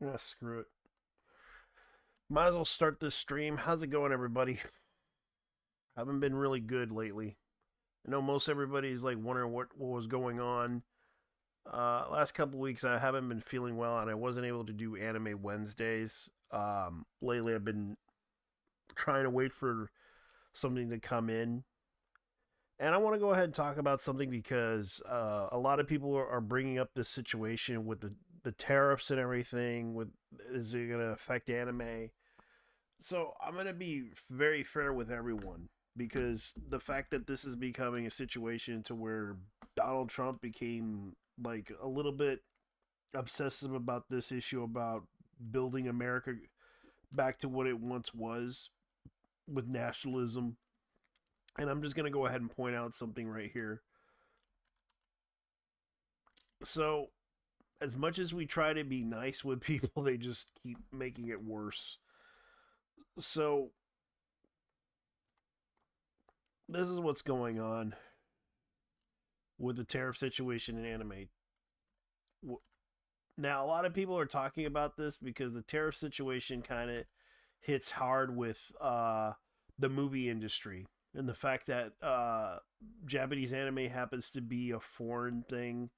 Yeah, screw it. Might as well start this stream. How's it going, everybody? Haven't been really good lately. I know most everybody's like wondering what was going on. Last couple weeks I haven't been feeling well, and I wasn't able to do Anime Wednesdays. Lately I've been trying to wait for something to come in, and I want to go ahead and talk about something because a lot of people are bringing up this situation with the tariffs and everything. With is it going to affect anime? So I'm going to be very fair with everyone because the fact that this is becoming a situation to where Donald Trump became like a little bit obsessive about this issue about building America back to what it once was with nationalism. And I'm just going to go ahead and point out something right here. So, as much as we try to be nice with people, they just keep making it worse. So, this is what's going on with the tariff situation in anime. Now, a lot of people are talking about this because the tariff situation kind of hits hard with the movie industry and the fact that Japanese anime happens to be a foreign thing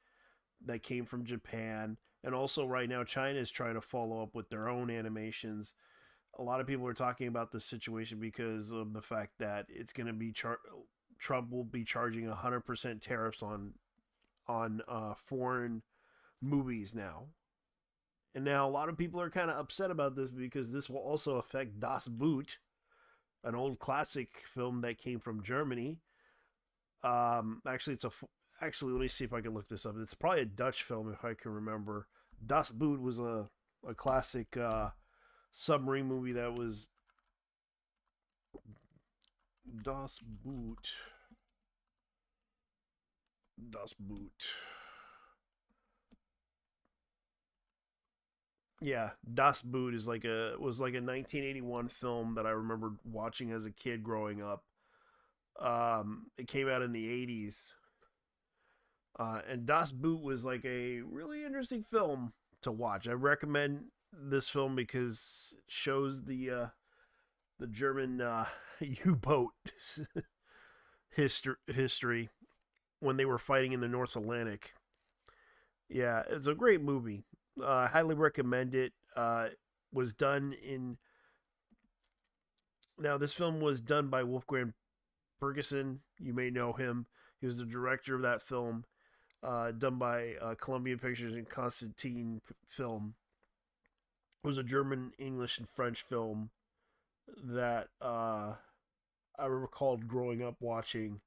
that came from Japan. And also, right now, China is trying to follow up with their own animations. A lot of people are talking about this situation because of the fact that it's going to be Trump will be charging 100% tariffs on foreign movies now. And now a lot of people are kind of upset about this because this will also affect Das Boot, an old classic film that came from Germany. Actually, actually, let me see if I can look this up. It's probably a Dutch film if I can remember. Das Boot was a classic submarine movie that was Das Boot. Das Boot. Yeah, Das Boot is like a was like a 1981 film that I remember watching as a kid growing up. It came out in the 80s, and Das Boot was like a really interesting film to watch. I recommend this film because it shows the German U-boat history when they were fighting in the North Atlantic. Yeah, it's a great movie. I highly recommend it. Was done in Now this film was done by Wolfgang Ferguson. You may know him. He was the director of that film, done by Columbia Pictures and Constantine Film. It was a German, English, and French film that I recalled growing up watching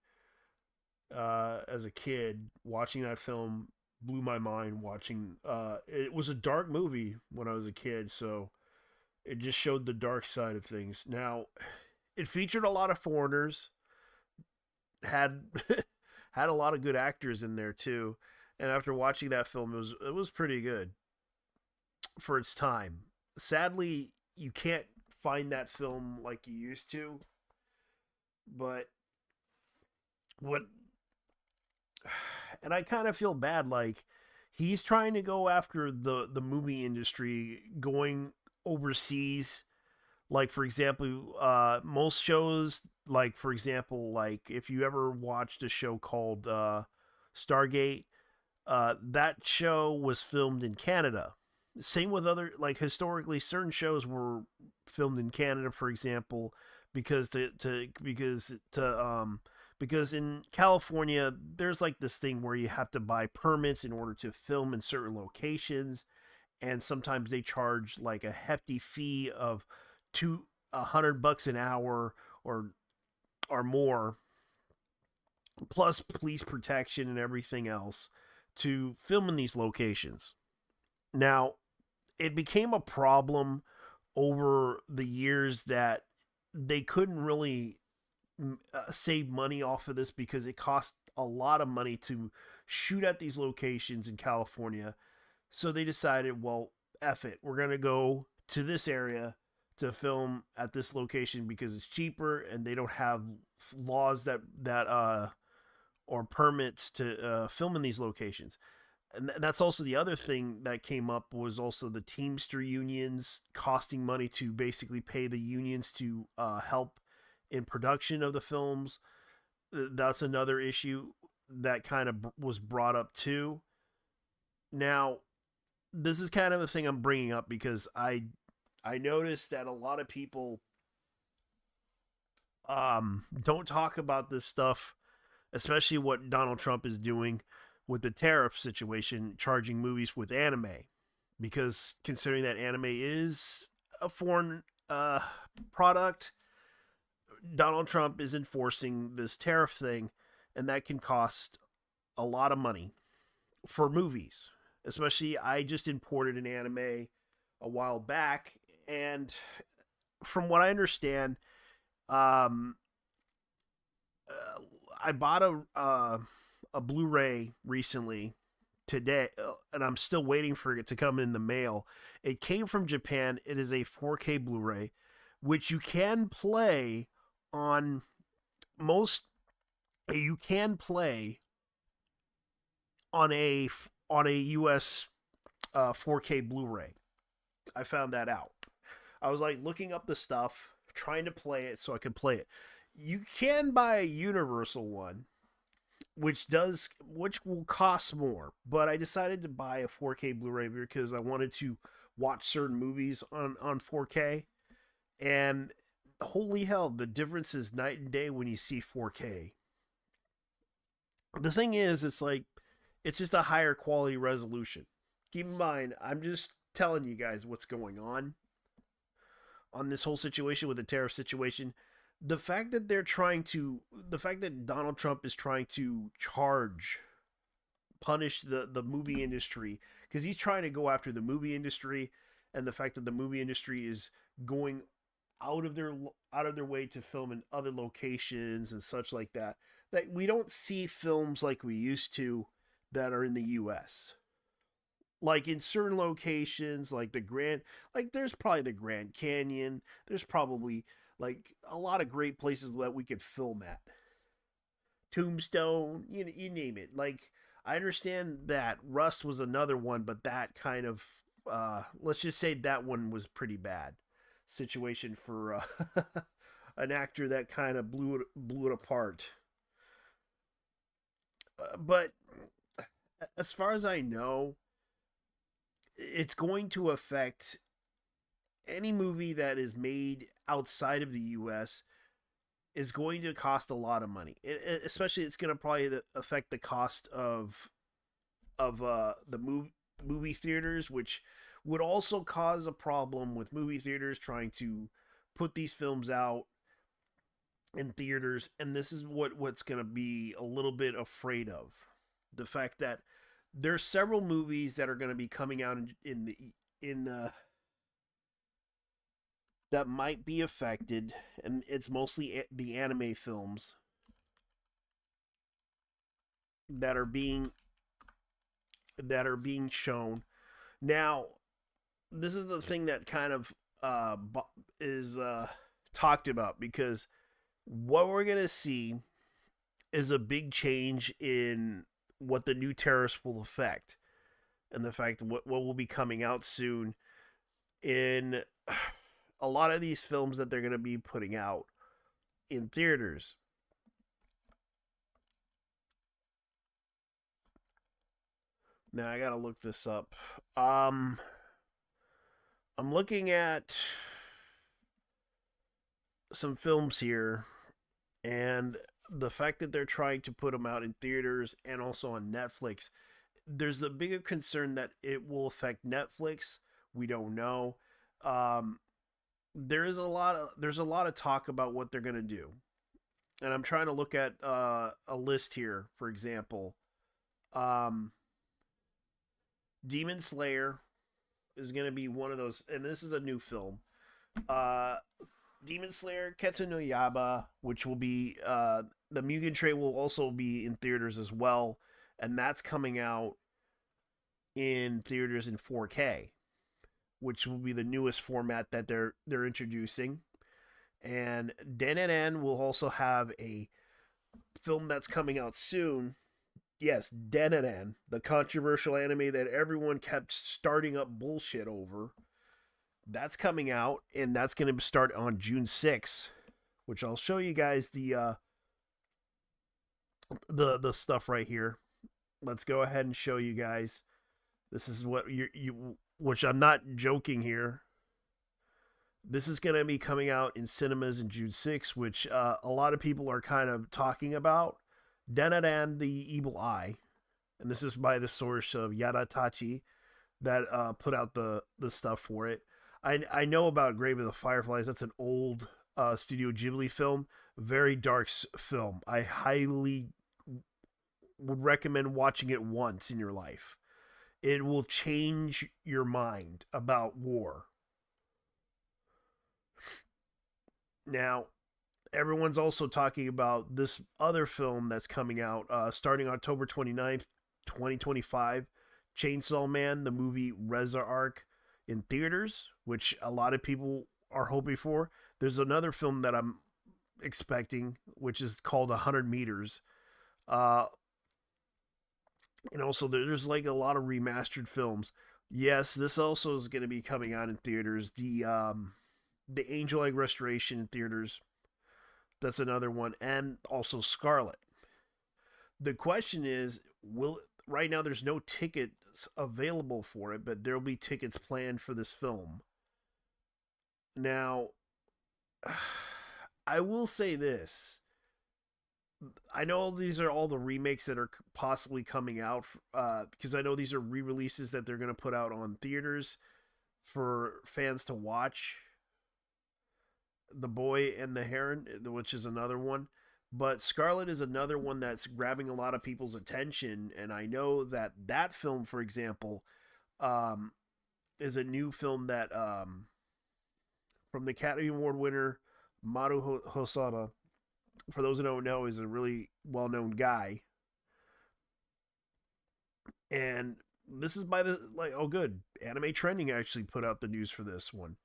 as a kid. Watching that film blew my mind. Watching it was a dark movie when I was a kid, so it just showed the dark side of things. Now, it featured a lot of foreigners, had had a lot of good actors in there too. And after watching that film, it was pretty good for its time. Sadly, you can't find that film like you used to. But what, and I kind of feel bad. Like he's trying to go after the movie industry, going overseas. Like for example, most shows, like for example, like if you ever watched a show called Stargate, that show was filmed in Canada. Same with other, like historically, certain shows were filmed in Canada, for example, because in California there's like this thing where you have to buy permits in order to film in certain locations, and sometimes they charge like a hefty fee of 100 bucks an hour or more, plus police protection and everything else to film in these locations. Now, it became a problem over the years that they couldn't really save money off of this because it cost a lot of money to shoot at these locations in California. So they decided, well, F it. We're going to go to this area to film at this location because it's cheaper and they don't have laws that or permits to film in these locations. And that's also the other thing that came up was also the Teamster unions costing money to basically pay the unions to help in production of the films. That's another issue that kind of was brought up too. Now, this is kind of the thing I'm bringing up because I noticed that a lot of people don't talk about this stuff, especially what Donald Trump is doing with the tariff situation, charging movies with anime, because considering that anime is a foreign product, Donald Trump is enforcing this tariff thing, and that can cost a lot of money for movies. Especially, I just imported an anime a while back, and from what I understand, um, I bought a Blu-ray recently today, and I'm still waiting for it to come in the mail. It came from Japan. It is a 4K Blu-ray, which you can play on most. You can play on a US 4K Blu-ray. I found that out. I was like looking up the stuff, trying to play it so I could play it. You can buy a Universal one, which will cost more, but I decided to buy a 4K Blu-ray because I wanted to watch certain movies on 4K, and holy hell, the difference is night and day when you see 4K. The thing is, it's just a higher quality resolution. Keep in mind, I'm just telling you guys what's going on this whole situation with the tariff situation. The fact that Donald Trump is trying to punish the movie industry because he's trying to go after the movie industry, and the fact that the movie industry is going out of their out of their way to film in other locations and such like that, that we don't see films like we used to that are in the US, like in certain locations like the Grand, like there's probably the Grand Canyon, there's probably like a lot of great places that we could film at. Tombstone, you name it. Like I understand that Rust was another one, but that kind of let's just say that one was pretty bad situation for an actor that kind of blew it apart. But as far as I know, it's going to affect any movie that is made outside of the US is going to cost a lot of money. Especially, it's going to probably affect the cost of the movie theaters, which would also cause a problem with movie theaters trying to put these films out in theaters. And this is what's going to be a little bit afraid of the fact that there's several movies that are going to be coming out in that might be affected, and it's mostly the anime films that are being shown now. This is the thing that kind of is talked about, because what we're gonna see is a big change in what the new tariffs will affect, and the fact that what will be coming out soon in a lot of these films that they're going to be putting out in theaters. Now I gotta look this up. I'm looking at some films here, and the fact that they're trying to put them out in theaters and also on Netflix, there's a bigger concern that it will affect Netflix. We don't know. Um, there's a lot of talk about what they're gonna do, and I'm trying to look at a list here. For example, um, Demon Slayer is gonna be one of those, and this is a new film. Uh, Demon Slayer, Ketsu no Yaba, which will be the Mugen Train will also be in theaters as well, and that's coming out in theaters in 4K, which will be the newest format that they're introducing. And Den will also have a film that's coming out soon Yes, Denadan, the controversial anime that everyone kept starting up bullshit over. That's coming out, and that's going to start on June 6th, which I'll show you guys the stuff right here. Let's go ahead and show you guys. This is what you which I'm not joking here. This is going to be coming out in cinemas in June 6th, which a lot of people are kind of talking about. Denadan the Evil Eye, and this is by the source of Yadatachi that put out the stuff for it. I know about Grave of the Fireflies. That's an old Studio Ghibli film, very dark film. I highly would recommend watching it once in your life. It will change your mind about war. Now, everyone's also talking about this other film that's coming out starting October 29th, 2025. Chainsaw Man, the movie Reza Arc in theaters, which a lot of people are hoping for. There's another film that I'm expecting, which is called 100 Meters. Uh, and also, there's like a lot of remastered films. Yes, this also is going to be coming out in theaters. The Angel Egg Restoration in theaters. That's another one, and also Scarlet. The question is, will right now there's no tickets available for it, but there'll be tickets planned for this film. Now, I will say this. I know these are all the remakes that are possibly coming out because I know these are re-releases that they're going to put out on theaters for fans to watch. The Boy and the Heron, which is another one. But Scarlet is another one that's grabbing a lot of people's attention, and I know that that film, for example, um, is a new film that from the Academy Award winner Maru Hosoda. For those who don't know, is a really well-known guy, and this is by the like oh good Anime Trending actually put out the news for this one.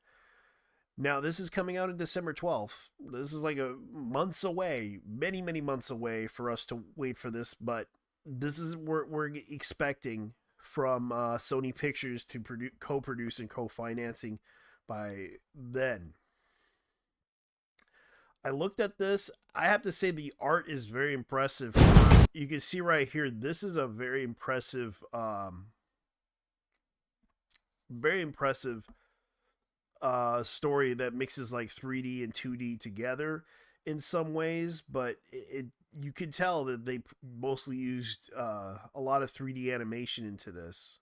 Now, this is coming out on December 12th. This is like a months away, many, many months away for us to wait for this, but this is we're expecting from Sony Pictures to co-produce and co-financing by then. I looked at this. I have to say the art is very impressive. You can see right here, this is a very impressive story that mixes like 3D and 2D together in some ways, but you could tell that they mostly used a lot of 3D animation into this.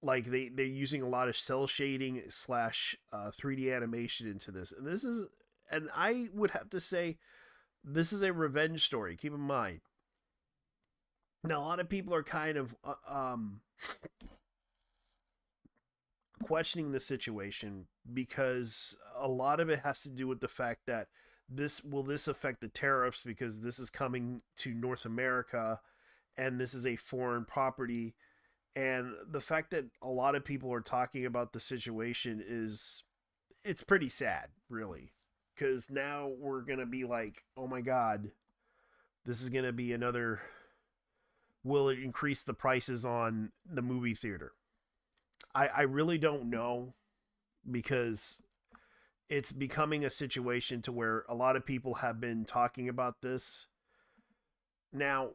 Like they're using a lot of cell shading slash 3D animation into this, and I would have to say this is a revenge story. Keep in mind, now a lot of people are kind of questioning the situation because a lot of it has to do with the fact that this affect the tariffs because this is coming to North America and this is a foreign property, and the fact that a lot of people are talking about the situation is it's pretty sad really, because now we're gonna be like, oh my god, this is gonna be another, will it increase the prices on the movie theater? I really don't know, because it's becoming a situation to where a lot of people have been talking about this. Now,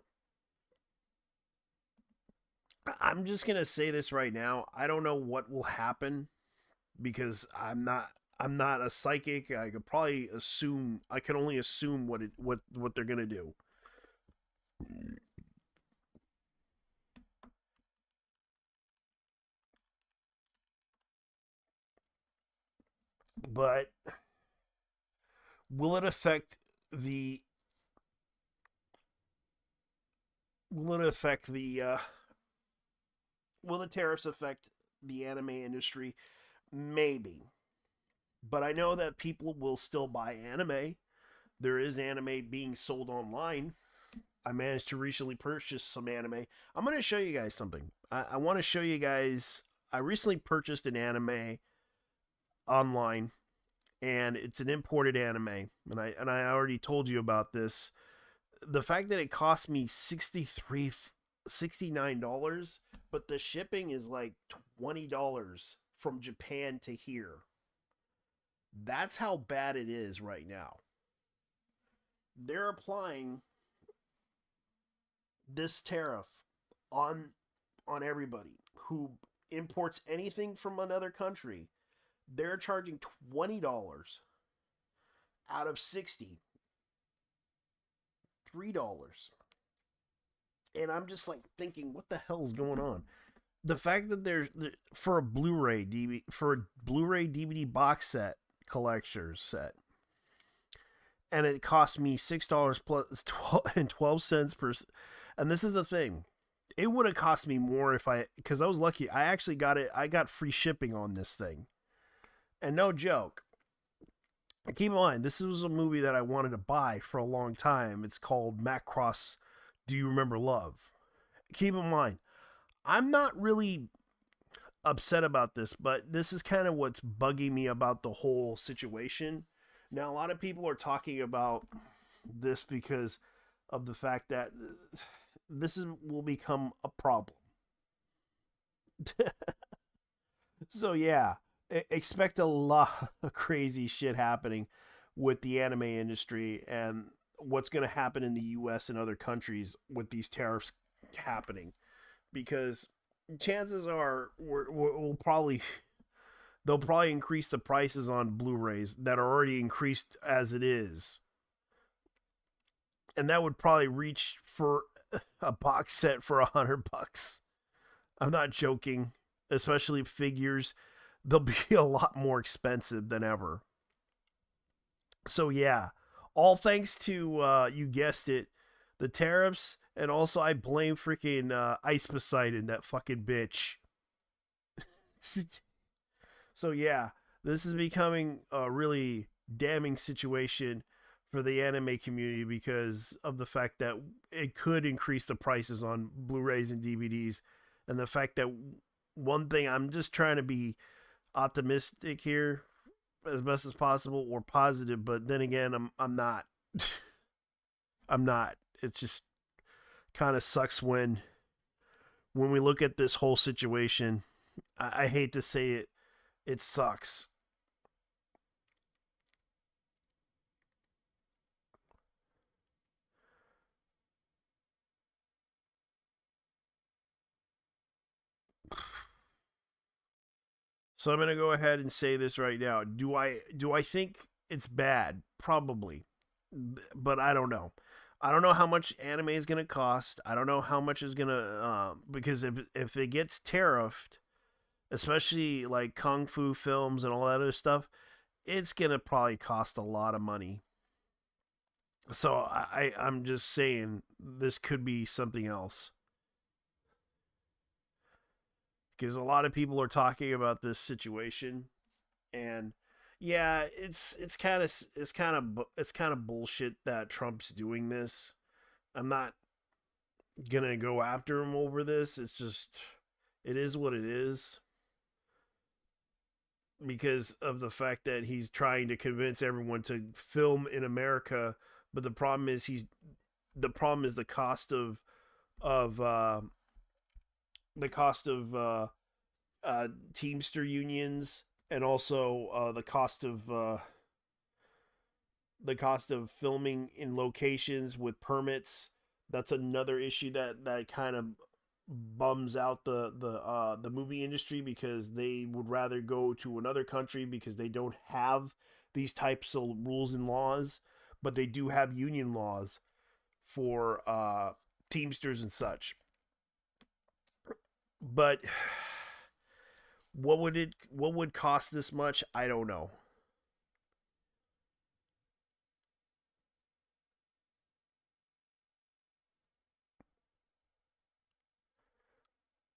I'm just going to say this right now. I don't know what will happen because I'm not a psychic. I could probably assume, I can only assume what they're going to do. But will it affect the will it affect the will the tariffs affect the anime industry? Maybe. But I know that people will still buy anime. There is anime being sold online. I managed to recently purchase some anime. I'm going to show you guys something. I want to show you guys. I recently purchased an anime online, and it's an imported anime. And I already told you about this. The fact that it cost me 69 dollars, but the shipping is like $20 from Japan to here. That's how bad it is right now. They're applying this tariff on everybody who imports anything from another country. They're charging $20 out of 60, $3. And I'm just like thinking, what the hell is going on? The fact that there's for a Blu-ray DVD for a Blu-ray DVD box set collector's set, and it cost me $6 plus 12 cents per. And this is the thing, it would have cost me more if because I was lucky. I actually got it. I got free shipping on this thing, and no joke. Keep in mind, this was a movie that I wanted to buy for a long time. It's called Macross. Do You Remember Love? Keep in mind, I'm not really upset about this, but this is kind of what's bugging me about the whole situation. Now, a lot of people are talking about this because of the fact that will become a problem. So yeah, expect a lot of crazy shit happening with the anime industry and what's going to happen in the US and other countries with these tariffs happening, because chances are we'll probably they'll probably increase the prices on Blu-rays that are already increased as it is. And that would probably reach for a box set for $100. I'm not joking. Especially figures, they'll be a lot more expensive than ever. So yeah, all thanks to you guessed it, the tariffs, and also I blame freaking Ice Poseidon, that fucking bitch. So yeah, this is becoming a really damning situation for the anime community because of the fact that it could increase the prices on Blu-rays and DVDs, and the fact that one thing, I'm just trying to be optimistic here as best as possible, or positive, but then again, I'm not. I'm not. It just kind of sucks when we look at this whole situation. I hate to say it, it sucks. So I'm gonna go ahead and say this right now. Do I think it's bad? Probably, but I don't know. I don't know how much anime is gonna cost. I don't know how much is gonna because if it gets tariffed, especially like kung fu films and all that other stuff, it's gonna probably cost a lot of money. So I'm just saying this could be something else, because a lot of people are talking about this situation, and yeah, it's kind of bullshit that Trump's doing this. I'm not gonna go after him over this. It's just it is what it is, because of the fact that he's trying to convince everyone to film in America. But the problem is of the cost of Teamster unions, and also the cost of filming in locations with permits. That's another issue that kind of bums out the movie industry, because they would rather go to another country because they don't have these types of rules and laws, but they do have union laws for Teamsters and such. But what would cost this much? I don't know.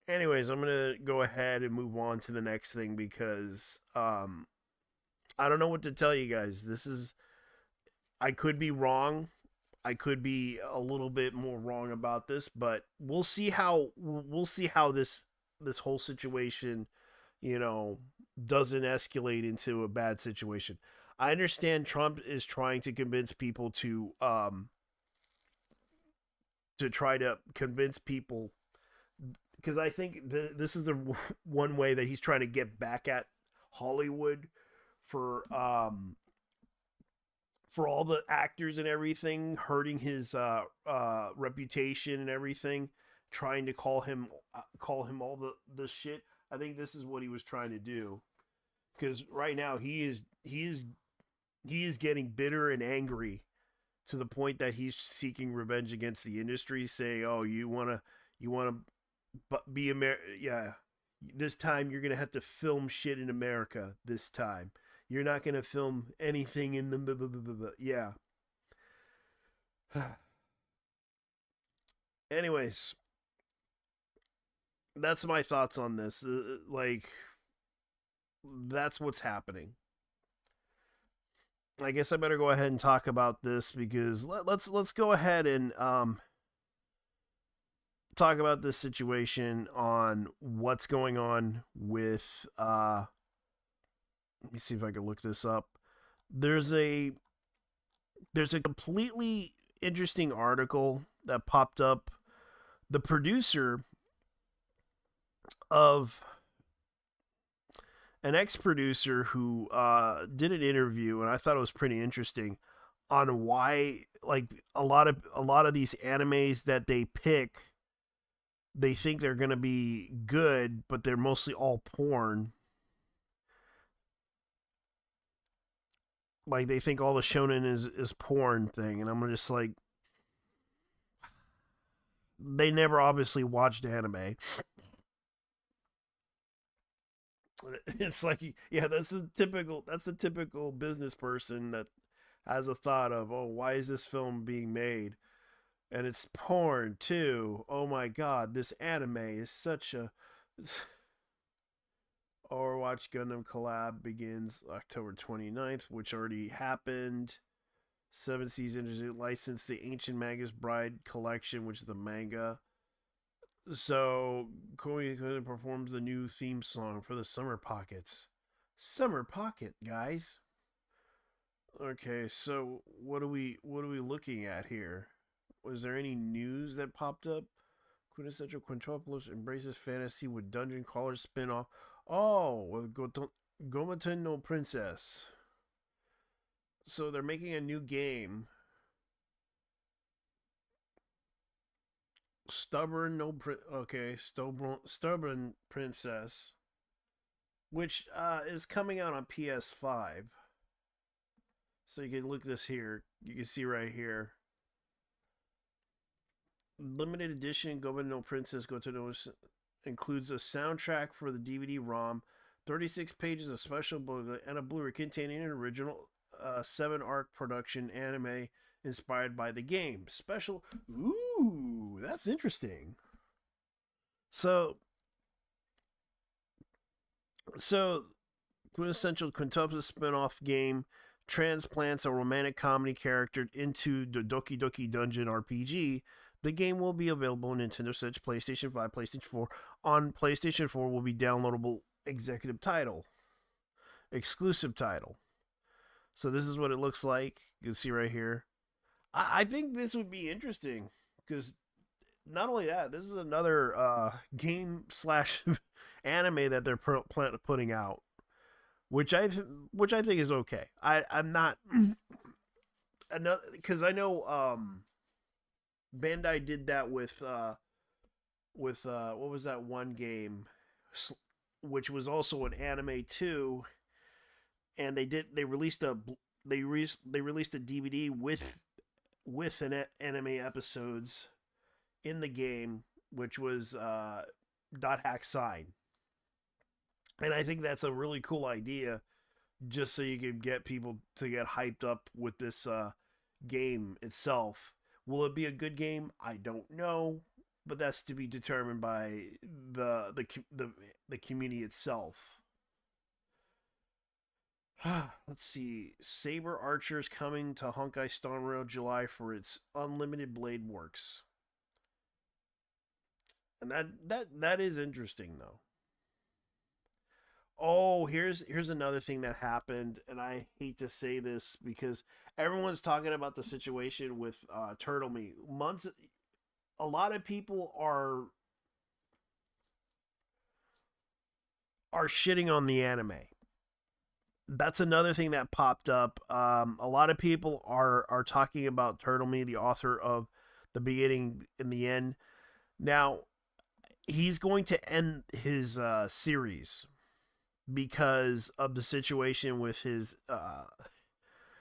Anyways, I'm gonna go ahead and move on to the next thing, because I don't know what to tell you guys. I could be wrong. I could be a little bit more wrong about this, but we'll see how this whole situation, you know, doesn't escalate into a bad situation. I understand Trump is trying to convince people to try to convince people, because I think this is the one way that he's trying to get back at Hollywood for for all the actors and everything, hurting his reputation and everything, trying to call him all the shit. I think this is what he was trying to do, because right now he is getting bitter and angry to the point that he's seeking revenge against the industry, saying, "Oh, you want to be Amer? Yeah, this time you're gonna have to film shit in America. This time you're not gonna film anything in the blah, blah, blah, blah. Yeah." Anyways, that's my thoughts on this. Like, that's what's happening. I guess I better go ahead and talk about this, because let's go ahead and talk about this situation on what's going on with let me see if I can look this up. There's a completely interesting article that popped up. The producer of an ex-producer who did an interview, and I thought it was pretty interesting, on why, like, a lot of these animes that they pick, they think they're gonna be good, but they're mostly all porn. Like, they think all the shonen is porn thing, and I'm just like, they never obviously watched anime. It's like, yeah, that's the typical business person that has a thought of, oh, why is this film being made? And it's porn too. Oh my god, this anime is such a Overwatch Gundam collab begins October 29th, which already happened. Seven Seasons licensed the Ancient Magus Bride collection, which is the manga. So Koei performs the new theme song for the Summer Pockets. Summer Pocket, guys. Okay, so what are we looking at here? Was there any news that popped up? Quintessential Quintuplus embraces fantasy with dungeon crawler spin-off. Oh, with Gomaten no Princess. So they're making a new game. Stubborn Princess, which is coming out on PS5. So you can look this here. You can see right here. Limited edition Gomaten no Princess Goten includes a soundtrack for the DVD-ROM, 36 pages of special booklet, and a Blu-ray containing an original 7-arc production anime inspired by the game. Special. Ooh, that's interesting. So, so quintessential quintuplets spin-off game transplants a romantic comedy character into the Doki Doki Dungeon RPG. The game will be available on Nintendo Switch, PlayStation 5, PlayStation 4. On PlayStation 4 will be downloadable executive title, exclusive title. So this is what it looks like. You can see right here. I think this would be interesting, because not only that, this is another game slash anime that they're putting out, which I think is okay. I'm not another, because I know Bandai did that with what was that one game, which was also an anime too, and they released a they released a DVD with an anime episodes in the game, which was Dot Hack Sign. And I think that's a really cool idea, just so you can get people to get hyped up with this game itself. Will it be a good game? I don't know, but that's to be determined by the community itself. Let's see. Saber Archers coming to Honkai Star Rail July for its Unlimited Blade Works. And that is interesting though. Oh, here's another thing that happened, and I hate to say this because everyone's talking about the situation with Turtle Meat. a lot of people are shitting on the anime. That's another thing that popped up. A lot of people are talking about Turtle Me, the author of the beginning and the end. Now he's going to end his series because of the situation with his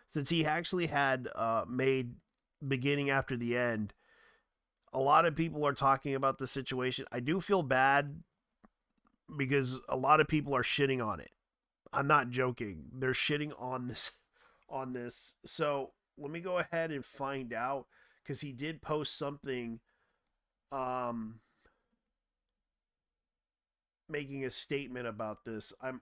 since he actually had made beginning after the end. A lot of people are talking about the situation. I do feel bad because a lot of people are shitting on it. I'm not joking. They're shitting on this. So let me go ahead and find out because he did post something um making a statement about this. I'm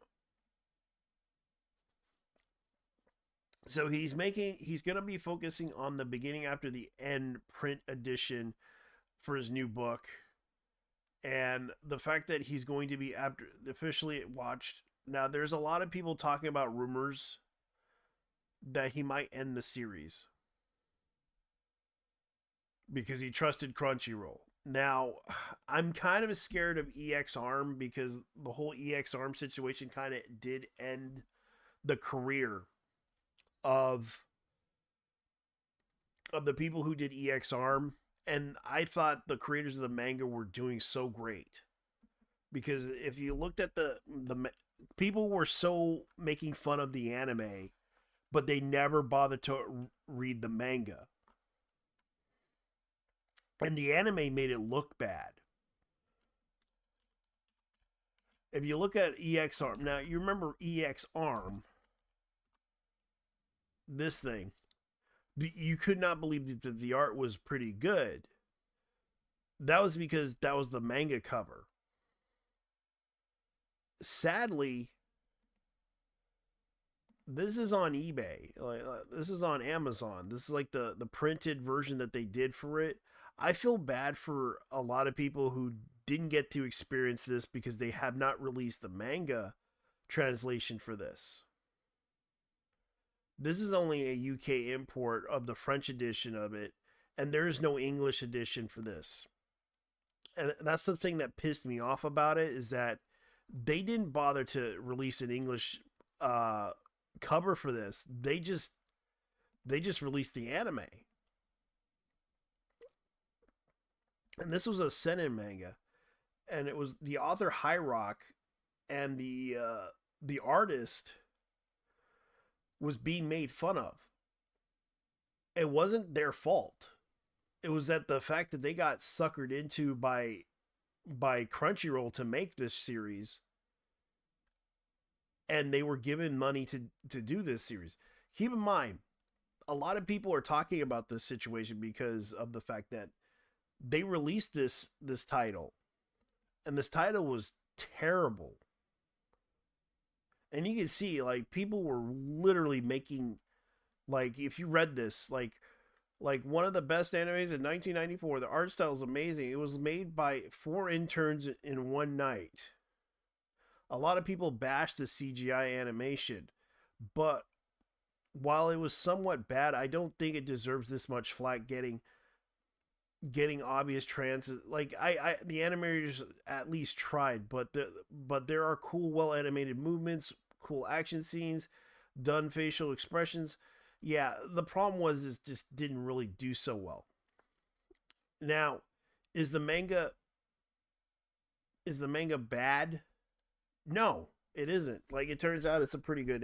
so he's gonna be focusing on the beginning after the end print edition for his new book. And the fact that he's going to be after officially watched now, there's a lot of people talking about rumors that he might end the series because he trusted Crunchyroll. Now, I'm kind of scared of EX Arm because the whole EX Arm situation kind of did end the career of the people who did EX Arm, and I thought the creators of the manga were doing so great because if you looked at the people were so making fun of the anime, but they never bothered to read the manga. And the anime made it look bad. If you look at EX Arm, now you remember EX Arm, this thing, you could not believe that the art was pretty good. That was because that was the manga cover. Sadly, this is on eBay. This is on Amazon. This is like the printed version that they did for it. I feel bad for a lot of people who didn't get to experience this because they have not released the manga translation for this. This is only a UK import of the French edition of it, and there is no English edition for this. And that's the thing that pissed me off about it is that they didn't bother to release an English uh, cover for this. They just released the anime, and this was a seinen manga, and it was the author High Rock and the artist was being made fun of. It wasn't their fault. It was that the fact that they got suckered into by Crunchyroll to make this series, and they were given money to do this series. Keep in mind, a lot of people are talking about this situation because of the fact that they released this title, and this title was terrible. And you can see like people were literally making like if you read this like one of the best animes in 1994. The art style is amazing. It was made by 4 interns in one night. A lot of people bashed the CGI animation, but while it was somewhat bad, I don't think it deserves this much flack getting obvious trans like I the animators at least tried, but there are cool well animated movements, cool action scenes, done facial expressions. Yeah, the problem was it just didn't really do so well. Now, is the manga is the manga bad? No, it isn't. Like it turns out it's a pretty good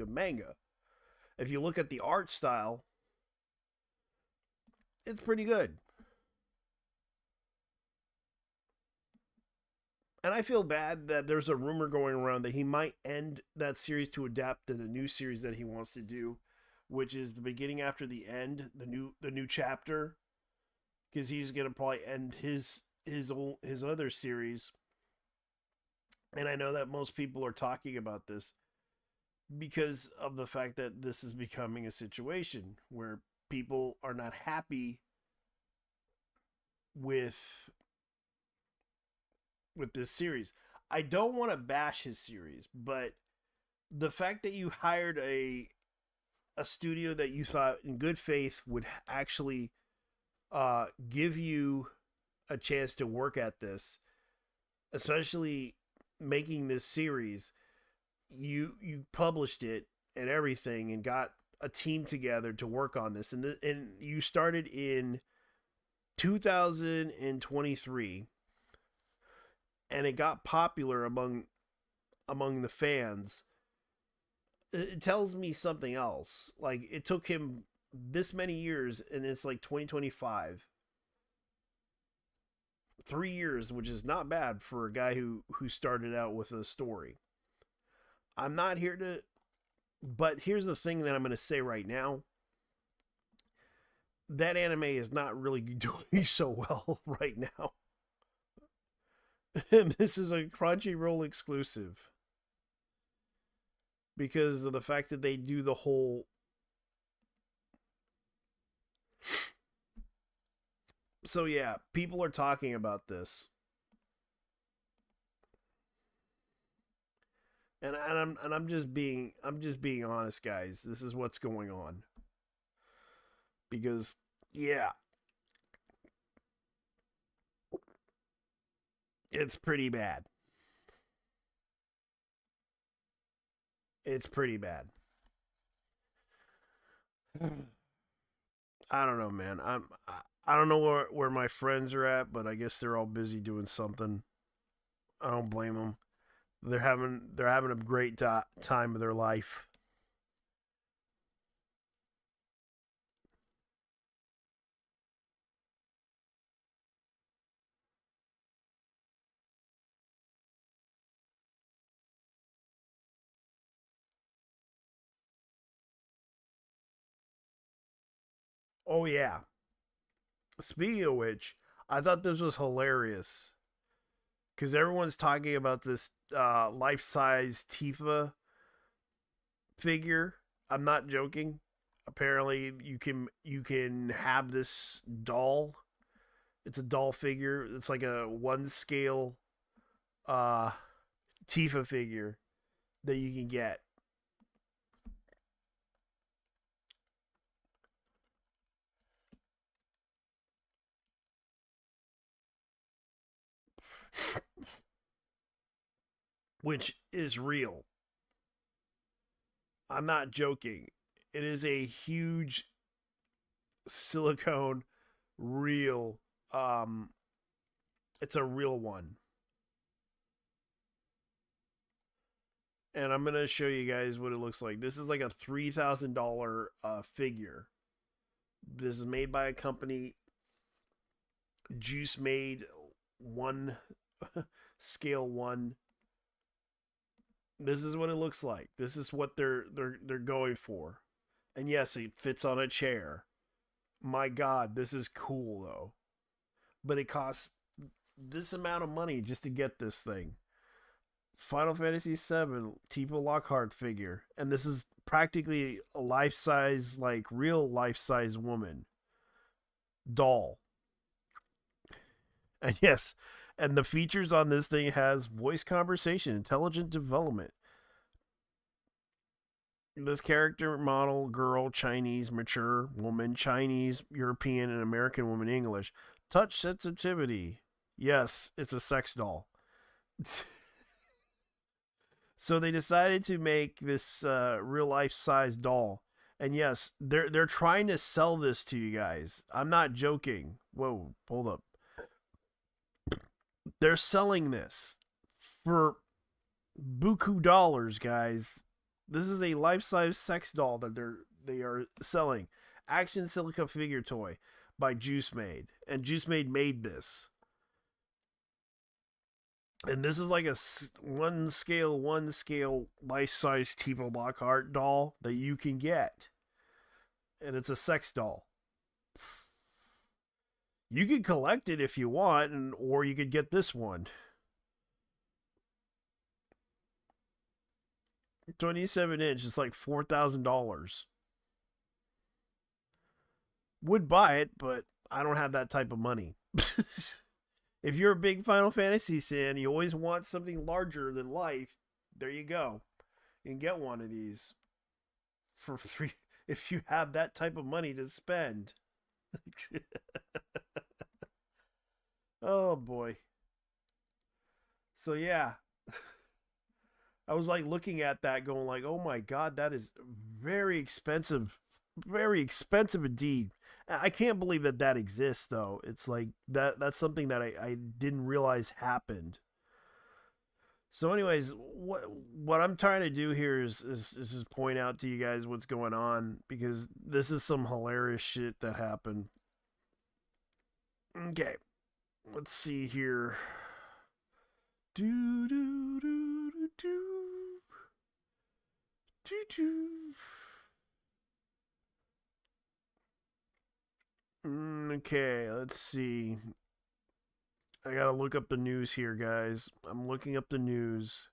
manga. If you look at the art style, it's pretty good. And I feel bad that there's a rumor going around that he might end that series to adapt to the new series that he wants to do, which is the beginning after the end, the new chapter, because he's gonna probably end his other series. And I know that most people are talking about this because of the fact that this is becoming a situation where people are not happy with this series. I don't want to bash his series, but the fact that you hired a studio that you thought in good faith would actually give you a chance to work at this, especially making this series. You published it and everything, and got a team together to work on this, and you started in 2023, and it got popular among the fans. It tells me something else. Like, it took him this many years, and it's like 2025, 3 years, which is not bad for a guy who started out with a story. I'm not here to, but here's the thing that I'm going to say right now. That anime is not really doing so well right now. And this is a Crunchyroll exclusive because of the fact that they do the whole. So yeah, people are talking about this, and I'm just being honest, guys. This is what's going on because yeah, it's pretty bad. It's pretty bad. I don't know, man. I don't know where my friends are at, but I guess they're all busy doing something. I don't blame them. They're having a great time of their life. Oh yeah. Speaking of which, I thought this was hilarious because everyone's talking about this life-size Tifa figure. I'm not joking. Apparently, you can have this doll. It's a doll figure. It's like a one scale uh, Tifa figure that you can get. Which is real. I'm not joking. It is a huge silicone real. Um, it's a real one, and I'm gonna show you guys what it looks like. This is like a $3,000 figure. This is made by a company, Juice Made One, Scale One. This is what it looks like. This is what they're going for. And yes, it fits on a chair. My God, this is cool though. But it costs this amount of money just to get this thing. Final Fantasy VII Tifa Lockhart figure, and this is practically a life size, like real life size woman doll. And yes, and the features on this thing has voice conversation, intelligent development. This character model, girl, Chinese, mature woman, Chinese, European, and American woman, English. Touch sensitivity. Yes, it's a sex doll. So they decided to make this real life size doll. And yes, they're trying to sell this to you guys. I'm not joking. Whoa, hold up. They're selling this for buku dollars, guys. This is a life-size sex doll that they are selling. Action silica figure toy by Juice Made, and Juice made this. And this is like a one scale life-size Tifa Lockhart doll that you can get, and it's a sex doll. You can collect it if you want, or you could get this one. 27 inch. It's like $4,000. Would buy it, but I don't have that type of money. If you're a big Final Fantasy fan, you always want something larger than life. There you go. You can get one of these for three if you have that type of money to spend. Oh boy. So yeah, I was like looking at that, going like, "Oh my god, that is very expensive indeed." I can't believe that that exists, though. It's like that's something that I didn't realize happened. So, anyways, what I'm trying to do here is just point out to you guys what's going on because this is some hilarious shit that happened. Okay, let's see here. Do do do do do do do. Okay, let's see. I gotta look up the news here, guys. I'm looking up the news.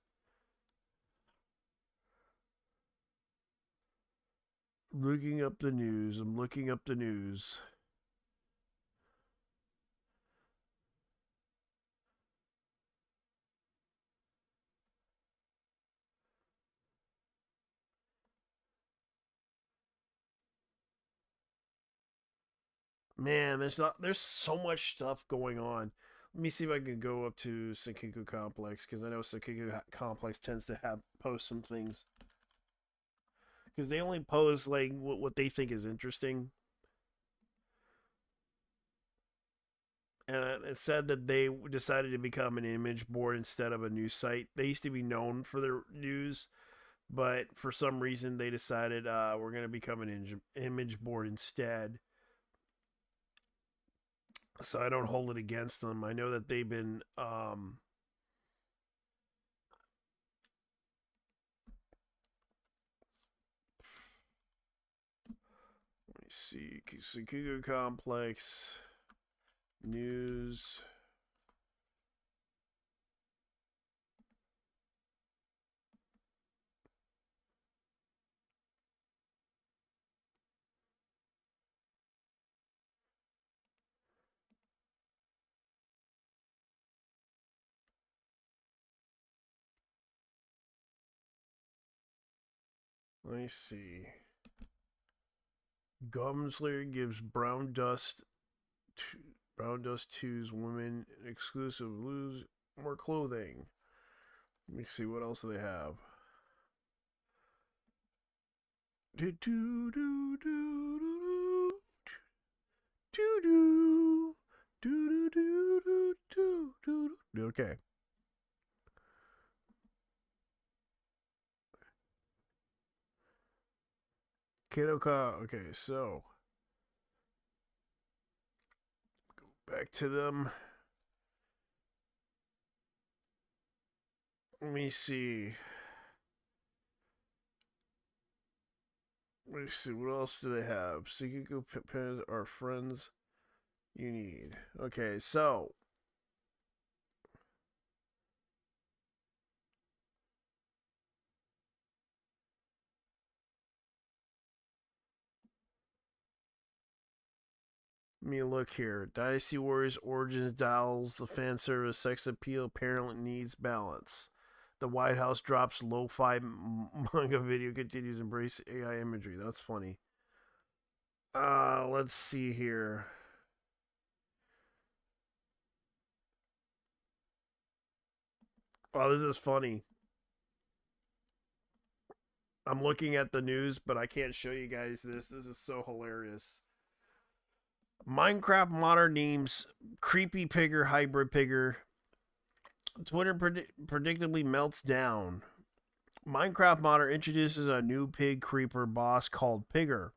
Looking up the news. I'm looking up the news. Man, there's so much stuff going on. Let me see if I can go up to Senkiku Complex because I know Senkiku Complex tends to have post some things because they only post like what they think is interesting. And it said that they decided to become an image board instead of a news site. They used to be known for their news, but for some reason they decided we're going to become an image board instead. So I don't hold it against them. I know that they've been let me see, Kikugo Complex news. Let me see. Gumslayer gives to, Brown Dust 2's women exclusive lose more clothing. Let me see what else do they have. Do do do do do do do do do do do do do. Okay. Kidoka. Okay, so back to them. Let me see. Let me see. What else do they have? Sekiku pens are friends you need. Okay, so let me look here. Dynasty Warriors Origins dials the fan service sex appeal apparently needs balance. The White House drops lo-fi manga video continues to embrace AI imagery. That's funny. Let's see here. Oh, this is funny. I'm looking at the news, but I can't show you guys this. This is so hilarious. Minecraft modder names creepy pigger hybrid pigger. Twitter predictably melts down. Minecraft modder introduces a new pig creeper boss called Pigger,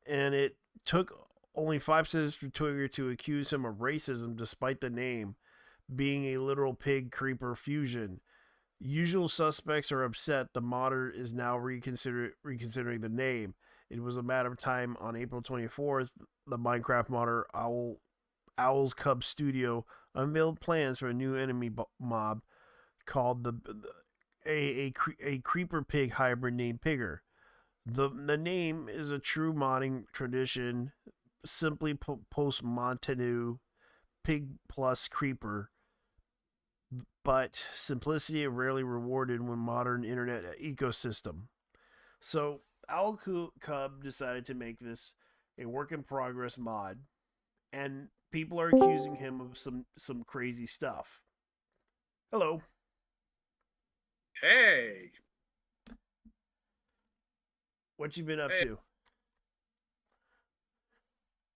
and it took only 5 seconds for Twitter to accuse him of racism despite the name being a literal pig creeper fusion. Usual suspects are upset the modder is now reconsidering the name. It was a matter of time. On April 24th, the Minecraft modder Owl's Cub Studio unveiled plans for a new enemy mob called a creeper pig hybrid named Pigger. The name is a true modding tradition, simply post Montanu pig plus creeper, but simplicity is rarely rewarded when modern internet ecosystem. So Owl Cub decided to make this a work in progress mod, and people are accusing him of some crazy stuff. Hello. Hey, What you been up hey. to?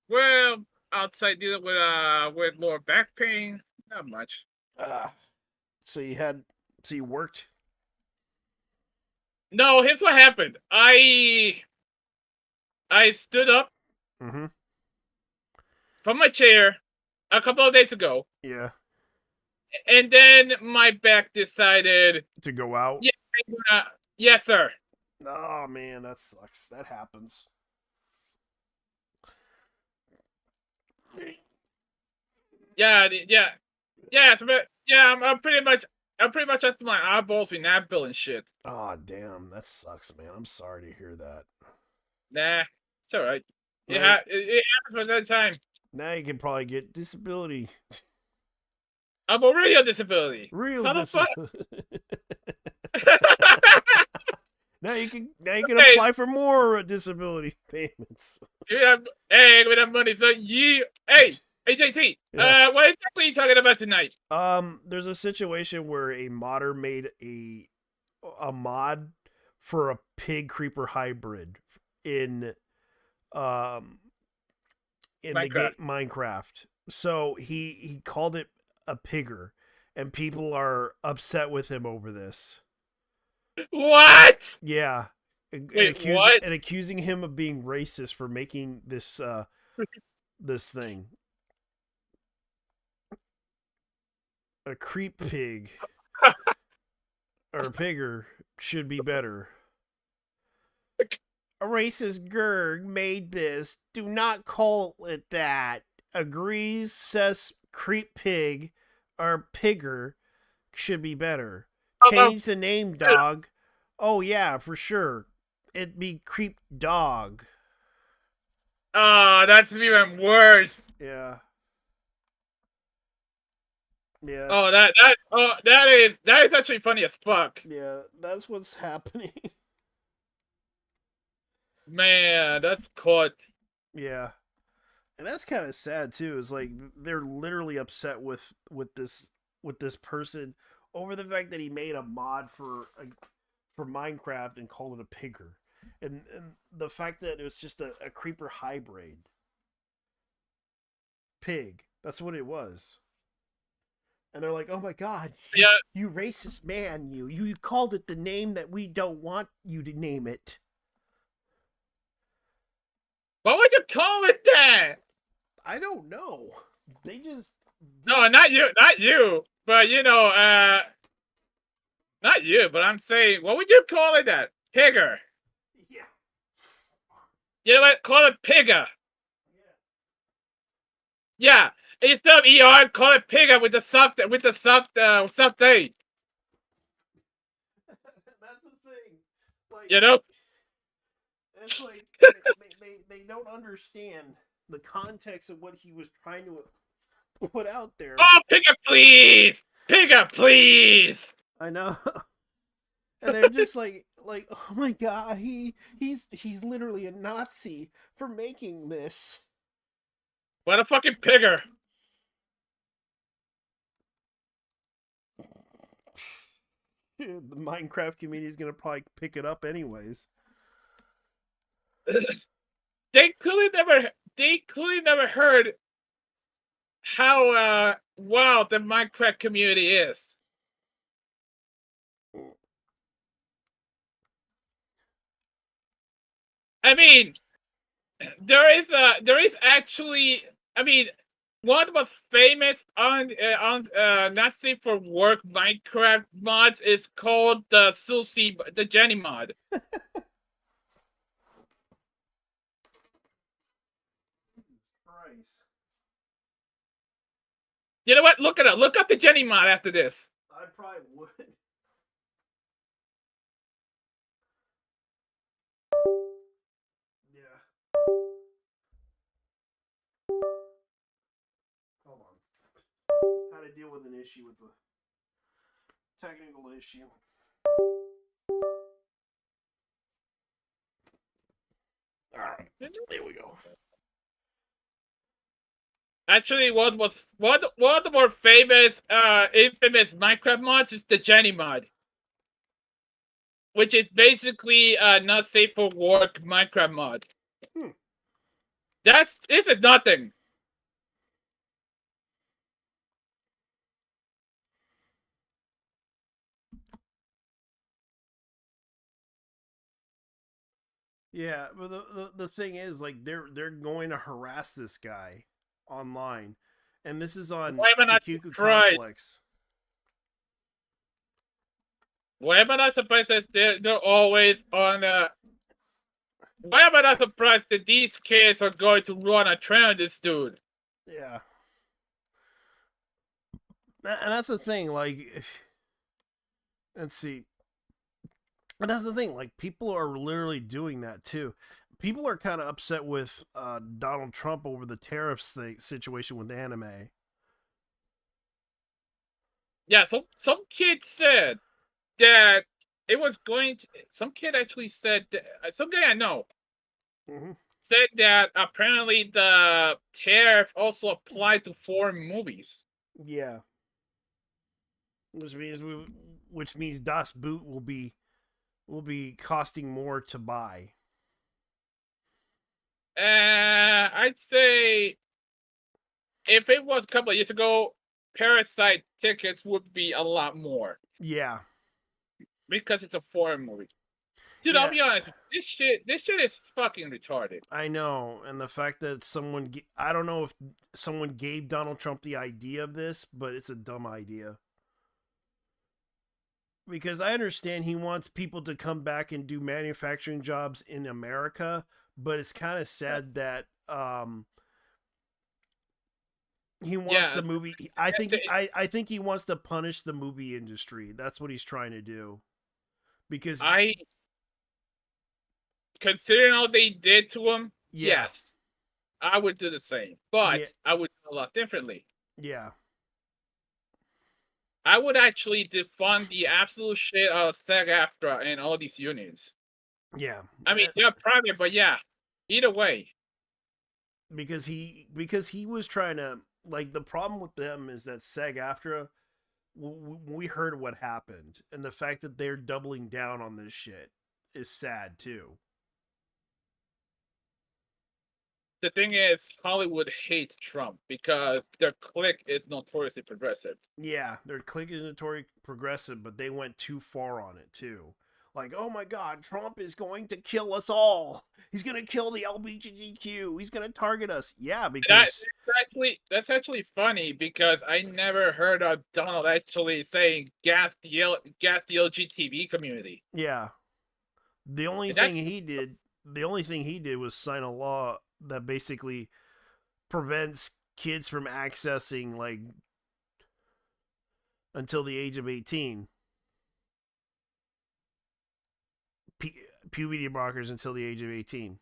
Well, outside dealing with lower back pain, not much. Ah, so you had so you worked. No, here's what happened. I stood up Mm-hmm. from my chair a couple of days ago, Yeah. and then my back decided, To go out. yeah, yes, sir. Oh man, that sucks. That happens. Yeah, yeah. Yeah, I'm pretty much up to my eyeballs in Advil and shit. Oh damn, that sucks, man. I'm sorry to hear that. Nah, it's all right. Now, It happens from that time. now you can probably get disability. I'm already on disability. Real How the fuck? disability. Now you can Hey, apply for more disability payments. give me that money, son. You, hey, JT. Yeah. What exactly are you talking about tonight? There's a situation where a modder made a mod for a pig creeper hybrid in um in the game Minecraft. Minecraft. So he called it a pigger, and people are upset with him over this. What? Yeah, Wait, what? accusing him of being racist for making this thing. A creep pig or a pigger should be better. A racist Gerg made this. Do not call it that. Agrees, says creep pig or pigger should be better. Oh, Change the name, dog. Oh yeah, for sure. It'd be creep dog. oh, that's even worse. Yeah. Yeah. Oh, that is actually funny as fuck. Yeah, that's what's happening. Man, that's caught. Yeah. And that's kind of sad too. Is like they're literally upset with this person over the fact that he made a mod for Minecraft and called it a pigger, and the fact that it was just a creeper hybrid pig. That's what it was. And they're like, "Oh my god, Yeah, you racist man! You called it the name that we don't want you to name it." what would you call it then? I don't know. They just did. No, not you. But not you. But I'm saying, what would you call it then? Pigger. Yeah. You know what? Call it pigger. Yeah. Yeah, instead of ER, call it pigger with the soft thing. That's the thing. Like You know? it's like they don't understand the context of what he was trying to put out there. Oh, pigger, please, pigger, please. I know. And they're just like oh my god, he's literally a Nazi for making this. What a fucking pigger. The Minecraft community is gonna probably pick it up anyways. They clearly never heard how wild the Minecraft community is. I mean, there is actually, I mean, one of the most famous on not safe for work Minecraft mods is called the Jenny mod. Christ. You know what? Look it up. Look up the Jenny mod after this. I probably would. Yeah. Hold on. How to deal with an issue with a technical issue. All right. There we go. Actually, one of the more famous, infamous Minecraft mods is the Jenny mod, which is basically not safe for work Minecraft mod. Hmm. This is nothing. Yeah, but the thing is, like, they're going to harass this guy online, and this is on Why am I not Sakuku surprised? Complex. Why am I not surprised that they're always on? Why am I not surprised that these kids are going to run a train on this dude? Yeah, and that's the thing. Like, let's see, and that's the thing. Like, people are literally doing that too. People are kind of upset with Donald Trump over the tariffs situation with anime. Yeah, some kid said that it was going to. Some kid actually said that, some guy I know Mm-hmm. said that apparently the tariff also applied to foreign movies. Yeah, which means Das Boot will be costing more to buy. I'd say if it was a couple of years ago, Parasite tickets would be a lot more Yeah, because it's a foreign movie. Dude, I'll yeah, be honest. This shit is fucking retarded. I know, and the fact that I don't know if someone gave Donald Trump the idea of this, but it's a dumb idea. Because I understand he wants people to come back and do manufacturing jobs in America, but it's kind of Yeah, sad that he wants yeah. the movie. I think he wants to punish the movie industry. That's what he's trying to do. Because I considering all they did to him, yeah, yes, I would do the same, yeah, but I would do a lot differently. yeah, I would actually defund the absolute shit out of SAG-AFTRA and all these unions. yeah. I mean, they're private, but yeah, either way. Because he was trying to, like, the problem with them is that SAG-AFTRA, we heard what happened, and the fact that they're doubling down on this shit is sad too. The thing is, Hollywood hates Trump because their clique is notoriously progressive. Yeah, their clique is notoriously progressive, but they went too far on it too. Like, oh my God, Trump is going to kill us all. He's going to kill the LGBTQ. He's going to target us. Yeah, That because that's actually funny because I never heard of Donald actually saying gas the LGTB community. yeah, the only thing That's he did, the only thing he did was sign a law that basically prevents kids from accessing, like, until the age of 18, puberty blockers until the age of 18.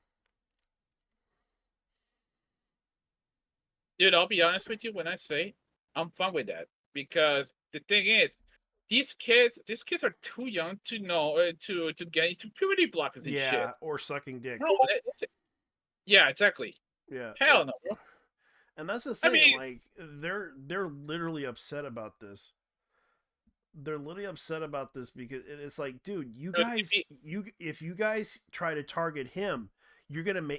dude. I'll be honest with you when I say I'm fine with that because the thing is, these kids are too young to know to get into puberty blockers and shit. Yeah, or sucking dick. No, yeah, exactly. Yeah, Hell no, bro. and that's the I thing. mean, Like, they're literally upset about this. They're literally upset about this because it's like, dude, you guys, you if you guys try to target him,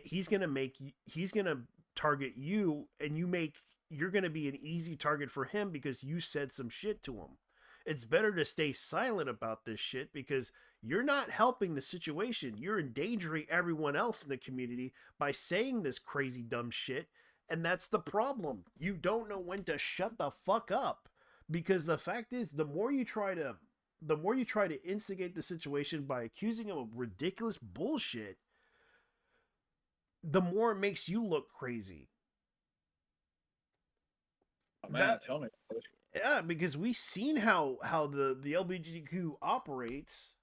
he's gonna target you, and you're gonna be an easy target for him because you said some shit to him. It's better to stay silent about this shit because you're not helping the situation. You're endangering everyone else in the community by saying this crazy dumb shit, and that's the problem. You don't know when to shut the fuck up, because the fact is, the more you try to instigate the situation by accusing him of ridiculous bullshit, the more it makes you look crazy. oh man, That tell me. Yeah, because we've seen how the LGBTQ operates.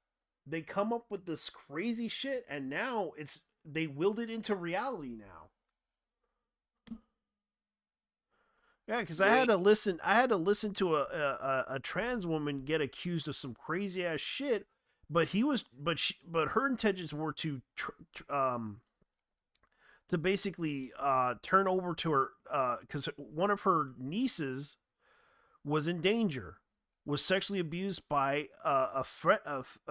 They come up with this crazy shit, and now they willed it into reality now. Yeah, because Wait, I had to listen to a trans woman get accused of some crazy ass shit, but he was but she, but her intentions were to to basically turn over to her because one of her nieces was in danger, was sexually abused by a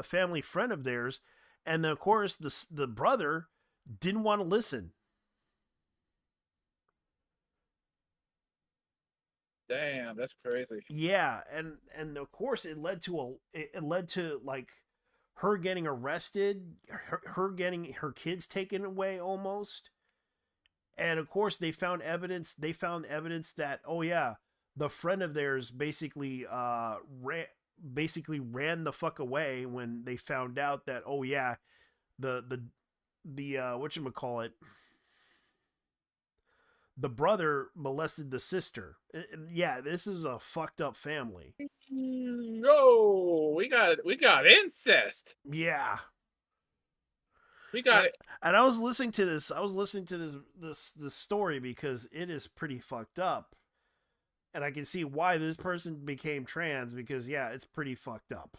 family friend of theirs, and then, of course the brother didn't want to listen. Damn, that's crazy. Yeah, and of course it led to like her getting arrested, her getting her kids taken away almost. And of course they found evidence that, oh yeah, the friend of theirs basically ran the fuck away when they found out that, oh yeah, the whatchamacallit, the brother molested the sister. Yeah, this is a fucked up family. No, we got incest. Yeah. We got And, it. and I was listening to this. I was listening to this story because it is pretty fucked up, and I can see why this person became trans because yeah, it's pretty fucked up.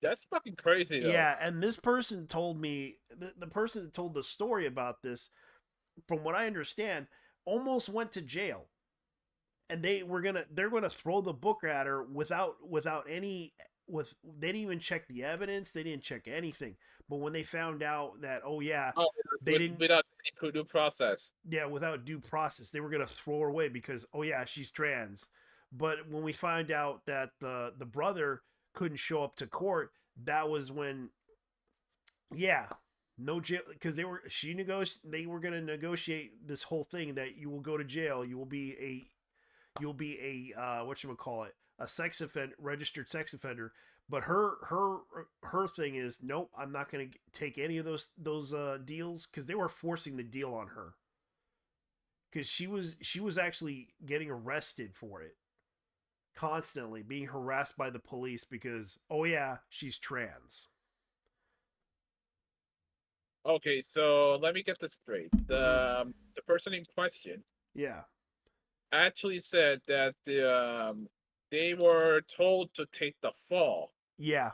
That's fucking crazy though. Yeah, and this person told me the person that told the story about this, from what I understand, almost went to jail, and they're gonna throw the book at her without any with they didn't even check the evidence, they didn't check anything. But when they found out that, oh yeah, Oh, they didn't, without any due process. yeah, without due process, they were gonna throw her away because, oh yeah, she's trans. But when we find out that the brother couldn't show up to court, that was when, yeah, no jail, because they were gonna negotiate this whole thing that you will go to jail, you'll be a what you call it, a sex offender, registered sex offender. But her thing is, nope, I'm not gonna take any of those deals, because they were forcing the deal on her, because she was actually getting arrested for it, constantly being harassed by the police because, oh yeah, she's trans. Okay, so let me get this straight. Mm-hmm. The person in question Yeah, actually said that they were told to take the fall yeah,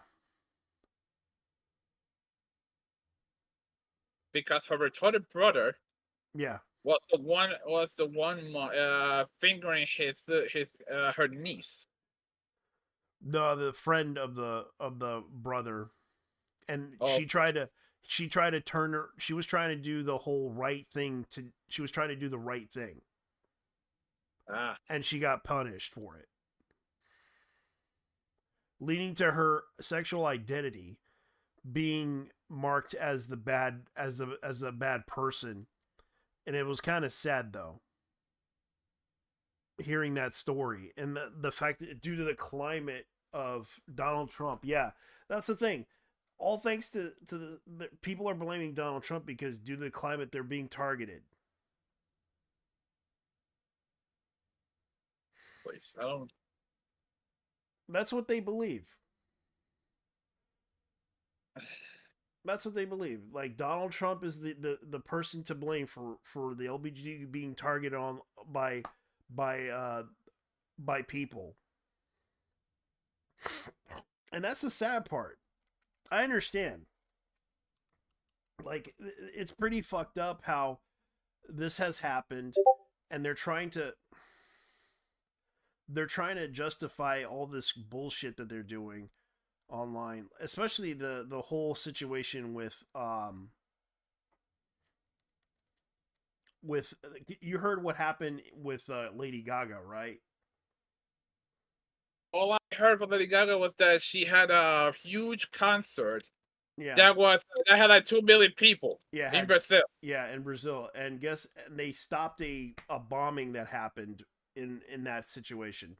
because her retarded brother yeah. was the one fingering his her niece. The friend of the brother, and Oh, she tried to turn her, she was trying to do the whole right thing to she was trying to do the right thing, ah, and she got punished for it, leading to her sexual identity being marked as the bad person. And it was kind of sad though, hearing that story, and the fact that due to the climate of Donald Trump, yeah, that's the thing. All thanks to the people are blaming Donald Trump because due to the climate they're being targeted. please, I don't. That's what they believe. That's what they believe. Like, Donald Trump is the person to blame for the LBG being targeted on by uh by people. And that's the sad part. I understand. Like, it's pretty fucked up how this has happened, and they're trying to justify all this bullshit that they're doing online, especially the whole situation with you heard what happened with Lady Gaga, right? All I heard from Lady Gaga was that she had a huge concert Yeah, that had like 2 million people yeah, in had Brazil. yeah, in Brazil, and guess they stopped a bombing that happened in that situation.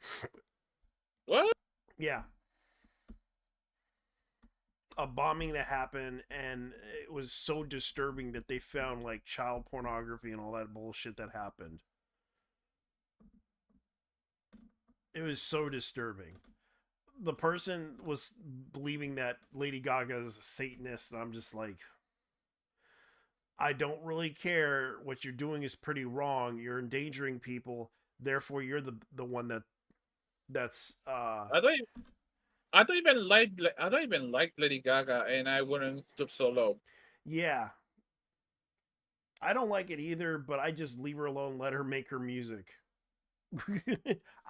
What? Yeah, a bombing that happened, and it was so disturbing that they found like child pornography and all that bullshit that happened. It was so disturbing. The person was believing that Lady Gaga is a Satanist, and I'm just like, I don't really care. What you're doing is pretty wrong. You're endangering people. Therefore, you're the one that's I don't. I don't even like Lady Gaga, and I wouldn't stoop so low. Yeah, I don't like it either, but I just leave her alone, let her make her music.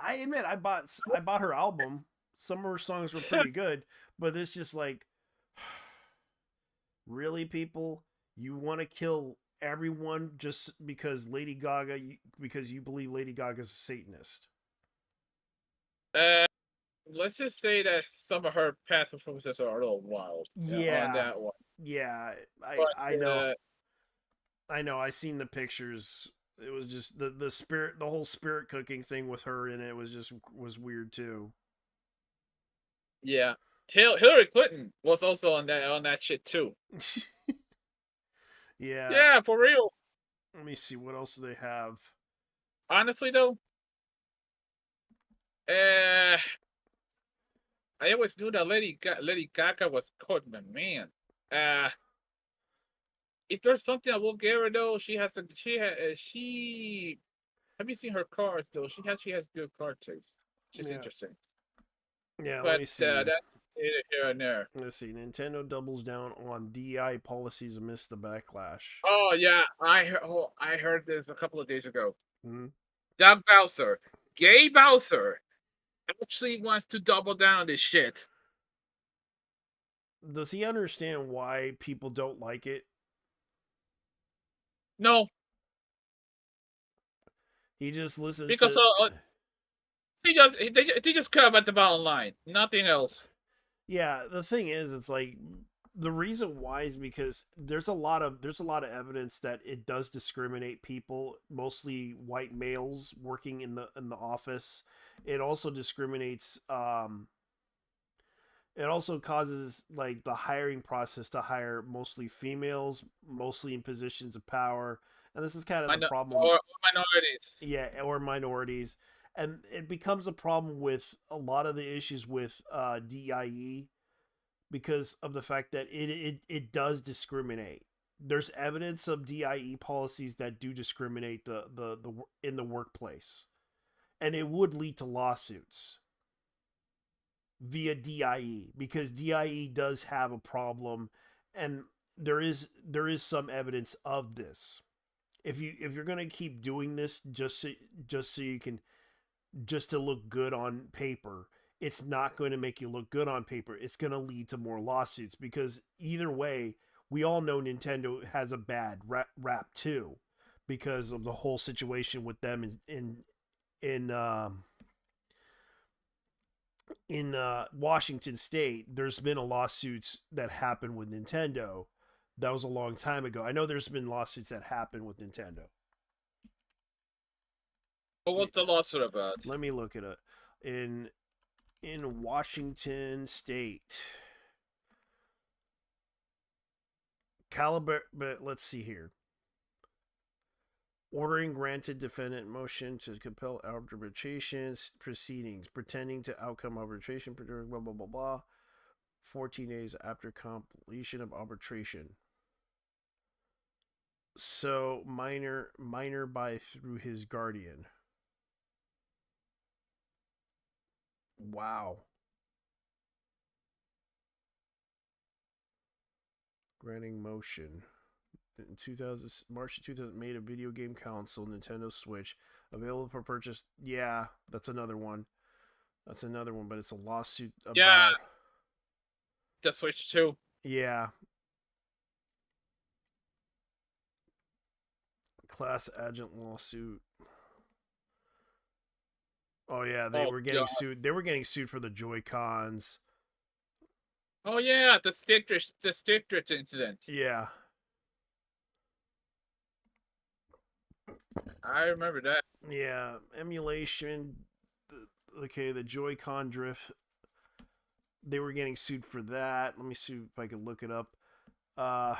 I admit I bought her album. Some of her songs were pretty good, but it's just like really people, you want to kill everyone just because because you believe Lady Gaga's a Satanist. uh, let's just say that some of her past performances are a little wild on Yeah. that one. Yeah, I But know. I know. I seen the pictures. It was just the spirit, the whole spirit cooking thing with her in it was weird too. yeah, Hillary Clinton was also on that shit too. Yeah. Yeah, for real. Let me see what else do they have. Honestly though, uh, I always knew that Lady Gaga was called my man. Uh, if there's something I will give her though, she. Have you seen her cars though? She has good car taste. She's Yeah. interesting. Yeah. Let But me see. that's here and there. Let's see. Nintendo doubles down on DI policies amidst the backlash. Oh yeah, I heard this a couple of days ago. Hmm. Doug Bowser, Gay Bowser, actually wants to double down on this shit. Does he understand why people don't like it? No, He just listens because to. they just care about the bottom line, nothing else. Yeah, the thing is, it's like the reason why is because there's a lot of evidence that it does discriminate people, mostly white males working in the office. It also discriminates. It also causes like the hiring process to hire mostly females, mostly in positions of power, and this is kind of the problem. Or minorities. Yeah, or minorities, and it becomes a problem with a lot of the issues with DIE because of the fact that it does discriminate. There's evidence of DIE policies that do discriminate the in the workplace, and it would lead to lawsuits via DIE because DIE does have a problem, and there is some evidence of this. If you're gonna keep doing this just so you can just to look good on paper, it's not going to make you look good on paper. It's going to lead to more lawsuits because either way, we all know Nintendo has a bad rap too because of the whole situation with them in Washington State. There's been a lawsuits that happened with Nintendo. That was a long time ago. I know there's been lawsuits that happened with Nintendo. What was the lawsuit about? Let me look it up. In Washington State. Caliber, but let's see here. Ordering granted defendant motion to compel arbitration proceedings, pretending to outcome arbitration, blah, blah, blah, blah, 14 days after completion of arbitration. So, minor by through his guardian. Wow. Granting motion. In 2000 March 2000 made a video game console, Nintendo Switch, available for purchase. Yeah, that's another one. That's another one, but it's a lawsuit Yeah, about. the Switch too. Yeah, class agent lawsuit. Oh yeah, they Oh were getting god. sued. They were getting sued for the Joy Cons. Oh yeah, the stick drift incident. Yeah, I remember that. yeah, emulation. Okay, the Joy-Con drift. They were getting sued for that. Let me see if I can look it up. Uh,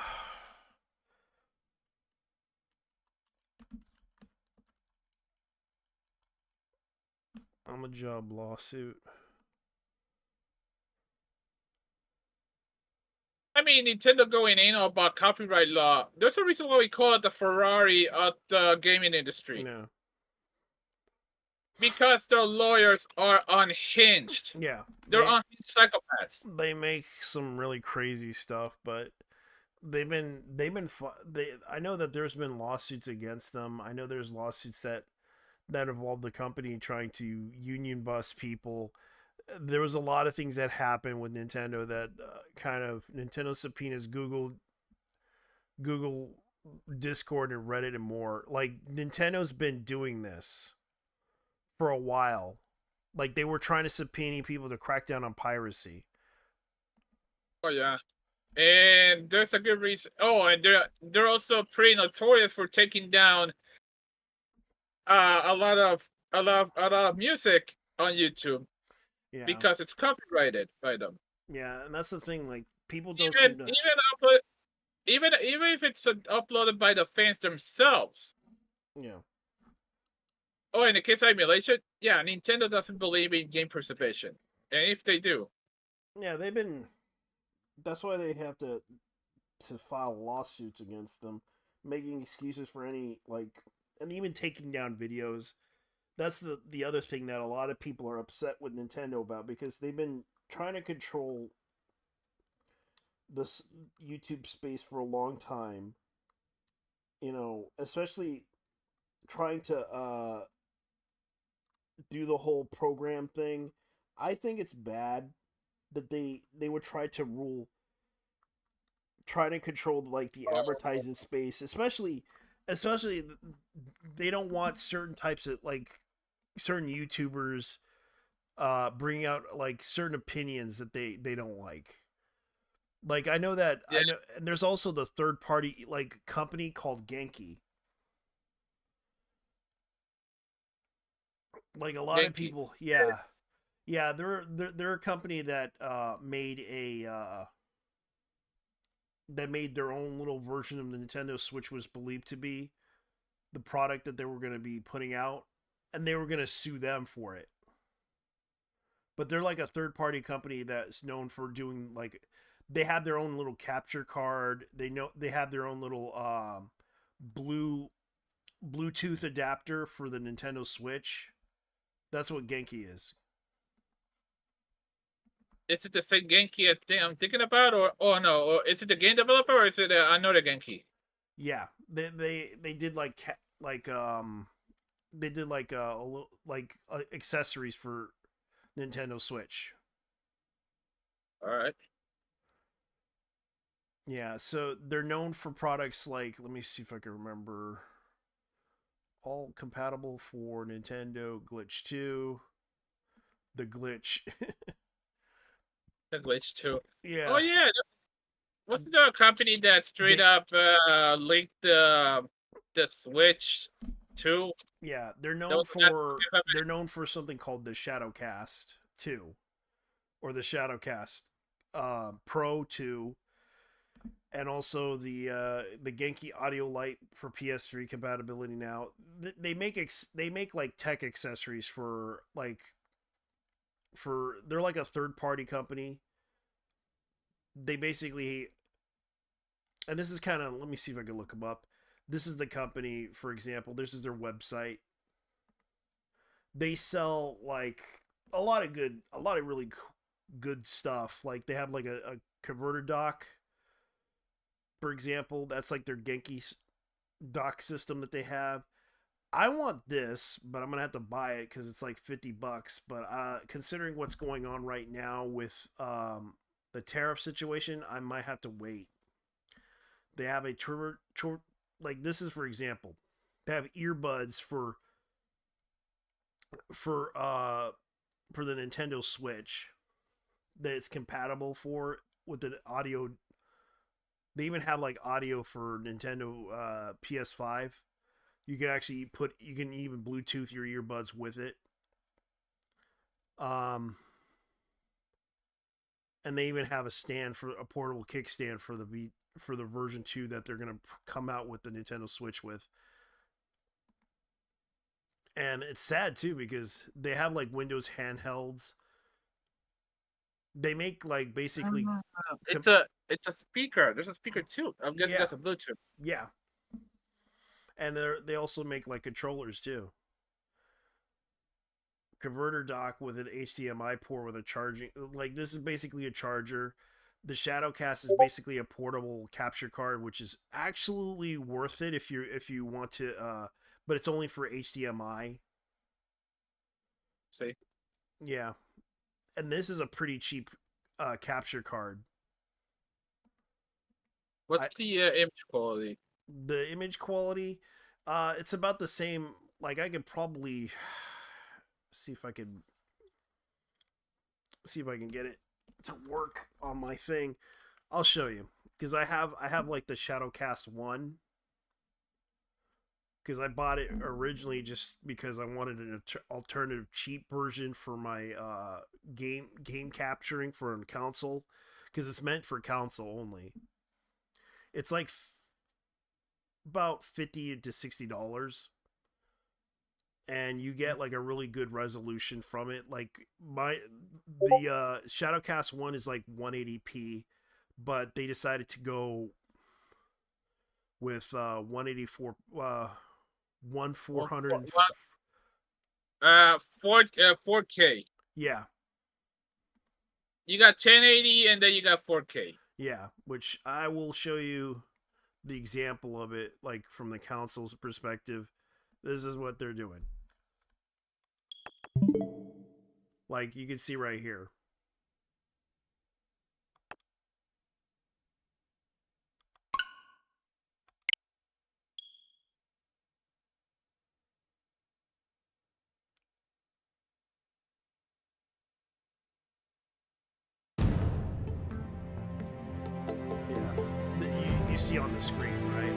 on the job lawsuit. I mean, Nintendo going in about copyright law. There's a reason why we call it the Ferrari of the gaming industry. No. because their lawyers are unhinged. Yeah, They're unhinged psychopaths. they make some really crazy stuff, but they I know that there's been lawsuits against them. I know there's lawsuits that involve the company trying to union bust people. There was a lot of things that happened with Nintendo that kind of Nintendo subpoenas Google, Discord, and Reddit and more. Like Nintendo's been doing this for a while. Like they were trying to subpoena people to crack down on piracy. Oh yeah. And there's a good reason. Oh, and they're also pretty notorious for taking down a lot of music on YouTube Yeah, because it's copyrighted by them. yeah, and that's the thing. Like people don't Even seem to. even upload even if it's uploaded by the fans themselves. Yeah, Oh, in the case of emulation, yeah, Nintendo doesn't believe in game preservation, and if they do, yeah, they've been. That's why they have to file lawsuits against them, making excuses for any like, and even taking down videos. That's the other thing that a lot of people are upset with Nintendo about because they've been trying to control this YouTube space for a long time. You know, especially trying to do the whole program thing. I think it's bad that they would try to rule, try to control like the oh, advertising space, especially they don't want certain types of like certain YouTubers bringing out like certain opinions that they don't like. Like I know that yeah, I know, and there's also the third party like company called Genki. Like a lot of Genki. people, yeah, yeah, they're a company that made a that made their own little version of the Nintendo Switch was believed to be the product that they were going to be putting out, and they were going to sue them for it. But they're like a third party company that's known for doing like they have their own little capture card. They have their own little blue Bluetooth adapter for the Nintendo Switch. That's what Genki is. Is it the same Genki I'm thinking about, or oh no, or is it the game developer, or is it another Genki? Yeah, they did like they did like a little like accessories for Nintendo Switch. All right. Yeah, so they're known for products like let me see if I can remember all compatible for Nintendo Glitch 2, the Glitch. The glitch too. Oh Yeah, yeah, wasn't there a company that straight they up linked the Switch too? yeah, That was not. they're known for something called the Shadowcast 2 or the Shadowcast Pro 2 and also the Genki Audio Lite for PS3 compatibility now. They make like tech accessories for they're like a third party company. They basically, and this is kind of, let me see if I can look them up. This is the company, for example, this is their website. They sell like a lot of really good stuff. Like they have like a converter dock, for example. That's like their Genki dock system that they have. I want this, but I'm gonna have to buy it because it's like $50. But considering what's going on right now with the tariff situation, I might have to wait. They have like this is for example, they have earbuds for uh for the Nintendo Switch that it's compatible for with the audio. They even have like audio for Nintendo PS5. You can even Bluetooth your earbuds with it. Um, and they even have a stand for a portable kickstand for the version 2 that they're going to come out with the Nintendo Switch with. And it's sad too because they have like Windows handhelds. They make like basically com- It's a speaker. There's a speaker too. I'm guessing yeah, that's a Bluetooth. yeah. And they also make like controllers too. converter dock with an HDMI port with a charging. Like this is basically a charger. The Shadowcast is basically a portable capture card, which is absolutely worth it if you want to. But it's only for HDMI. See, Yeah, and this is a pretty cheap capture card. what's I the image quality? The image quality, it's about the same. Like I could probably see if I could see if I can get it to work on my thing. I'll show you because I have like the Shadowcast 1 because I bought it originally just because I wanted an alternative cheap version for my game capturing for a console because it's meant for console only. It's like about $50 to $60, and you get like a really good resolution from it. Like the Shadowcast 1 is like 180p, but they decided to go with 184 one One, 400 one, 4K. yeah, You got 1080 and then you got 4K. yeah, which I will show you the example of it like from the console's perspective. This is what they're doing. Like you can see right here. You see on the screen, right?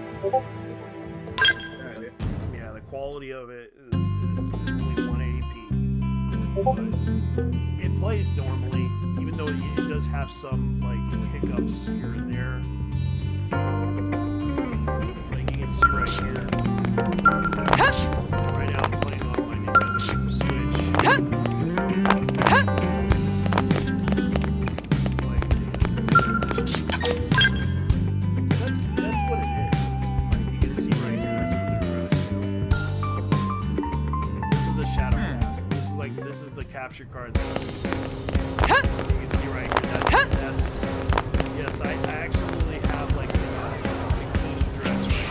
Yeah, the quality of it is only 180p, but it plays normally, even though it does have some like hiccups here and there. Like you can see right here. Right now, I'm playing on my Nintendo Switch. Capture card. You can see right here. That's yes. I actually have like a bikini dress right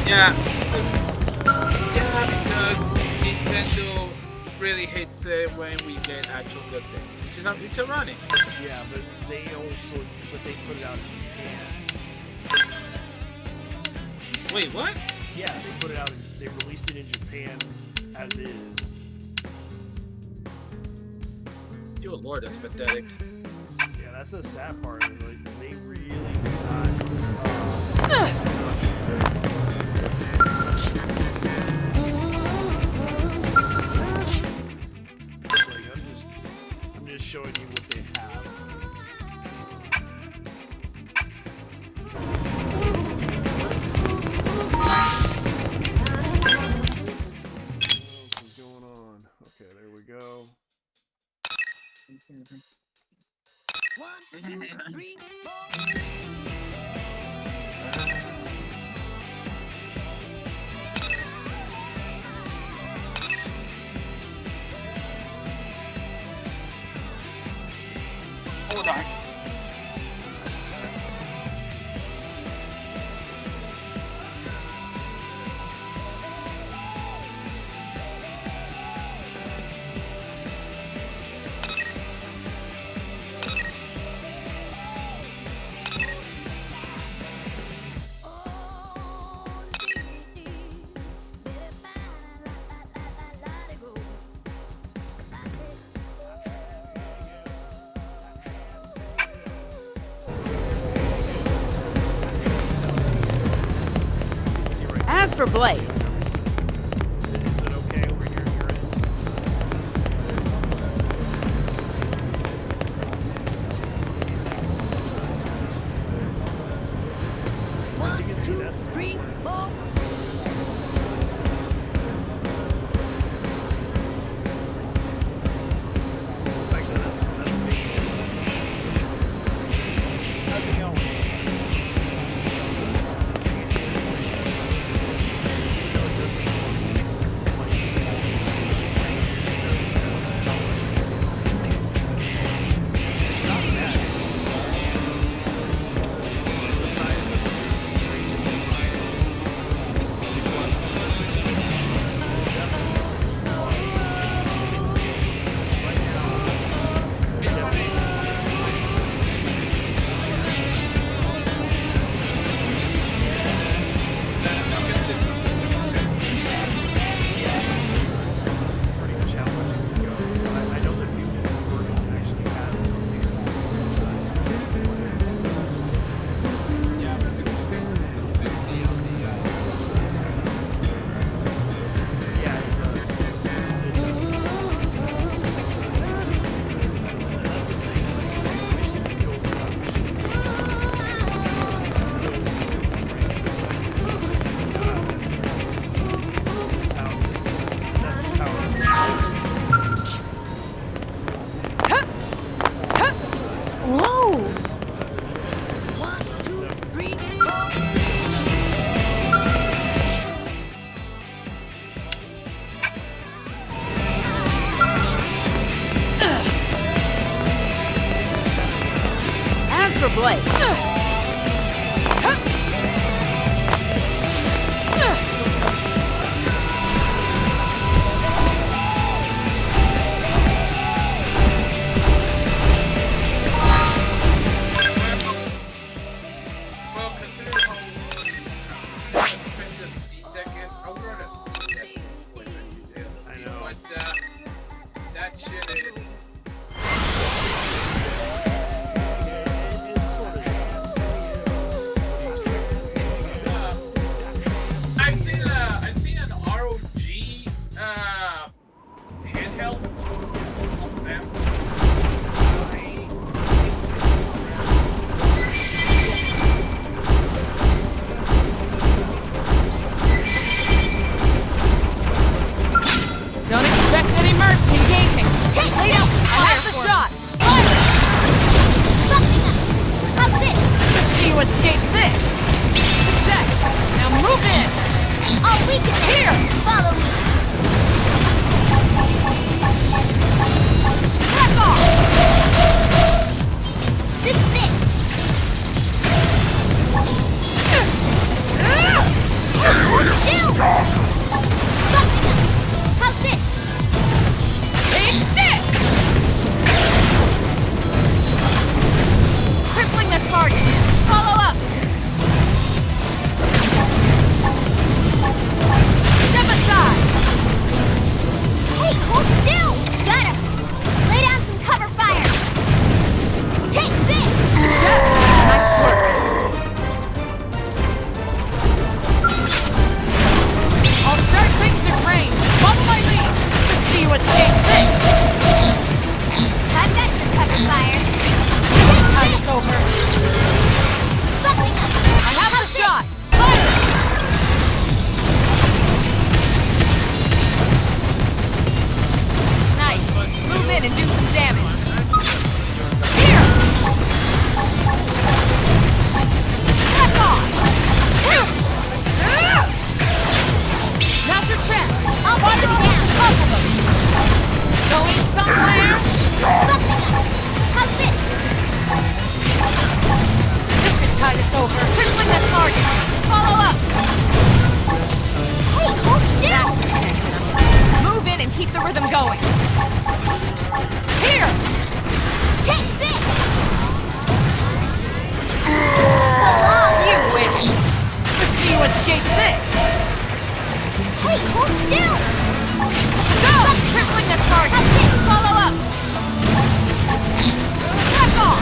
Yeah, because Nintendo really hates it when we get actual good things. It's ironic. Yeah, but they put it out in Japan. Wait, what? Yeah, they put it out. They released it in Japan as is. Dear Lord, that's pathetic. Yeah, that's the sad part. Is like they really do not. Showing you what they have. What's going on? Okay, there we go. 1, 2, 3, 4. Hold on. As for Blake. Is it okay over here? See, that's 3, 4. like that's basically. How's it going? You see this thing? You know it doesn't like does this how much it it's not bad. It's a sign of the pretty much how much it can go. I know that people version actually has 60 yeah, it does. That's the thing. I wish it could go without machine go 60 frames. That's how. That's the power of the Whoa! 1, 2, 3, 4. As for Blake. Well, considering how expensive these deck is, I would rather Steam deck than Steam. I know. But that shit is. I've seen an ROG handheld on Sam. Don't expect any mercy. Engaging. Lay out. I have the shot. Fire. How's this? Let's see you escape this. Success. Now move in. I'll weaken it. Here. Follow me. Back off. This is it. Still. How's this? Take this! Crippling the target. Follow up. Step aside. Hey, hold still! Got him. Lay down some cover fire. Take this! Success! Nice work. I'll start things at range. Follow my lead. Let's see you escape this. I've got your cover fire. Time's over. I have the shot. Fire! Nice. Move in and do some damage. Here! Back off! Now's your chance. I'll put them down. Couple them. Going somewhere? How's this? This should tide us over. Crippling the target. Follow up. Hey, hold still. Move in and keep the rhythm going. Here. Take this. So long. You wish. Let's see you escape this. Hey, hold still! Go! Crippling the target! Follow up! Back off!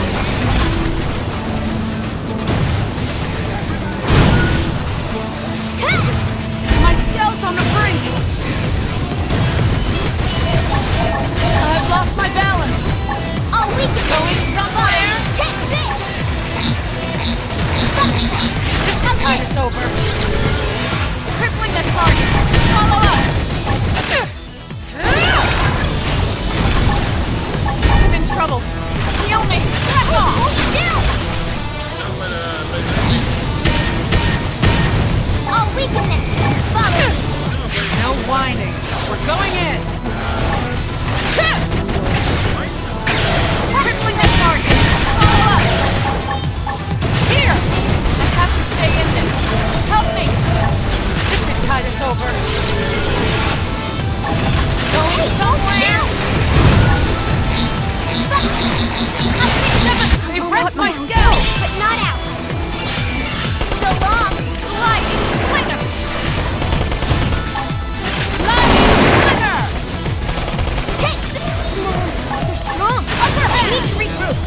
My scale's on the brink! I've lost my balance! Oh, we can going somewhere! Take this! This should tide us over. over. Crippling the target. Follow up. I'm in trouble. Heal me. Back off. Hold still. I'll weaken them. Follow. No whining. We're going in. Crippling the target. Follow up. Here. I have to stay in this. Help me. This should tide us over. Going somewhere. They wrecked my scalp. But not out. So long. Sliding slinger. Sliding slinger. Take the... They're strong. Upper head. Need to regroup.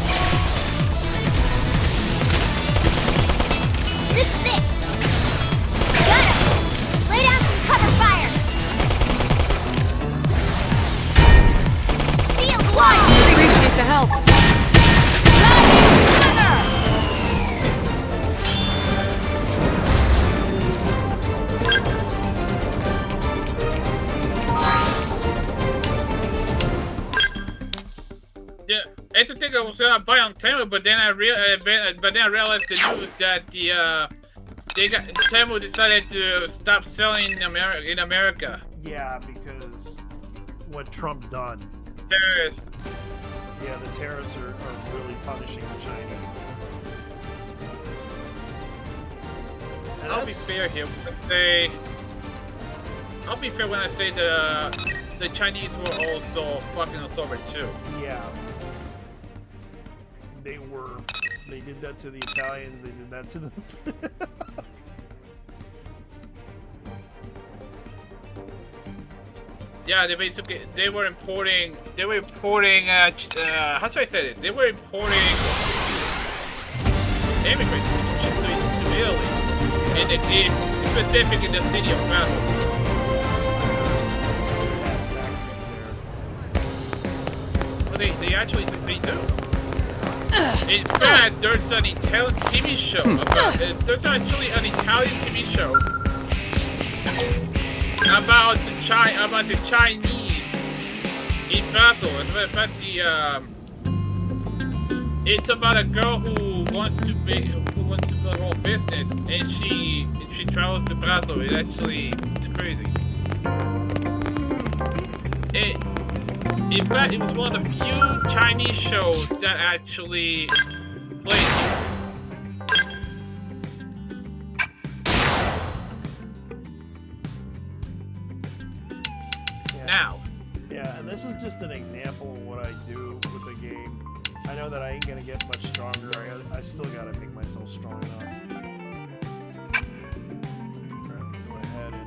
This is it. Got him. Lay down some cover fire. Shield wide. Appreciate the help. Sliding slinger. Yeah, I didn't think I was gonna buy on Temu, but then I realized the news that Temu decided to stop selling in America. Yeah, because what Trump done. Terrorists. Yeah, the terrorists are really punishing the Chinese. And I'll be fair here when I say. I'll be fair when I say the Chinese were also fucking us over too. Yeah. They did that to the Italians, they did that to the... Yeah, they were importing how should I say this? They were importing immigrants to Italy, in specific in the city of Basel. Well, they actually do. In fact, there's an Italian TV show there's actually an Italian TV show about the Chinese in battle. As a matter of fact, it's about a girl who wants to build her own business, and she travels to battle. It's crazy. In fact, it was one of the few Chinese shows that actually played here. Now. Yeah, and this is just an example of what I do with the game. I know that I ain't gonna get much stronger. I still gotta make myself strong enough. Alright, go ahead and...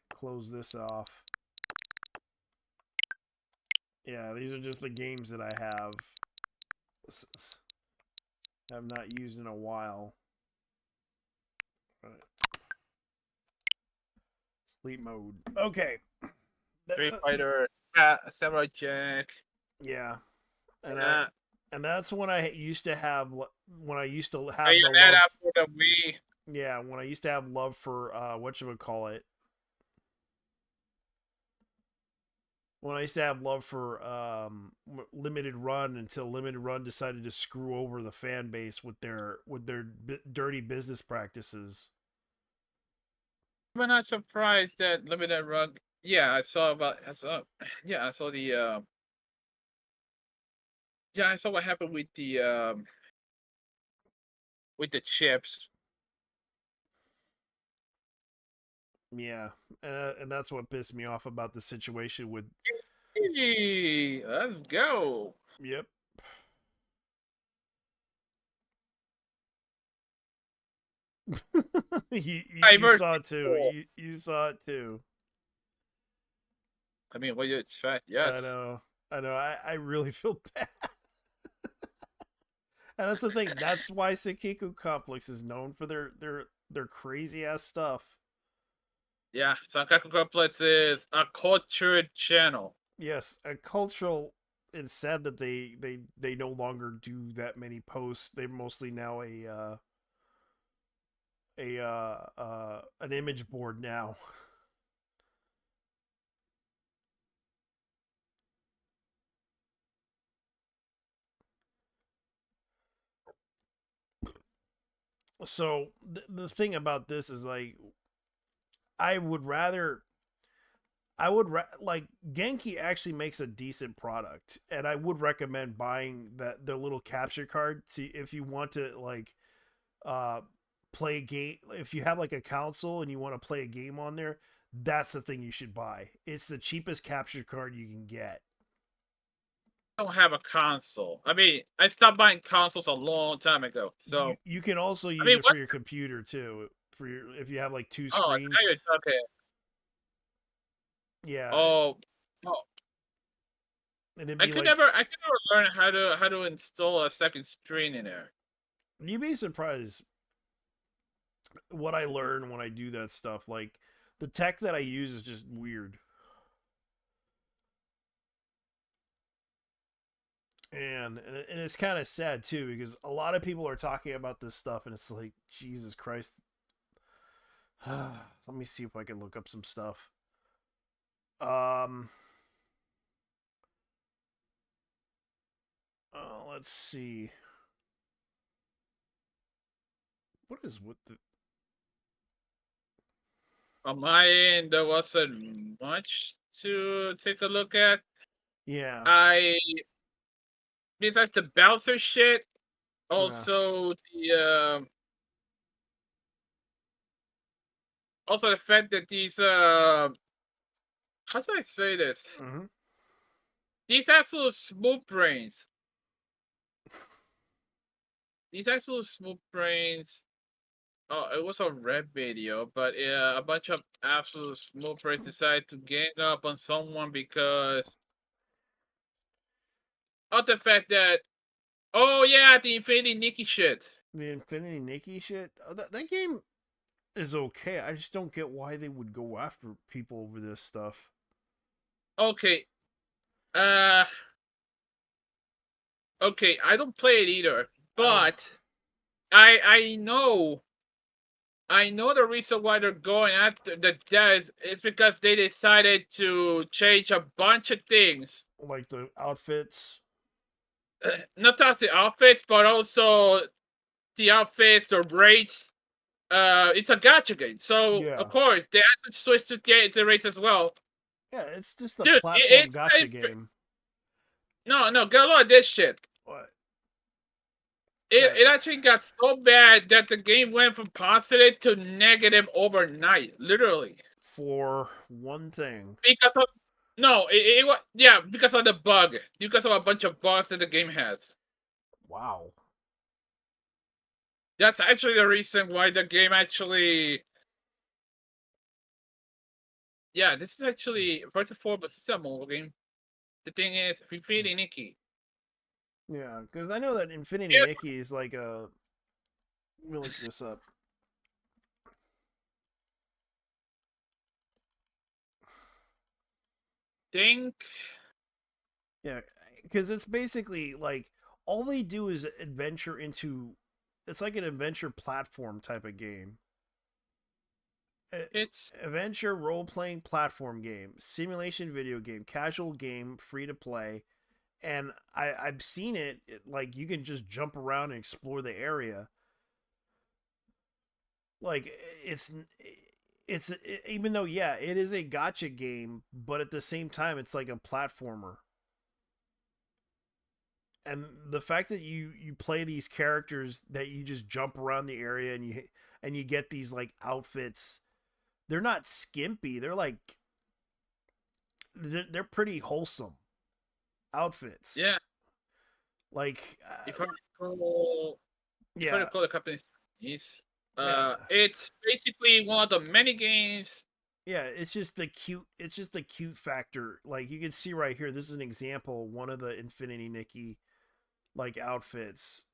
Close this off. Yeah, these are just the games that I have not used in a while. Right. Sleep mode. Okay. Street Fighter, Samurai Jack. Yeah. And that's when I used to have the love. For the Wii. Yeah, when I used to have love for whatchamacallit. When I used to have love for Limited Run until Limited Run decided to screw over the fan base with their dirty business practices. I'm not surprised that Limited Run. Yeah, I saw the. Yeah, I saw what happened with the chips. Yeah, and that's what pissed me off about the situation with. Hey, let's go. Yep. You Diverse saw it too. people. You saw it too. I mean, what do you expect? I Yes. know. I know. I really feel bad. And that's the thing. That's why Sekiku Complex is known for their crazy ass stuff. Yeah, Sankaku Complex is a cultured channel. Yes, a cultural. It's sad that they no longer do that many posts. They're mostly now an image board now. So the thing about this is like I would rather like Genki actually makes a decent product, and I would recommend buying that the little capture card. See if you want to like uh play a game. If you have like a console and you want to play a game on there, that's the thing you should buy. It's the cheapest capture card you can get. I don't have a console. I mean, I stopped buying consoles a long time ago. So, You can also I use mean, it for what? your computer too. For your if you have like two Oh, now you're screens. talking. Yeah, Oh, oh, and it'd be like I could never learn how to install a second screen in there. you'd be surprised what I learn when I do that stuff. Like the tech that I use is just weird. And it's kind of sad too because a lot of people are talking about this stuff and it's like Jesus Christ. Let me see if I can look up some stuff. Um let's see. What is with the On my end, there wasn't much to take a look at. Yeah. I besides the Bowser shit, Yeah. also the fact that these how do I say this? Mhm. These absolute smooth brains. These absolute smooth brains. Oh, it was a red video, but a bunch of absolute smooth brains decided to gang up on someone because of the fact that, oh yeah, the Infinity Nikki shit. The Infinity Nikki shit. That game is okay. I just don't get why they would go after people over this stuff. Okay, uh, okay, I don't play it either, I don't. but I know the reason why they're going after the devs is because they decided to change a bunch of things. Like the outfits. Not just the outfits, but also the outfits, the rates. It's a gacha game, so of Yeah. course they had to switch to get the rates as well. Yeah, it's just a Dude, platform gotcha game. no, get a lot of this shit. What? It actually got so bad that the game went from positive to negative overnight, literally. For one thing. Because of no, it was yeah, because of the bug, because of a bunch of bugs that the game has. Wow. That's actually the reason why the game actually. Yeah, this is actually first and foremost a mobile game. The thing is, if you feed Nikki, Yeah, because I know that Infinity yeah, Nikki is like a. Let me look this up. think Yeah, because it's basically like all they do is adventure into. It's like an adventure platform type of game. it's Adventure role playing platform game, simulation video game, casual game, free to play. And I've seen it like you can just jump around and explore the area. Like it's even though yeah it is a gotcha game, but at the same time it's like a platformer. And the fact that you play these characters that you just jump around the area and you get these like outfits, they're not skimpy. They're like they're pretty wholesome outfits. yeah. Like If I recall, if I yeah, recall, the company's Japanese. It's basically one of the many games. Yeah, it's just the cute factor. Like you can see right here, this is an example, one of the Infinity Nikki like outfits.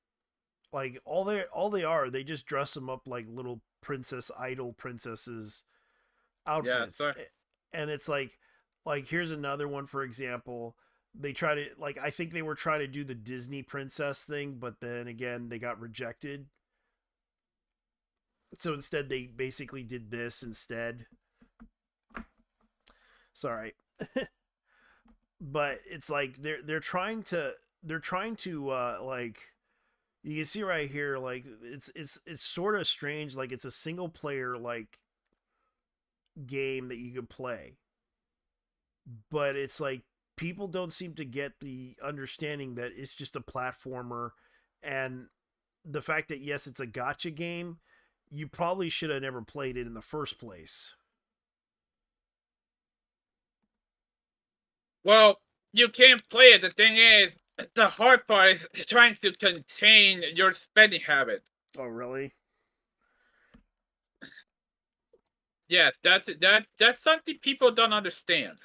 Like all they are, they just dress them up like little idol princesses Yeah, outfits. sir. And it's like here's another one for example. They try to like I think they were trying to do the Disney princess thing, but then again they got rejected. So instead they basically did this instead. Sorry. But it's like they're trying to like you can see right here like it's sort of strange, like it's a single player like game that you could play, but it's like people don't seem to get the understanding that it's just a platformer, and the fact that yes it's a gotcha game, you probably should have never played it in the first place. Well, you can't play it. The thing is, the hard part is trying to contain your spending habit. Oh really? Yes, that's something people don't understand.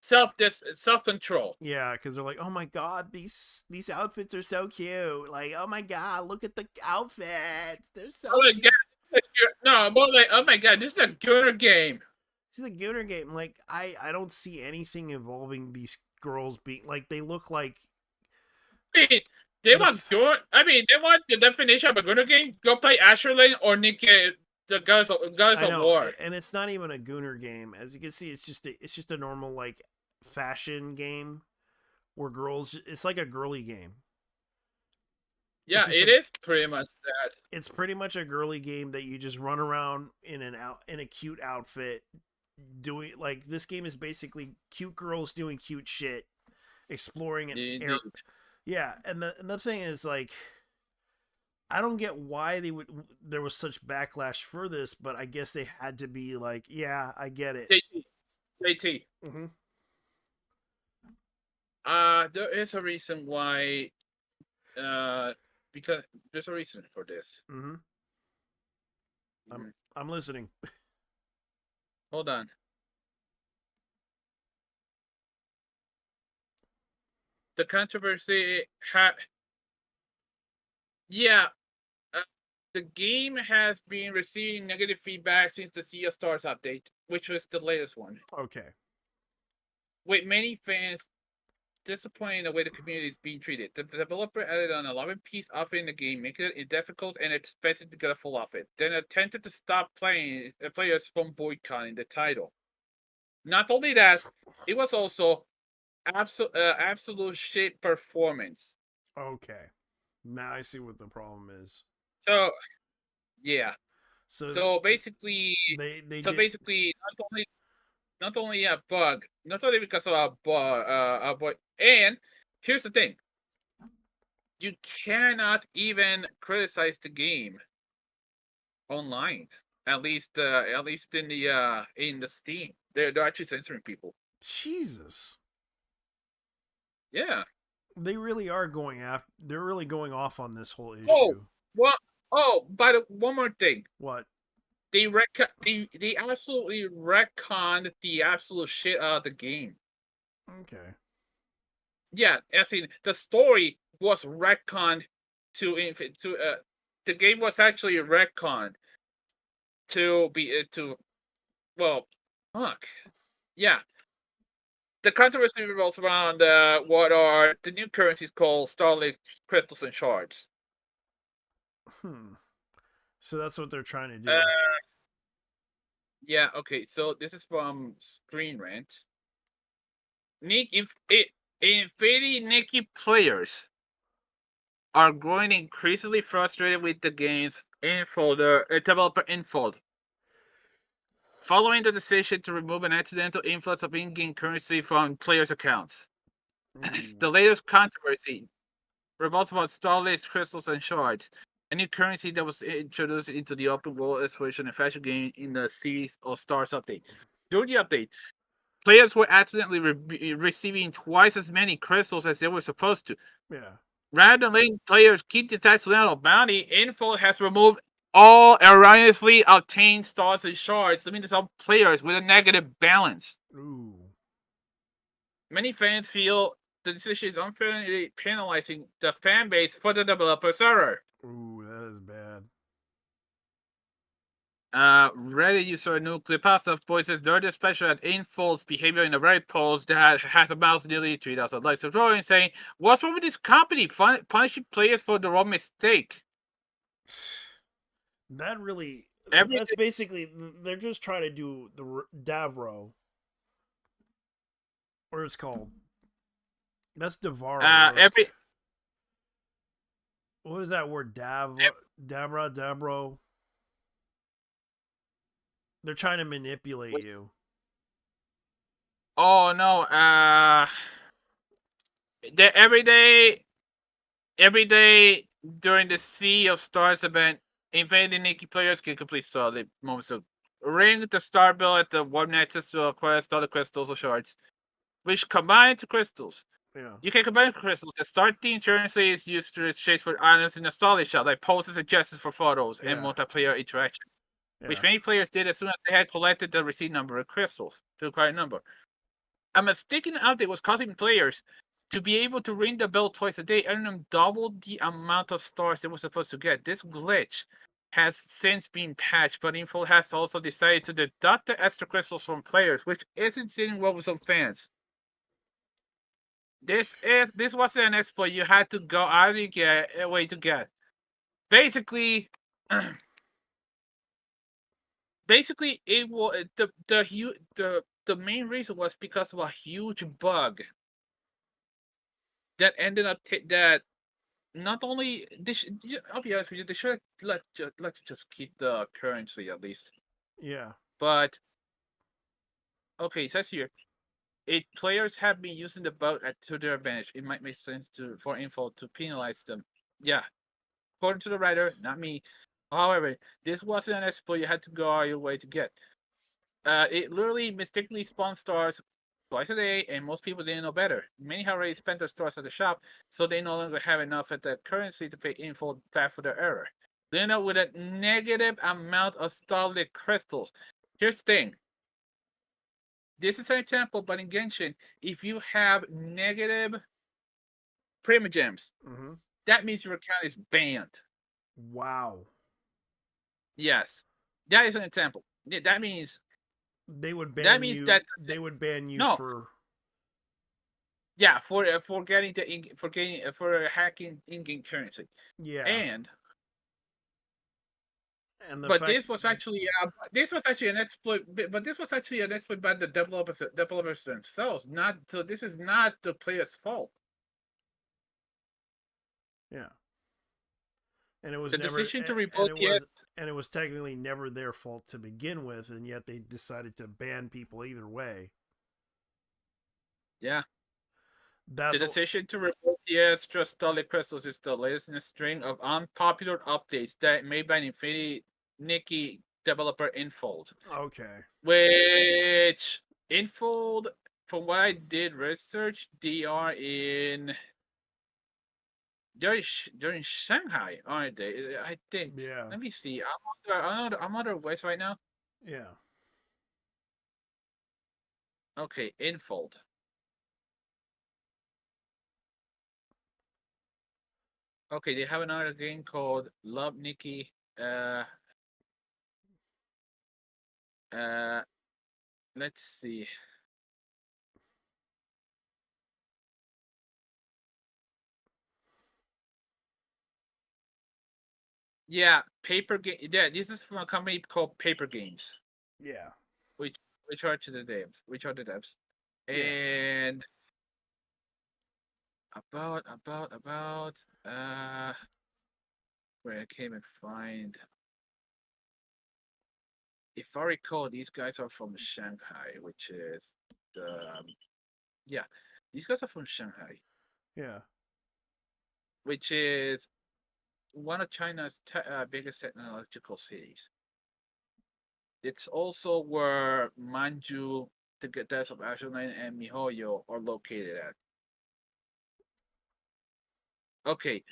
Self control. Yeah, because they're like, oh my god, these outfits are so cute. Like, oh my god, look at the outfits, they're Oh so my cute. god! No, more like, oh my god, this is a good game. This is a Gooner game. Like, I don't see anything involving these girls being like they look like I mean, they the. want good. I mean, they want the definition of a good game. Go play Asher Lane or Nick, the Guys I of know, War. and it's not even a Gooner game. As you can see, it's just a normal like fashion game where girls. It's like a girly game. Yeah, it is pretty much that. It's pretty much a girly game that you just run around in a cute outfit doing like this game is basically cute girls doing cute shit, exploring an air. Indeed. Yeah, and the thing is like I don't get why there was such backlash for this, but I guess they had to be like, yeah, I get it. JT. Mm-hmm. There is a reason why. Because there's a reason for this. Mm-hmm. Mhm. I'm listening. Hold on. The controversy yeah, uh, the game has been receiving negative feedback since the Sea of Stars update, which was the latest one. Okay. With many fans disappointed in the way the community is being treated. The developer added an 11-piece outfit in the game, making it difficult and expensive to get a full outfit. Then attempted to stop players from boycotting the title. Not only that, it was also absolute shit performance. Okay. Now I see what the problem is. So yeah. So So basically, they so did. basically, not only a bug, not only because of a bug, and here's the thing: you cannot even criticize the game online. At least in the Steam, they're actually censoring people. Jesus. Yeah. They really are going after. They're really going off on this whole Oh, issue. what? Oh, one more thing. What? They absolutely retconned the absolute shit out of the game. Okay. Yeah, I mean the story was retconned the game was actually retconned to be to well fuck yeah, the controversy revolves around what are the new currencies called Starlit crystals and shards. Hmm. So that's what they're trying to do. Uh, yeah, okay, so this is from Screen Rant. Infinity Nikki players are growing increasingly frustrated with the game's developer infold. Following the decision to remove an accidental influx of in-game currency from players' accounts. The latest controversy revolves about Starlit crystals and shards, a new currency that was introduced into the open world exploration and fashion game in the Series of Stars update. During the update, players were accidentally receiving twice as many crystals as they were supposed to. Yeah. rather than letting players keep the accidental bounty, Info has removed all erroneously obtained stars and shards, leaving some players with a negative balance. Ooh. Many fans feel the decision is unfairly penalizing the fan base for the developer's error. Ooh, that is bad. Reddit user Nuclear Pasta voices their displeasure at Info's behavior in a Reddit post that has amassed nearly 3,000 likes, drawing saying, "What's wrong with this company punishing players for the wrong mistake?" That really. Every That's basically. They're just trying to do the Davro. Or it's called. That's Davaro. every What is that word? Dabro. They're trying to manipulate you. oh no, every day during the Sea of Stars event, invading Nikki players can complete solid moments of ring the star bill at the warp nexus to acquire solid crystals or shards, which combine to crystals. Yeah. You can combine crystals. The start theme currency is used to exchange for items in the solid shot, like poses and gestures for photos and Yeah. multiplayer interactions, Yeah. which many players did as soon as they had collected the received number of crystals, the required number. A mistaken update was causing players to be able to ring the bell twice a day, earning them double the amount of stars they were supposed to get. This glitch has since been patched, but Info has also decided to deduct the extra crystals from players, which isn't sitting well with some fans. This wasn't an exploit you had to go out of your way to get. Basically, it was the main reason was because of a huge bug that ended up that not only I'll be honest with you, they should let you just keep the currency at least. Yeah. But okay, it says here, players have been using the boat to their advantage. It might make sense for Info to penalize them. Yeah, according to the writer, not me. However, this wasn't an exploit you had to go out your way to get. It literally mistakenly spawned stars twice a day, and most people didn't know better. Many had already spent their stars at the shop, so they no longer have enough at the currency to pay Info back for their error. They end up with a negative amount of starlit crystals. Here's the thing. This is an example, but in Genshin, if you have negative Primogems, Mm-hmm. that means your account is banned. Wow. Yes. That is an example. That means They would ban that means you. that They would ban you no. for. Yeah, for getting for hacking in-game currency. Yeah. And the but fact. this was actually an exploit. But this was actually an exploit by the developers themselves. Not so. This is not the player's fault. Yeah. And it was The never. decision to And revoke it was technically never their fault to begin with, and yet they decided to ban people either way. Yeah. That's The decision to revoke the extra starlit crystals is the latest in a string of unpopular updates that made by Infinity Nikki developer Infold. okay. Which Infold, from what I did research, they're in Shanghai, aren't they? I think. Yeah. Let me see. I'm on their website right now. Yeah. Okay, Infold. Okay, they have another game called Love Nikki. Let's see. Yeah, paper game. Yeah, this is from a company called Paper Games, Yeah. which are to the devs, which are the devs, Yeah. and about where I came and find. If I recall, these guys are from Shanghai, which is yeah, these guys are from Shanghai, Yeah. which is one of China's biggest technological cities. It's also where Manju, the goddess of Ashland, and Mihoyo are located at. Okay,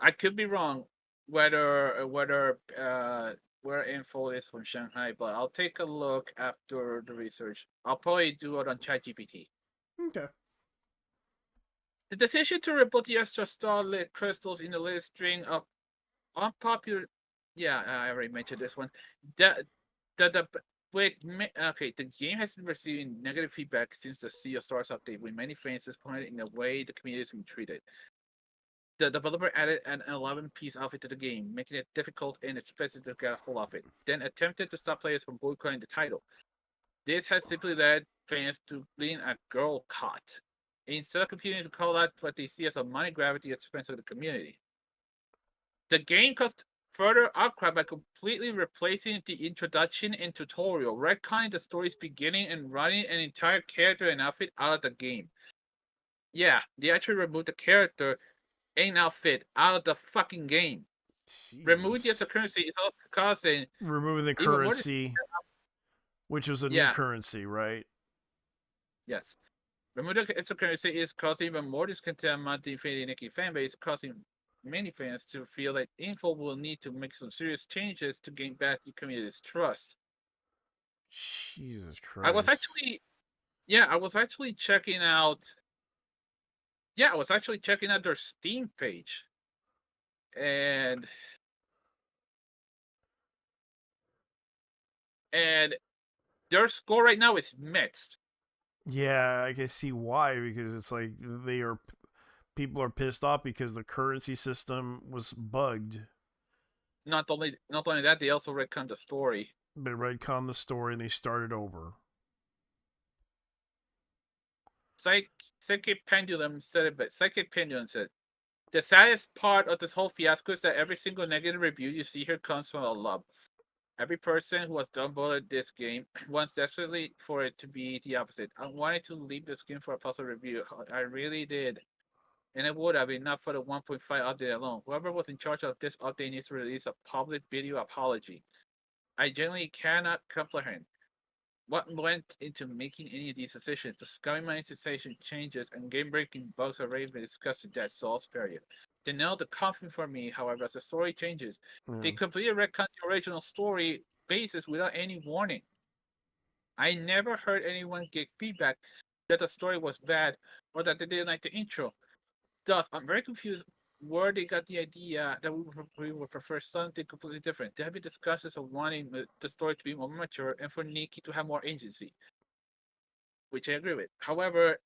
I could be wrong whether where info is from Shanghai, but I'll take a look after the research. I'll probably do it on ChatGPT. Okay. The decision to reboot the extra starlit crystals in the latest string of unpopular. Yeah, I already mentioned this one. The the wait. Okay, the game has been receiving negative feedback since the Sea of Stars update, with many fans disappointed in the way the community has been treated. The developer added an 11-piece outfit to the game, making it difficult and expensive to get a hold of it, then attempted to stop players from boycotting the title. This has simply led fans to blame a girl caught, instead of continuing to call out what they see as a money grab at the expense of the community. The game caused further outcry by completely replacing the introduction and tutorial, retconning the story's beginning and running an entire character and outfit out of the game. Yeah, they actually removed the character and outfit out of the fucking game. Removing the Jeez. currency is also causing Removing the even more. currency, which was a new Yeah, currency, right? yes. Removing the currency is causing even more discontent among the Infinity Nikki fanbase, causing many fans to feel that Info will need to make some serious changes to gain back the community's trust. Jesus I was Christ. actually, yeah, I was actually checking out, yeah, I was actually checking out their Steam page, and and their score right now is mixed. Yeah, I can see why, because it's like people are pissed off because the currency system was bugged. Not only that, they also retconned the story. They retconned the story and they started over. Psychic Pendulum said it, but Psychic Pendulum said the saddest part of this whole fiasco is that every single negative review you see here comes from a love. Every person who has downloaded this game wants desperately for it to be the opposite. I wanted to leave this game for a positive review. I really did. And it would have been enough for the 1.5 update alone. Whoever was in charge of this update needs to release a public video apology. I genuinely cannot comprehend what went into making any of these decisions. The scummy monetization changes and game-breaking bugs already been discussed in that Souls period. They nailed the coffin for me, however, as the story changes. They Yeah. completely retconned the original story basis without any warning. I never heard anyone give feedback that the story was bad or that they didn't like the intro. Thus, I'm very confused where they got the idea that we would prefer something completely different. There have been discussions of wanting the story to be more mature and for Nikki to have more agency, which I agree with. However,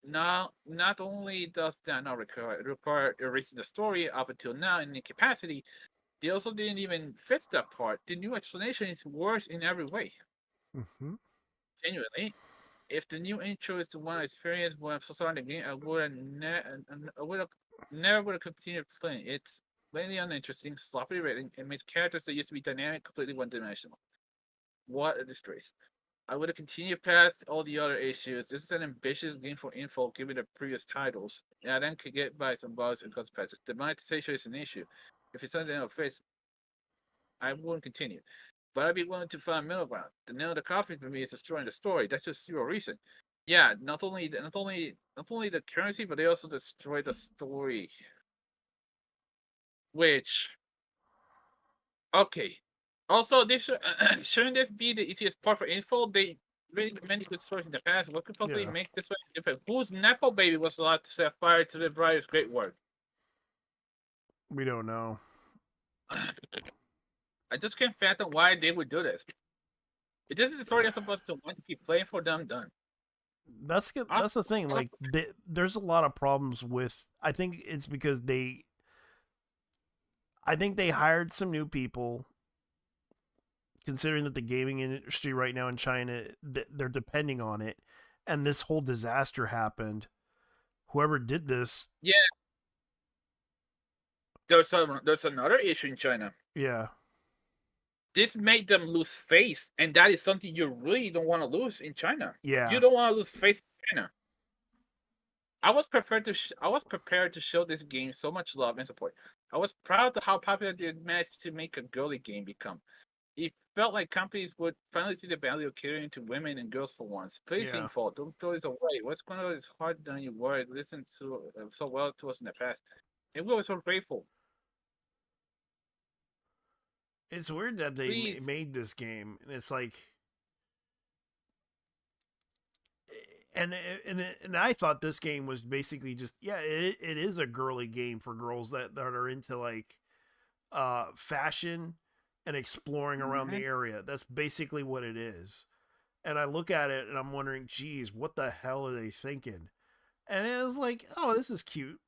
now not only does that not require erasing the story up until now in any capacity, they also didn't even fix that part. The new explanation is worse in every way. Mm-hmm. Genuinely, if the new intro is the one I experienced when I starting the game, I would have never would have continued playing. It's plainly uninteresting, sloppy written, and makes characters that used to be dynamic completely one-dimensional. What a disgrace! I would have continued past all the other issues. This is an ambitious game for info given the previous titles. Yeah, then could get by some bugs and cost patches. The monetization is an issue. If it's something that fits, I wouldn't continue. But I'd be willing to find middle ground. The nail of the coffin for me is destroying the story. That's just zero reason. Yeah, not only the currency, but they also destroy the story. Which okay. Also, this shouldn't this be the easiest part for info? They made many good stories in the past. What could possibly Yeah. make this one different? Whose Nepo baby was allowed to set fire to the bride's great work? We don't know. I just can't fathom why they would do this. If this is the story I'm supposed to want to keep playing for them, done. That's the thing. Like, there's a lot of problems with. I think it's because I think they hired some new people. Considering that the gaming industry right now in China, they're depending on it, and this whole disaster happened. Whoever did this, Yeah, there's another issue in China. yeah, This made them lose face, and that is something you really don't want to lose in China. yeah, You don't want to lose face in China. I was prepared to show this game so much love and support. I was proud of how popular they managed to make a girly game become. it felt like companies would finally see the value of catering to women and girls for once. Please Yeah. fault. Don't throw this away. What's going on is harder than you were. Listened to so well to us in the past, and we were so grateful. It's weird that they Please, made this game, and it's like, and I thought this game was basically just it is a girly game for girls that are into like fashion and exploring around mhm, the area. That's basically what it is. And I look at it and I'm wondering, geez, what the hell are they thinking? And it was like, oh, this is cute.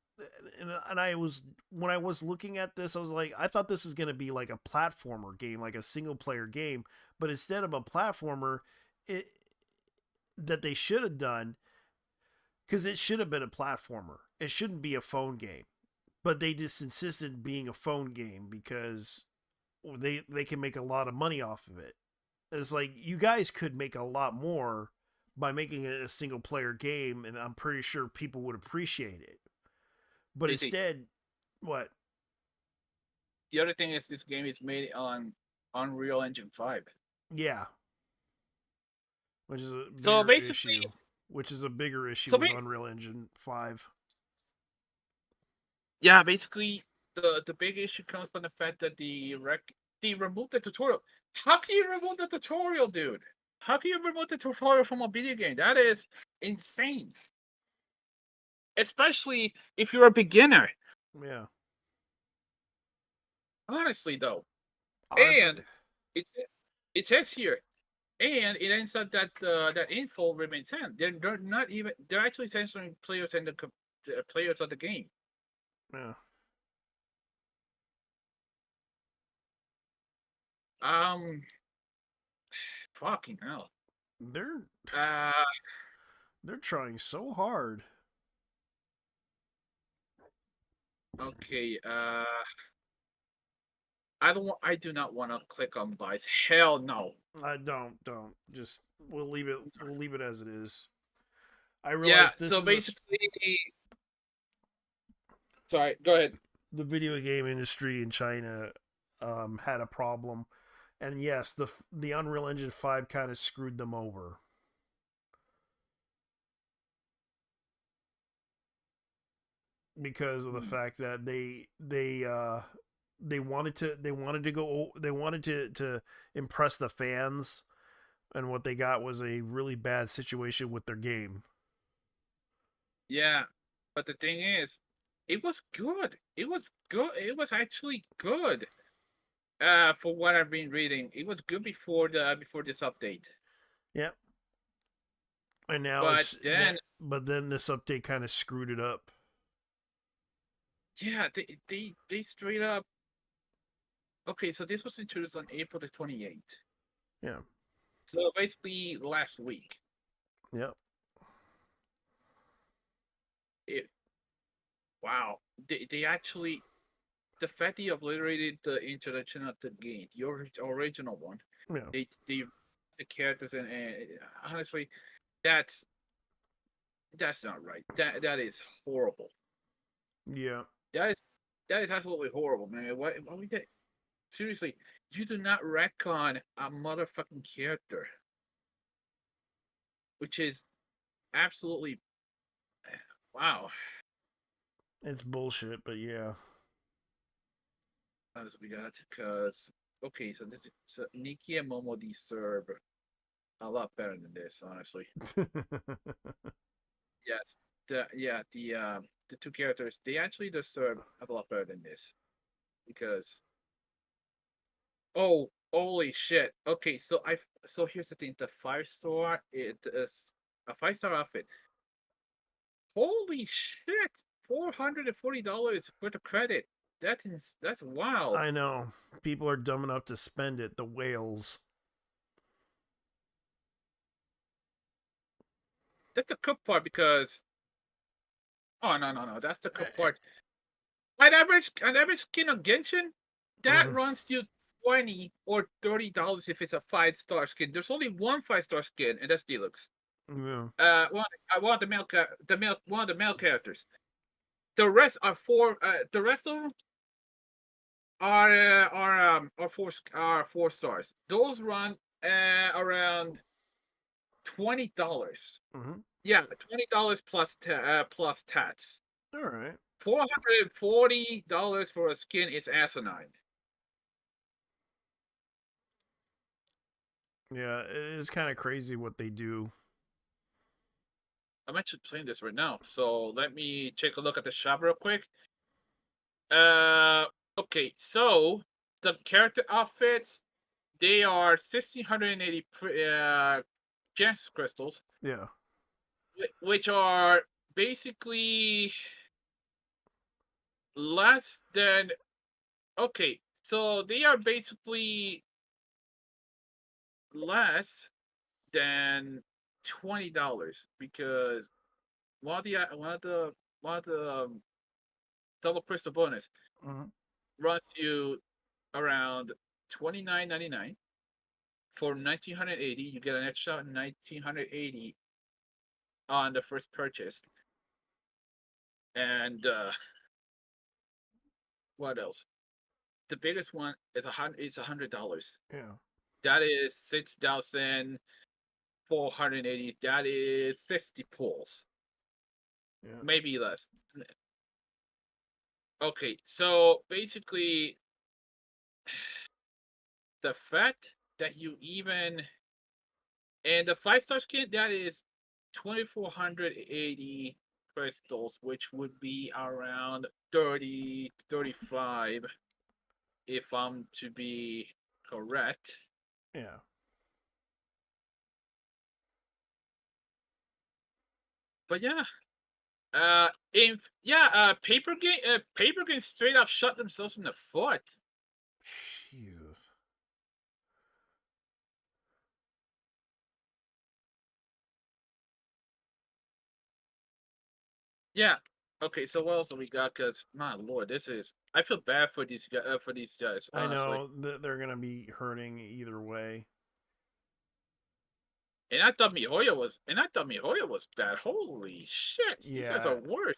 And I was when I was looking at this, I was like, I thought this is going to be like a platformer game, like a single player game, but instead of a platformer, it that they should have done because it should have been a platformer. It shouldn't be a phone game, but they just insisted being a phone game because they can make a lot of money off of it. It's like you guys could make a lot more by making it a single player game, and I'm pretty sure people would appreciate it. But JC. instead, what? The other thing is this game is made on Unreal Engine 5. Yeah, which is a So bigger basically, issue. Which is a bigger issue so with ba- Unreal Engine 5. yeah, basically the big issue comes from the fact that they removed the tutorial. How can you remove the tutorial, dude? How can you remove the tutorial from a video game? That is insane. Especially if you're a beginner. Yeah, Honestly, though, honestly, and it it says here, and it ends up that that info remains sent. They're not even. They're actually censoring players and the players of the game. yeah, Um, fucking hell. they're Uh, they're trying so hard. okay. I do not want to click on buys. Hell no. I don't just we'll leave it as it is. I Yeah. realize this So is basically, sorry. Go ahead. the video game industry in China had a problem, and yes, the Unreal Engine 5 kind of screwed them over because of the Hmm. fact that they wanted to impress the fans, and what they got was a really bad situation with their game. Yeah. But the thing is, it was good. It was good. It was actually good. For what I've been reading, it was good before this update. Yeah, and now But it's then, that, but then this update kind of screwed it up. yeah, they straight up. Okay, so this was introduced on April the 28th. Yeah, So basically last week. yeah, It wow. They actually the fact they obliterated the introduction of the game, the original one. yeah, They the characters and honestly, that's that's not right. That is horrible. yeah. That is that is absolutely horrible, man. Why would that? Seriously, you do not retcon a motherfucking character, which is absolutely wow. It's bullshit, but yeah. As we got because okay, so this is so Nikki and Momo deserve a lot better than this, honestly. Yes, the two characters they actually deserve a lot better than this because oh holy shit. Okay, so here's the thing: the 5 star it is a 5 star outfit. Holy shit! $440 worth of credit. That's wild. I know. People are dumb enough to spend it, the whales. That's the cook part because oh no, that's the cook Eh, part. An average skin on Genshin that mm, runs you $20 or $30 if it's a 5 star skin. There's only one 5 star skin, and that's Deluxe. yeah. One of the one of the male characters. The rest are four. The rest of them are 4 stars. Those run around $20. Mm-hmm. Yeah, $20 plus tax. All right. $440 for a skin is asinine. Yeah, it is kind of crazy what they do. I'm actually playing this right now, so let me take a look at the shop real quick. Okay, so the character outfits, they are 1,680 gems crystals, Yeah. which are basically less than. Okay, so they are basically less than $20 because one of the double crystal bonus Mm-hmm. runs you around $29.99 for 1,980. You get an extra 1,980 on the first purchase, and what else? The biggest one is $100. Yeah. That is 6,480. That is 50 pulls, Yeah. maybe less. Okay, so basically, the fact that you even and the 5-star skin, that is 2,480 crystals, which would be around 30 35 if I'm to be correct. Yeah. But yeah, paper game straight up shot themselves in the foot. Jesus. Yeah. Okay, so what else have we got? Because my lord, I feel bad for these guys, I honestly. know that they're gonna be hurting either way. And I thought Mihoyo was bad. Holy shit, these guys Yeah. are worse.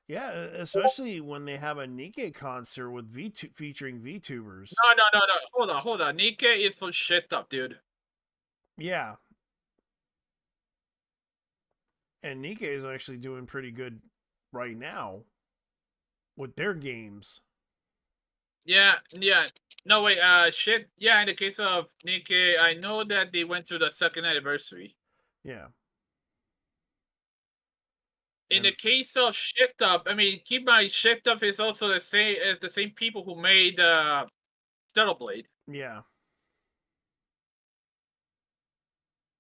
Yeah, especially when they have a Nikkei concert with featuring VTubers. No. Hold on. Nikkei is for shit up, dude. Yeah. And Nikkei is actually doing pretty good right now with their games. Yeah. No wait, shit. Yeah, in the case of Nikkei, I know that they went to the second anniversary. Yeah. In the And case of Shift Up, I mean, keep in mind Shift Up is also the same people who made Stellar Blade. yeah.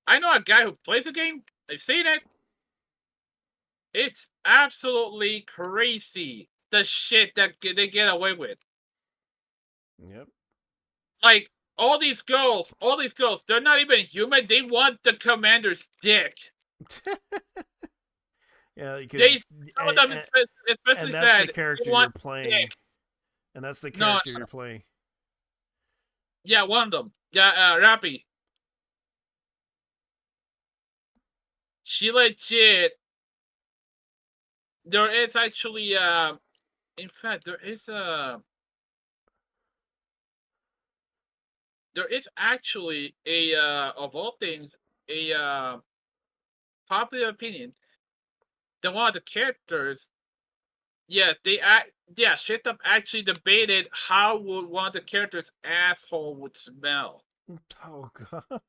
I know a guy who plays the game. I've seen it. It's absolutely crazy the shit that they get away with. Yep. Like all these girls, they're not even human. They want the commander's dick. Yeah, because Some of them and especially that's the said they character you're want playing. dick. And that's the No, character you're playing. yeah, one of them. Yeah, Rappy. She legit. There is actually in fact there is actually a of all things a popular opinion that one of the characters. Yes, Shit Up actually debated how would one of the characters' asshole would smell. Oh god.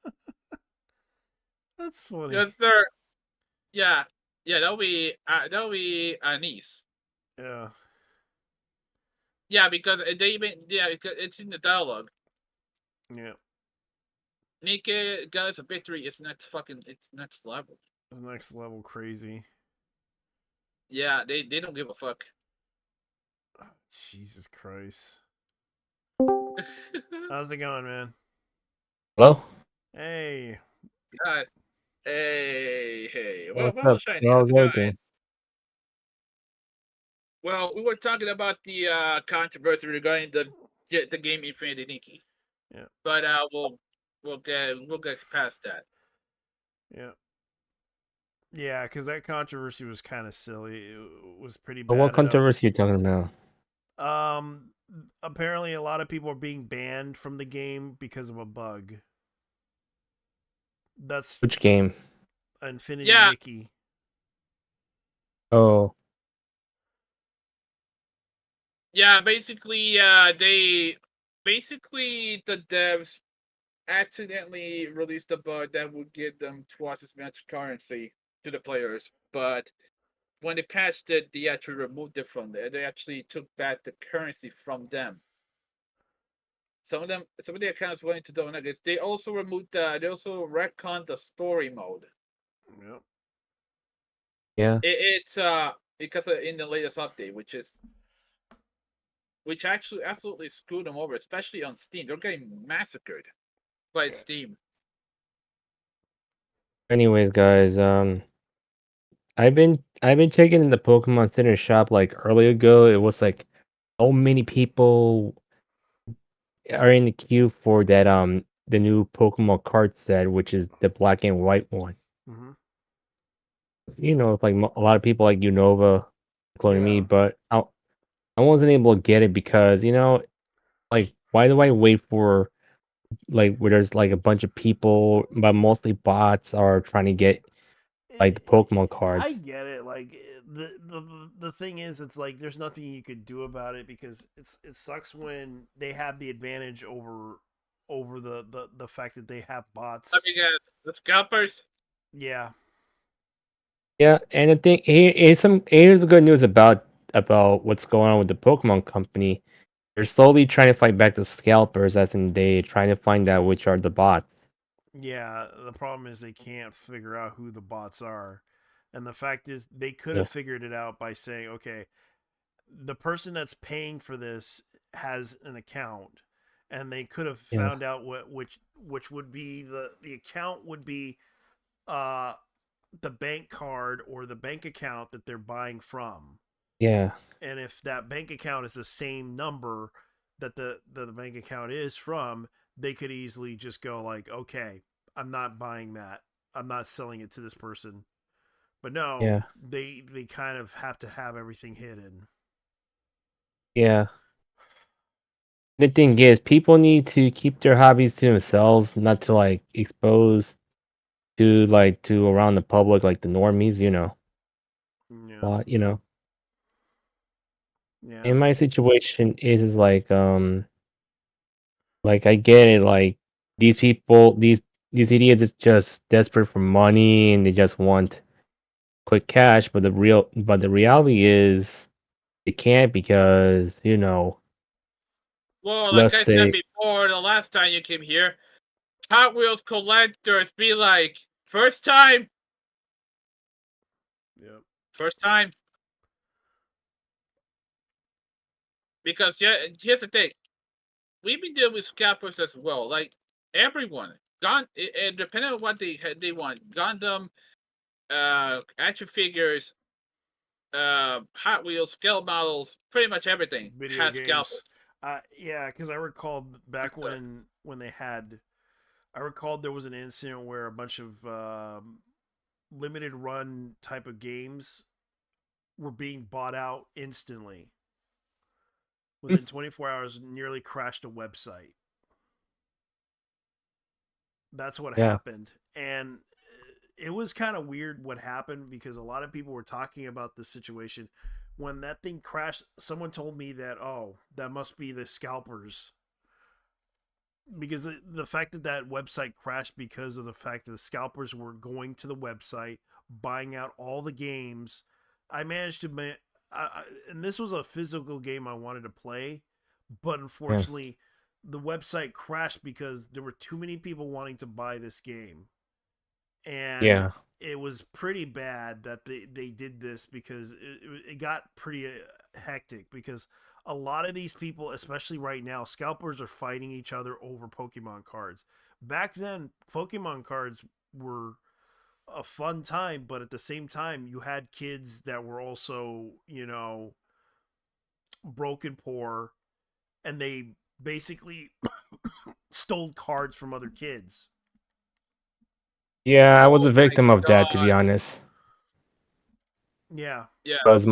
That's funny. Because they're yeah, that'll be Anise. Yeah. Yeah, because because it's in the dialogue. Yeah. Nika guys a victory is it's next level. The next level crazy. Yeah, they don't give a fuck. Oh, Jesus Christ. How's it going, man? Hello? Hey. God. Hey. What's Well, up? shiny. How's How's it going? everything? Well, we were talking about the controversy regarding the game Infinity Nikki, Yeah. but we'll get past that. Yeah. Yeah, because that controversy was kind of silly. It was pretty But what bad enough. controversy you talking about? Um, apparently a lot of people are being banned from the game because of a bug. That's Which game? Infinity Yeah, Nikki. Oh, yeah. Basically the devs accidentally released a bug that would give them twice as much currency to the players, but when they patched it, they actually removed it from there. They actually took back the currency from them. Some of the accounts went into donate. They also removed they also retconned the story mode. Yep. yeah. It's because in the latest update, which actually absolutely screwed them over, especially on Steam. They're getting massacred by Yeah. Steam. Anyways, guys, I've been checking in the Pokemon Center shop like earlier ago. It was like so many people are in the queue for that the new Pokemon card set, which is the black and white one. Mm-hmm. You know, it's like a lot of people like Unova, including me, Yeah. but I wasn't able to get it because like why do I wait for like where there's like a bunch of people, but mostly bots are trying to get like the Pokemon cards. I get it. Like the thing is, it's like there's nothing you could do about it because it sucks when they have the advantage over the fact that they have Let bots. me guess, the scalpers. Yeah. Yeah, and the thing here's the good news about what's going on with the Pokemon Company. They're slowly trying to fight back the scalpers, as in they trying to find out which are the bots. Yeah, the problem is they can't figure out who the bots are. And the fact is they could Yeah, have figured it out by saying, okay, the person that's paying for this has an account and they could have yeah, found out which would be the account would be uh the bank card or the bank account that they're buying from. yeah, And if that bank account is the same number that the bank account is from, they could easily just go like, okay, I'm not buying that. I'm not selling it to this person. But no, yeah, they kind of have to have everything hidden. yeah. The thing is, people need to keep their hobbies to themselves, not to like expose to around the public like the normies, Yeah. But Yeah. in my situation is like I get it, like these people, these idiots are just desperate for money and they just want quick cash, but the reality is they can't because Well, like let's I said say before, the last time you came here, Hot Wheels collectors be like, first time, Yep. first time. Because yeah, here's the thing, we've been dealing with scalpers as well. Like everyone, depending on what they want, Gundam, action figures, Hot Wheels, scale models, pretty much everything Video has games. scalpers. Yeah, because I recalled back when they had, I recalled there was an incident where a bunch of limited run type of games were being bought out instantly. Within 24 hours, nearly crashed a website. That's what yeah, happened, and it was kind of weird what happened because a lot of people were talking about this situation. When that thing crashed, someone told me that, oh, that must be the scalpers, because the fact that that website crashed because of the fact that the scalpers were going to the website, buying out all the games. I managed to, and this was a physical game I wanted to play, but yeah, unfortunately, the website crashed because there were too many people wanting to buy this game, and yeah, it was pretty bad that they did this because it got pretty hectic because a lot of these people, especially right now, scalpers are fighting each other over Pokemon cards. Back then, Pokemon cards were a fun time, but at the same time, you had kids that were also, broken poor, and they basically stole cards from other kids. yeah. I was Oh a my victim of that, to be god. honest. Yeah. Yeah, Because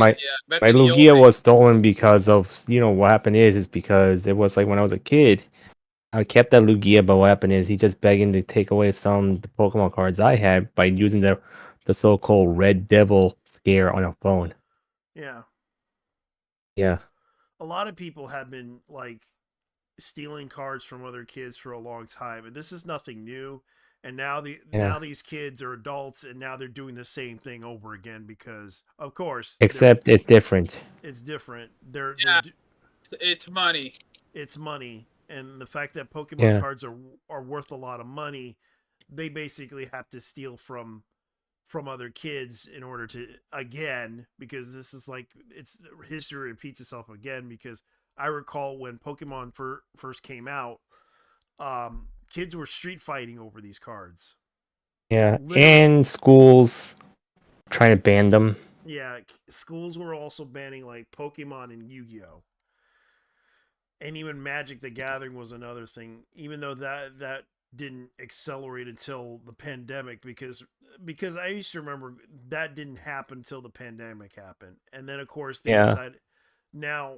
back my in the old Lugia days. was stolen because of what happened is because it was like when I was a kid. I kept that Lugia, but what happened is he just begging to take away some of the Pokemon cards I had by using the so-called Red Devil scare on a phone. Yeah. Yeah, A lot of people have been like stealing cards from other kids for a long time, and this is nothing new. And now yeah. these kids are adults, and now they're doing the same thing over again because, of course, Except it's different. it's different. Yeah, it's money. it's money, and the fact that Pokemon Yeah, cards are worth a lot of money, they basically have to steal from other kids in order to, again, because this is like, it's history repeats itself again, because I recall when Pokemon first came out, kids were street fighting over these cards. yeah. Literally. And schools trying to ban them. Yeah, schools were also banning like Pokemon and Yu-Gi-Oh, and even Magic the Gathering was another thing, even though that didn't accelerate until the pandemic, because I used to remember that didn't happen until the pandemic happened. And then of course they Yeah, decided, now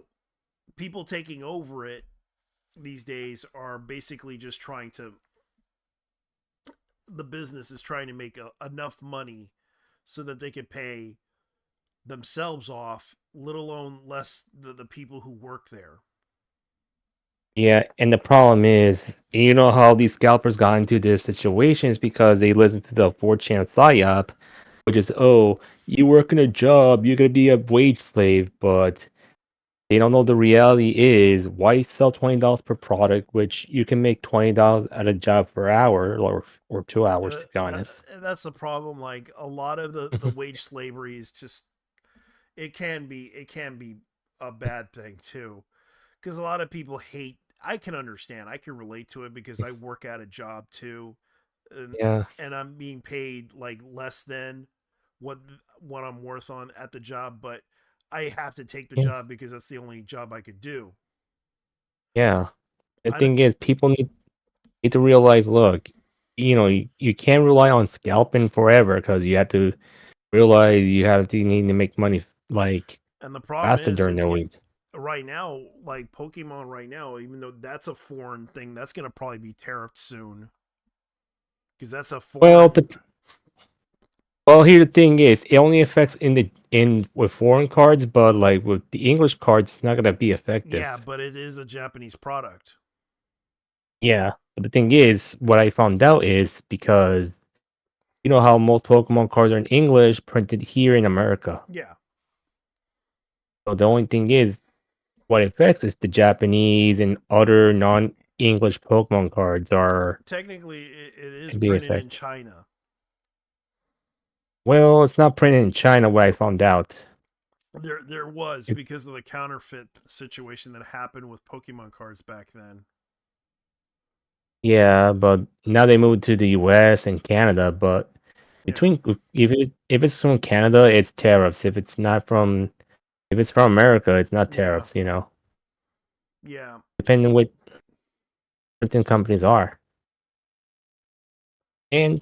people taking over it these days are basically just trying to, the business is trying to make enough money so that they can pay themselves off, let alone less the people who work there. yeah. And the problem is, you know how these scalpers got into this situation is because they listened to the 4chan psyop, which is, oh, you work in a job, you're gonna be a wage slave, but they don't know the reality is why sell $20 per product, which you can make $20 at a job per hour or 2 hours to be honest. That's the problem. Like a lot of the wage slavery is just, it can be a bad thing too, because a lot of people hate. I can understand. I can relate to it because I work at a job too, and, Yeah, and I'm being paid like less than what what I'm worth on at the job, but I have to take the yeah, job because that's the only job I could do. yeah. The I don't. thing is, people need to realize, look, you can't rely on scalping forever because you have to realize you need to make money like And the problem faster is, during it's the get week. right now, like Pokemon right now, even though that's a foreign thing, that's gonna probably be tariffed soon because that's a Well, foreign. here the thing is, it only affects in with foreign cards, but like with the English cards, it's not gonna be effective. Yeah, but it is a Japanese product. Yeah, but the thing is, what I found out is because you know how most Pokemon cards are in English, printed here in America. Yeah, So the only thing is, what it affects is the Japanese and other non-English Pokemon cards are technically, it is can be printed in affected. China. Well, it's not printed in China, what I found out. There was, It- because of the counterfeit situation that happened with Pokemon cards back then. yeah, but now they moved to the US and Canada, but Yeah, between if it's from Canada, it's tariffs. If it's from America, it's not yeah, tariffs, you know. yeah. Depending on what certain companies are. And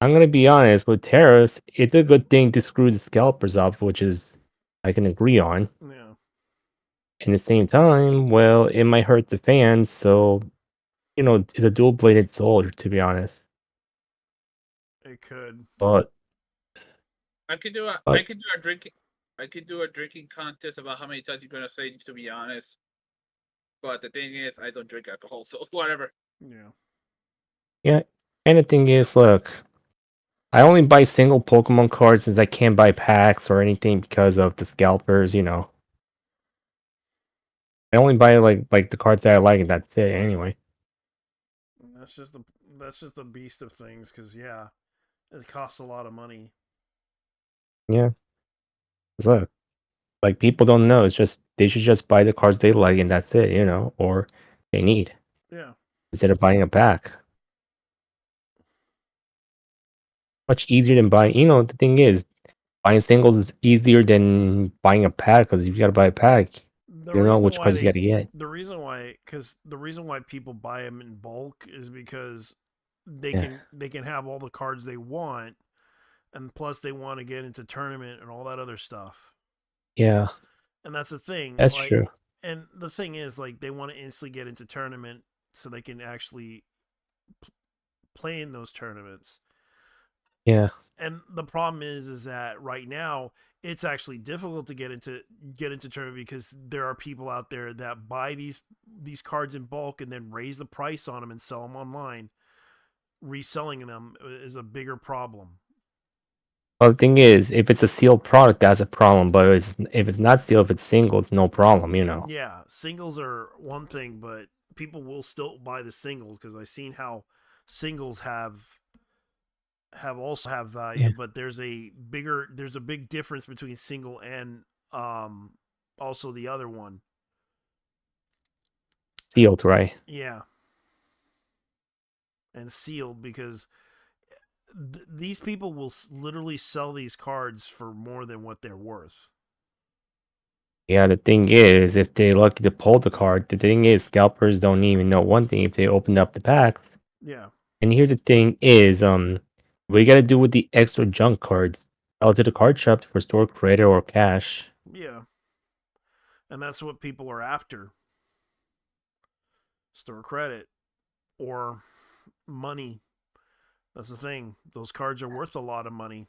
I'm gonna be honest, with tariffs, it's a good thing to screw the scalpers up, which is I can agree on. Yeah, At the same time, well, it might hurt the fans, so it's a dual-bladed sword, to be honest. it could. But I could do a I but could do a drinking I could do a drinking contest about how many times you're gonna say to be honest. But the thing is, I don't drink alcohol, so whatever. Yeah, yeah, and the thing is, look, I only buy single Pokemon cards since I can't buy packs or anything because of the scalpers. I only buy like the cards that I like, and that's it. Anyway, that's just the that's just the beast of things. Because yeah, it costs a lot of money. yeah. Look, like people don't know. It's just they should just buy the cards they like, and that's it. Or they need Yeah, instead of buying a pack. Much easier than buying. The thing is, buying singles is easier than buying a pack because you got to buy a pack. the You don't know reason which why cards you they got to get. the reason why people buy them in bulk is because they Yeah, can have all the cards they want, And plus, they want to get into tournament and all that other stuff. Yeah, And that's the thing. that's Like, true. and the thing is, like, they want to instantly get into tournament so they can actually play in those tournaments. Yeah. And the problem is that right now it's actually difficult to get into tournament because there are people out there that buy these cards in bulk and then raise the price on them and sell them online. Reselling them is a bigger problem. Well, the thing is, if it's a sealed product, that's a problem. But if it's not sealed, if it's single, it's no problem. You know. Yeah, singles are one thing, but people will still buy the singles because I've seen how singles have also have value, Yeah. but there's a big difference between single and also the other one. Sealed, right? Yeah, and sealed because these people will literally sell these cards for more than what they're worth. Yeah. The thing is, if they're lucky to pull the card, the thing is, scalpers don't even know one thing if they open up the packs. Yeah, And here's the thing: is what you gotta do with the extra junk cards? Sell to the card shop for store credit or cash. yeah, and that's what people are after: store credit or money. That's the thing. Those cards are worth a lot of money.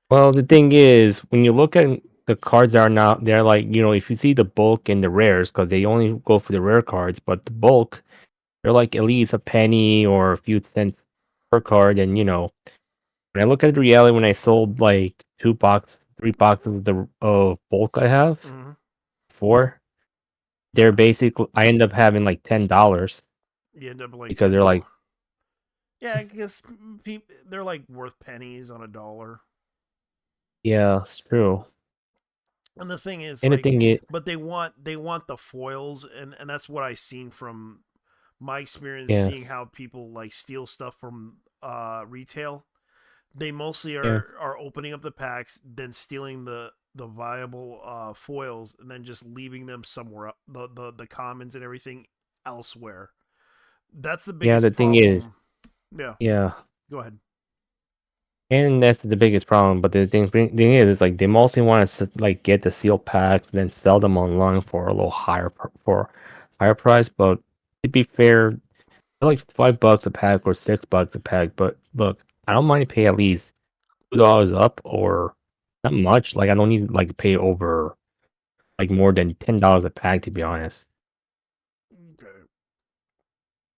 Well, the thing is, when you look at the cards that are now, they're like, if you see the bulk and the rares, because they only go for the rare cards, but the bulk, they're like at least a penny or a few cents per card. And, when I look at the reality, when I sold like 3 boxes of the bulk I have, Mm-hmm. 4, they're Yeah, basically, I end up having like $10 you end up like because they're $10. like, Yeah, I guess they're like worth pennies on a dollar. yeah, it's true. And the thing is, And the like, thing is, but they want the foils, and that's what I seen from my experience yeah, seeing how people like steal stuff from retail. They mostly yeah, are opening up the packs, then stealing the viable foils, and then just leaving them somewhere the commons and everything elsewhere. That's the yeah, the biggest thing is, problem. Yeah, yeah. go ahead. And that's the biggest problem. But the thing is like they mostly want to like get the seal packs, then sell them online for a little for higher price. But to be fair, they're like $5 a pack or $6 a pack. But look, I don't mind to pay at least $2 up or not much. Like I don't need like to pay over like more than $10 a pack to be honest. Okay.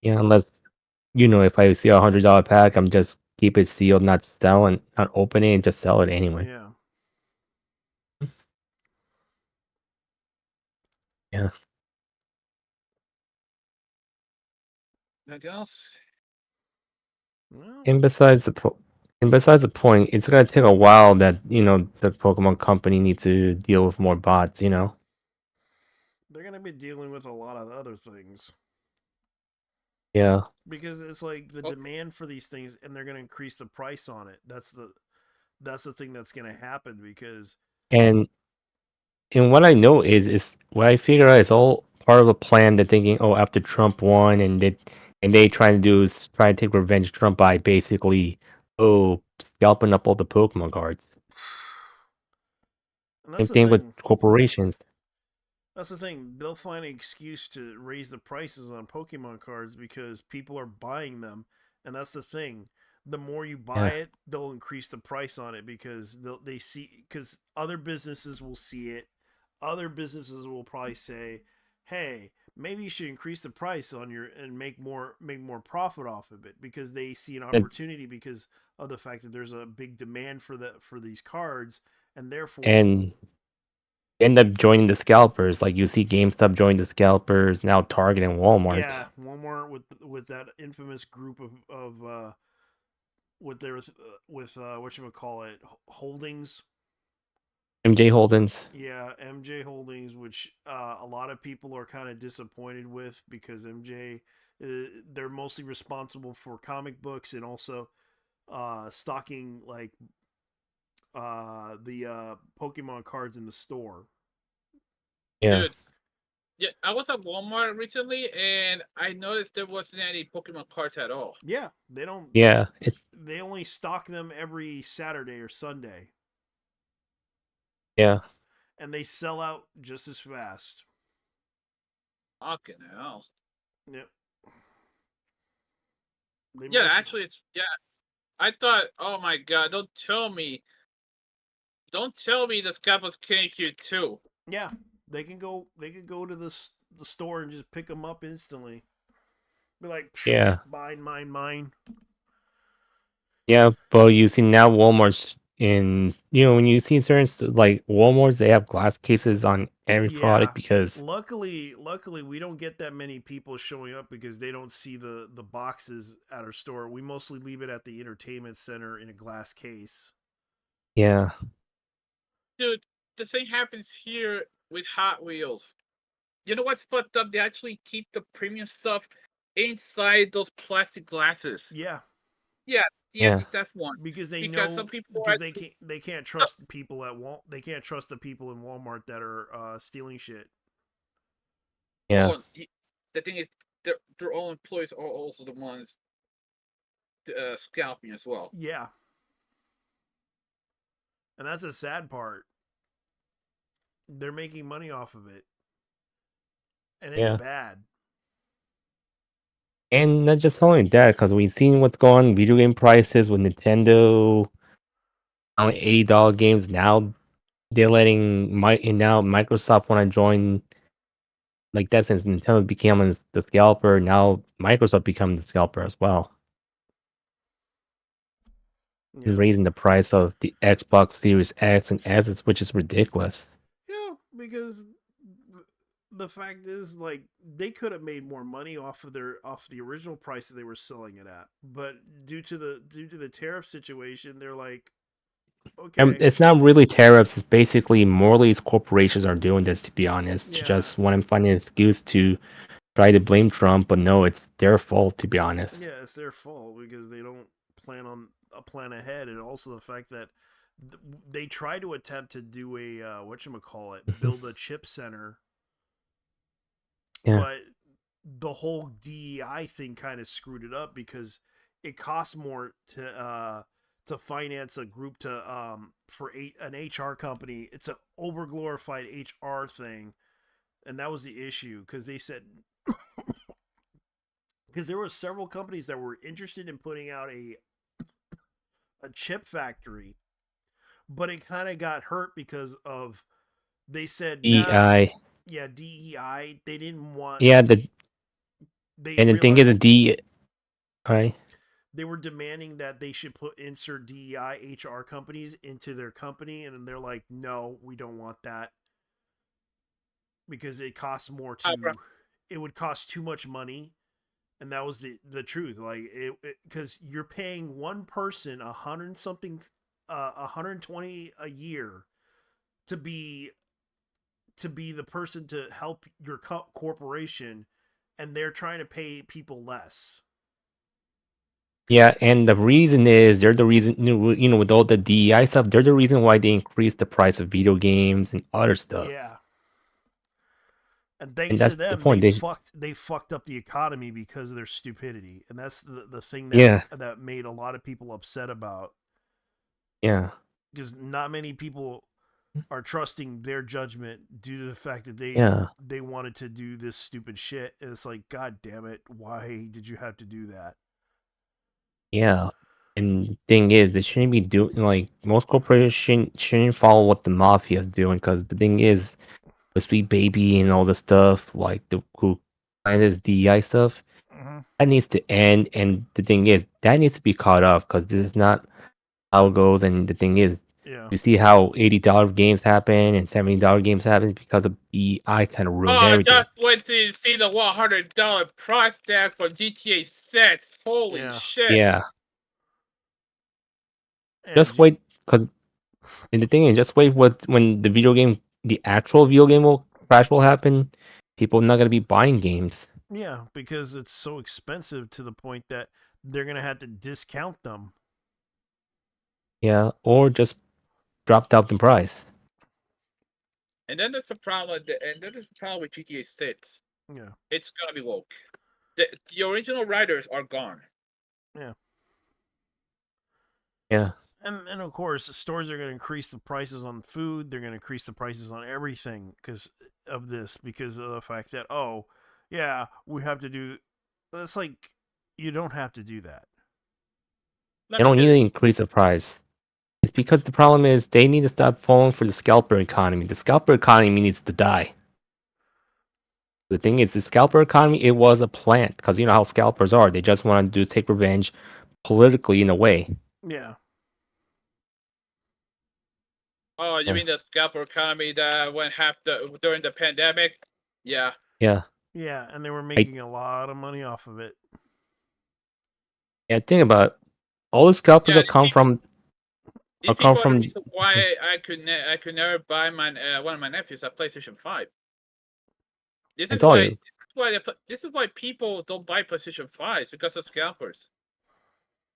Yeah, unless if I see $100 pack, I'm just keep it sealed, not selling, not opening, and just sell it anyway. Yeah. Yeah. Anything else? Well, And besides the point, it's gonna take a while that the Pokemon Company needs to deal with more bots. they're gonna be dealing with a lot of other things Yeah, because it's like the Well, demand for these things, and they're gonna increase the price on it. That's the thing that's gonna happen because and what I know is what I figure out is all part of a plan. They're thinking, oh, after Trump won, and they trying to do is try to take revenge of Trump by basically scalping up all the Pokemon cards. and that's Same the thing with thing. corporations. That's the thing. They'll find an excuse to raise the prices on Pokemon cards because people are buying them, and that's the thing. The more you buy Yeah, it, they'll increase the price on it because they see because other businesses will see it. Other businesses will probably say, "Hey, maybe you should increase the price on your and make more profit off of it," because they see an and opportunity because of the fact that there's a big demand for these cards, and therefore, and end up joining the scalpers. Like you see GameStop join the scalpers now, Target and Walmart. yeah, Walmart with that infamous group of with their with what you would call it holdings. MJ Holdings. Yeah, MJ Holdings, which a lot of people are kind of disappointed with because MJ they're mostly responsible for comic books and also stocking like the Pokemon cards in the store. Yeah. good. Yeah, I was at Walmart recently, and I noticed there wasn't any Pokemon cards at all. Yeah, they don't. Yeah, it's They only stock them every Saturday or Sunday, yeah. and they sell out just as fast. Fucking hell. Yep. They Yeah, most. actually, it's yeah. I thought, oh my god, don't tell me this guy was killing you too. Yeah, they can go. They can go to the store and just pick them up instantly. Be like, Yeah. mine, mine, mine. Yeah, but you see now Walmart's when you see certain like Walmart's, they have glass cases on every Yeah. product because Luckily, we don't get that many people showing up because they don't see the boxes at our store. We mostly leave it at the entertainment center in a glass case. yeah, Dude, the same happens here with Hot Wheels. You know what's fucked up? They actually keep the premium stuff inside those plastic glasses. Yeah, Yeah, the yeah, anti-theft one. because they Because know some people because actually they can't trust the people at They can't trust the people in Walmart that are stealing shit. yeah, oh, the thing is, their own employees are also the ones scalping as well. Yeah, and that's a sad part. They're making money off of it, and it's yeah. bad. And not just only that, because we've seen what's going on video game prices with Nintendo on $80 games now. They're letting and now Microsoft want to join like that since Nintendo became the scalper. Now Microsoft become the scalper as well, Yeah, raising the price of the Xbox Series X and S, which is ridiculous. yeah, because the fact is, like, they could have made more money off the original price that they were selling it at, but due to the tariff situation, they're like, And okay, it's not really tariffs. It's basically more these corporations are doing this. To be honest, to yeah, just want to find an excuse to try to blame Trump, but no, it's their fault. To be honest. yeah, it's their fault because they don't plan ahead, and also the fact that they try to attempt to do a whatchamacallit, build a chip center, Yeah. but the whole DEI thing kind of screwed it up because it costs more to finance a group to for an HR company. It's an overglorified HR thing, and that was the issue because they said because there were several companies that were interested in putting out a chip factory, but it kind of got hurt because of they said nah, EI. yeah, DEI. They didn't want Yeah. they And the thing realized is, the D. Right. they were demanding that they should put insert DEI HR companies into their company, and they're like, no, we don't want that because it costs more to. It would cost too much money, and that was the truth. Like because you're paying one person 120 a year to be the person to help your corporation, and they're trying to pay people less. Yeah, and the reason is they're the reason with all the DEI stuff, they're the reason why they increased the price of video games and other stuff. Yeah, and And thanks to that's the them, point. they fucked up the economy because of their stupidity, and that's the thing Yeah, that made a lot of people upset about yeah, because not many people are trusting their judgment due to the fact that yeah, they wanted to do this stupid shit, and it's like, god damn it, why did you have to do that? yeah. And thing is, they shouldn't be doing like most corporations shouldn't follow what the mafia is doing because the thing is, the Sweet Baby and all the stuff like the who kind this DEI stuff Mm-hmm. that needs to end. And the thing is, that needs to be caught up because this is not how it goes. And the thing is, Yeah, you see how $80 games happen and $70 games happen because of EI kind of ruined Oh, everything. just wait till you see the $100 price tag for GTA 6. Holy yeah, shit. Yeah, yeah, just wait because and the thing is, just wait when the actual video game will crash will happen. People are not gonna be buying games. yeah, because it's so expensive to the point that they're gonna have to discount them. Yeah, or just drop down the price. And then there's a problem. And then there's a problem with GTA 6. Yeah. It's gonna be woke. The original writers are gone. Yeah. Yeah. And of course, the stores are going to increase the prices on food. They're going to increase the prices on everything because of this, because of the fact that, oh, yeah, we have to do. It's like you don't have to do that. Let They me don't tell need to you. increase the price. It's because the problem is they need to stop falling for the scalper economy. The scalper economy needs to die. The thing is, the scalper economy, it was a plant because you know how scalpers are. They just want to take revenge politically in a way. Yeah. Oh, you Yeah. mean the scalper economy that went during the pandemic? Yeah. Yeah. Yeah. And they were I making a lot of money off of it. yeah. Think about it. All the scalpers Yeah, that come from these come people are the from. reason why I could never buy my one of my nephews a PlayStation 5. This I is told why you. this is why people don't buy PlayStation 5s because of scalpers.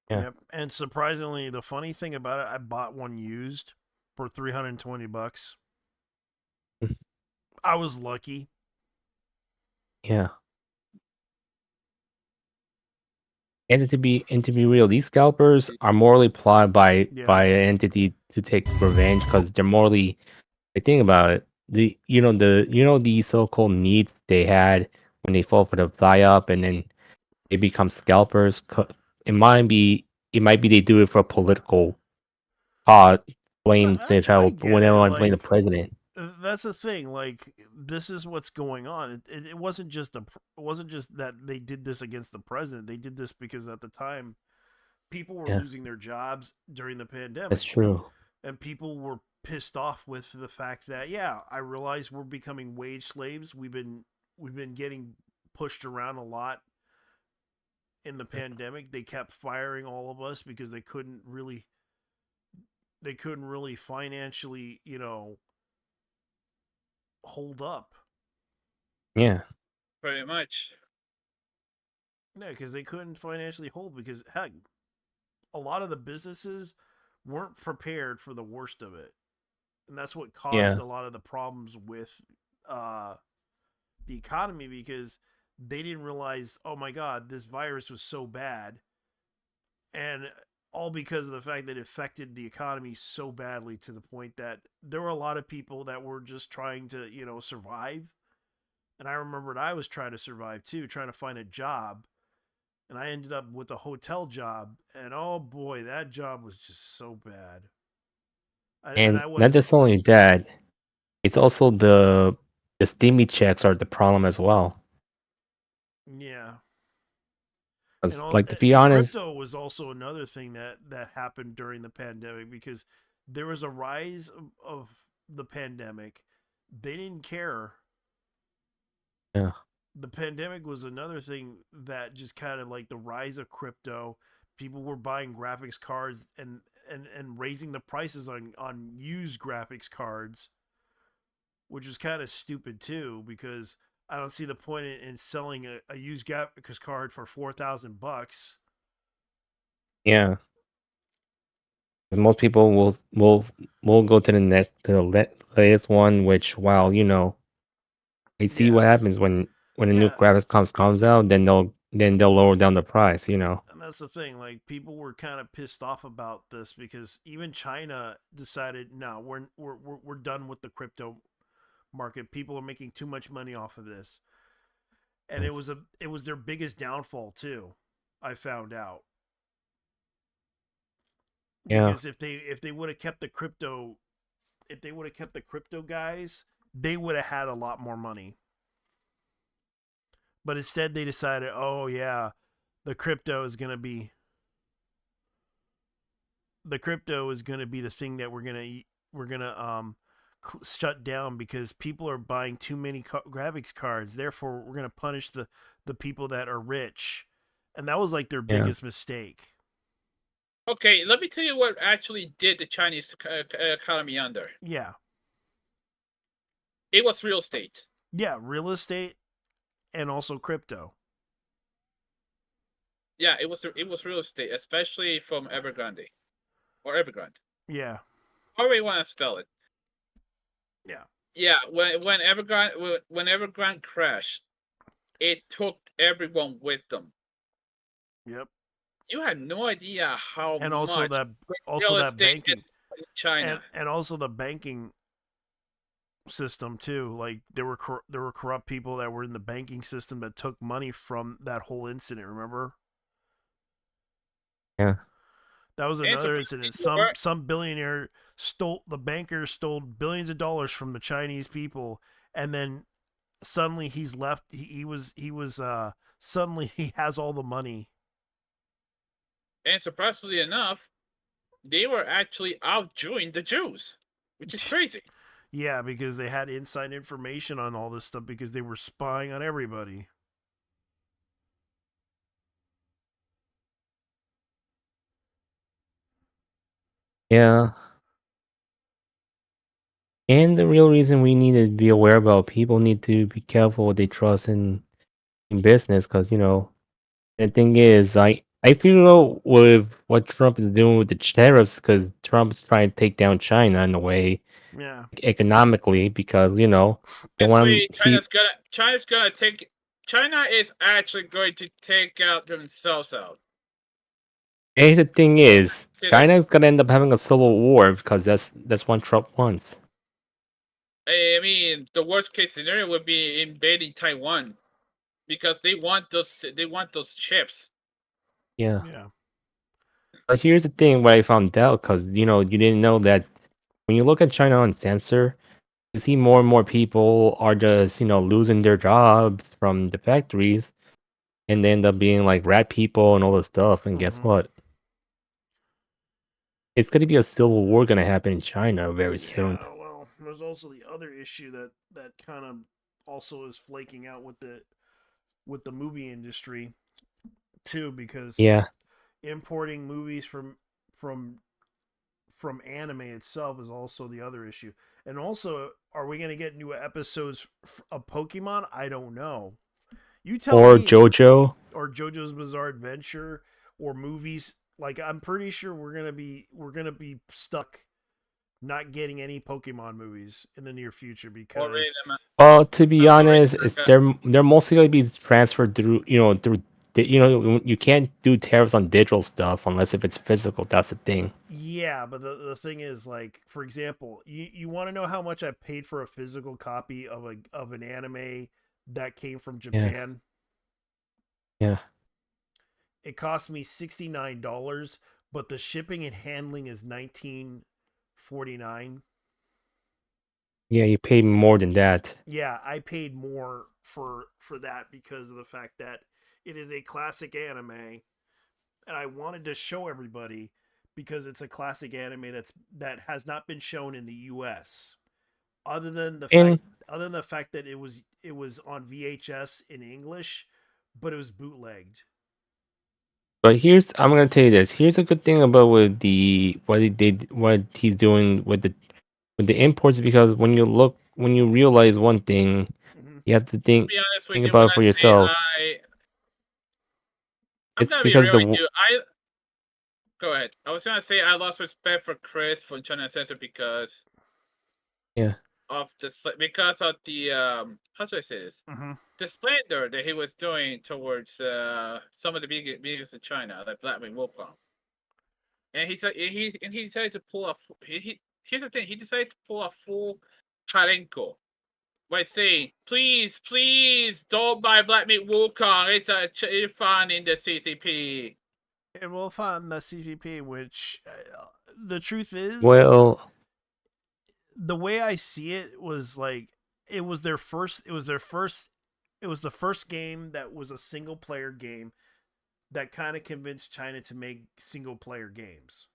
Yeah. Yep. And surprisingly, the funny thing about it, I bought one used for $320. I was lucky. Yeah. And to be real, these scalpers are morally plotted Yeah. by an entity to take revenge because they're morally. I think about it. The so-called needs they had when they fall for the fly-up and then they become scalpers. It might be they do it for a political cause. Blame they try I to get when they it. want to blame the Like, president. that's the thing. Like, this is what's going on. It wasn't just it wasn't just that they did this against the president. They did this because at the time people were Yeah, losing their jobs during the that's pandemic, true. and people were pissed off with the fact that, yeah, I realize we're becoming wage slaves. We've been getting pushed around a lot in the pandemic. They kept firing all of us because they couldn't really financially, hold up. Yeah, Pretty much. Yeah, because they couldn't financially hold, because heck, a lot of the businesses weren't prepared for the worst of it, and that's what caused yeah, a lot of the problems with uh, the economy, because they didn't realize, oh my god, this virus was so bad, and all because of the fact that it affected the economy so badly, to the point that there were a lot of people that were just trying to, survive. And I remembered I was trying to survive too, trying to find a job, and I ended up with a hotel job, and oh boy, that job was just so bad. And and I not was, just only that, it's also the steamy checks are the problem as well. yeah. And 'Cause, all, like to be and honest, crypto was also another thing that happened during the pandemic, because there was a rise of the pandemic. They didn't care. yeah, The pandemic was another thing that just kind of, like, the rise of crypto. People were buying graphics cards, and raising the prices on used graphics cards, which is kind of stupid too, because I don't see the point in selling a used graphics card for $4,000. yeah. 'Cause most people will go to the latest one, which while they see Yeah, what happens when a new yeah, graphics comes out, then they'll lower down the price. and that's the thing. Like, people were kind of pissed off about this, because even China decided, no, we're done with the crypto market. People are making too much money off of this, and it was their biggest downfall too. I found out, Yeah, because if they would have kept the crypto, if they would have kept the crypto guys, they would have had a lot more money. But instead, they decided, oh yeah, the crypto is gonna be the thing that we're gonna shut down, because people are buying too many graphics cards. Therefore, we're gonna punish the people that are rich, and that was like their yeah, biggest mistake. Okay, let me tell you what actually did the Chinese economy under. Yeah, It was real estate. yeah, real estate and also crypto. Yeah, it was real estate, especially from Evergrande or Evergrande. Yeah, However you want to spell it. yeah, Yeah, whenever Evergrande crashed, it took everyone with them. Yep. You had no idea how And much also real that estate banking in China. and also the banking system too. Like there were corrupt people that were in the banking system that took money from that whole incident. Remember? Yeah. That was And another surprisingly, incident. Some billionaire stole the banker stole billions of dollars from the Chinese people, and then suddenly he's left. He was suddenly he has all the money. and surprisingly enough, they were actually outdoing the Jews, which is crazy. Yeah, because they had inside information on all this stuff because they were spying on everybody. Yeah. And the real reason we need to be aware about people need to be careful what they trust in business, because the thing is, I feel with what Trump is doing with the tariffs, because Trump's trying to take down China in a way Yeah. economically, because they want Honestly, China is actually going to take out themselves out. And the thing is, Consider China's gonna end up having a civil war because that's what Trump wants. I mean, the worst case scenario would be invading Taiwan because they want those chips. Yeah. Yeah. But here's the thing what I found out, because you didn't know that when you look at China on censor, you see more and more people are just losing their jobs from the factories, and they end up being like rat people and all this stuff. And guess Mm-hmm. what? It's gonna be a civil war gonna happen in China very soon. Yeah. Well, there's also the other issue that kind of also is flaking out with the movie industry too, because Yeah. importing movies from from anime itself is also the other issue. And also, are we going to get new episodes of Pokemon? I don't know. You tell Or me. JoJo. Or JoJo's Bizarre Adventure or movies. Like I'm pretty sure we're gonna be stuck not getting any Pokemon movies in the near future Or read them. because Well, to be Sorry, honest, it's America. they're mostly gonna be transferred through you can't do tariffs on digital stuff unless if it's physical. That's the thing. yeah, but the thing is, like, for example, you want to know how much I paid for a physical copy of an anime that came from Yeah, Japan? yeah, It cost me $69, but the shipping and handling is 19.49. yeah. You pay more than that. Yeah, I paid more for that because of the fact that it is a classic anime, and I wanted to show everybody because it's a classic anime that has not been shown in the U.S. other than the fact And that it was on VHS in English, but it was bootlegged. but I'm gonna tell you this. Here's a good thing about with the what he's doing with the imports, because when you realize one thing, Mm-hmm. you have to To be honest with think you, when about it I for say yourself. I'm It's gonna be because real with you. Go ahead. I was gonna say I lost respect for Chris from China Censor because yeah, because of the how should I say this? Mm-hmm. The slander that he was doing towards some of the biggest in China, like Vladimir Wolfgang. And he decided to pull a here's the thing, he decided to pull a full Karenko by saying, please don't buy Black Meat Wukong. It's a fun in the CCP. And we'll find the CVP, which the truth is, well, the way I see it was like it was their first. It was their first. It was the first game that was a single player game that kind of convinced China to make single player games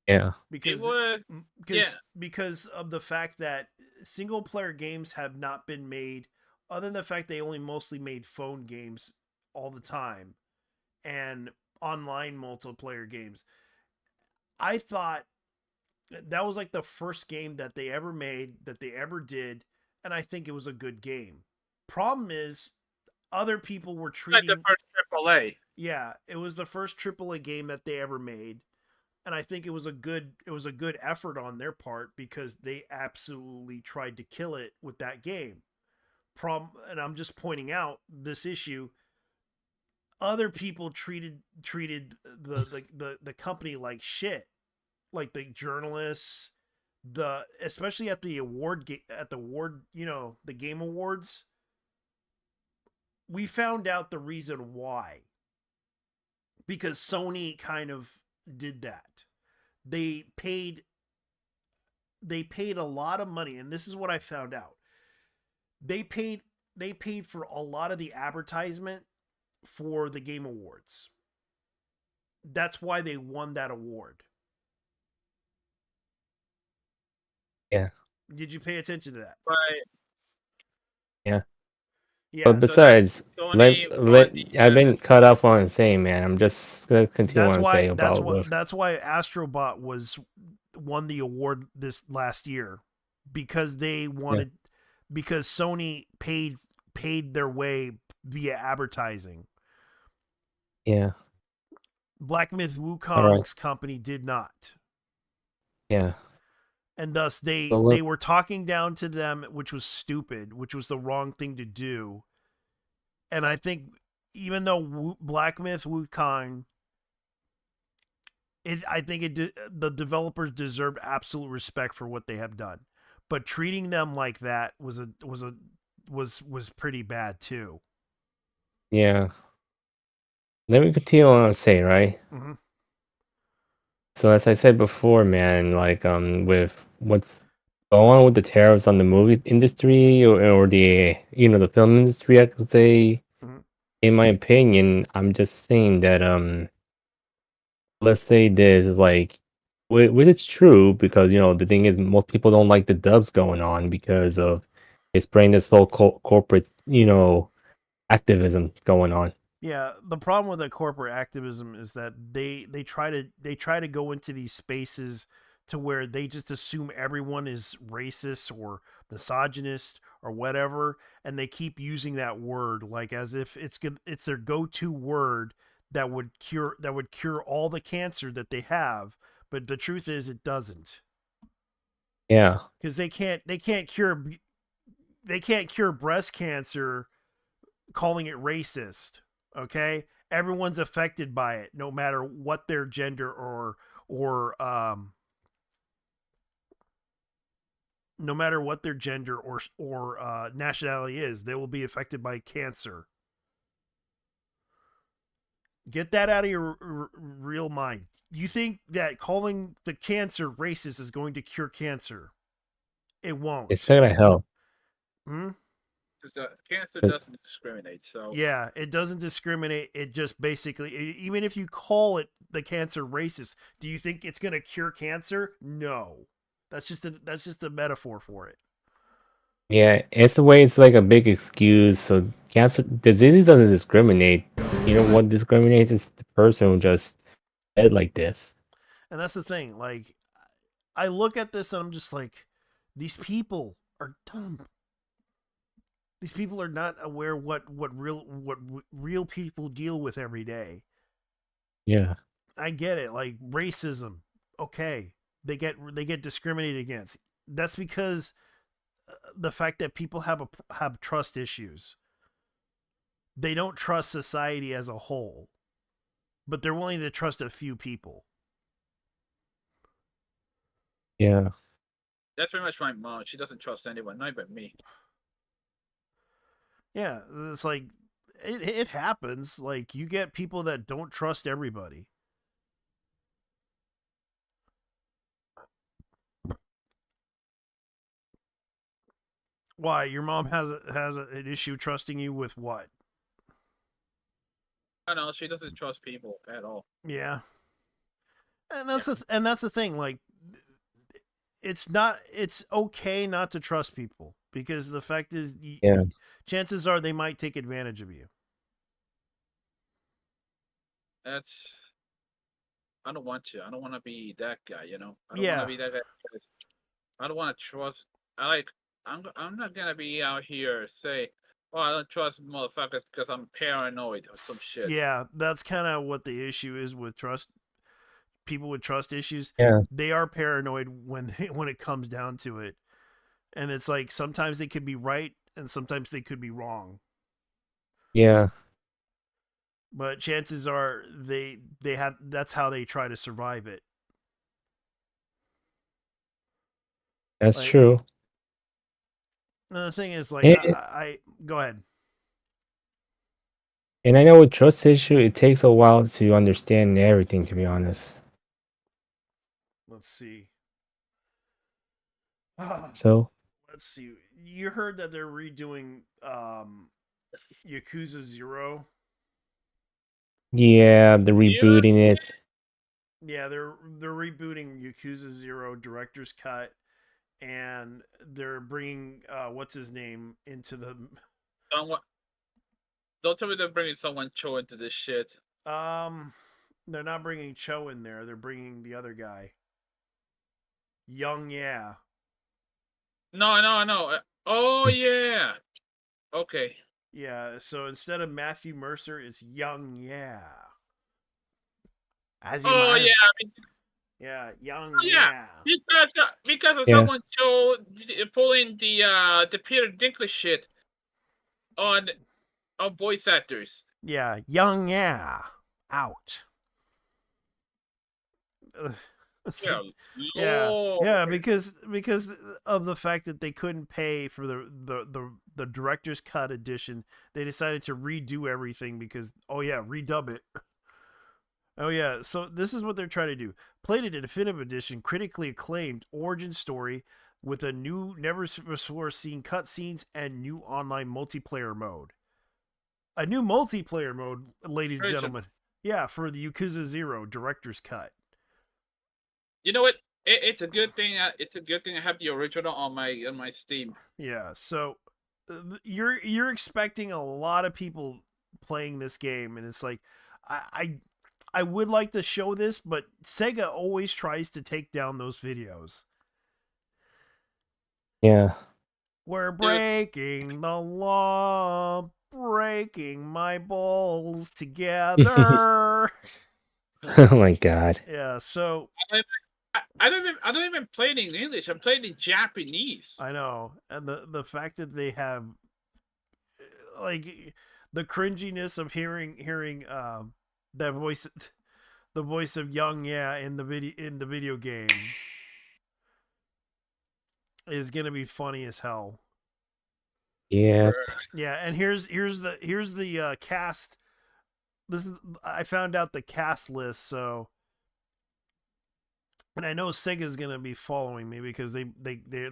yeah. It because was yeah. because of the fact that single player games have not been made, other than the fact they only mostly made phone games all the time and online multiplayer games. I thought that was like the first game that they ever made, that they ever did, and I think it was a good game. Problem is, other people were Like the treating. first AAA. Yeah, it was the first AAA game that they ever made. and I think it was a good effort on their part because they absolutely tried to kill it with that game. And I'm just pointing out this issue. Other people treated the company like shit, like the journalists, the especially at the award, the game awards. We found out the reason why, because Sony kind of did that. They paid a lot of money, and this is what I found out. They paid for a lot of the advertisement for the Game Awards. That's why they won that award. Yeah. Did you pay attention to that? Right. Yeah. Yeah. But So that's besides, Sony won the I've been cut off on saying, man. I'm just gonna continue That's on why saying about with. that's why Astrobot won the award this last year, because they wanted because Sony paid their way via advertising. Yeah. Black Myth All right. Wukong's company did not. Yeah. And thus they So were talking down to them, which was stupid, which was the wrong thing to do. And I think even though Black Myth Wukong, the developers deserve absolute respect for what they have done, but treating them like that was pretty bad too. yeah. Let me continue on to say, right? Mm-hmm. So as I said before, man, like with what's going on with the tariffs on the movie industry or the the film industry, I could say, Mm-hmm. in my opinion, I'm just saying that let's say this like which is true because the thing is most people don't like the dubs going on because of it's bringing this whole corporate activism going on. Yeah, the problem with the corporate activism is that they try to go into these spaces to where they just assume everyone is racist or misogynist or whatever, and they keep using that word like as if it's their go-to word that would cure all the cancer that they have, but the truth is it doesn't. Yeah. Because they can't cure breast cancer calling it racist. Okay, everyone's affected by it, no matter what their gender or no matter what their gender or nationality is, they will be affected by cancer. Get that out of your real mind. You think that calling the cancer racist is going to cure cancer? It won't. It's not gonna help. Hmm? Cancer doesn't discriminate, so Yeah, it doesn't discriminate. It just basically, even if you call it the cancer racist, do you think it's going to cure cancer? No, that's just a metaphor for it. Yeah, it's a way. It's like a big excuse. So cancer disease doesn't discriminate. You know what discriminates is the person who just said like this. And that's the thing. Like, I look at this and I'm just like, these people are dumb. These people are not aware what real people deal with every day. Yeah. I get it. Like racism, okay, they get discriminated against. That's because the fact that people have trust issues. They don't trust society as a whole, but they're willing to trust a few people. Yeah. that's pretty much my mom. She doesn't trust anyone, not even me. Yeah, it's like it happens. Like you get people that don't trust everybody. Why? Your mom has an issue trusting you with what? I don't know. She doesn't trust people at all. Yeah, and that's the thing. Like, it's okay not to trust people because the fact is, Yeah. chances are they might take advantage of you. That's I don't want to. I don't want to be that guy. I don't want Yeah, to be that guy because I don't want to trust. I like. I'm not gonna be out here say, "Oh, I don't trust motherfuckers because I'm paranoid or some shit." yeah, that's kind of what the issue is with trust. people with trust issues, Yeah. they are paranoid when it comes down to it. And it's like sometimes they could be right and sometimes they could be wrong. Yeah. But chances are they have that's how they try to survive it. That's Like true. the thing is like And, I go ahead. and I know with trust issue, it takes a while to understand everything. To be honest. Let's see. So Let's see. You heard that they're redoing Yakuza 0? yeah, the rebooting Yes. it. Yeah, they're rebooting Yakuza 0 director's cut and they're bringing what's his name into the Someone, don't tell me they're bringing someone Cho into this shit. um they're not bringing Cho in there. They're bringing the other guy. Young Yeah. No. Oh yeah. Okay. Yeah, so instead of Matthew Mercer, it's Young Yeah. As you Oh might yeah. as I mean, yeah, Young oh, yeah. Yeah. Because of Yeah. someone pulling the Peter Dinklage shit on voice actors. Yeah, Young Yeah. Out. It's Yeah. like, yeah, Lord. yeah, because of the fact that they couldn't pay for the director's cut edition, they decided to redo everything because oh yeah, redub it. Oh yeah, so this is what they're trying to do. Played a definitive edition, critically acclaimed origin story with a new, never before seen cutscenes and new online multiplayer mode. A new multiplayer mode, ladies and Original. gentlemen. Yeah, for the Yakuza 0 director's cut. You know what? It's a good thing. It's a good thing I have the original on my Steam. Yeah, so you're expecting a lot of people playing this game, and it's like I I, I would like to show this, but Sega always tries to take down those videos. Yeah. We're Dude, breaking the law, breaking my balls together. Oh my god. Yeah, so I don't even play it in English. I'm playing in Japanese. I know, and the fact that they have like the cringiness of hearing that voice, the voice of Young Yeah in the video game is gonna be funny as hell. Yeah. Yeah, and here's the cast. This is I found out the cast list, so and I know Sega's gonna be following me because they're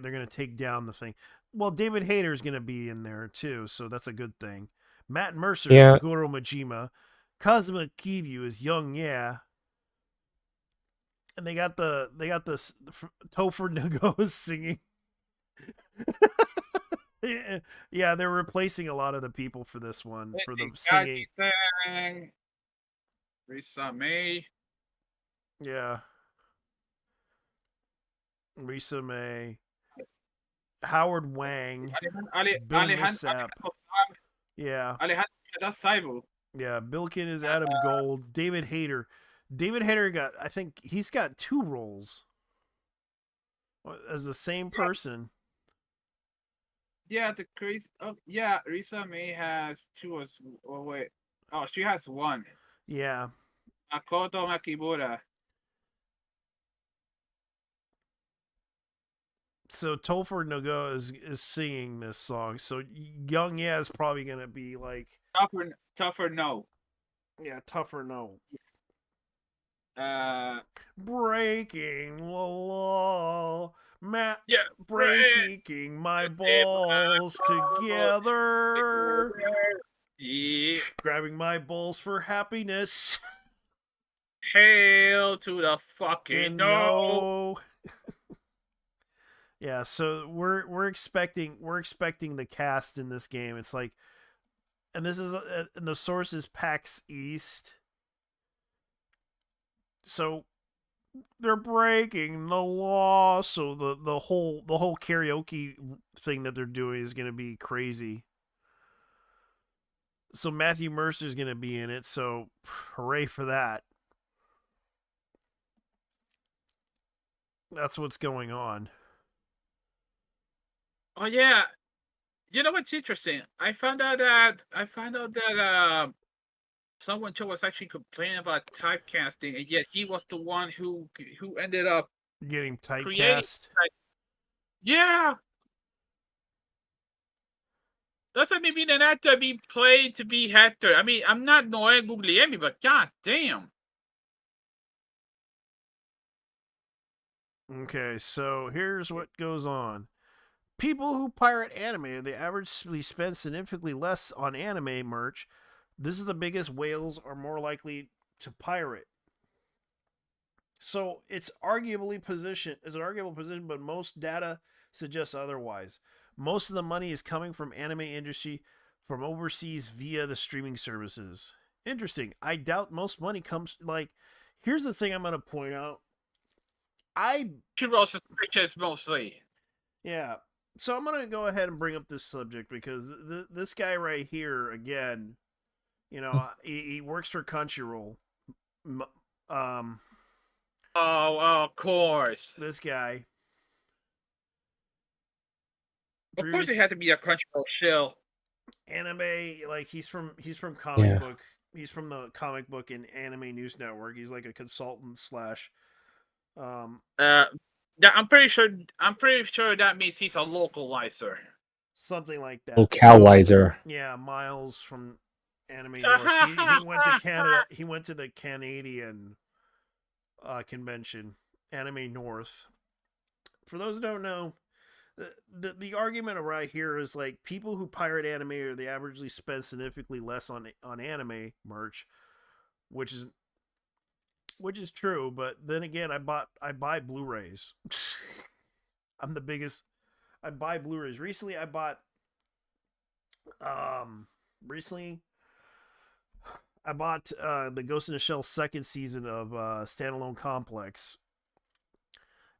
gonna take down the thing. Well, David Hayter's gonna be in there too, so that's a good thing. Matt Mercer is Yeah. Goro Majima. Kazuma Kiryu is Young Yeah, and they got Topher Nago is singing. Yeah, they're replacing a lot of the people for this one for the singing. Thing. Risa May. Yeah, Risa May, Howard Wang, Bill Missap. Yeah, Alejandro Saibu. yeah, Bilkin is Adam Gold. David Hayter. David Hayter got I think he's got two roles as the same person. Yeah, the crazy. Oh, yeah, Risa May has two. Oh wait. Oh, she has one. Yeah. Makoto Makibura. So Topher Nago is singing this song. So Young Yeah is probably gonna be like Tougher no. yeah, Tougher No. Uh, Breaking the law. Matt yeah. breaking my balls together. Yeah. Grabbing my balls for happiness. Hail to the fucking And no. no. Yeah, so we're expecting the cast in this game. It's like, and this is and the source is PAX East. So they're breaking the law. So the whole karaoke thing that they're doing is gonna be crazy. So Matthew Mercer is gonna be in it. So hooray for that. That's what's going on. Oh yeah, you know what's interesting? I found out that someone was actually complaining about typecasting, and yet he was the one who ended up Getting creating. typecast. Yeah, doesn't it mean an actor be played to be Hector? I mean, I'm not Noé Guglielmi, but god damn. Okay, so here's what goes on. People who pirate anime, they averagely spend significantly less on anime merch. This is the biggest whales are more likely to pirate. So it's an arguable position, but most data suggests otherwise. Most of the money is coming from anime industry from overseas via the streaming services. Interesting. I doubt most money comes like here's the thing I'm gonna point out. I Crunchyroll suspicious mostly. Yeah. So I'm gonna go ahead and bring up this subject because this guy right here again, he works for Crunchyroll. Um, Oh, of course. this guy Of course, it previous had to be a Crunchyroll shill. anime like he's from comic Yeah. book. He's from the comic book and anime news network. He's like a consultant slash um Uh, yeah, I'm pretty sure that means he's a localizer. something like Oh, that. So Cowlizer. yeah, Miles from Anime North. He went to Canada. He went to the Canadian convention, Anime North. For those who don't know, the argument right here is like people who pirate anime or they averagely spend significantly less on anime merch, which is true. But then again, I buy Blu-rays. I'm the biggest. I buy Blu-rays. Um recently I bought the Ghost in the Shell second season of Standalone Complex.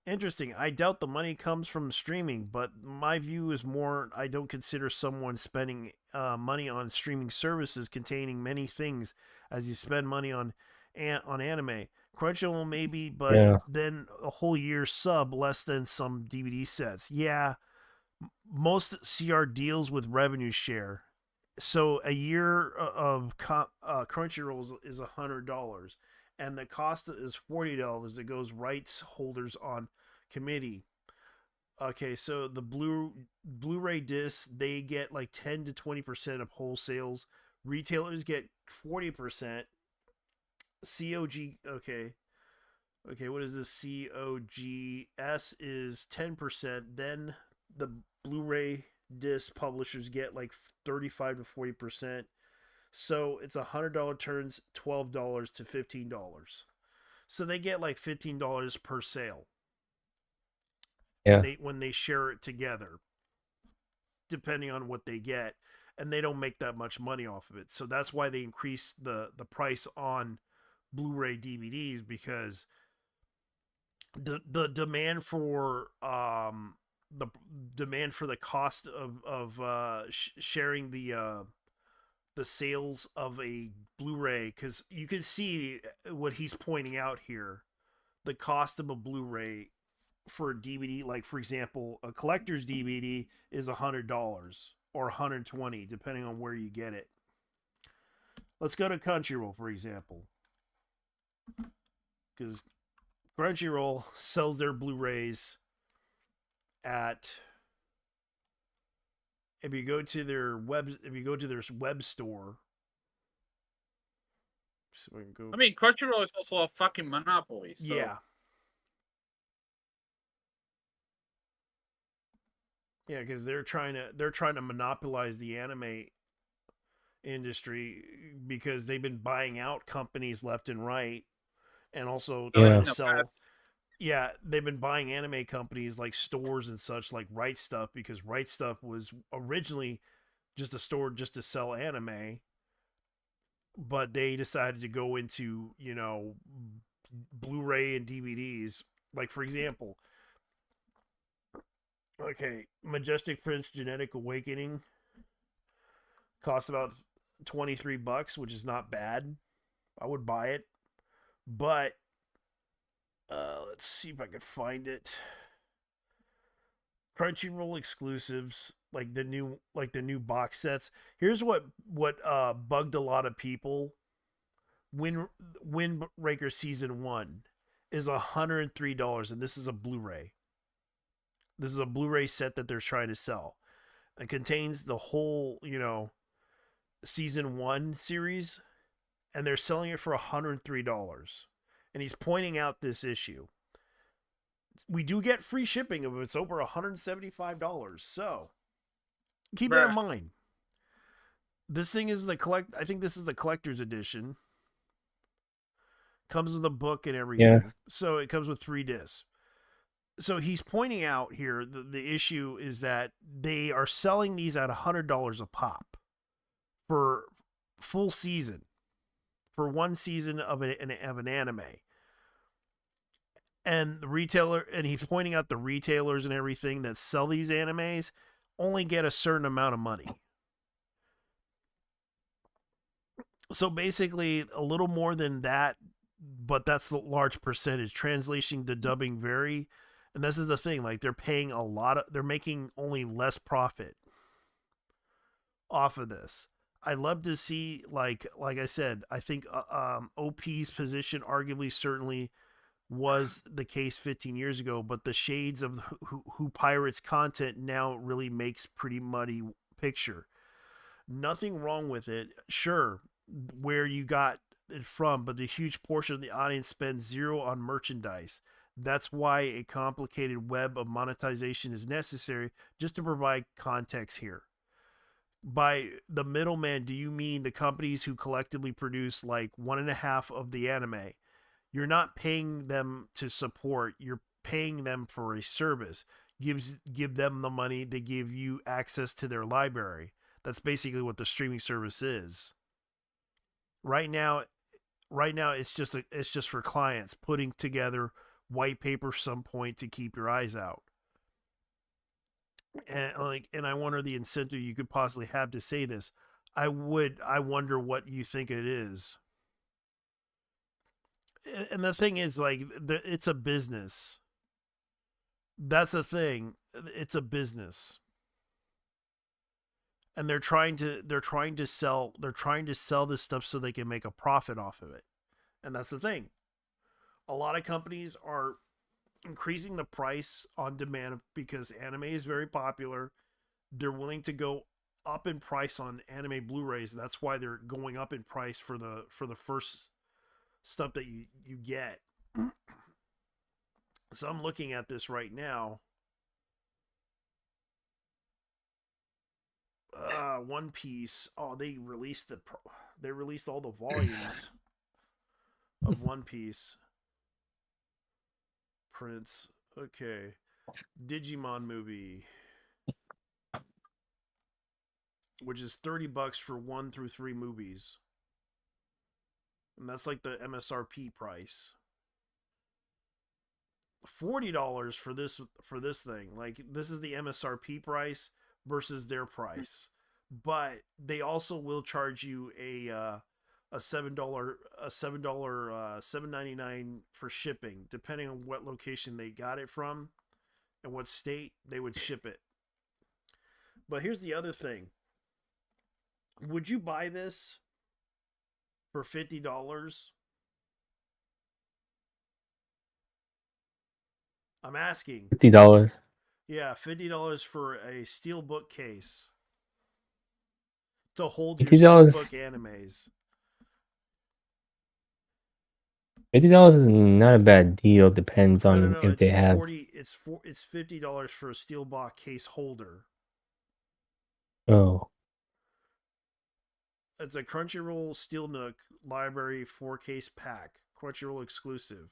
Interesting. I doubt the money comes from streaming, but my view is more I don't consider someone spending money on streaming services containing many things as you spend money on anime. Crunchyroll maybe, but Yeah. then a whole year sub less than some DVD sets. Yeah, most CR deals with revenue share. So a year of Crunchyroll is $100, and the cost is $40. It goes rights holders on committee. Okay, so the Blu-ray discs they get like 10 to 20% of wholesales. Retailers get 40%. COG what is this? COGS is 10%. Then the Blu-ray disc publishers get like 35 to 40%. So it's $100 turns $12 to $15. So they get like $15 per sale Yeah. when they share it together, depending on what they get, and they don't make that much money off of it. So that's why they increase the price on Blu-ray DVDs because the demand for the demand for the cost of sharing the sales of a Blu-ray, because you can see what he's pointing out here. The cost of a Blu-ray for a DVD, like for example, a collector's DVD is $100 or $120, depending on where you get it. Let's go to Crunchyroll, for example, because Crunchyroll sells their Blu-rays at if you go to their web store. So we can go. I mean, Crunchyroll is also a fucking monopoly. So. Yeah. Yeah, because they're trying to monopolize the anime industry because they've been buying out companies left and right, and also Not trying Yeah. to in the sell. past. Yeah, they've been buying anime companies like stores and such like Right Stuff because Right Stuff was originally just a store just to sell anime, but they decided to go into Blu-ray and DVDs. Like for example, okay, Majestic Prince Genetic Awakening costs about $23, which is not bad. I would buy it, but Let's see if I can find it. Crunchyroll exclusives, like the new box sets. Here's what bugged a lot of people. Windbreaker season 1 is $103, and this is a Blu-ray. This is a Blu-ray set that they're trying to sell. It contains the whole, season 1 series, and they're selling it for $103. And he's pointing out this issue. We do get free shipping if it's over $175. So keep that in mind. This thing is I think this is the collector's edition. Comes with a book and everything. Yeah. So it comes with 3 discs. So he's pointing out here the issue is that they are selling these at $100 a pop for full season, for one season of an anime. And the retailer, and he's pointing out the retailers and everything that sell these animes only get a certain amount of money. So basically, a little more than that, but that's a large percentage. Translation to dubbing vary. And this is the thing, like they're making only less profit off of this. I love to see, like I said, I think OP's position arguably certainly was the case 15 years ago, but the shades of who pirates content now really makes pretty muddy picture. Nothing wrong with it. Sure, where you got it from, but the huge portion of the audience spends zero on merchandise. That's why a complicated web of monetization is necessary, just to provide context here. By the middleman, do you mean the companies who collectively produce like 1.5 of the anime? You're not paying them to support, you're paying them for a service. Give them the money, they give you access to their library. That's basically what the streaming service is. Right now it's just for clients putting together white paper some point to keep your eyes out. And I wonder the incentive you could possibly have to say this. I wonder what you think it is. And the thing is, like, it's a business. That's the thing. It's a business. And they're trying to sell this stuff so they can make a profit off of it. And that's the thing. A lot of companies are increasing the price on demand because anime is very popular. They're willing to go up in price on anime Blu-rays. That's why they're going up in price for the first stuff that you get. So I'm looking at this right now. One Piece. Oh, they released all the volumes of One Piece. Prince. Okay. Digimon movie, which is $30 for 1 through 3 movies. And that's like the MSRP price. $40 for this thing. Like, this is the MSRP price versus their price. But they also will charge you a $7.99 for shipping, depending on what location they got it from and what state they would ship it. But here's the other thing. Would you buy this for $50? I'm asking. $50. Yeah, $50 for a steelbook case to hold your $50. steelbook animes. $50 is not a bad deal. Depends on No. if they have. It's $50 for a steelbook case holder. Oh. It's a Crunchyroll Steel Nook Library 4-case pack. Crunchyroll exclusive.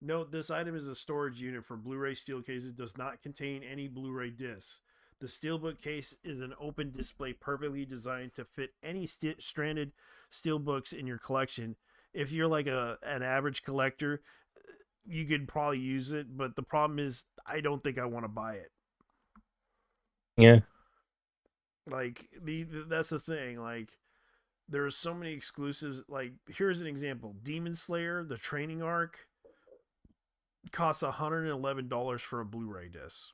Note, this item is a storage unit for Blu-ray steel cases. It does not contain any Blu-ray discs. The steelbook case is an open display perfectly designed to fit any stranded steelbooks in your collection. If you're like an average collector, you could probably use it, but the problem is I don't think I want to buy it. Yeah. Like that's the thing. Like there's so many exclusives. Like here's an example: Demon Slayer, the training arc, costs $111 for a Blu-ray disc.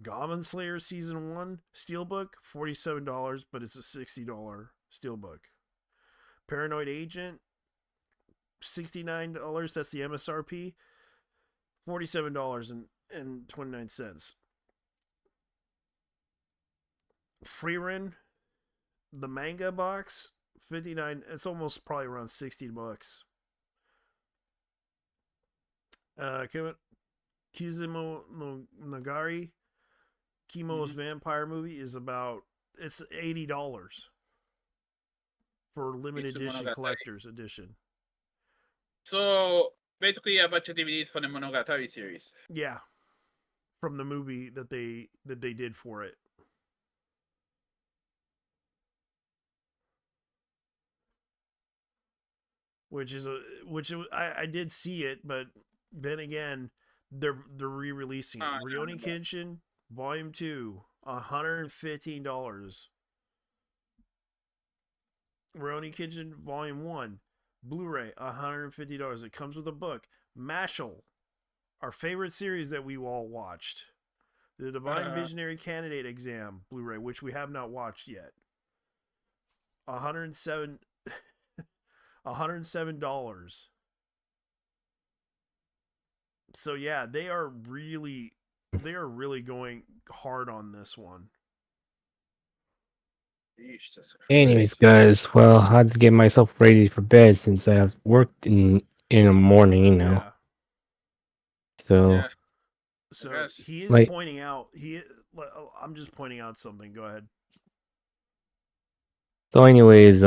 Goblin Slayer Season 1 Steelbook, $47, but it's a $60 Steelbook. Paranoid Agent, $69, that's the MSRP. $47.29. Freerin, the manga box, 59. It's almost probably around $60. Kizumo no Nagari, Kimo's vampire movie is about it's $80 for limited It's edition Monogatari. collector's edition. So basically, a bunch of DVDs for the Monogatari series. Yeah, from the movie that they did for it. I did see it, but then again, they're re-releasing it. I Rurouni remember. Kenshin Volume 2, $115. Rurouni Kenshin Volume 1, Blu-ray, $150. It comes with a book. Mashal, our favorite series that we all watched. The Divine Visionary Candidate Exam Blu-ray, which we have not watched yet. 107 $107. So yeah, they are really going hard on this one. Jesus Anyways, Christ. guys, well, I had to get myself ready for bed since I have worked in the morning, you know. Yeah. So, Yeah, I So guess. he is like, pointing out I'm just pointing out something. Go ahead. so anyways,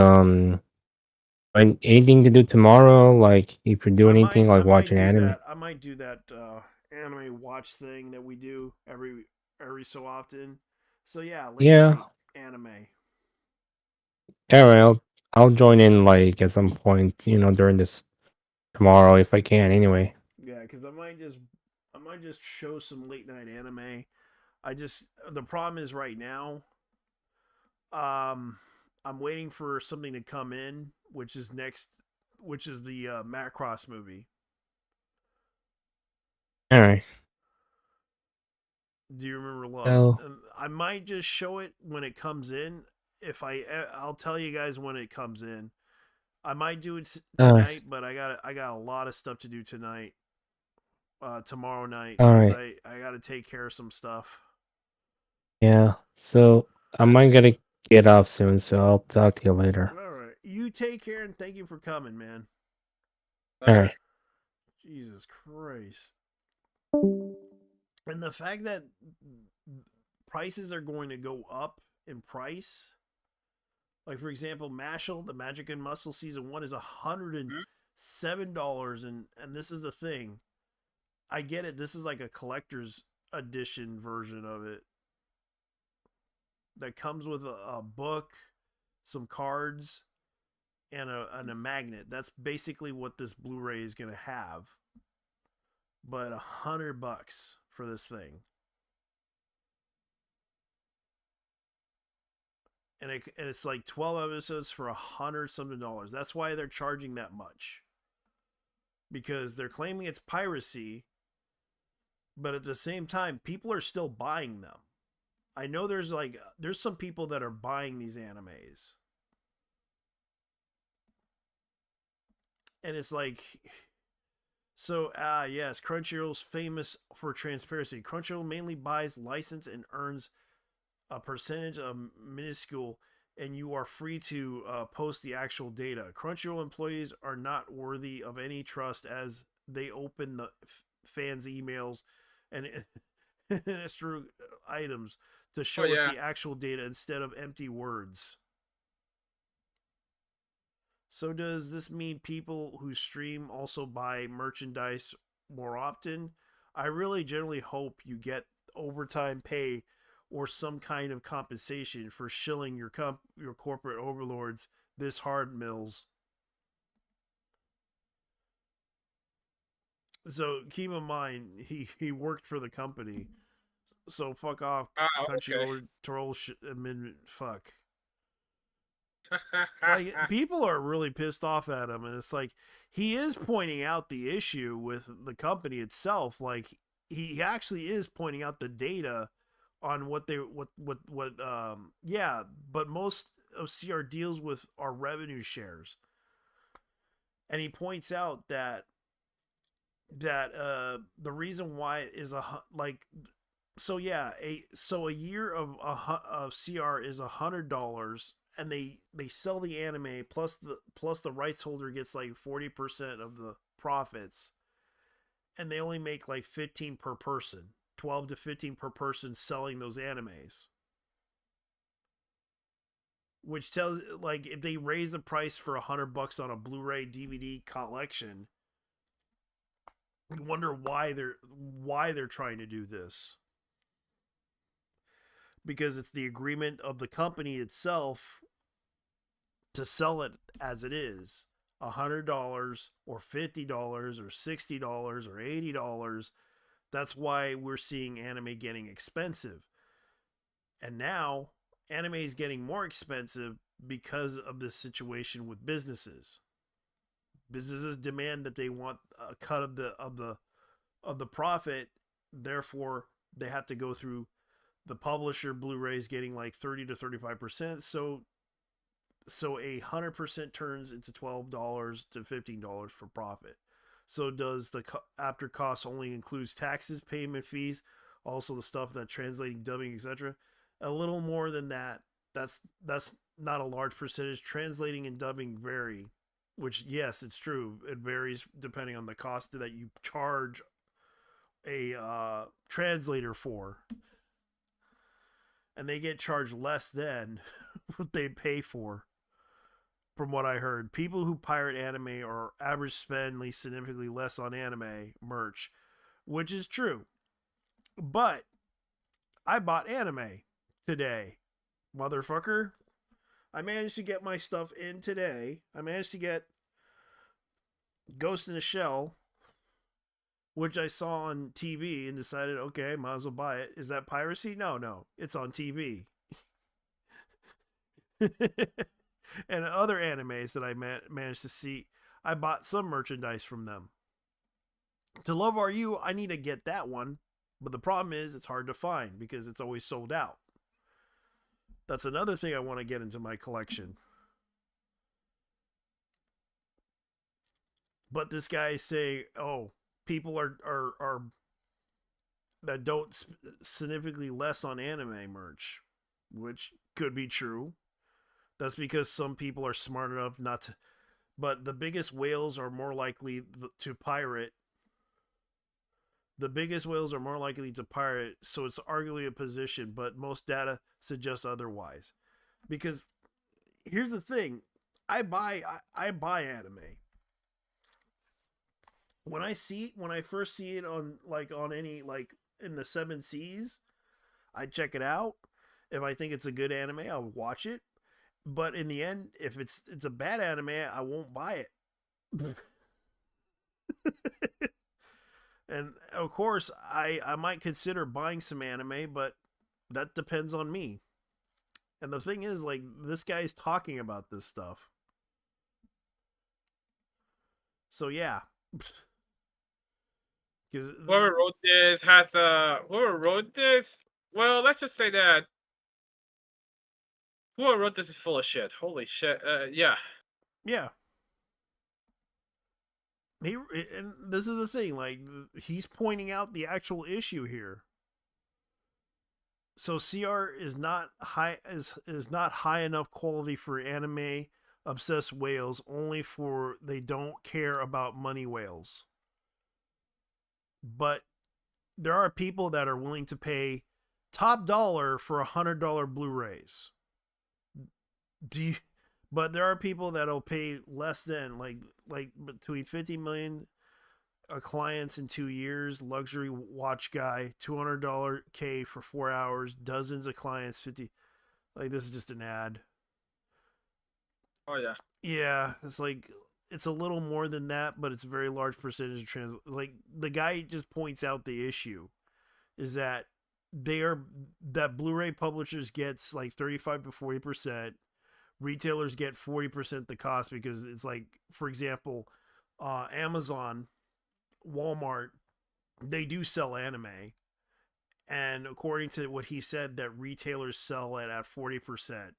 anything to do tomorrow? Like, if you're doing anything, I like might watching do anime? that. I might do that anime watch thing that we do every so often. So yeah, late Yeah. night anime. Alright, I'll join in, like, at some point, you know, during this tomorrow if I can, anyway. Yeah, because I might just show some late night anime. The problem is right now, um, I'm waiting for something to come in, which is the Macross movie. Alright. Do you remember Love? So, And I might just show it when it comes in. I'll tell you guys when it comes in. I might do it alright. tonight, but I got a lot of stuff to do tonight. Tomorrow night because Alright. I got to take care of some stuff. Yeah. So, I might gotta get off soon, so I'll talk to you later. All right, you take care and thank you for coming, man. Alright. Jesus Christ. And the fact that prices are going to go up in price, like for example, Mashal, the Magic and Muscle Season 1 is $107, and this is the thing. I get it. This is like a collector's edition version of it that comes with a book, some cards, and a magnet. That's basically what this Blu-ray is going to have. But $100 for this thing. And it's like 12 episodes for $100 something. That's why they're charging that much, because they're claiming it's piracy, but at the same time, people are still buying them. I know there's some people that are buying these animes, and it's like, so yes, Crunchyroll's famous for transparency. Crunchyroll mainly buys license and earns a percentage of minuscule, and you are free to post the actual data. Crunchyroll employees are not worthy of any trust as they open the fans' emails and extra items to Oh show us yeah. the actual data instead of empty words. So does this mean people who stream also buy merchandise more often? I really generally hope you get overtime pay or some kind of compensation for shilling your corporate overlords this hard, Mills. So keep in mind he worked for the company. So fuck off, country Okay. road troll amendment. Fuck. Like people are really pissed off at him, and it's like he is pointing out the issue with the company itself. Like he actually is pointing out the data on what they what yeah, but most of CR deals with are revenue shares, and he points out that the reason why is like so yeah a year of CR is $100, and they sell the anime plus the rights holder gets like 40% of the profits, and they only make like 15 per person, 12 to 15 per person selling those animes, which tells like if they raise the price for $100 on a Blu-ray DVD collection, you wonder why they're trying to do this, because it's the agreement of the company itself to sell it as it is, $100 or $50 or $60 or $80. That's why we're seeing anime getting expensive, and now anime is getting more expensive because of this situation with businesses. Businesses demand that they want a cut of the profit, therefore they have to go through the publisher. Blu-rays getting like 30 to 35%, so 100% turns into $12 to $15 for profit. So does the after cost only includes taxes, payment fees, also the stuff that translating, dubbing, etc. A little more than that. That's not a large percentage. Translating and dubbing vary, which yes, it's true. It varies depending on the cost that you charge a translator for, and they get charged less than what they pay for. From what I heard, people who pirate anime are average spend significantly less on anime merch, which is true. But I bought anime today, motherfucker. I managed to get my stuff in today. I managed to get Ghost in a Shell, which I saw on TV and decided, okay, might as well buy it. Is that piracy? No, it's on TV. And other animes that I managed to see, I bought some merchandise from them. To Love Are You, I need to get that one, but the problem is it's hard to find because it's always sold out. That's another thing I want to get into my collection. But this guy say, oh, people are that don't significantly less on anime merch, which could be true. That's because some people are smart enough not to. But the biggest whales are more likely to pirate. The biggest whales are more likely to pirate, so it's arguably a position, but most data suggests otherwise. Because here's the thing, I buy anime. When I first see it on any in the seven seas, I check it out. If I think it's a good anime, I'll watch it. But in the end, if it's a bad anime, I won't buy it. And of course, I might consider buying some anime, but that depends on me. And the thing is, like, this guy's talking about this stuff. So yeah. Because whoever wrote this, well, let's just say that whoever wrote this is full of shit. Holy shit. Yeah. yeah. And this is the thing, like, he's pointing out the actual issue here. So CR is not high enough quality for anime obsessed whales, only for they don't care about money whales. But there are people that are willing to pay top dollar for $100 Blu-rays. But there are people that'll pay less than like between 50 million clients in 2 years. Luxury watch guy, $200 K for 4 hours. Dozens of clients, 50. Like, this is just an ad. Oh yeah. Yeah, it's like it's a little more than that, but it's a very large percentage of like the guy just points out the issue is that they are that Blu-ray publishers gets like 35 to 40%. Retailers get 40% the cost because it's like, for example, Amazon, Walmart, they do sell anime, and according to what he said, that retailers sell it at 40%,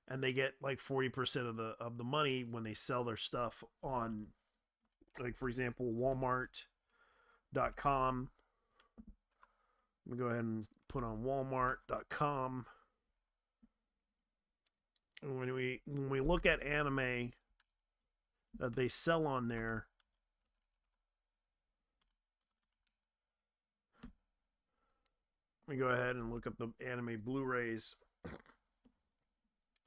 and they get like 40% of the money when they sell their stuff on, like, for example, Walmart.com. Let me go ahead and put on Walmart.com. And when we look at anime that they sell on there, let me go ahead and look up the anime Blu-rays.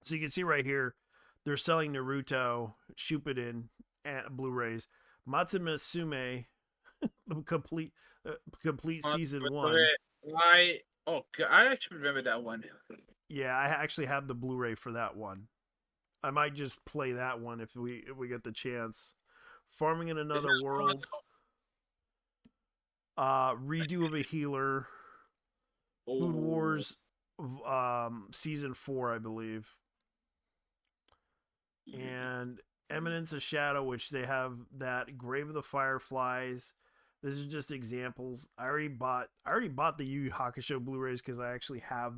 So you can see right here, they're selling Naruto Shippuden Blu-rays, Matsume Sume, the complete season one. I actually remember that one. Yeah, I actually have the Blu-ray for that one. I might just play that one if we get the chance. Farming in Another World, redo of a healer, Food Wars, season 4, I believe, and Eminence of Shadow, which they have that Grave of the Fireflies. This is just examples. I already bought the Yu Yu Hakusho Blu-rays because I actually have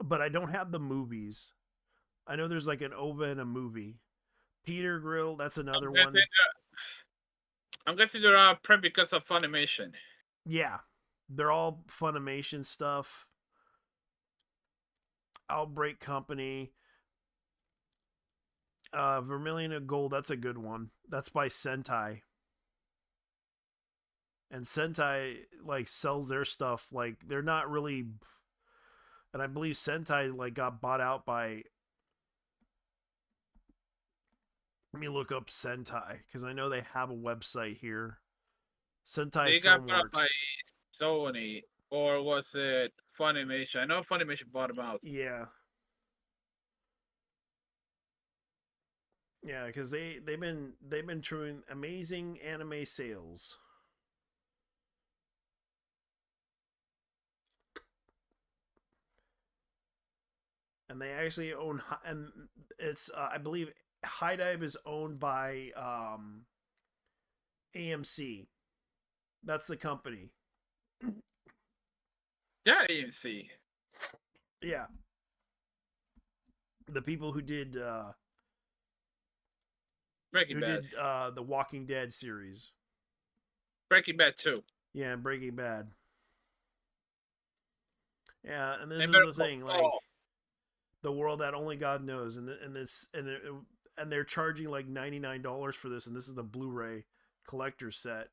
but I don't have the movies. I know there's like an OVA and a movie. Peter Grill, that's another one. I'm guessing they're print because of Funimation. Yeah, they're all Funimation stuff. Outbreak Company. Vermilion of Gold, that's a good one. That's by Sentai. And Sentai like sells their stuff, like they're not really, and I believe Sentai like got bought out by, let me look up Sentai because I know they have a website here. Sentai They got bought by Filmworks. Sony, or was it Funimation? I know Funimation bought them out. Yeah. Yeah, because they've been doing amazing anime sales. And they actually own, and it's I believe High Dive is owned by AMC. That's the company. Yeah, AMC. Yeah. The people who did Breaking Bad. the Walking Dead series. Breaking Bad 2. Yeah, and Breaking Bad. Yeah, and this And is Better the Call thing, like Saul. the world that only God knows, and they're charging like $99 for this, and this is the Blu-ray collector set,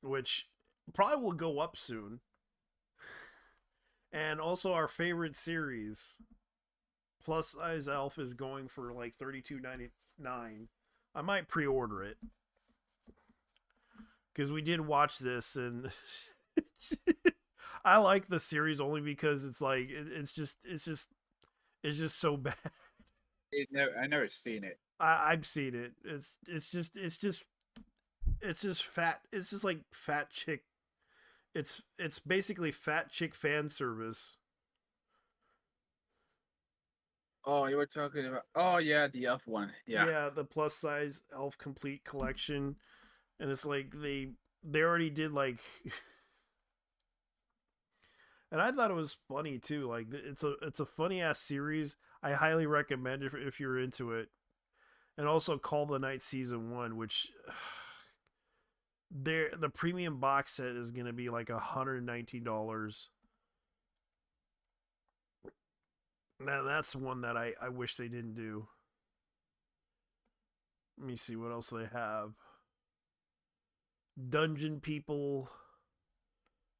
which probably will go up soon. And also our favorite series, Plus Size Elf, is going for like $32.99. I might pre-order it because we did watch this, and I like the series only because it's like it's just so bad. I never seen it. I've seen it. It's just fat. It's just like fat chick. It's basically fat chick fan service. Oh, you were talking about. Oh yeah, the Elf one. Yeah. Yeah, the Plus Size Elf complete collection, and it's like they already did like. And I thought it was funny too. Like it's a funny ass series. I highly recommend it if you're into it. And also Call the Night season 1, which the premium box set is going to be like $119. Now that's one that I wish they didn't do. Let me see what else they have. Dungeon People,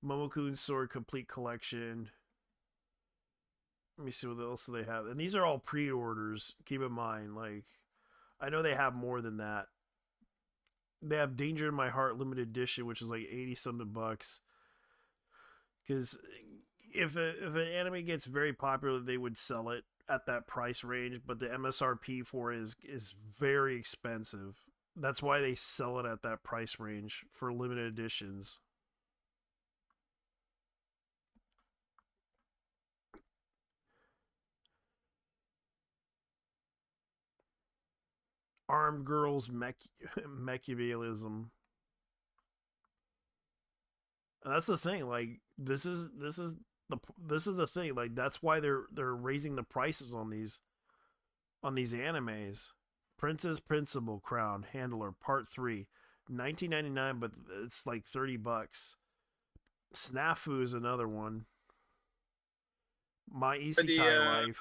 Momoku's Sword complete collection. Let me see what else they have. And these are all pre-orders. Keep in mind, like I know they have more than that. They have Danger in My Heart limited edition, which is like 80 something bucks. Because if an anime gets very popular, they would sell it at that price range, but the MSRP for it is very expensive. That's why they sell it at that price range for limited editions. Armed girls machiavellism. And that's the thing. Like this is the thing. Like that's why they're raising the prices on these animes. Princess Principal Crown Handler Part 3, 1999, but it's like $30. Snafu is another one. My The Isekai Life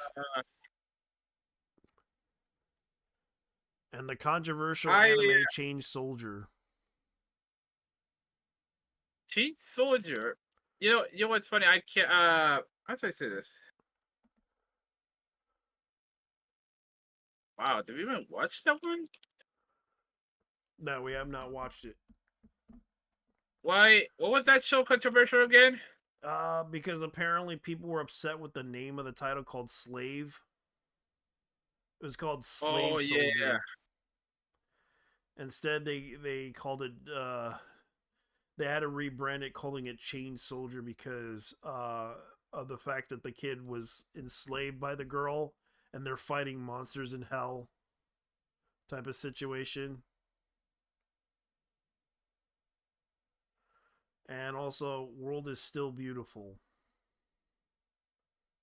and the controversial I anime Change Soldier. Change Soldier. You know what's funny? I can't. How do I say this? Wow, did we even watch that one? No, we have not watched it. Why? What was that show controversial again? Because apparently people were upset with the name of the title called Slave. It was called Oh Slave yeah. Soldier. Instead, they called it. They had to rebrand it, calling it Chain Soldier because of the fact that the kid was enslaved by the girl, and they're fighting monsters in hell, type of situation. And also, World is Still Beautiful,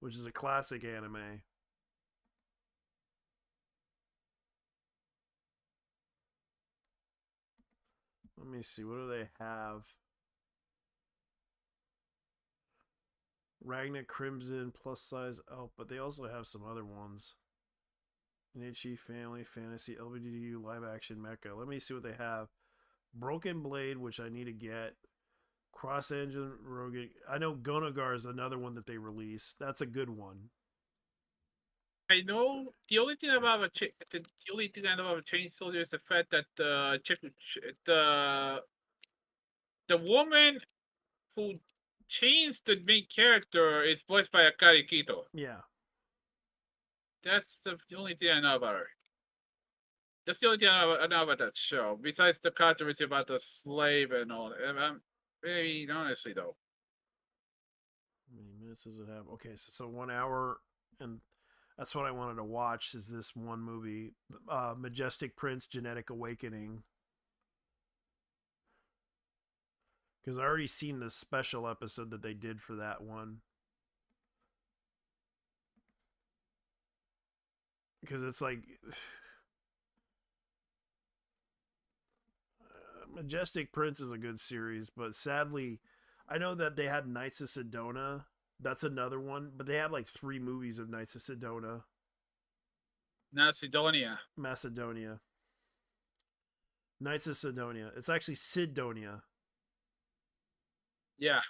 which is a classic anime. Let me see. What do they have? Ragna Crimson, plus size. Oh, but they also have some other ones. Nichi Family, Fantasy, LBDU, Live Action, Mecha. Let me see what they have. Broken Blade, which I need to get. Cross Engine, Rogue. I know Gonagar is another one that they released. That's a good one. I know the only thing I know about a Chain Soldier is the fact that the woman who changed the main character is voiced by Akari Kito. Yeah. That's the only thing I know about her. That's the only thing I know about that show. Besides the controversy about the slave and all. I mean, honestly though, How many minutes does it have? Okay, so 1 hour, and that's what I wanted to watch. Is this one movie, Majestic Prince: Genetic Awakening? Because I already seen the special episode that they did for that one. Because it's like Majestic Prince is a good series, but sadly, I know that they had Knights of Sedona. That's another one, but they have like 3 movies of Knights of Sedona, Macedonia. Macedonia. Knights of Sidonia. It's actually Sidonia. Yeah.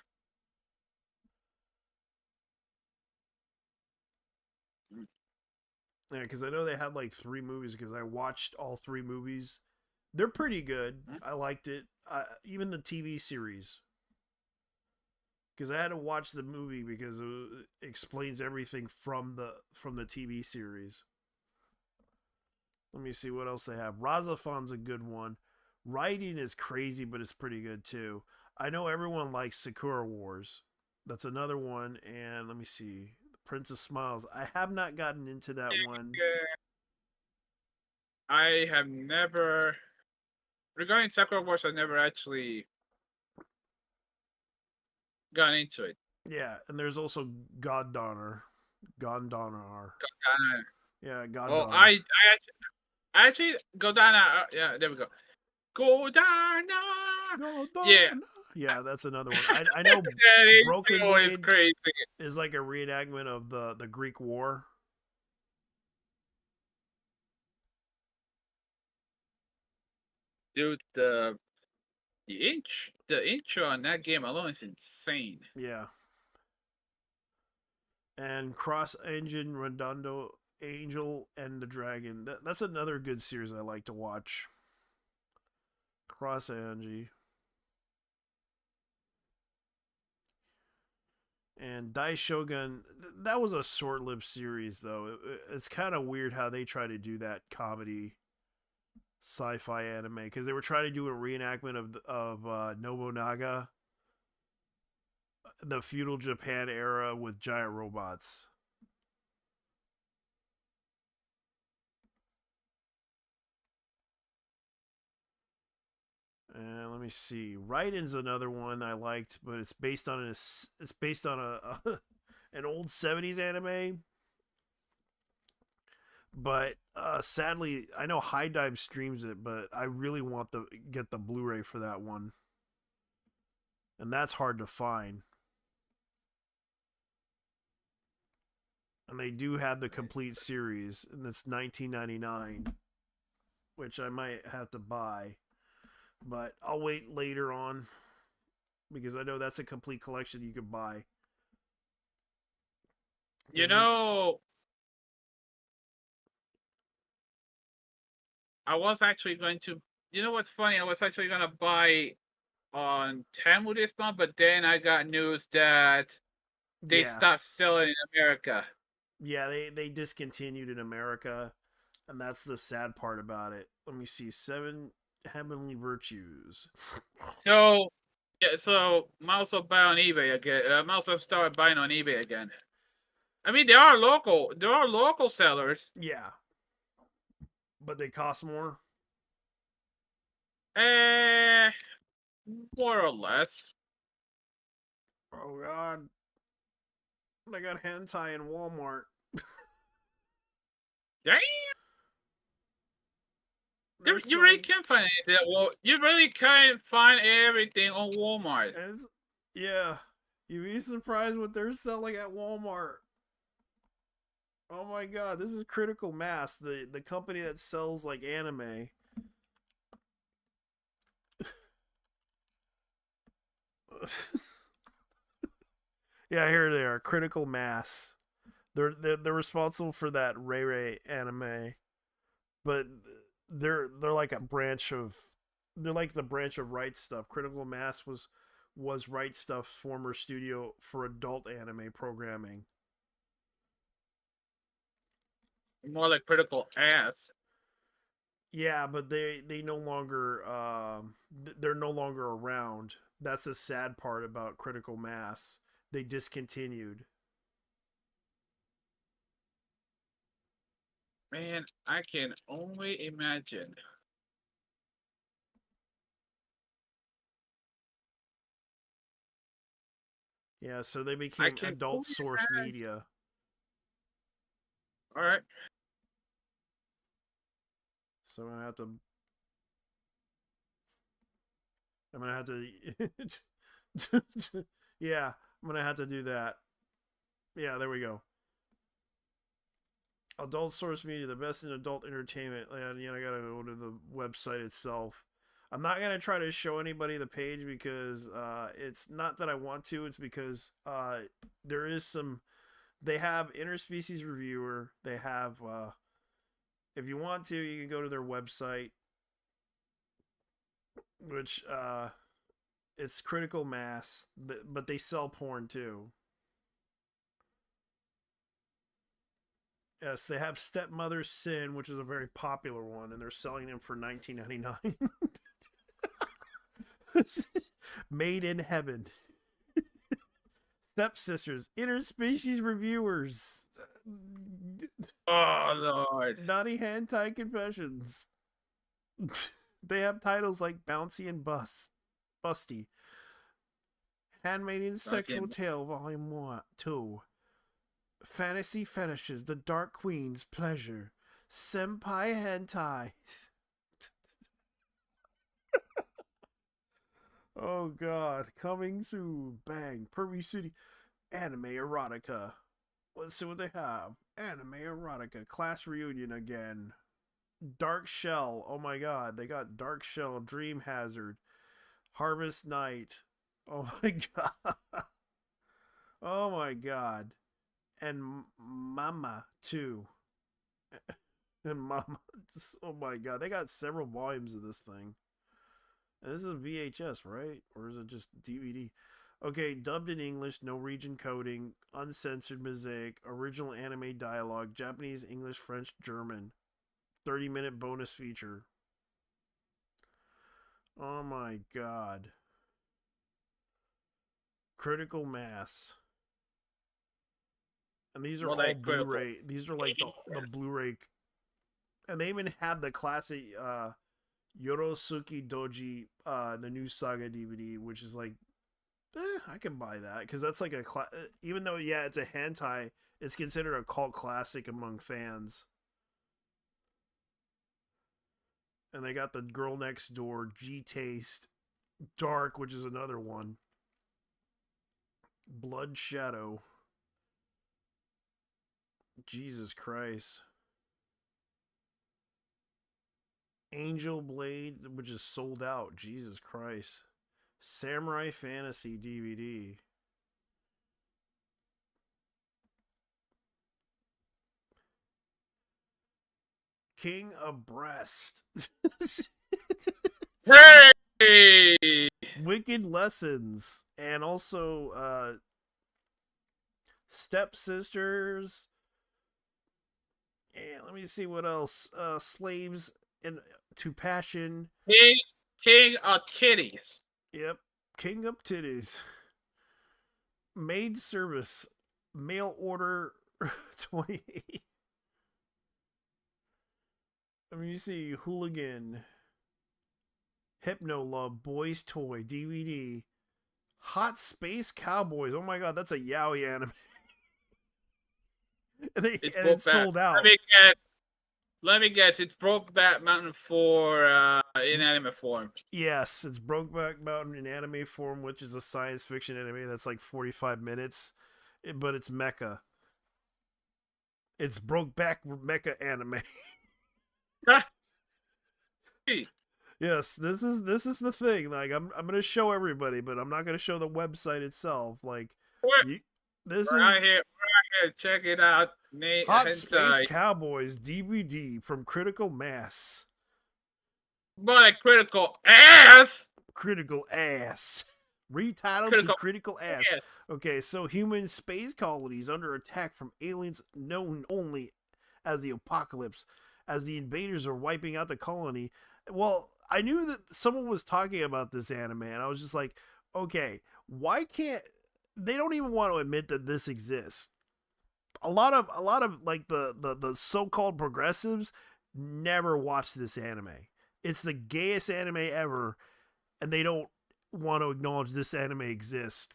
Yeah, because I know they had like 3 movies. Because I watched all 3 movies. They're pretty good. I liked it. Even the TV series. Because I had to watch the movie because it explains everything from the TV series. Let me see what else they have. Razafon's a good one. Writing is crazy, but it's pretty good too. I know everyone likes Sakura Wars. That's another one. And let me see. Princess Smiles. I have not gotten into that one. I have never, regarding Sakura Wars, I've never actually gone into it. Yeah, and there's also God Donner. God Donner. Uh, Yeah, God oh, Donner. I actually Godana. Yeah, there we go. Godana. God Yeah, Donner. Yeah, that's another one. I know that Broken intro is Blade crazy. is like a reenactment of the Greek War. Dude, the intro on that game alone is insane. Yeah. And Cross Engine Redondo Angel and the Dragon. That's another good series I like to watch. Cross Angie. And Dai Shogun, that was a short-lived series though. It's kind of weird how they try to do that comedy sci-fi anime because they were trying to do a reenactment of Nobunaga, the feudal Japan era with giant robots. And let me see. Raiden's another one I liked, but it's based on a an old '70s anime. But sadly, I know High Dive streams it, but I really want to get the Blu-ray for that one, and that's hard to find. And they do have the complete series, and it's $19.99, which I might have to buy, but I'll wait later on because I know that's a complete collection you could buy. You know, I was actually going to. You know what's funny? I was actually gonna buy on Temu this month, but then I got news that they Yeah, stopped selling in America. yeah, they discontinued in America, and that's the sad part about it. Let me see, Seven Heavenly Virtues. So yeah, so I also buy on eBay again. I also started buying on eBay again. I mean, there are local sellers. Yeah, but they cost more. Eh, more or less. Oh God, I got hentai in Walmart. Yeah, They're you really selling. can't find anything. Well, you really can't find everything on Walmart. As, yeah, you'd be surprised what they're selling at Walmart. Oh my God, this is Critical Mass, the company that sells like anime. Yeah, here they are, Critical Mass. They're responsible for that Ray Ray anime, but they're like a branch of they're like the branch of Right Stuff. Critical Mass was Right Stuff's former studio for adult anime programming. More like critical ass. Yeah, but they no longer they're no longer around. That's the sad part about Critical Mass. They discontinued. Man, I can only imagine. Yeah, so they I became can adult only source imagine. media. All right. So I'm gonna have to yeah, I'm gonna have to do that. Yeah, there we go. Adult source media, the best in adult entertainment. And I gotta go to the website itself. I'm not gonna try to show anybody the page because it's not that I want to. It's because there is some. They have interspecies reviewer. They have. If you want to, you can go to their website, which it's Critical Mass, but they sell porn too. Yes, they have Stepmother's Sin, which is a very popular one, and they're selling them for $19.99. Made in Heaven. Stepsisters, interspecies reviewers, Oh Lord. naughty hentai confessions. They have titles like Bouncy and Busty, Handmaid's Sexual Tale Volume 1, 2, Fantasy Fetishes, The Dark Queen's Pleasure, Senpai Hentai. Oh God, coming soon. Bang, Pervy City, Anime Erotica. Let's see what they have. Anime Erotica, Class Reunion again. Dark Shell, oh my God, they got Dark Shell, Dream Hazard, Harvest Night. Oh my God. Oh my God. And Mama too. And Mama. Oh my God, they got several volumes of this thing. And this is a VHS, right? Or is it just DVD? Okay, dubbed in English, no region coding, uncensored mosaic, original anime dialogue, Japanese, English, French, German. 30-minute bonus feature. Oh my god. Critical Mass. And these are Not all like critical. Blu-ray. These are like the Blu-ray, and they even have the classic Yorosuke Doji, the new Saga DVD, which is like, I can buy that because that's like even though yeah, it's a hentai, it's considered a cult classic among fans. And they got the Girl Next Door, G Taste, Dark, which is another one, Blood Shadow. Jesus Christ. Angel Blade, which is sold out. Jesus Christ. Samurai Fantasy DVD. King of Breast. Hey! Wicked Lessons. And also Stepsisters. And let me see what else. Slaves and to Passion. King of Kitties. Yep. King of Titties. Maid Service. Mail Order 28. Let me see. Hooligan. Hypno Love. Boys Toy. DVD. Hot Space Cowboys. Oh my god, that's a yaoi anime. And it's sold out. Let me guess. It's Brokeback Mountain for in anime form. Yes, it's Brokeback Mountain in anime form, which is a science fiction anime that's like 45 minutes, but it's mecha. It's Brokeback mecha anime. Yes, this is the thing. Like I'm gonna show everybody, but I'm not gonna show the website itself. Like, you, this We're is out here. Check it out. Hot Space Hentai. Cowboys DVD from Critical Mass. But a critical ass. Critical Ass. Retitled to Critical Ass. Okay, so human space colonies under attack from aliens known only as the Apocalypse, as the invaders are wiping out the colony. Well, I knew that someone was talking about this anime, and I was just like, okay, why can't they don't even want to admit that this exists? A lot of like the so-called progressives never watch this anime. It's the gayest anime ever, and they don't want to acknowledge this anime exists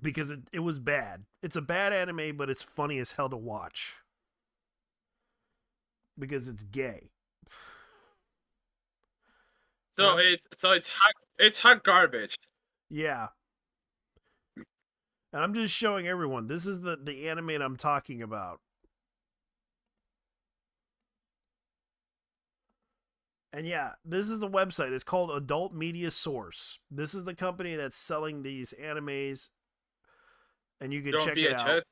because it was bad. It's a bad anime, but it's funny as hell to watch because it's gay. So it's hot garbage. Yeah. And I'm just showing everyone. This is the anime I'm talking about. And yeah, this is the website. It's called Adult Media Source. This is the company that's selling these animes, and you can check it out.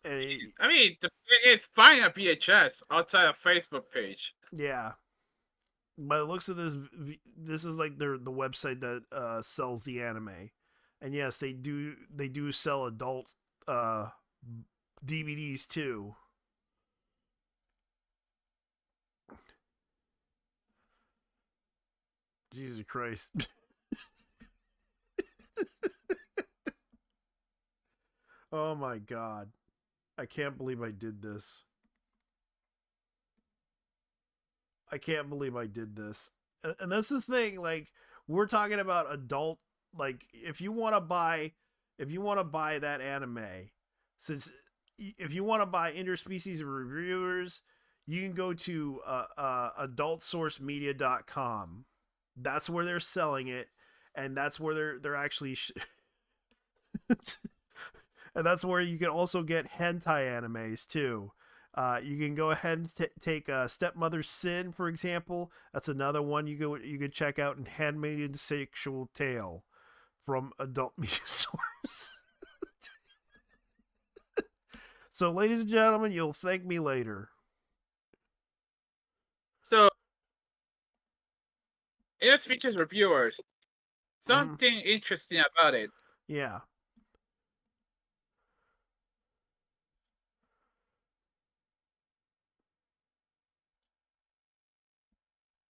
And I mean, it's fine at VHS outside of Facebook page. yeah, by the looks of this, this is like the website that sells the anime. And yes, they do sell adult DVDs too. Jesus Christ. Oh my god. I can't believe I did this. I can't believe I did this. And that's the thing, like, we're talking about adult, like, if you want to buy that anime, since if you want to buy interspecies reviewers, you can go to adultsourcemedia.com. That's where they're selling it, and that's where they're actually and that's where you can also get hentai animes too. You can go ahead and take Stepmother's Sin, for example. That's another one you could check out, in Handmaid's Sexual Tale from Adult Media Source. So, ladies and gentlemen, you'll thank me later. So, it features reviewers. Something interesting about it. Yeah.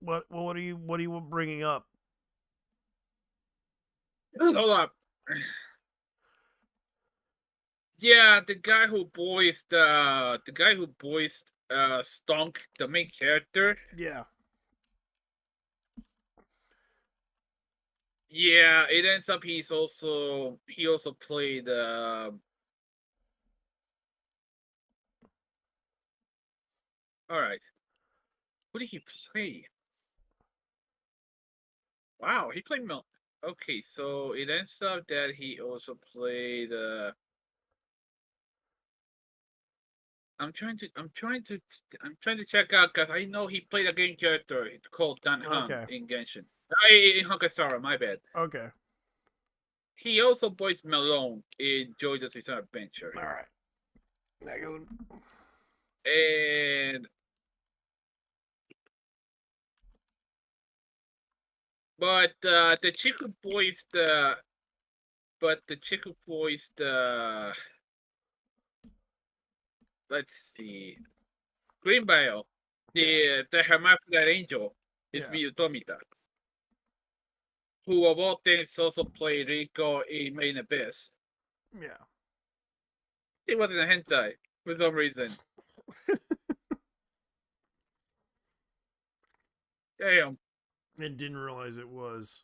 What are you bringing up? Hold up. Yeah, the guy who voiced Stonk, the main character. Yeah. Yeah, it ends up he also played all right. Who did he play? Wow, he played Mel. Okay, so it ends up that he also played I'm trying to check out because I know he played a game character called Dan Hum Okay. in Genshin. In Hankasara, my bad. Okay. He also voiced Malone in JoJo's Bizarre Adventure. All right. That goes. And but the chick who voiced let's see, Green Bio, the hermaphrodite angel is Yeah. Miyu Tomita, who of all things also played Rico in Main Abyss. Yeah. He wasn't a hentai for some reason. Damn. And didn't realize it was.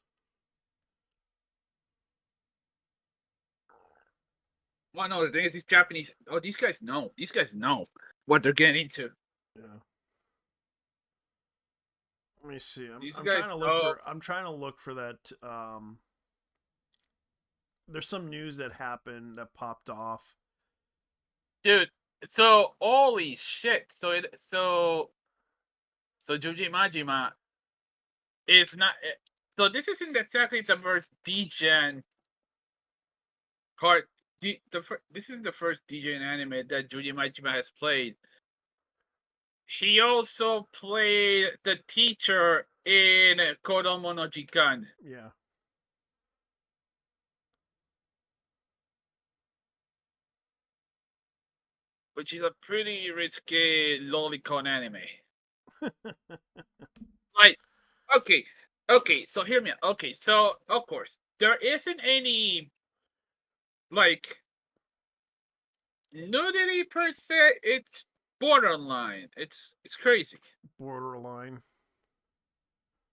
Well, no, the thing is, these Japanese. Oh, these guys know. These guys know what they're getting into. Yeah. Let me see. These I'm guys trying to look know. for. I'm trying to look for that. There's some news that happened that popped off. Dude, so holy shit. So Juji Majima is not. So this isn't exactly the first DGen part. This is the first DGen anime that Juji Majima has played. He also played the teacher in Kodomo no Jikan. Yeah. Which is a pretty risky lolicon anime. Like, okay, so hear me out. Okay, so of course there isn't any like nudity per se. It's borderline. It's crazy. Borderline.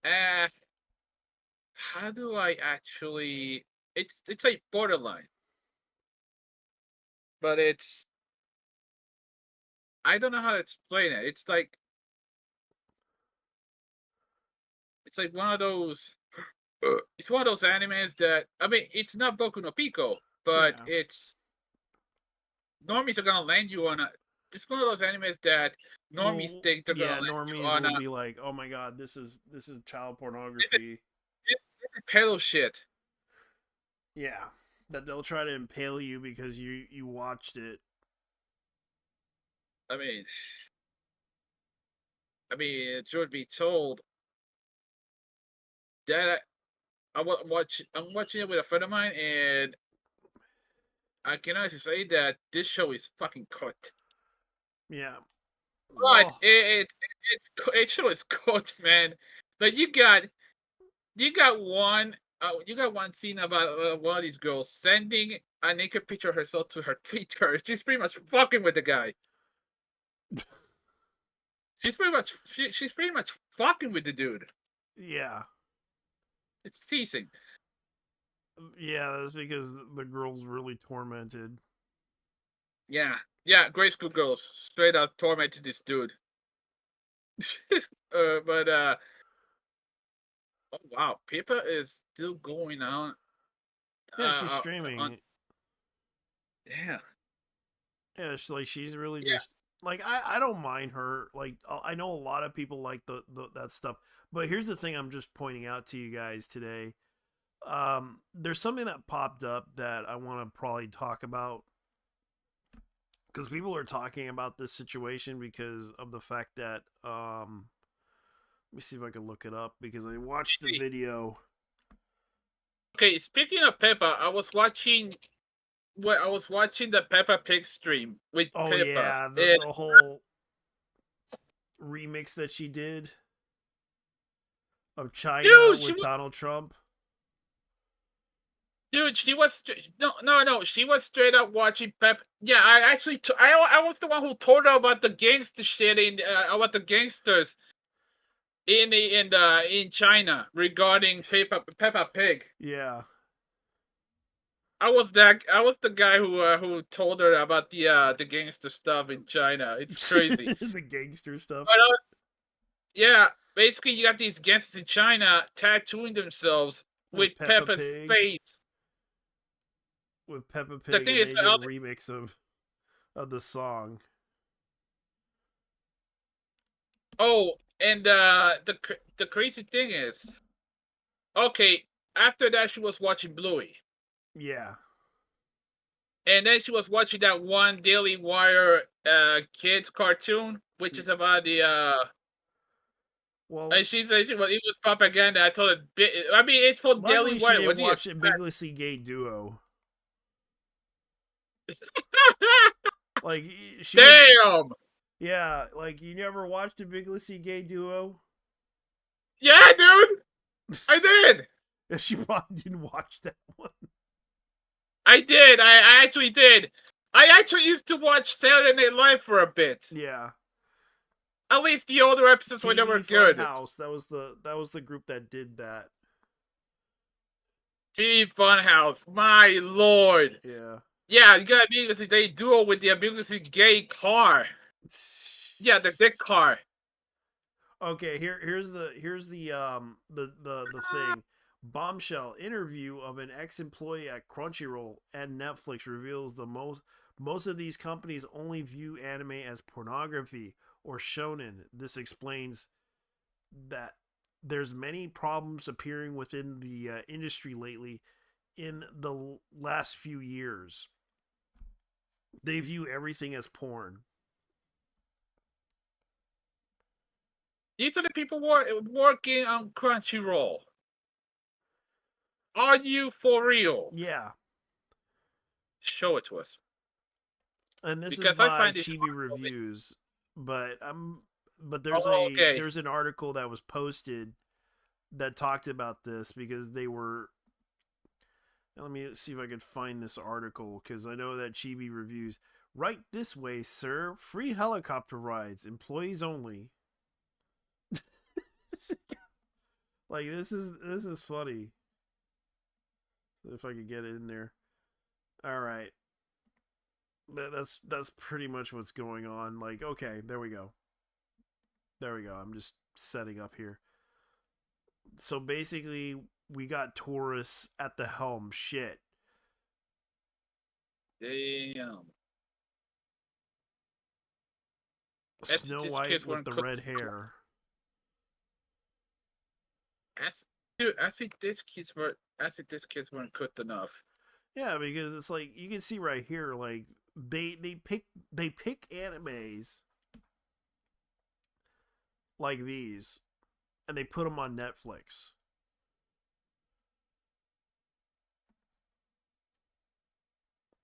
Uh how do I actually? It's like borderline, but I don't know how to explain it. It's like one of those. It's one of those animes that I mean, it's not Boku no Pico, but Yeah. it's normies are gonna land you on a. It's one of those animes that normies Well, think they're gonna yeah, land you normies on will a. be like, "Oh my god, this is child This is, pornography." this is pedal shit. Yeah, that they'll try to impale you because you watched it. I mean, truth be told, that I'm watching it with a friend of mine, and I can honestly say that this show is fucking cut. Yeah. But Well, it show is cut, man. Like you got one scene about one of these girls sending a naked picture of herself to her Twitter. She's pretty much fucking with the guy. She's pretty much fucking with the dude. yeah. It's teasing. Yeah, that's because the girl's really tormented. Yeah, yeah. Grade school girls straight up tormented this dude. But oh wow, Pippa is still going on. Yeah, she's On streaming. yeah, Yeah, she's really yeah. just like I don't mind her. Like I know a lot of people like the that stuff, but here's the thing I'm just pointing out to you guys today. There's something that popped up that I want to probably talk about because people are talking about this situation because of the fact that let me see if I can look it up because I watched the video. Okay, speaking of Peppa, I was watching the Peppa Pig stream with Oh Peppa. yeah, And the whole remix that she did of China dude, she with was Donald Trump. Dude, she was no. She was straight up watching Pep. Yeah, I actually I was the one who told her about the gangster shit about the gangsters in China regarding Peppa Pig. Yeah. I was the guy who told her about the gangster stuff in China. It's crazy. The gangster stuff. But yeah, basically you got these gangsters in China tattooing themselves with Peppa Peppa's Pig. face. With Peppa The Pig, thing and is, they did a remix of the song. oh, and the crazy thing is, okay, after that she was watching Bluey, Yeah. and then she was watching that one Daily Wire kids cartoon, which is about the Well, and she said it was propaganda. I told her, I mean, it's for Daily luckily she Wire. What didn't do you watch a expect? Ambiguously Gay Duo. Like she was, Damn! yeah, like you never watched a Ambiguously Gay Duo? Yeah, dude! I did! Yeah, she probably didn't watch that one. I did! I actually did! I actually used to watch Saturday Night Live for a bit. Yeah. At least the older episodes were never TV good. Funhouse. That was the group that did that. TV Funhouse, my lord. Yeah. Yeah, you got Ambiguously Gay Duo with the Ambiguously Gay car. Yeah, the dick car. Okay, here's the thing. Bombshell interview of an ex-employee at Crunchyroll and Netflix reveals most of these companies only view anime as pornography or shonen. This explains that there's many problems appearing within the industry lately in the last few years. They view everything as porn. These are the people working on Crunchyroll. Are you for real? Yeah. Show it to us. And this Because is I by find this Chibi Reviews, but Oh, okay. there's an article that was posted that talked about this because they were. Let me see if I can find this article because I know that Chibi Reviews. Right this way, sir. Free helicopter rides, employees only. Like this is funny. If I could get it in there. All right. That's pretty much what's going on. Like, okay, there we go. There we go. I'm just setting up here. So basically, we got tourists at the helm. Shit. Damn. Snow White with the red hair. I think these kids weren't cooked enough. Yeah, because it's like you can see right here, like they pick animes like these, and they put them on Netflix.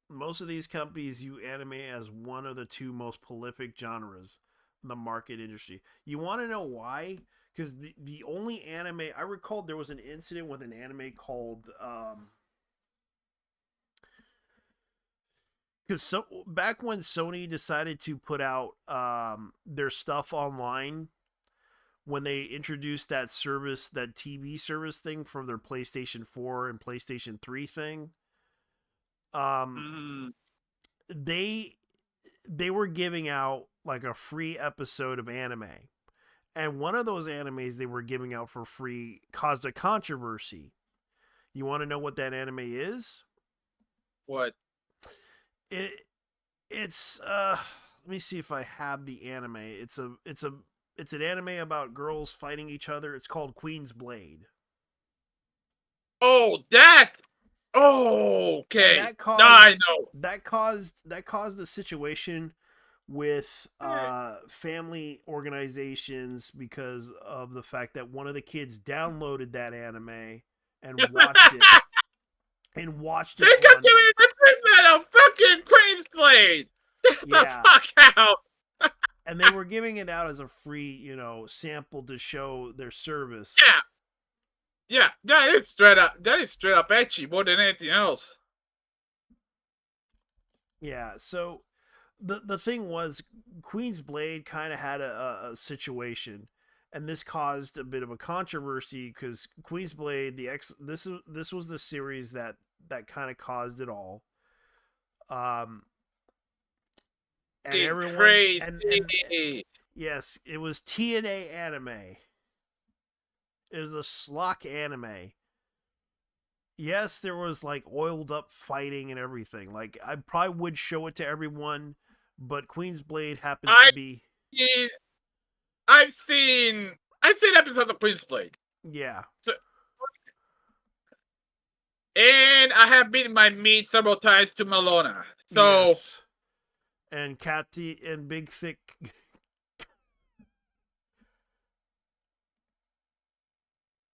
Most of these companies view anime as one of the two most prolific genres in the market industry. You want to know why? Because the only anime I recall, there was an incident with an anime called because so back when Sony decided to put out their stuff online, when they introduced that service, that TV service thing from their PlayStation 4 and PlayStation 3 thing, they were giving out like a free episode of anime. And one of those animes they were giving out for free caused a controversy. You want to know what that anime is? What? It's let me see if I have the anime. It's an anime about girls fighting each other. It's called Queen's Blade. Oh, that. Oh, okay. And that caused, I know. That caused a situation with family organizations because of the fact that one of the kids downloaded that anime and watched it. And watched it. They kept giving the princess a fucking Queen's Blade. Yeah. The fuck out. And they were giving it out as a free, sample to show their service. Yeah. Yeah, that is straight up. That is straight up ecchi more than anything else. Yeah, so the thing was, Queen's Blade kind of had a situation, and this caused a bit of a controversy because Queen's Blade, this was the series that kind of caused it all. Um, and Fucking everyone and crazy. yes, it was TNA anime. It was a schlock anime. Yes, there was like oiled up fighting and everything. Like I probably would show it to everyone, but Queen's Blade happens to I be I've seen episodes of Queen's Blade. yeah. So, and I have beaten my meat several times to Malona. So Yes. And Catty and Big Thick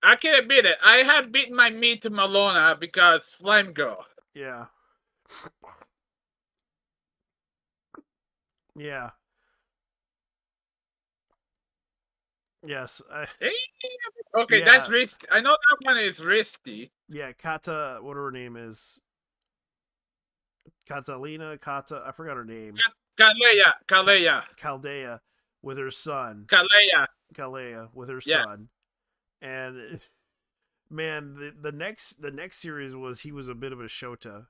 I can admit it. I have beaten my meat to Malona because Slime Girl. yeah. Yeah. Yes. Okay, Yeah. that's risky. I know that one is risky. Yeah, Kata, whatever her name is. Kata, I forgot her name. Kalea. Chaldea with her son. Kalea. Kalea with her Yeah. son. And man, the next series was he was a bit of a Shota.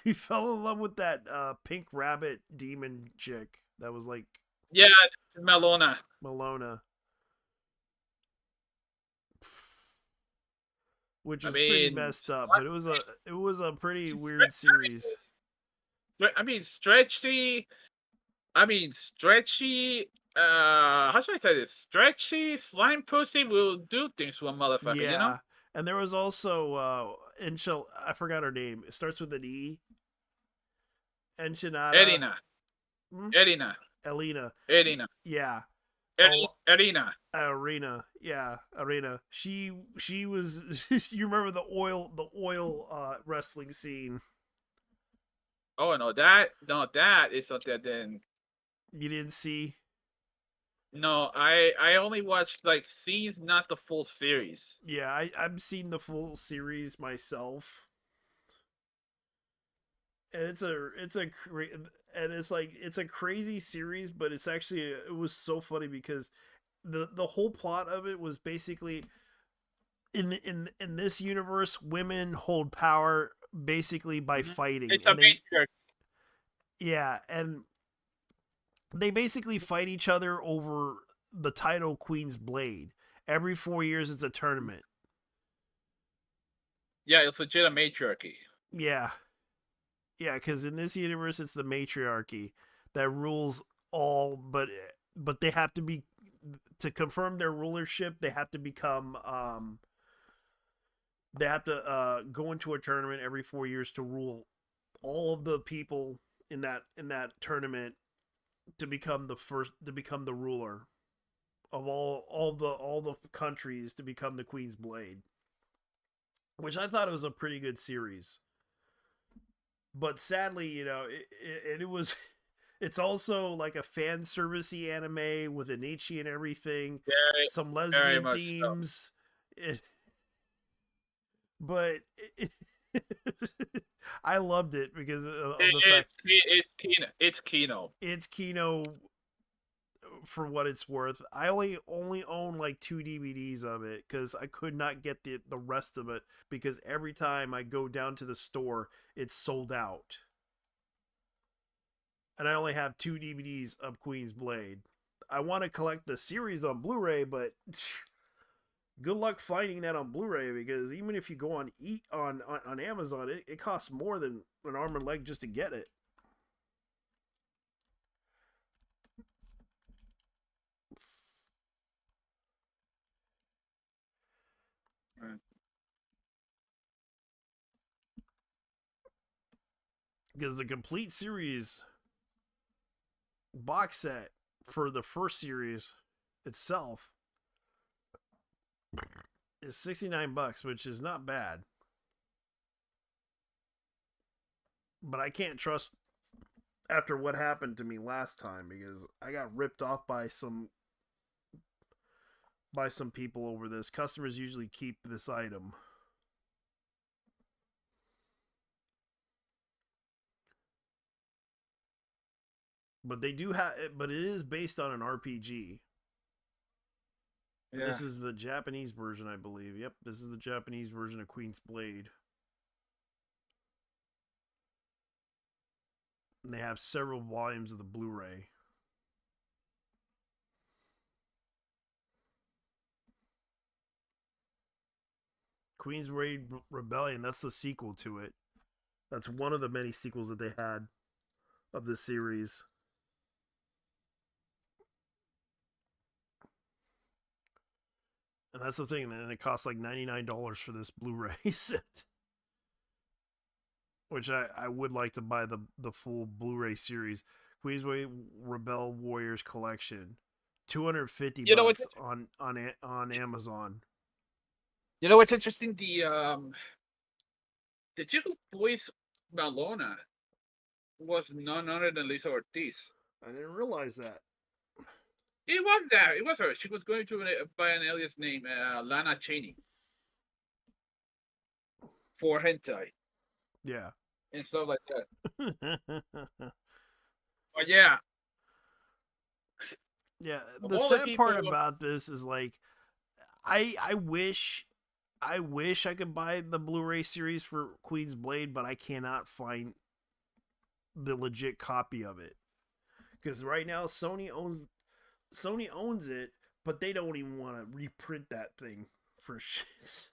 He fell in love with that pink rabbit demon chick that was like Yeah, it's Malona. Malona. Which I is pretty mean, messed up, but it was a pretty weird series. I mean, stretchy. I mean, stretchy. How should I say this? Stretchy slime pussy will do things to a motherfucker. You know? Yeah. And there was also Enchil I forgot her name. It starts with an E. Enchinada. Erina. Hmm? Erina. Elena. Erina. Yeah. Erina. Arena. Yeah, Arena. She was you remember the oil wrestling scene. Oh no, that is something. Then You didn't see? no, I only watched like scenes, not the full series. Yeah, I've seen the full series myself. And and it's like it's a crazy series, but it's actually it was so funny because the whole plot of it was basically in this universe women hold power basically by fighting, It's a and they matriarch. yeah, and they basically fight each other over the title Queen's Blade. Every 4 years it's a tournament. Yeah, it's legit a matriarchy. Yeah. Yeah, because in this universe it's the matriarchy that rules all, but they have to be to confirm their rulership. They have to become they have to go into a tournament every 4 years to rule all of the people in that tournament to become the ruler of all the countries to become the Queen's Blade, which I thought it was a pretty good series. But sadly, you know, it was. It's also like a fan servicey anime with an ichi and everything, Very, some very lesbian much so. themes. But I loved it because of the fact It's Kino. it's Kino for what it's worth. I only own like 2 DVDs of it because I could not get the rest of it because every time I go down to the store, it's sold out. And I only have 2 DVDs of Queen's Blade. I want to collect the series on Blu-ray, but good luck finding that on Blu-ray because even if you go on Amazon, it costs more than an arm and leg just to get it. Because the complete series box set for the first series itself is $69, which is not bad. But I can't trust after what happened to me last time because I got ripped off by some by some people over this. Customers usually keep this item. But they do have, but it is based on an RPG. Yeah. This is the Japanese version, I believe. Yep, this is the Japanese version of Queen's Blade. And they have several volumes of the Blu-ray. Queen's Raid Rebellion, that's the sequel to it. That's one of the many sequels that they had of this series. And that's the thing, and it costs like $99 for this Blu-ray set. Which I would like to buy the full Blu-ray series. Queensway Rebel Warriors Collection. 250 You know what's bucks on Amazon. you know what's interesting? The chick who voiced Malona was none other than Lisa Ortiz. I didn't realize that. It was that. It was her. She was going to by an alias name, Lana Cheney, for hentai Yeah. and stuff like that. But yeah, Yeah, of the all the sad part people, about this is like I wish I could buy the Blu-ray series for Queen's Blade, but I cannot find the legit copy of it. Cuz right now Sony owns it, but they don't even want to reprint that thing for shit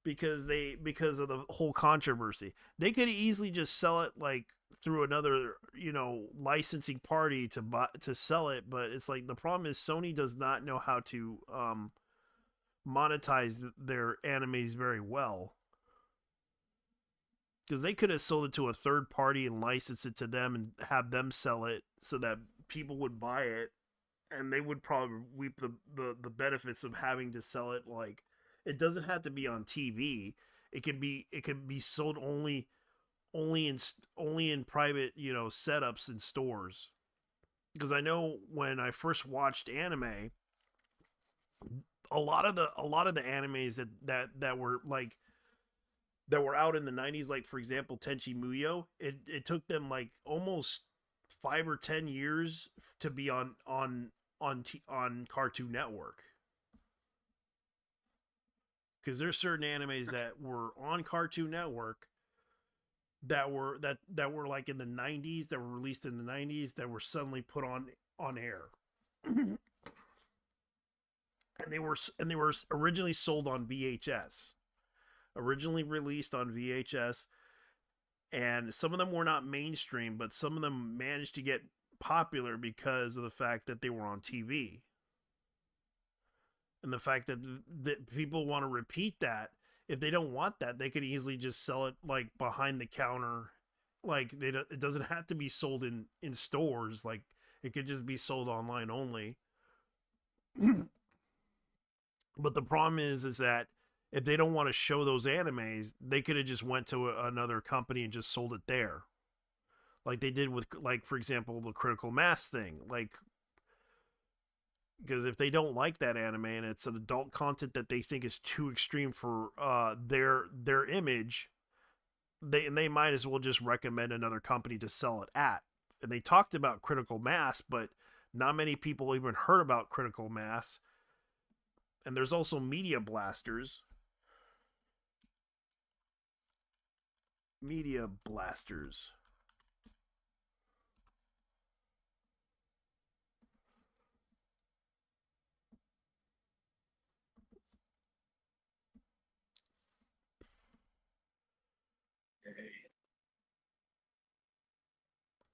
because of the whole controversy. They could easily just sell it like through another, licensing party to sell it, but it's like the problem is Sony does not know how to monetize their animes very well. Because they could have sold it to a third party and license it to them and have them sell it so that people would buy it, and they would probably reap the benefits of having to sell it. Like, it doesn't have to be on TV. It could be sold only in private, setups in stores. Because I know when I first watched anime, a lot of the animes that were like that were out in the 90s, like for example Tenchi Muyo, it took them like almost 5 or 10 years to be on Cartoon Network, because there's certain animes that were on Cartoon Network that were like in the 90s, that were released in the 90s, that were suddenly put on air. And they were originally sold on VHS, originally released on VHS, and some of them were not mainstream, but some of them managed to get popular because of the fact that they were on TV. And the fact that people want to repeat that, if they don't want that, they could easily just sell it like behind the counter. Like it doesn't have to be sold in stores. Like, it could just be sold online only. But the problem is that if they don't want to show those animes, they could have just went to another company and just sold it there, like they did with, like, for example, the Critical Mass thing. Like, because if they don't like that anime and it's an adult content that they think is too extreme for their image, they might as well just recommend another company to sell it at. And they talked about Critical Mass, but not many people even heard about Critical Mass. And there's also Media Blasters. Media Blasters.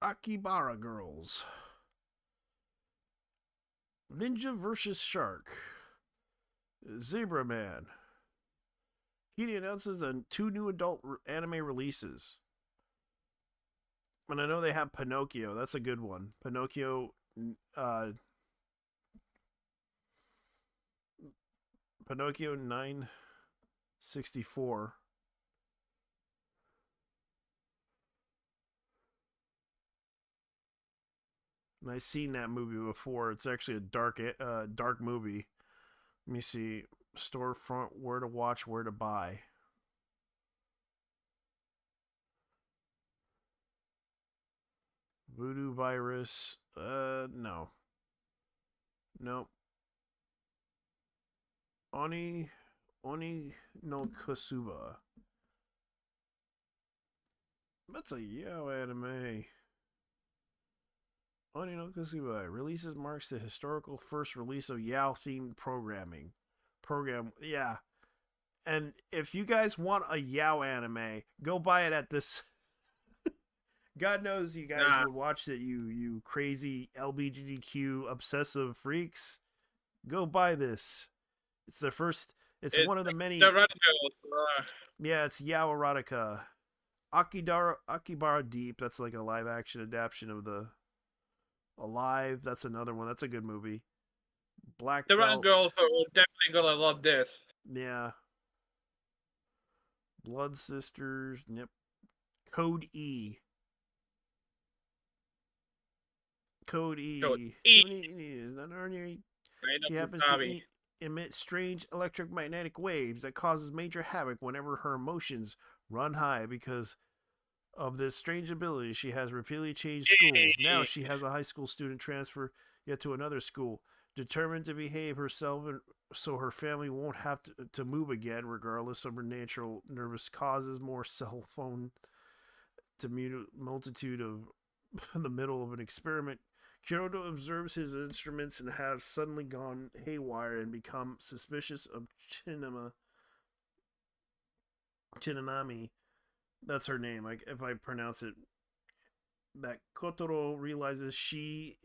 Akibara Girls. Ninja vs. Shark. Zebra Man. Kini announces 2 new adult anime releases. And I know they have Pinocchio. That's a good one. Pinocchio 964. And I've seen that movie before. It's actually a dark movie. Let me see. Storefront, where to watch, where to buy. Voodoo virus. No. Nope. Oni no Kosuba. That's a Yao anime. Oni no Kosuba releases marks the historical first release of Yao themed programming. Yeah. And if you guys want a Yao anime, go buy it at this. God knows you guys Nah, would watch it, you crazy LGBTQ obsessive freaks. Go buy this. It's the first. It's it's one of the the many. Red Girls. Yeah, it's Yao erotica. Akibara Deep. That's like a live action adaptation of the Alive. That's another one. That's a good movie. Black The Red Belt. Girls are definitely gonna love this. Yeah. Blood Sisters. Yep. Code E. Code So, E. E. Timothy is not ordinary. Right She up happens to Bobby. emit strange electromagnetic waves that causes major havoc whenever her emotions run high. Because of this strange ability, she has repeatedly changed schools. Now she has a high school student transfer yet to another school, determined to behave herself so her family won't have to move again, regardless of her natural nervous causes. More cell phone to multitude of in the middle of an experiment. Kyoto observes his instruments and has suddenly gone haywire and become suspicious of Chinanami. That's her name. Like if I pronounce it, that Kotaro realizes she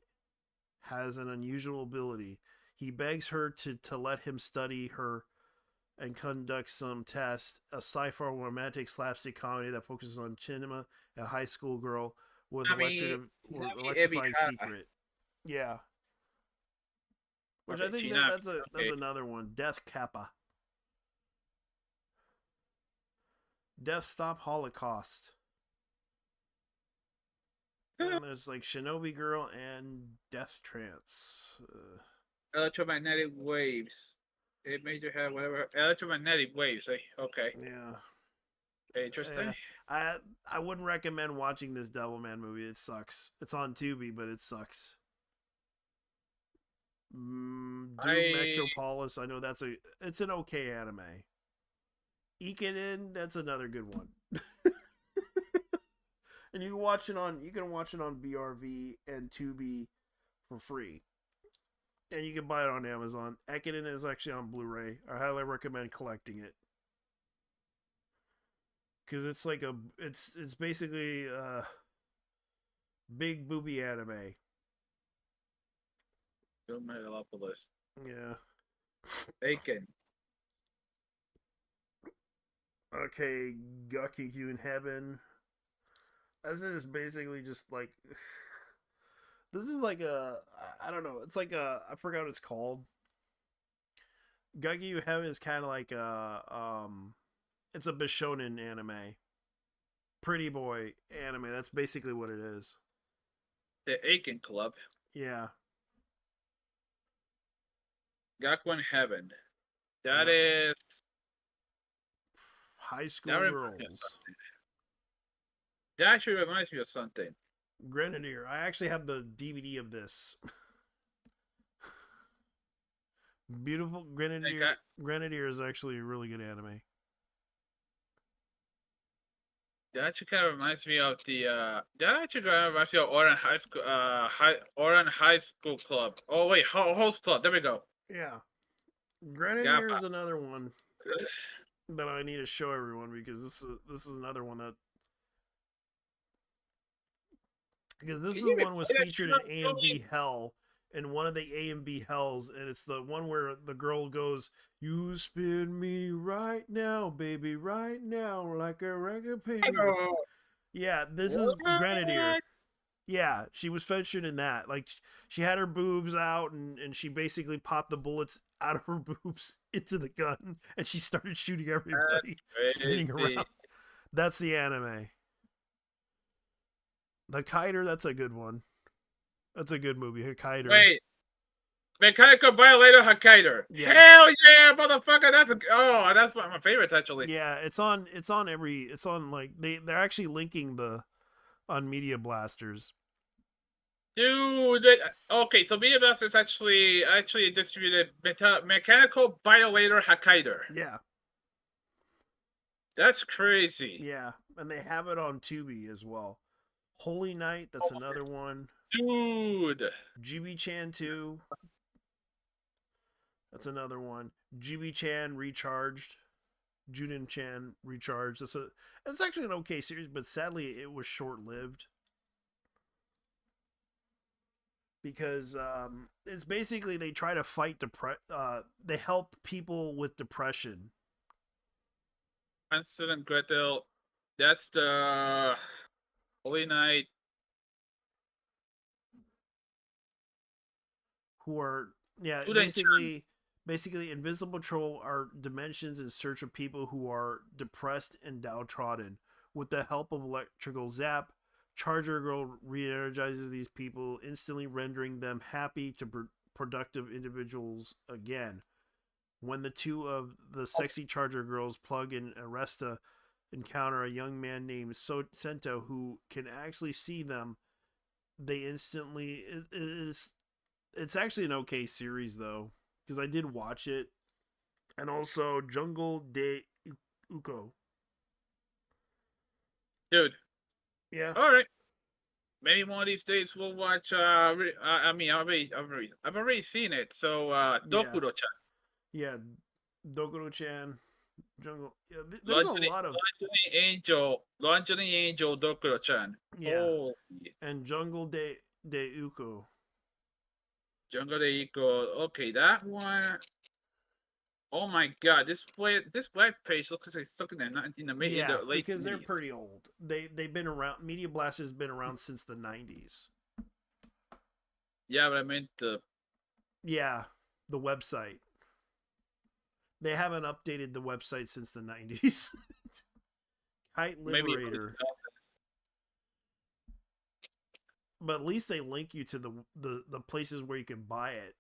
has an unusual ability. He begs her to let him study her and conduct some tests. A sci-fi romantic slapstick comedy that focuses on Chinema, a high school girl with Nami, electrifying secret. Yeah, which I think that's another one. Death Kappa. Death Stop Holocaust. And there's like Shinobi Girl and Death Trance. Electromagnetic waves. It made your head whatever. Electromagnetic waves. Okay. Yeah. Interesting. I wouldn't recommend watching this Devilman movie. It sucks. It's on Tubi, but it sucks. Doom Metropolis. I know it's an okay anime. Ikenin, that's another good one. And you can watch it on BRV and Tubi for free. And you can buy it on Amazon. Ikenin is actually on Blu-ray. I highly recommend collecting it. Cause it's like it's basically big booby anime. Doom Megalopolis. Yeah. Aiken. Okay, Gakiku in Heaven. This is basically just like this is like I don't know. It's like I forgot what it's called. Gakiku Heaven is kind of like it's a Bishonen anime. Pretty boy anime. That's basically what it is. The Aiken Club. Yeah. Gakuen Heaven. That is High School Girls. That actually reminds me of something. Grenadier. I actually have the DVD of this. Beautiful Grenadier. Grenadier is actually a really good anime. That actually kind of reminds me of the. That actually kind of reminds me of Oran High School. Oran High School Club. Oh wait, Host Club. There we go. Yeah, Grenadier is another one that I need to show everyone because this is another one that because this is one was featured in A and B Hell in one of the A and B Hells, and it's the one where the girl goes, "You spin me right now, baby, right now, like a record paper." Yeah, this is Grenadier. Yeah, she was featured in that. Like she had her boobs out, and she basically popped the bullets out of her boobs into the gun, and she started shooting everybody, spinning around. That's the anime. The Kiter, that's a good one. That's a good movie. Kiter. Wait, Mechanical Violator Hokkaido. Yeah. Hell yeah, motherfucker! That's one of my favorites actually. Yeah, it's on like they're actually linking the on Media Blasters. Dude, okay, so Media Blast is actually distributed Mechanical Violator Hokkaido. Yeah. That's crazy. Yeah, and they have it on Tubi as well. Holy Night, that's another one. Dude. GB-chan 2. That's another one. GB-chan Recharged. Junin-chan Recharged. It's actually an okay series, but sadly it was short-lived. Because it's basically they try to fight they help people with depression. Hansel and Gretel. That's the Holy Night. Who are Udan-chan. basically Invisible Troll are dimensions in search of people who are depressed and downtrodden. With the help of electrical zap, Charger Girl re-energizes these people, instantly rendering them happy to productive individuals again. When the two of the sexy Charger Girls, Plug and Aresta, encounter a young man named Sento who can actually see them, they instantly it's actually an okay series though, because I did watch it. And also Jungle de Uko. Dude. Yeah. All right. Maybe one of these days we'll watch. I mean, I've already seen it. So, Dokuro-chan. Yeah. Dokuro-chan. Jungle. Yeah, there's a Luncheon lot of Angel, Dokuro-chan. yeah. Holy. And Jungle de Uko. Jungle de Iko. Okay, that one. Oh my god, this web page looks like it's looking in the late because they're 80s. pretty old. They've been around. Media Blast has been around since the 90s. Yeah, but I meant the the website. They haven't updated the website since the 90s. Kite Liberator. But at least they link you to the places where you can buy it.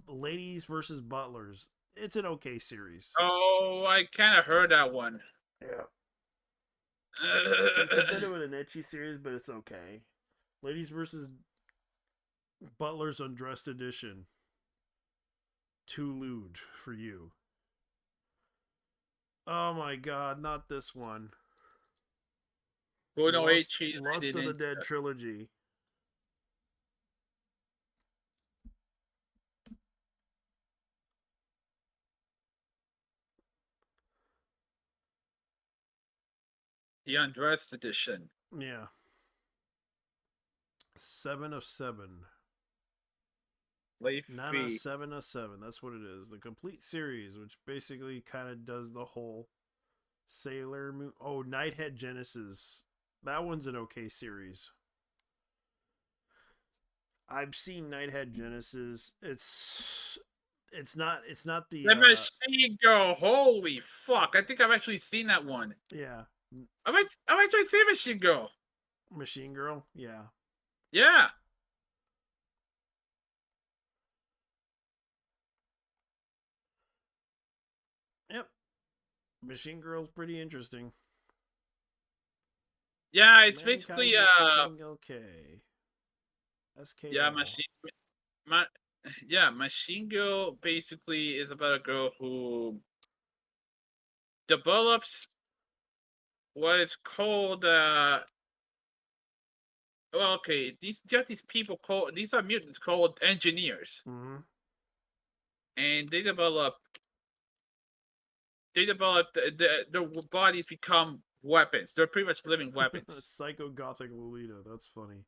Ladies versus Butlers. It's an okay series. Oh, I kind of heard that one. Yeah. It's a bit of an ecchi series, but it's okay. Ladies versus Butlers Undressed Edition. Too lewd for you. Oh my god, not this one. Lust of the Dead trilogy. The Undressed Edition. Yeah. 7 of 7. 7 of 7. That's what it is. The complete series, which basically kind of does the whole Sailor Moon. Oh, Nighthead Genesis. That one's an okay series. I've seen Nighthead Genesis. It's not the Machine Girl. Holy fuck! I think I've actually seen that one. Yeah. I've actually seen Machine Girl. Machine Girl. Yeah. Yeah. Yep. Machine Girl's pretty interesting. Yeah, it's basically Single K. SKL. Yeah, Machine Girl basically is about a girl who develops what is called well, okay, these are mutants called engineers. Mm-hmm. And they develop their bodies become weapons. They're pretty much living weapons. Psycho Gothic Lolita. That's funny.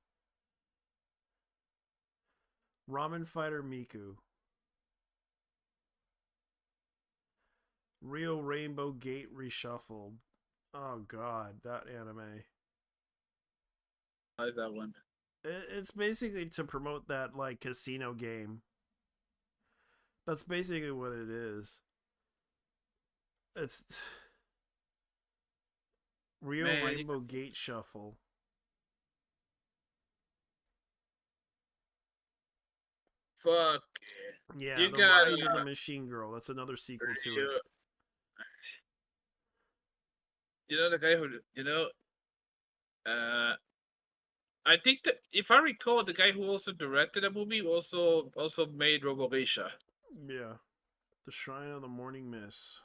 Ramen Fighter Miku. Rio Rainbow Gate Reshuffled. Oh god, that anime. I like that one. It's basically to promote that like casino game. That's basically what it is. It's Rainbow Gate Shuffle. fuck. Yeah, You The got Rise of the Machine Girl. That's another sequel to it. you, you know the guy who uh I think that if I recall, the guy who also directed the movie also made Robogeisha. Yeah. The Shrine of the Morning Mist.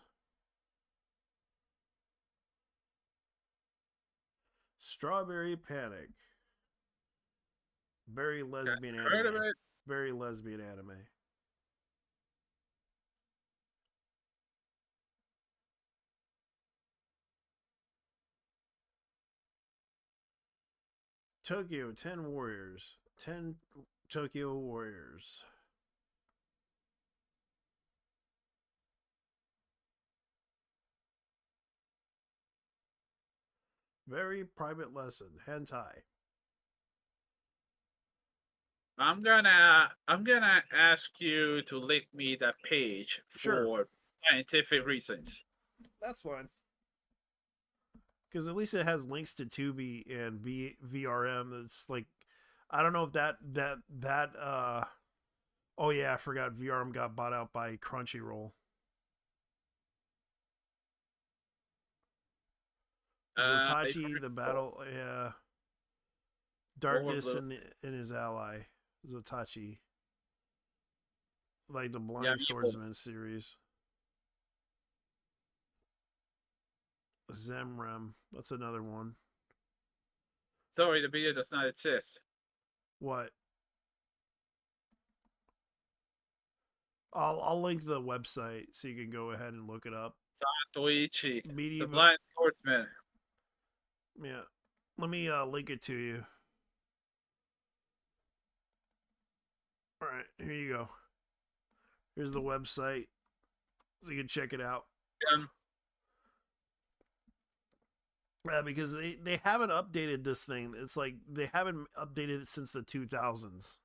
Strawberry Panic. Very lesbian Heard of anime. it? Very lesbian anime. Tokyo 10 Warriors. 10 Tokyo Warriors. Very private lesson. Hentai. I'm gonna ask you to link me that page Sure. for scientific reasons. That's fine. Because at least it has links to Tubi and VRM. It's like, I don't know if oh yeah, I forgot VRM got bought out by Crunchyroll. If I Zotachi, the recall, battle, yeah, what was Darkness the and his ally, Zotachi, like the yeah Blind evil? Swordsman series. Zemrem, that's another one. Sorry, the video does not exist. What? I'll link the website so you can go ahead and look it up. Satoichi, the Medieval, blind swordsman. yeah. Let me link it to you. All right, here you go. Here's the website so you can check it out. Um, Because they haven't updated this thing. It's like they haven't updated it since the 2000s.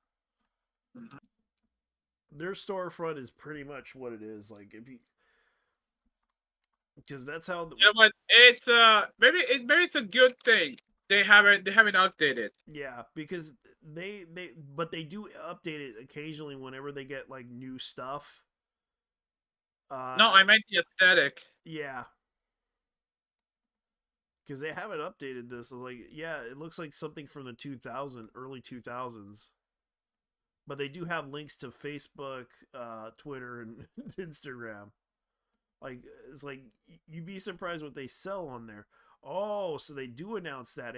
Their storefront is pretty much what it is. Like if you, because that's how. you know what? It's maybe it's a good thing they haven't updated. Yeah, because but they do update it occasionally whenever they get like new stuff. No, I meant the aesthetic. Yeah, because they haven't updated this. So like, yeah, it looks like something from the early 2000s. But they do have links to Facebook, Twitter, and Instagram. Like it's like you'd be surprised what they sell on there. Oh, so they do announce that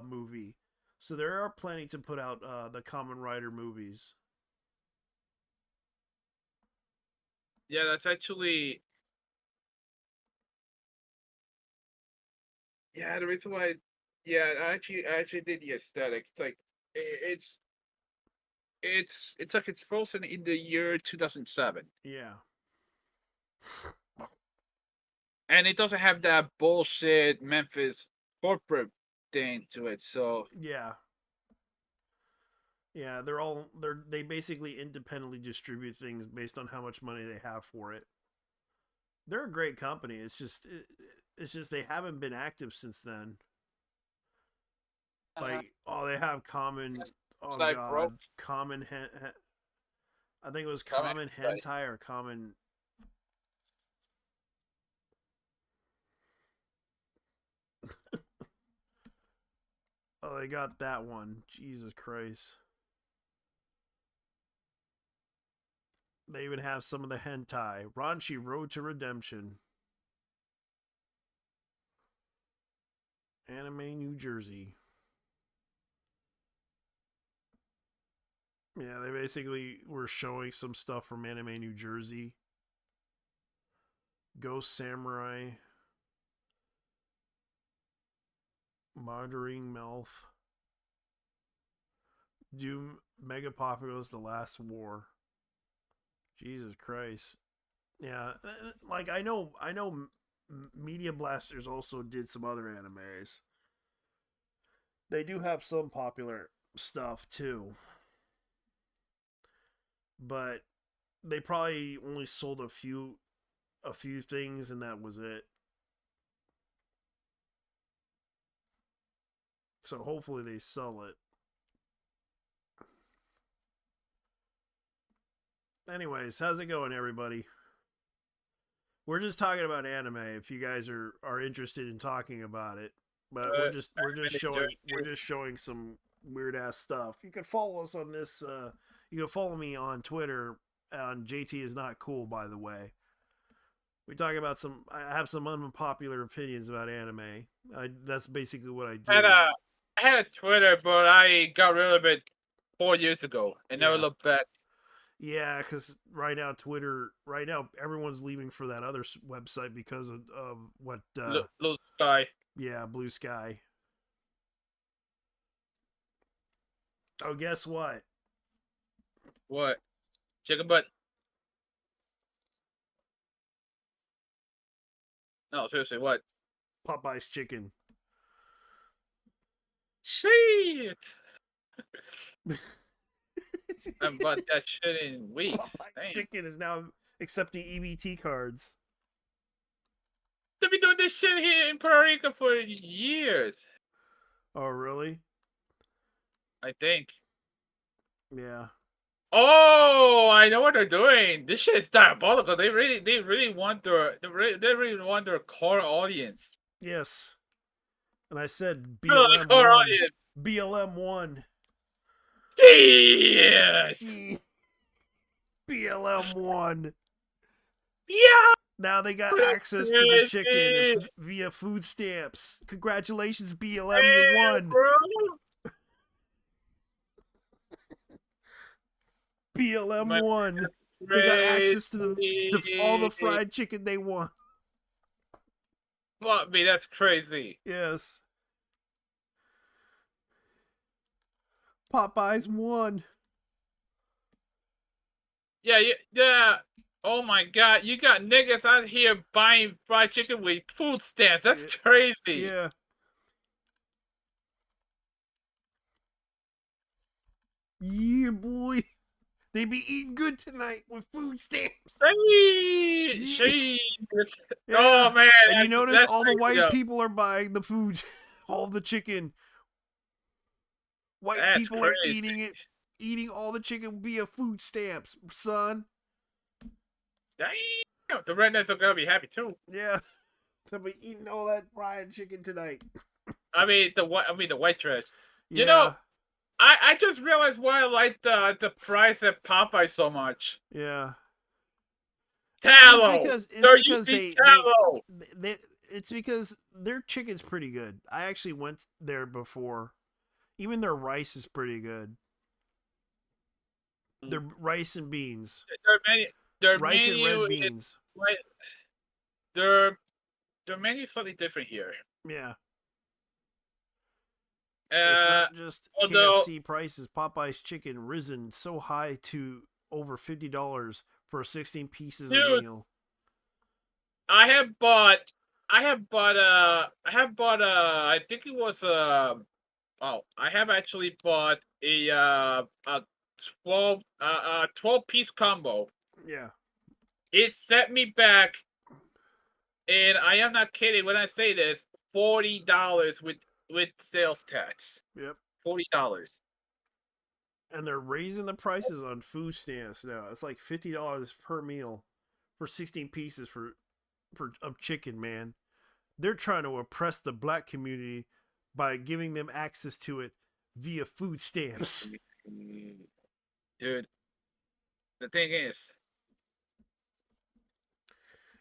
movie. So they are planning to put out the Common Rider movies. Yeah, that's actually yeah the reason why. Yeah, I actually did the aesthetic. It's like it's it's like it's frozen in the year 2007, Yeah, and it doesn't have that bullshit Memphis corporate thing to it. So yeah, yeah. They basically independently distribute things based on how much money they have for it. They're a great company. It's just they haven't been active since then. Like oh, they have common. it's Oh like broke. God, common. I think it was Coming common right. hentai or common. Oh, they got that one. Jesus Christ. They even have some of the hentai. Ranchi Road to Redemption. Anime New Jersey. Yeah, they basically were showing some stuff from Anime New Jersey. Ghost Samurai. Murdering Melf. Doom Megapophagos The Last War. Jesus Christ. Yeah, like I know Media Blasters also did some other animes. They do have some popular stuff too, but they probably only sold a few things and that was it. So hopefully they sell it. Anyways, how's it going, everybody? We're just talking about anime. If you guys are interested in talking about it, but we're just showing some weird ass stuff. You can follow us on this. You can follow me on Twitter on JT is not cool. By the way, we talk about some. I have some unpopular opinions about anime. That's basically what I I had do. I had a Twitter, but I got rid of it 4 years ago and never Yeah. looked back. Yeah, because right now everyone's leaving for that other website because of what. Blue Sky. Yeah, Blue Sky. Oh, guess what? What? Chicken butt? No, seriously, what? Popeye's chicken. Shit! I haven't bought that shit in weeks. Popeye's Damn. chicken is now accepting EBT cards. They've been doing this shit here in Puerto Rico for years. Oh, really? I think. Yeah. Oh, I know what they're doing. This shit is diabolical. They really want they really want their core audience. Yes. And I said The core BLM1. audience. BLM1. Shit. See? BLM1. Yeah. Now they got access to the chicken via food stamps. Congratulations, BLM, you won. Bro. BLM won. They got access to all the fried chicken they want. Fuck me, that's crazy. Yes. Popeyes won. Yeah. Oh my god, you got niggas out here buying fried chicken with food stamps. That's crazy. Yeah. Yeah, boy. They be eating good tonight with food stamps. Hey, shit. Yeah. Oh man. And you notice that's all the white crazy, people are buying the food, all the chicken. White That's people are crazy. eating all the chicken via food stamps, son. Damn, the rednecks are gonna be happy too. Yeah. They'll be eating all that fried chicken tonight. I mean the white trash. Yeah. You know, I just realized why I like the price at Popeye so much. Yeah. Tallow. It's They're because using tallow. it's because their chicken's pretty good. I actually went there before. Even their rice is pretty good. Their rice and beans. Their Rice menu and red beans. Like, their menu is slightly different here. Yeah. It's not just KFC prices. Popeye's chicken risen so high to over $50 for 16 pieces of meal. I have bought I think it was I have actually bought a 12-piece combo. Yeah. It set me back, and I am not kidding when I say this, $40 with sales tax. Yep. $40. And they're raising the prices on food stamps now. It's like $50 per meal for 16 pieces of chicken, man. They're trying to oppress the black community by giving them access to it via food stamps. Dude, the thing is,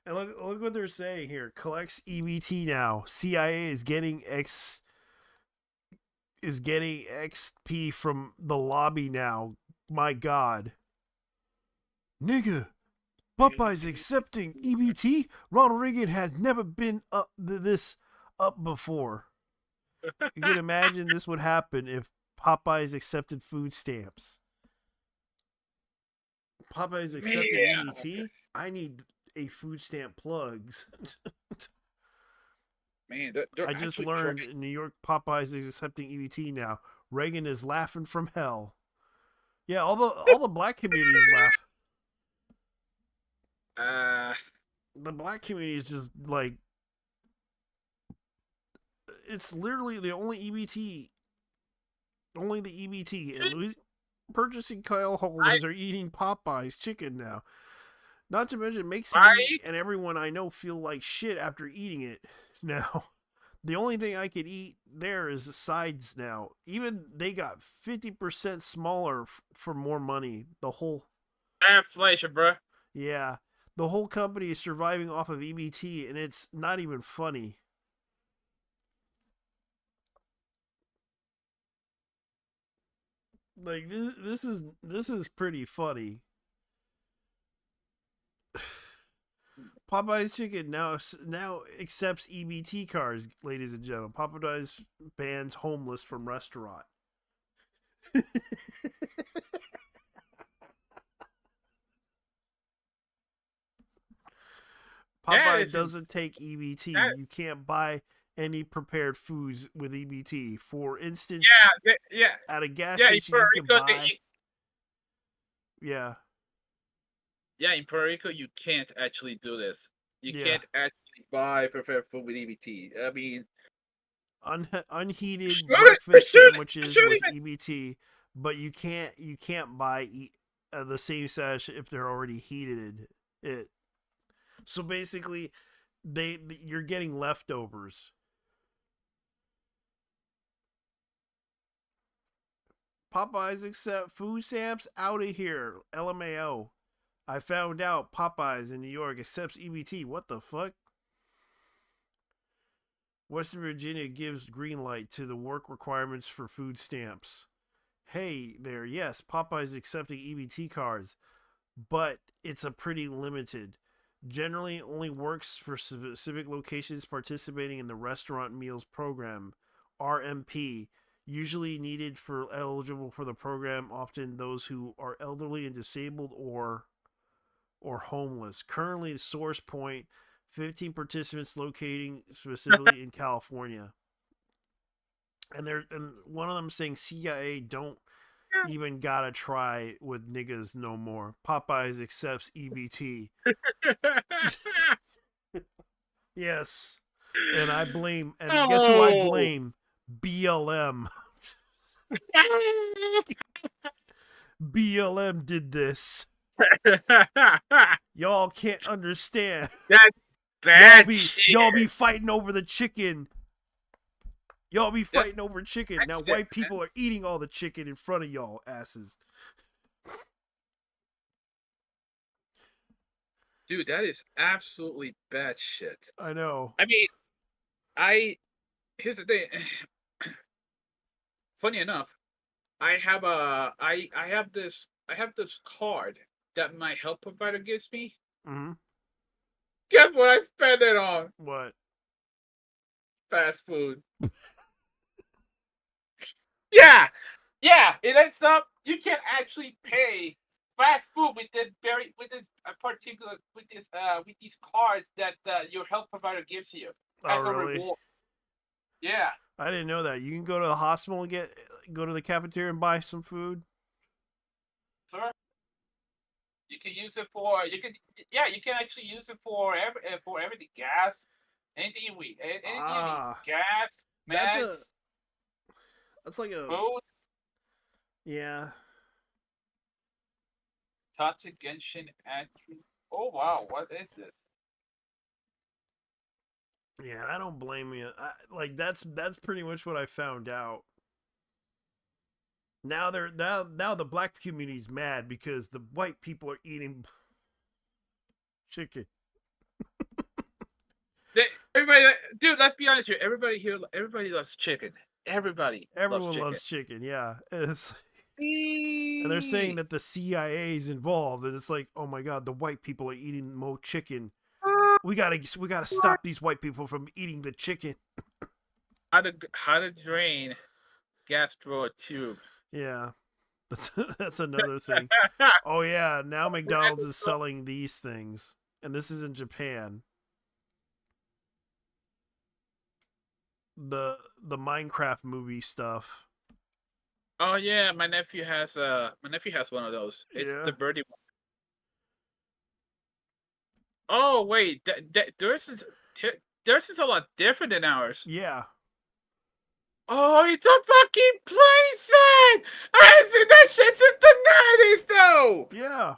and look what they're saying here. Collects EBT now. CIA is getting XP from the lobby now. My God. Nigga. Popeye's accepting EBT? Ronald Reagan has never been up before. You can imagine this would happen if Popeye's accepted food stamps. Popeye's accepting EBT? I need a food stamp plugs. Man, I just learned in New York Popeyes is accepting EBT now. Reagan is laughing from hell. Yeah, all the black communities laugh. The black community is just like, it's literally the only EBT. Only the EBT. Purchasing Kyle holders are eating Popeye's chicken now. Not to mention, it makes me I and everyone I know feel like shit after eating it now. The only thing I could eat there is the sides now. Even they got 50% smaller for more money. The whole, inflation, bro. yeah, the whole company is surviving off of EBT, and it's not even funny. Like this is pretty funny. Popeye's Chicken now accepts EBT cards, ladies and gentlemen. Popeye's bans homeless from restaurant. Yeah, Popeye it's doesn't take EBT. that, You can't buy any prepared foods with EBT. For instance, yeah, at a gas yeah. In station, Puerto you can Rico, buy. Yeah, yeah, in Puerto Rico, you can't actually do this. You yeah. can't actually buy prepared food with EBT. I mean, Unheated should breakfast should sandwiches should with even EBT, but you can't buy the same sash if they're already heated. It so basically you're getting leftovers. Popeyes accept food stamps out of here. LMAO. I found out Popeyes in New York accepts EBT. What the fuck? Western Virginia gives green light to the work requirements for food stamps. Hey there, yes, Popeyes accepting EBT cards, but it's a pretty limited. Generally only works for specific locations participating in the restaurant meals program, RMP, usually needed for eligible for the program, often those who are elderly and disabled or homeless. Currently, source point 15 participants locating specifically in California. And one of them saying CIA don't even gotta try with niggas no more. Popeyes accepts EBT. Yes. And I blame, and guess who I oh. blame? BLM. BLM did this. Y'all can't understand. That's bad shit. Y'all be fighting over the chicken. Y'all be That's fighting over chicken. bad Now shit, white man. people are eating all the chicken in front of y'all asses. Dude, that is absolutely bad shit. I know. I mean, I here's the thing. Funny enough, I have this card that my health provider gives me. Mm-hmm. Guess what I spend it on? What? Fast food. Yeah, yeah. It ends up you can actually pay fast food with this particular with these cards that your health provider gives you Oh, as a really? reward. Yeah, I didn't know that. You can go to the hospital and go to the cafeteria and buy some food. sir. You can use it for you can actually use it for everything gas, anything you need Ah, gas, that's a meds, that's like a food, yeah. Tatsu Genshin Atri. Oh wow, what is this? Yeah, I don't blame you. Like that's pretty much what I found out. Now the black community's mad because the white people are eating chicken. Everybody, dude, let's be honest here. Everybody loves chicken. Everybody loves Everyone chicken. loves chicken. Yeah, and they're saying Eee. that the CIA is involved, and it's like, oh my god, the white people are eating more chicken. We gotta stop these white people from eating the chicken. How to drain gas through a tube. Yeah, that's another thing. Oh yeah, now McDonald's is selling these things, and this is in Japan. The Minecraft movie stuff. Oh yeah, my nephew has one of those. It's Yeah, the birdie one. Oh wait, theirs is a lot different than ours. yeah. Oh, it's a fucking playset! I haven't seen that shit since the 90s, though! Yeah.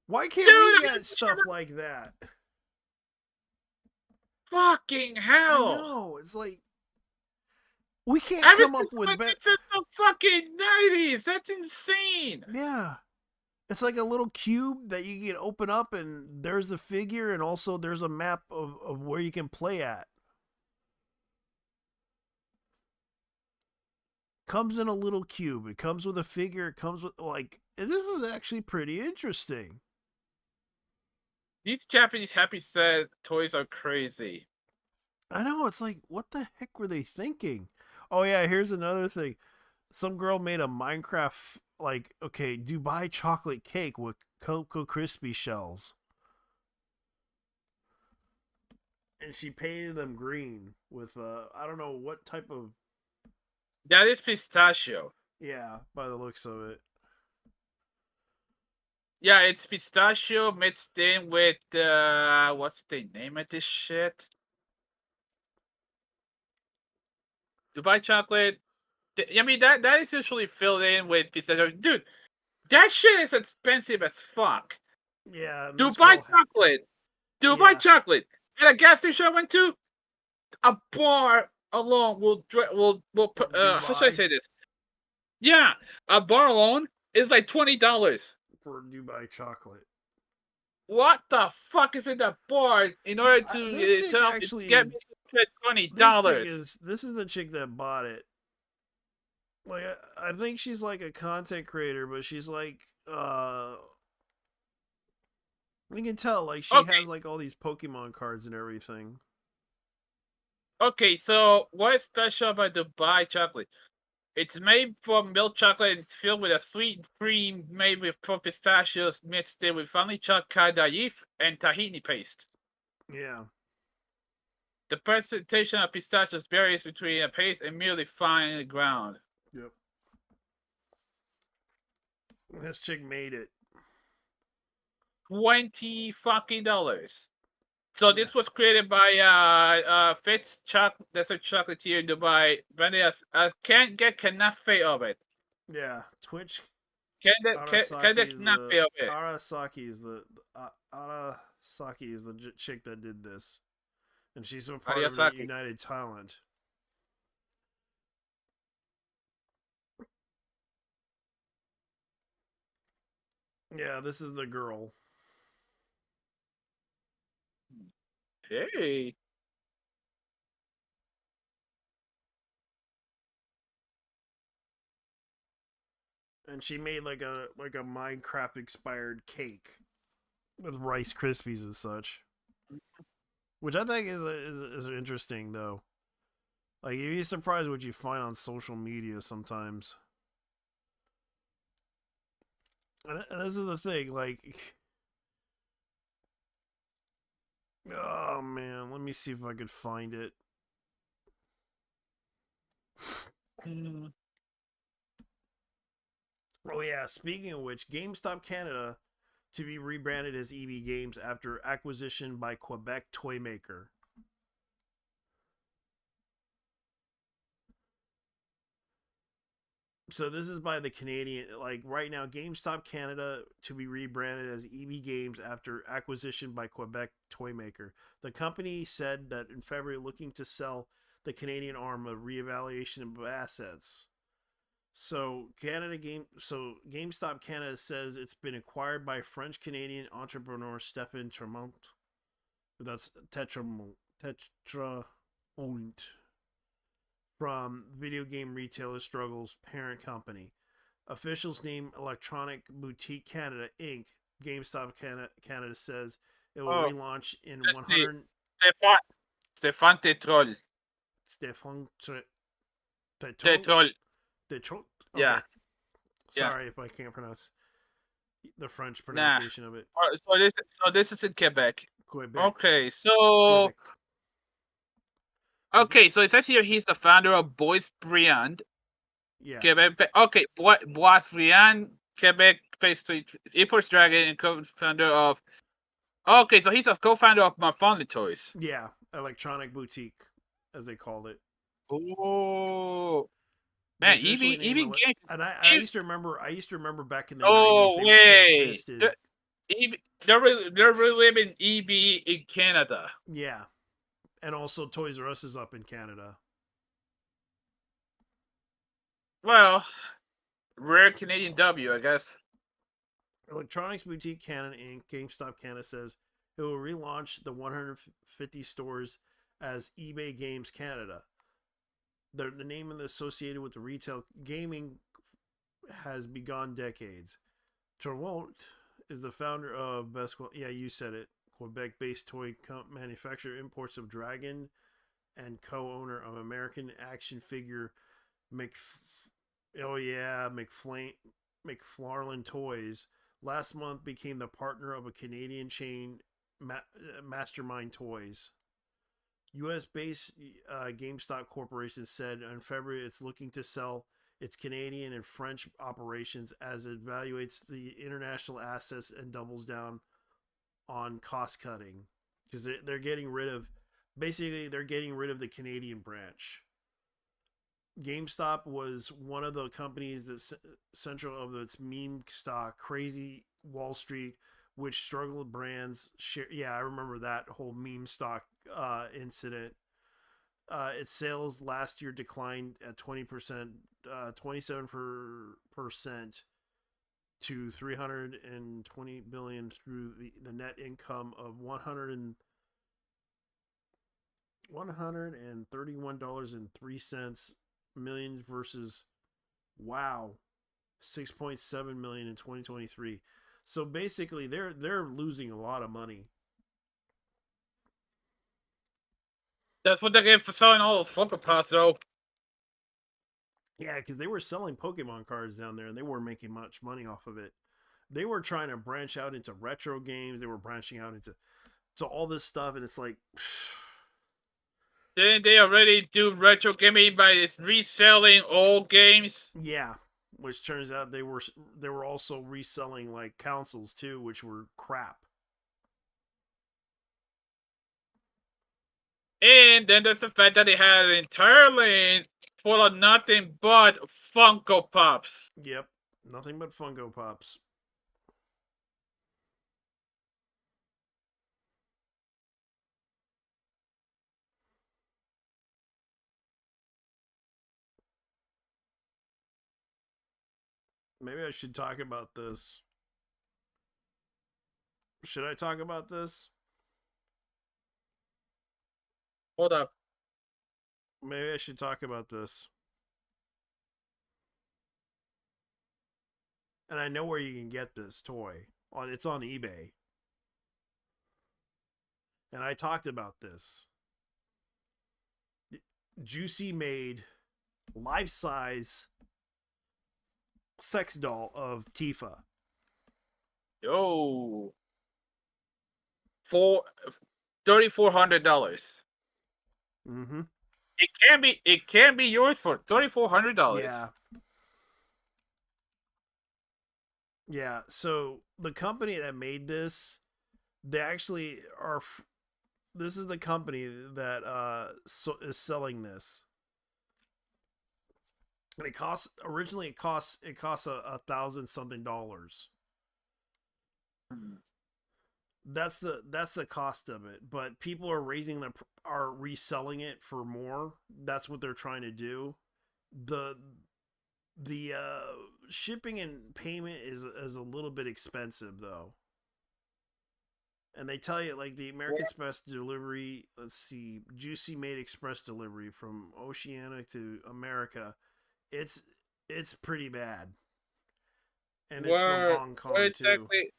Why can't Dude, we I get stuff like that? fucking I hell! know. It's like we can't I haven't come seen up with something since the fucking 90s! That's insane! Yeah. It's like a little cube that you can open up, and there's the figure, and also there's a map of where you can play at. Comes in a little cube. It comes with a figure. It comes with, like, this is actually pretty interesting. These Japanese happy set toys are crazy. I know. It's like, what the heck were they thinking? Oh, yeah, here's another thing. Some girl made a Minecraft, like, okay, Dubai chocolate cake with Cocoa Crispy shells. And she painted them green with, I don't know what type of, That is pistachio. yeah, by the looks of it. Yeah, it's pistachio mixed in with what's the name of this shit? Dubai chocolate. I mean that is usually filled in with pistachio. Dude, that shit is expensive as fuck. Yeah, and this Dubai girl, chocolate. Dubai yeah, chocolate. At a gas station I went to, a bar alone will put how should I Dubai say this? Yeah, a bar alone is like $20. for Dubai chocolate. What the fuck is in that bar in order This to chick tell actually get is. me to spend $20? This chick is. This is the chick that bought it. Like, I think she's like a content creator, but she's like, we can tell like she Okay, has like all these Pokemon cards and everything. okay. So what is special about Dubai chocolate? It's made from milk chocolate. And it's filled with a sweet cream made with pistachios mixed in with finely chopped kadayif and tahini paste. Yeah. The presentation of pistachios varies between a paste and merely finely ground. Yep. This chick made it. $20 fucking dollars. So Yeah. this was created by Fitz Desert Chocolatier in Dubai. Branded as can't get kanafe of it. Yeah. Twitch Can't Arasaki get is the kanafe of it. Arasaki is the chick that did this, and she's a part of Ariasaki. United Talent. Yeah, this is the girl. Hey. And she made like a Minecraft inspired cake with Rice Krispies and such, which I think is interesting though. Like, you'd be surprised what you find on social media sometimes. And this is the thing, like, oh man, let me see if I could find it. Mm. Oh yeah, speaking of which, GameStop Canada to be rebranded as EB Games after acquisition by Quebec toy maker. So this is by the Canadian, like right now, GameStop Canada to be rebranded as EB Games after acquisition by Quebec toy maker. The company said that in February, looking to sell the Canadian arm of reevaluation of assets. So GameStop Canada says it's been acquired by French Canadian entrepreneur Stéphane Tremont. That's Tetrament from video game retailer Struggles parent company. Officials name Electronic Boutique Canada Inc. GameStop Canada says it will Oh, relaunch in let's see. 100. Stéphane Tetrol. Stefan Tetrol. Detroit. Yeah. Okay. Sorry if I can't pronounce the French Nah. pronunciation of it. So this is in Quebec. Quebec. Okay, so Quebec. so it says here he's the founder of Bois Briand, Yeah. Quebec. Okay, Bois Briand, Quebec pastry Imports Dragon, and co-founder of. Okay, so he's a co-founder of Marfondly Toys. Yeah. Electronic Boutique, as they called it. Oh They man, officially named EB game. and I E- used to remember. I used to remember back in the '90s oh they wait, existed. they're reliving EB in Canada. Yeah, and also Toys R Us is up in Canada. Well, rare Canadian W, I guess. Electronics Boutique Canada Inc. GameStop Canada says it will relaunch the 150 stores as eBay Games Canada. The name of the associated with the retail gaming has begun decades. Trevont is the founder of Best. Yeah, you said it. Quebec-based toy manufacturer, imports of Dragon, and co-owner of American action figure Mc. Oh yeah, McFarlane Toys. Last month became the partner of a Canadian chain, Mastermind Toys. U.S. based GameStop Corporation said in February it's looking to sell its Canadian and French operations as it evaluates the international assets and doubles down on cost cutting because they're getting rid of they're getting rid of the Canadian branch. GameStop was one of the companies that central of its meme stock, Crazy Wall Street, which struggled brands share. Yeah, I remember that whole meme stock incident. Its sales last year declined at 20%, 27% to 320 billion through the net income of $131.03 million versus wow 6.7 million in 2023. So basically they're losing a lot of money. That's what they get for selling all those Funko Pops, though. Yeah, because they were selling Pokemon cards down there and they weren't making much money off of it. They were trying to branch out into retro games. They were branching out into all this stuff, and it's like, Didn't they already do retro gaming by reselling old games? yeah. Which turns out they were also reselling like consoles too, which were crap. And then there's the fact that they had an entire lane full of nothing but Funko Pops. Yep, nothing but Funko Pops. Maybe I should talk about this. Should I talk about this? Hold up. Maybe I should talk about this. And I know where you can get this toy. It's on eBay. And I talked about this. Juicy made life-size sex doll of Tifa. Yo. For $3,400. Mm-hmm. It can be yours for $3,400. Yeah. Yeah. So the company that made this, they actually are. This is the company that is selling this. And it costs originally it costs a thousand something dollars. That's the cost of it. But people are are reselling it for more. That's what they're trying to do. The shipping and payment is a little bit expensive though. And they tell you like the American Express delivery. Let's see, Juicy made express delivery from Oceania to America. It's pretty bad, and it's from Hong Kong where too. exactly?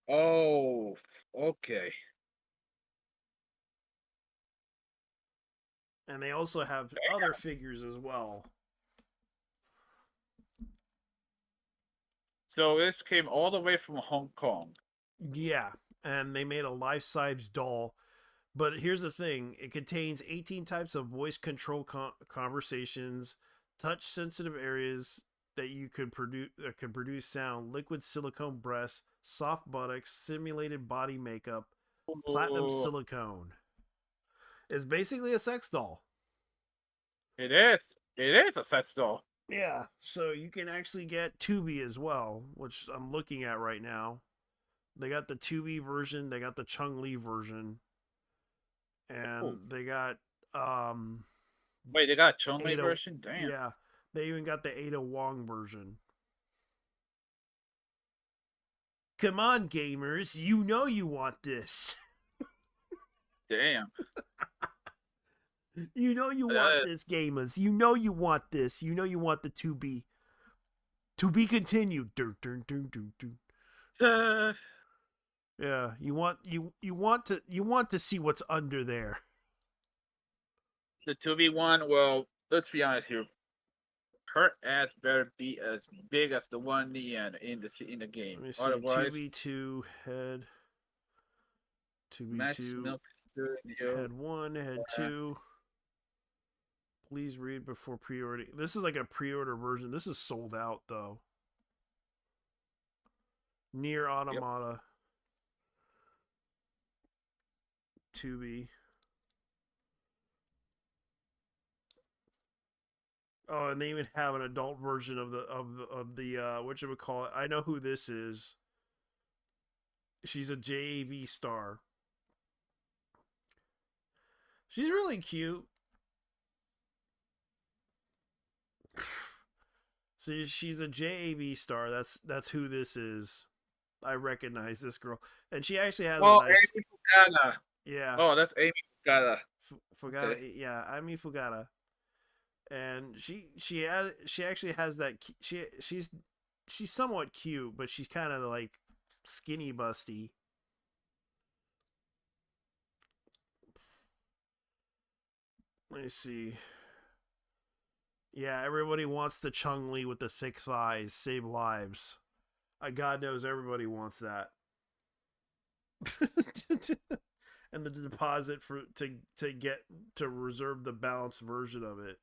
Oh, okay. And they also have other figures as well. So this came all the way from Hong Kong. Yeah, and they made a life-size doll. But here's the thing: it contains 18 types of voice control conversations, touch-sensitive areas that you could produce sound, liquid silicone breasts, soft buttocks, simulated body makeup, platinum Ooh. silicone. It's basically a sex doll. It is. It is a set doll. Yeah, so you can actually get Tubi as well, which I'm looking at right now. They got the Tubi version, they got the Chung Li version, Oh, and they got um wait, they got a Chun-Li Ada. version? Damn. Yeah, they even got the Ada Wong version. Come on, gamers, you know you want this. Damn. You know you want Uh, this, gamers. You know you want this. You know you want the Tubi. To be continued. Dun, dun, dun, dun, dun. uh, Yeah, you want to see what's under there. the 2v1, well, let's be honest here. Her ass better be as big as the one in the game. Let me see. Otherwise, 2v2 head, Max 2v2 Milk Studio. head 1, head 2. Please read before pre-ordering. This is like a pre-order version. This is sold out though. Near Yep. Automata. 2B. Oh, and they even have an adult version of the what you would call it. I know who this is. She's a JAV star. She's really cute. See, she's a JAV star. That's who this is. I recognize this girl, and she actually has Oh, a nice. Amy Fugata. Yeah. Oh, that's Amy Fugata. Fugata. Okay. Yeah, Ami Fugata. And she actually has that. She's somewhat cute, but she's kind of like skinny busty. Let me see. Yeah, everybody wants the Chung Li with the thick thighs, save lives. God knows everybody wants that. And the deposit for to get to reserve the balanced version of it.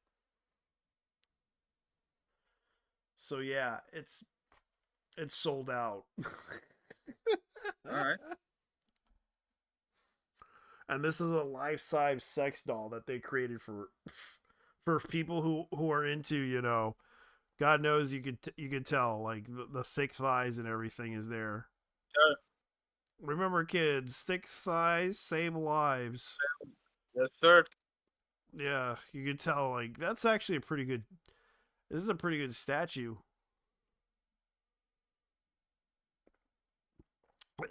So yeah, it's sold out. All right. And this is a life-size sex doll that they created for people who are into, God knows you could tell like the thick thighs and everything is there. Sure. Remember, kids, thick thighs save lives. Yes, sir. Yeah, you can tell like that's actually a pretty good. This is a pretty good statue.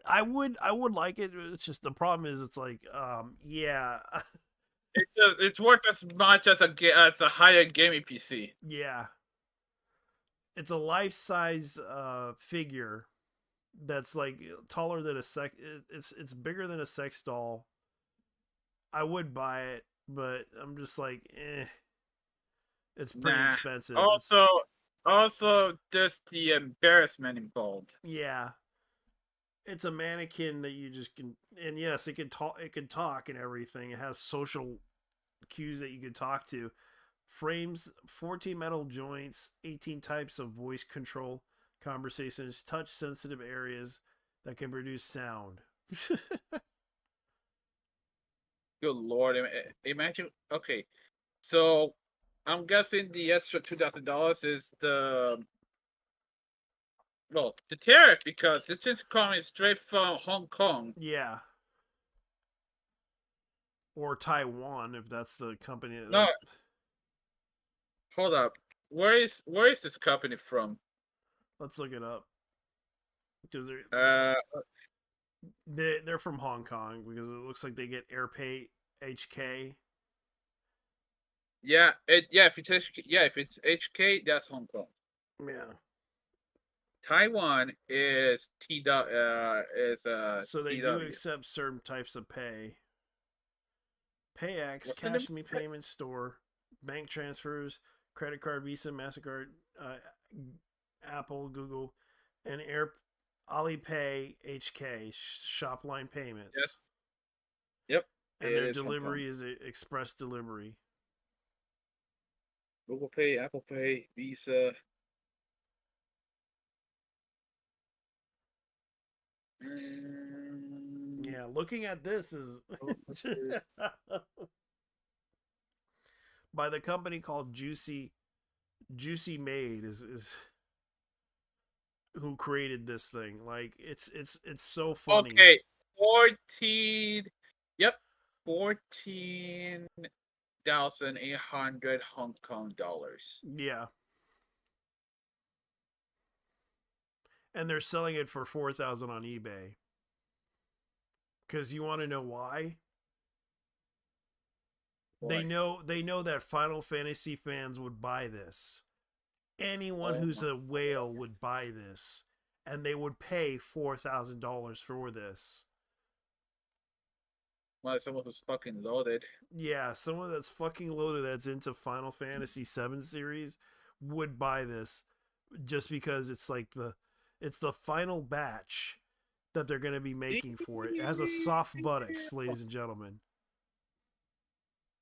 I would like it. It's just the problem is it's like yeah. It's worth as much as as a higher gaming PC. Yeah. It's a life size figure that's like taller than a it's bigger than a sex doll. I would buy it, but I'm just like it's pretty Nah. expensive. Also, just the embarrassment involved. Yeah. It's a mannequin that you just can, and yes, it can talk and everything. It has social cues that you can talk to. Frames, 14 metal joints, 18 types of voice control conversations, touch sensitive areas that can produce sound. Good lord! Imagine. Okay, so I'm guessing the extra $2,000 is the tariff because this is coming straight from Hong Kong. Yeah. Or Taiwan, if that's the company. No, hold up. Where is this company from? Let's look it up. Because Uh, they're from Hong Kong because it looks like they get AirPay HK. yeah, if it's HK, that's Hong Kong. Yeah. Taiwan is So they TW. do accept certain types of pay. PayX, What's the Cash name? Me Payment Store, bank transfers, credit card, Visa, MasterCard, Apple, Google, and Alipay HK, Shopline Payments. Yes. Yep. And their delivery is express delivery. Google Pay, Apple Pay, Visa. Yeah, looking at this is. But by the company called Juicy Made is who created this thing. Like it's so funny. Okay, 14. Yep, 14,800 Hong Kong dollars. Yeah. And they're selling it for 4,000 on eBay. Cuz you want to know why? Boy, They know that Final Fantasy fans would buy this. Anyone oh who's my a whale God. would buy this, and they would pay $4,000 for this. Well, someone who's fucking loaded. Yeah, someone that's fucking loaded that's into Final Fantasy 7 series would buy this just because it's the final batch that they're going to be making for it. It has a soft buttocks, ladies and gentlemen.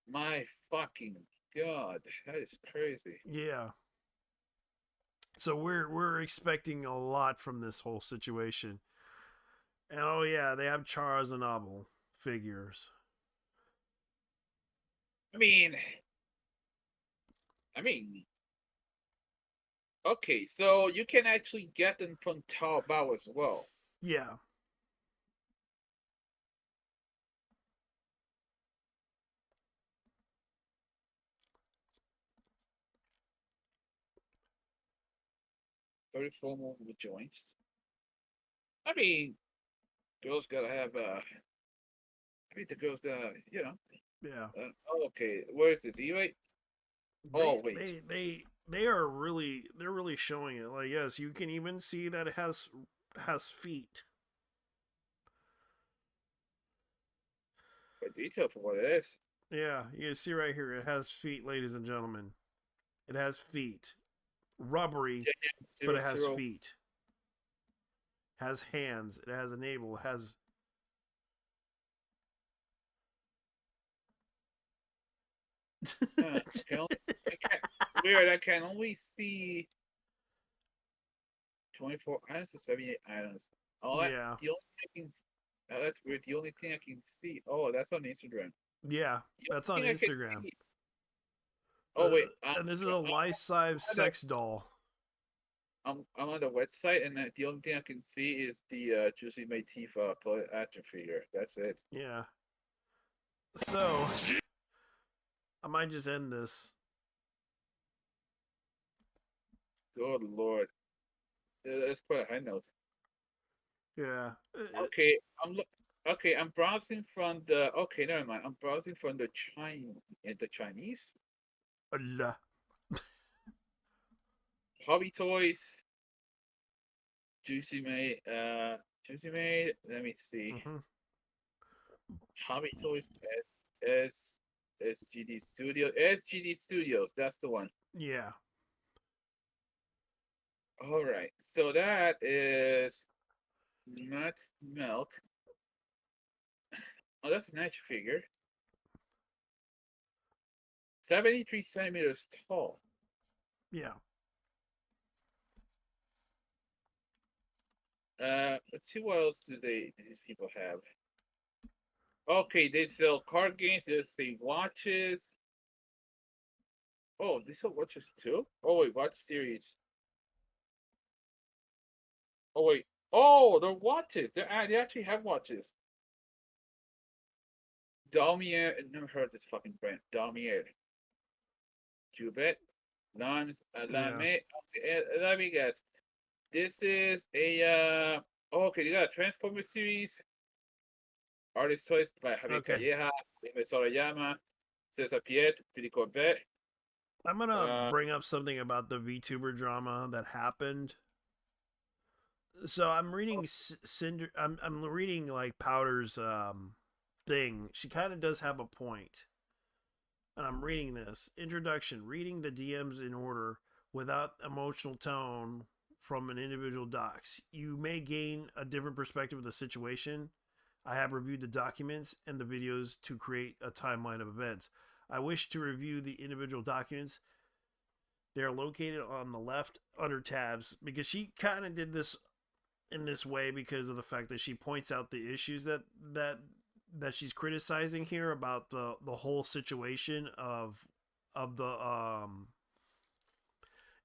My fucking God, that is crazy. Yeah. So we're expecting a lot from this whole situation. And oh yeah, they have Charles and Abel figures. I mean, I mean, okay, so you can actually get them from Taobao as well. Yeah. Very formal with joints. I mean, girls gotta have the girls gotta, Yeah. okay, where is this? eBay? They Oh wait, they they they are really they're really showing it. Like yes, you can even see that it has feet. quite detailed for what it is. Yeah, you can see right here it has feet, ladies and gentlemen. It has feet. Rubbery, but Zero it has zero. feet. Has hands. It has a navel. It has Weird. I can only see 24 items or 78 items. All that Yeah. the only thing I can. That's weird. The only thing I can see. Oh, that's on Instagram. Yeah. The That's only on thing I can Instagram. see. Oh wait, And this is a life-size on the, sex doll. I'm on the website, and the only thing I can see is the Juicy May Tifa action figure. That's it. Yeah. So, I might just end this. Good lord, that's quite a high note. Yeah. Okay, Okay, I'm browsing from the. Okay, never mind. I'm browsing from the Chinese Allah. hobby toys. Juicy May. Let me see. Mm-hmm. Hobby toys. S SGD Studio. SGD Studios. That's the one. Yeah. All right. So that is not milk. Oh, that's an action figure. 73 centimeters tall. Yeah. Let's see what else these people have. Okay, they sell card games. They sell watches. Oh, they sell watches too. Oh wait, watch series. Oh wait. Oh, they're watches. They actually have watches. Damier. Never heard this fucking brand. Damier. Jubet. Limes. Yeah. Lame. Okay, let me guess. This is a. Okay, they got a Transformer series. Artist Toys by Javier Okay. Calleja, Jaime Sorayama, Cesar Piet, Billy Corbett. I'm gonna bring up something about the VTuber drama that happened. So I'm reading Cinder. I'm reading like Powder's thing. She kind of does have a point. And I'm reading this introduction. Reading the DMs in order without emotional tone from an individual docs. You may gain a different perspective of the situation. I have reviewed the documents and the videos to create a timeline of events. I wish to review the individual documents. They are located on the left under tabs because she kind of did this in this way because of the fact that she points out the issues that she's criticizing here about the whole situation of of the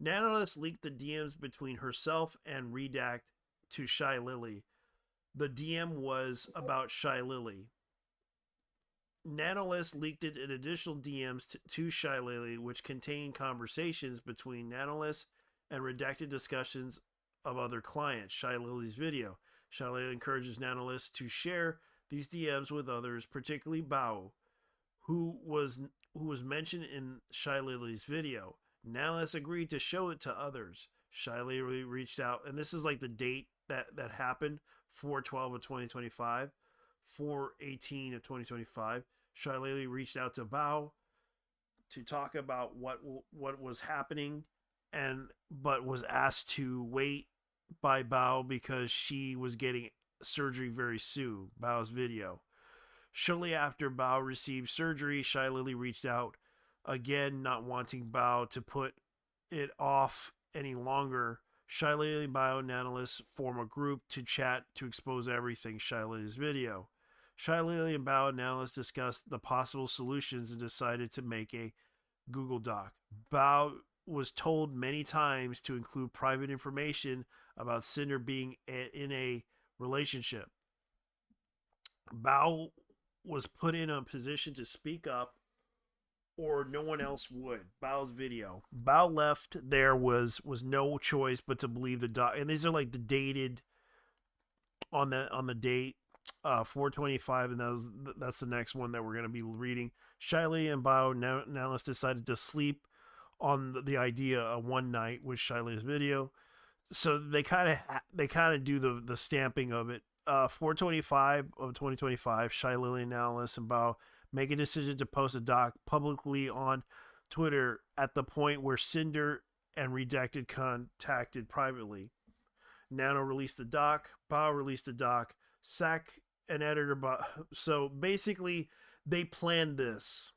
Nanolith leaked the DMs between herself and Redact to Shy Lily. The DM was about Shy Lily. Nanolith leaked it in additional DMs to Shy Lily, which contained conversations between Nanolith and redacted discussions of other clients. Shy Lily's video. Shy Lily encourages Nanolith to share these DMs with others, particularly Bao, who was mentioned in Shy Lily's video. Nanolith agreed to show it to others. Shy Lily reached out, and this is like the date that happened, 4/12 of 2025. 4/18 of 2025, Shy Lily reached out to Bao to talk about what was happening, but was asked to wait by Bao because she was getting surgery very soon. Bao's video. Shortly after Bao received surgery, Shy Lily reached out again, not wanting Bao to put it off any longer. Shy Lily and Bao and Nanolith form a group to chat to expose everything. Shy Lily's video. Shy Lily and Bao and Nanolith discussed the possible solutions and decided to make a Google Doc. Bao was told many times to include private information about Cinder being in a relationship. Bao was put in a position to speak up, or no one else would. Bao's video. Bao left. There was no choice but to believe the doc. And these are like the dated on the date, 4/25, and that's the next one that we're gonna be reading. Shiley and Bao now decided to sleep on the idea of one night with Shiley's video. So they kind of do the stamping of it. 4/25 of 2025, Shy Lily and Alice and Bao make a decision to post a doc publicly on Twitter at the point where Cinder and Redacted contacted privately. Nano released the doc, Bao released the doc, Sack and editor. So basically, they planned this.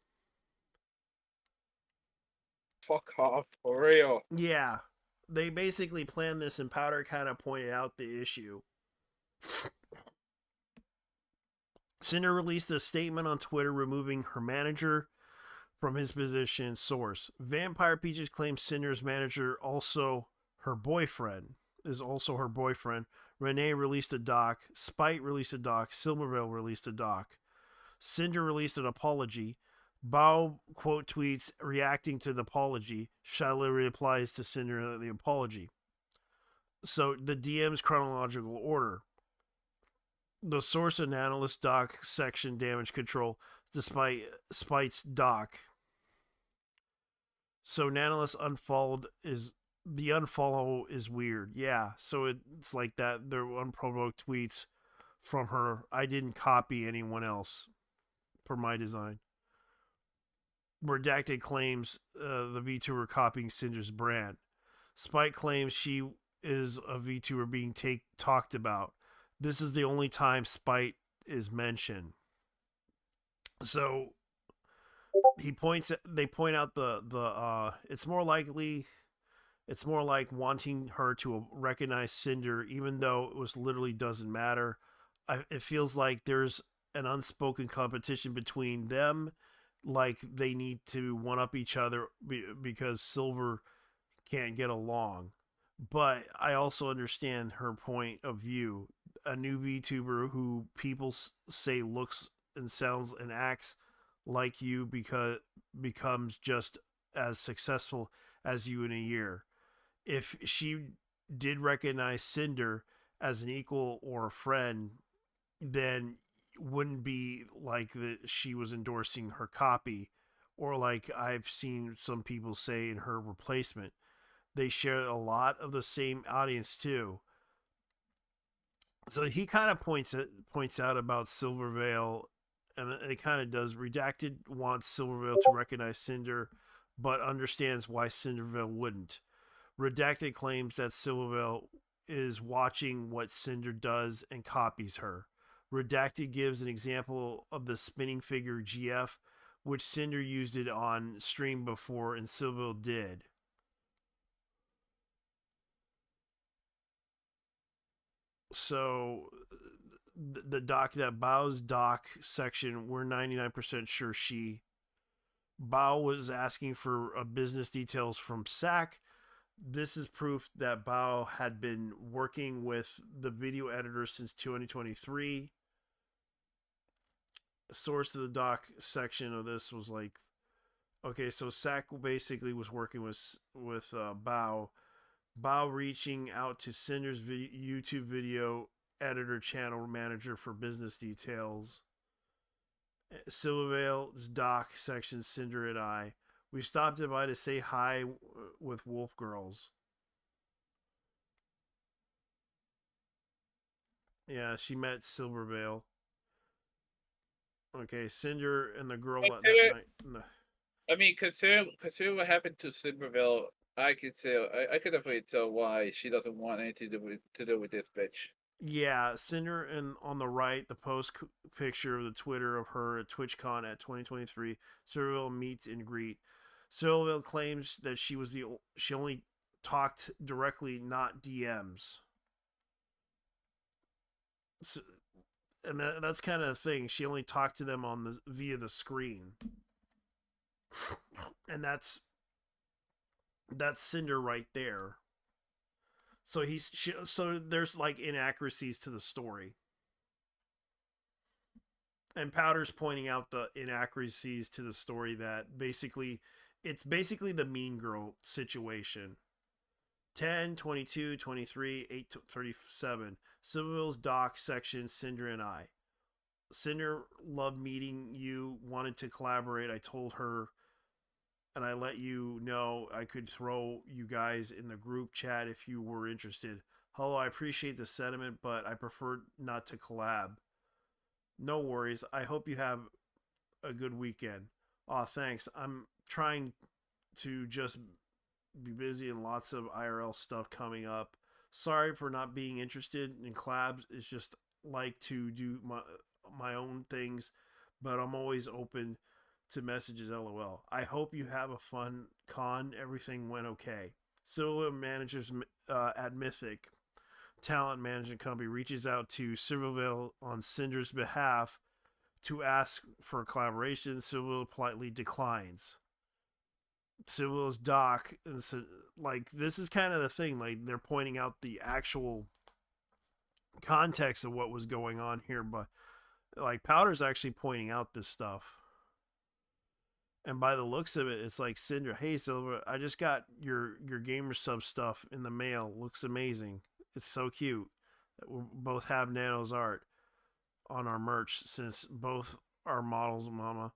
Fuck off, for real. Yeah, they basically planned this, and Powder kind of pointed out the issue. Cinder released a statement on Twitter removing her manager from his position. Source: Vampire Peaches claims Cinder's manager is also her boyfriend. Renee released a doc. Spite released a doc. Silvervale released a doc. Cinder released an apology. Bao quote tweets reacting to the apology. Shiloh replies to Cinder the apology. So the DM's chronological order. The source and analyst doc section damage control despite Spite's doc. So Nanolis unfollowed is the unfollow is weird. Yeah, so it's like that. They're unprovoked tweets from her. I didn't copy anyone else per my design. Redacted claims the VTuber copying Cinder's brand. Spite claims she is a VTuber being talked about. This is the only time Spite is mentioned. So they point out the it's more like wanting her to recognize Cinder, even though it was literally doesn't matter. It feels like there's an unspoken competition between them, like they need to one up each other because Silver can't get along. But I also understand her point of view. A new VTuber who people say looks and sounds and acts like you because becomes just as successful as you in a year. If she did recognize Cinder as an equal or a friend, then wouldn't be like that she was endorsing her copy, or like I've seen some people say in her replacement. They share a lot of the same audience too. So he kind of points out about Silvervale, and it kind of does. Redacted wants Silvervale to recognize Cinder, but understands why Cindervale wouldn't. Redacted claims that Silvervale is watching what Cinder does and copies her. Redacted gives an example of the spinning figure GF, which Cinder used it on stream before and Silvervale did. So the doc, that Bao's doc section, we're 99% sure she Bao was asking for business details from SAC. This is proof that Bao had been working with the video editor since 2023. Source of the doc section of this was like, okay, so SAC basically was working with Bao. Bao reaching out to Cinder's YouTube video editor channel manager for business details. Silvervale's doc section, Cinder and I. We stopped by to say hi with Wolf Girls. Yeah, she met Silvervale. Okay, Cinder and the girl that night. I mean, consider what happened to Silverville. I could say I could definitely tell why she doesn't want anything to do with this bitch. Yeah, Cinder, and on the right, the post picture of the Twitter of her at TwitchCon at 2023. Silverville meets and greet. Silverville claims that she only talked directly, not DMs. So, and that's kind of the thing. She only talked to them via the screen, and that's Cinder right there. So so there's like inaccuracies to the story, and Powder's pointing out the inaccuracies to the story that it's basically the Mean Girl situation. 10, 22, 23, 8 to 37. Silverville's doc section, Cinder and I. Cinder loved meeting you, wanted to collaborate. I told her, and I let you know I could throw you guys in the group chat if you were interested. Hello, I appreciate the sentiment, but I prefer not to collab. No worries. I hope you have a good weekend. Aw, thanks. I'm trying to just be busy and lots of IRL stuff coming up. Sorry for not being interested in collabs. It's just like to do my own things, but I'm always open to messages. LOL. I hope you have a fun con. Everything went okay. Silva managers at Mythic Talent Management Company reaches out to Silverville on Cinder's behalf to ask for a collaboration. Silverville politely declines. Silverville's doc, and so, like, this is kind of the thing. Like, they're pointing out the actual context of what was going on here, but like Powder's actually pointing out this stuff. And by the looks of it, it's like Cinder, hey Silver, I just got your gamer sub stuff in the mail. Looks amazing. It's so cute. We both have Nano's art on our merch since both are models, mama.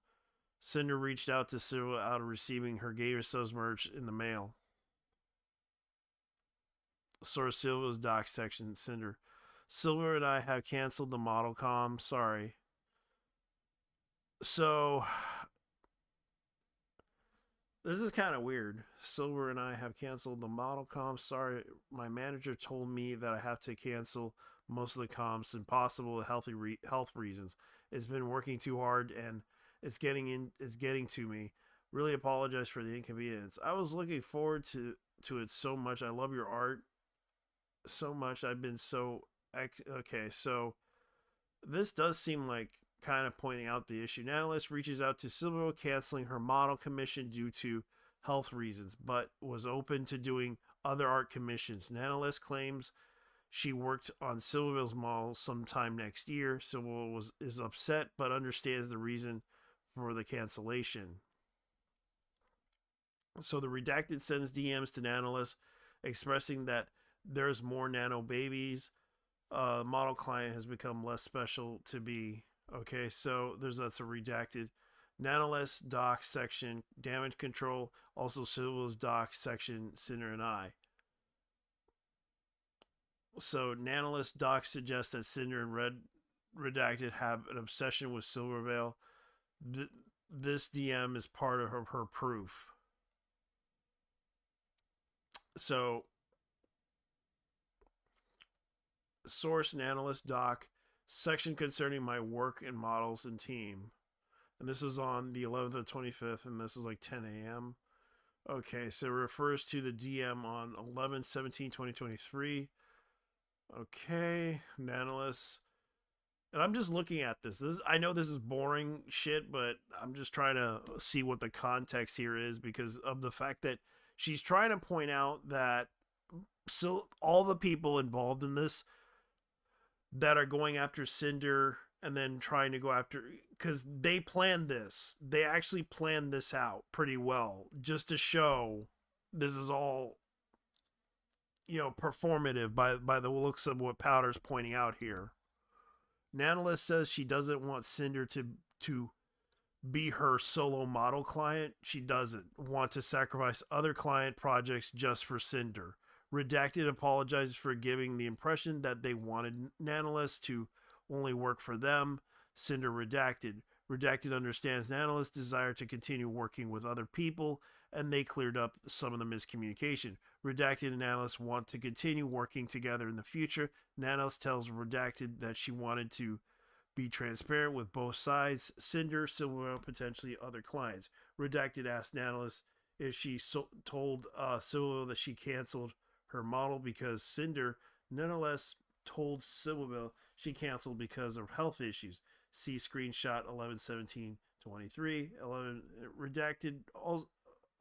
Cinder reached out to Silver out of receiving her gamer subs merch in the mail. Source Silver's doc section, Cinder. Silver and I have canceled the model com. Sorry. So this is kind of weird. Silver and I have canceled the model comms. Sorry, my manager told me that I have to cancel most of the comms. Impossible, health reasons. It's been working too hard and it's getting to me. Really apologize for the inconvenience. I was looking forward to it so much. I love your art so much. I've been so okay. So this does seem like kind of pointing out the issue. Nanolis reaches out to Silverville, canceling her model commission due to health reasons, but was open to doing other art commissions. Nanolis claims she worked on Silverville's model sometime next year. Silverville is upset, but understands the reason for the cancellation. So the redacted sends DMs to Nanolis expressing that there's more Nano babies. Model client has become less special to be. Okay, so that's a redacted. Nanoless doc section, damage control, also Silver's doc section, Cinder and I. So Nanoless doc suggests that Cinder and Redacted have an obsession with Silvervale. This DM is part of her proof. So source Nanoless doc section concerning my work and models and team. And this is on the 11th and 25th, and this is like 10 a.m. Okay, so it refers to the DM on 11/17/2023. Okay, Nanoless And I'm just looking at this. I know this is boring shit, but I'm just trying to see what the context here is because of the fact that she's trying to point out that all the people involved in this that are going after Cinder and then trying to go after because they planned this. They actually planned this out pretty well just to show this is all performative by the looks of what Powder's pointing out here. Nanolis says she doesn't want Cinder to be her solo model client. She doesn't want to sacrifice other client projects just for Cinder. Redacted apologizes for giving the impression that they wanted Nanolis to only work for them. Cinder redacted. Redacted understands Nanolis' desire to continue working with other people, and they cleared up some of the miscommunication. Redacted and Nanolis want to continue working together in the future. Nanolis tells Redacted that she wanted to be transparent with both sides, Cinder, Silverwhale, potentially other clients. Redacted asked Nanolis if she told Silverwhale that she canceled her model because Cinder nonetheless told Silverwhale she canceled because of health issues. See screenshot 11/17/23. 11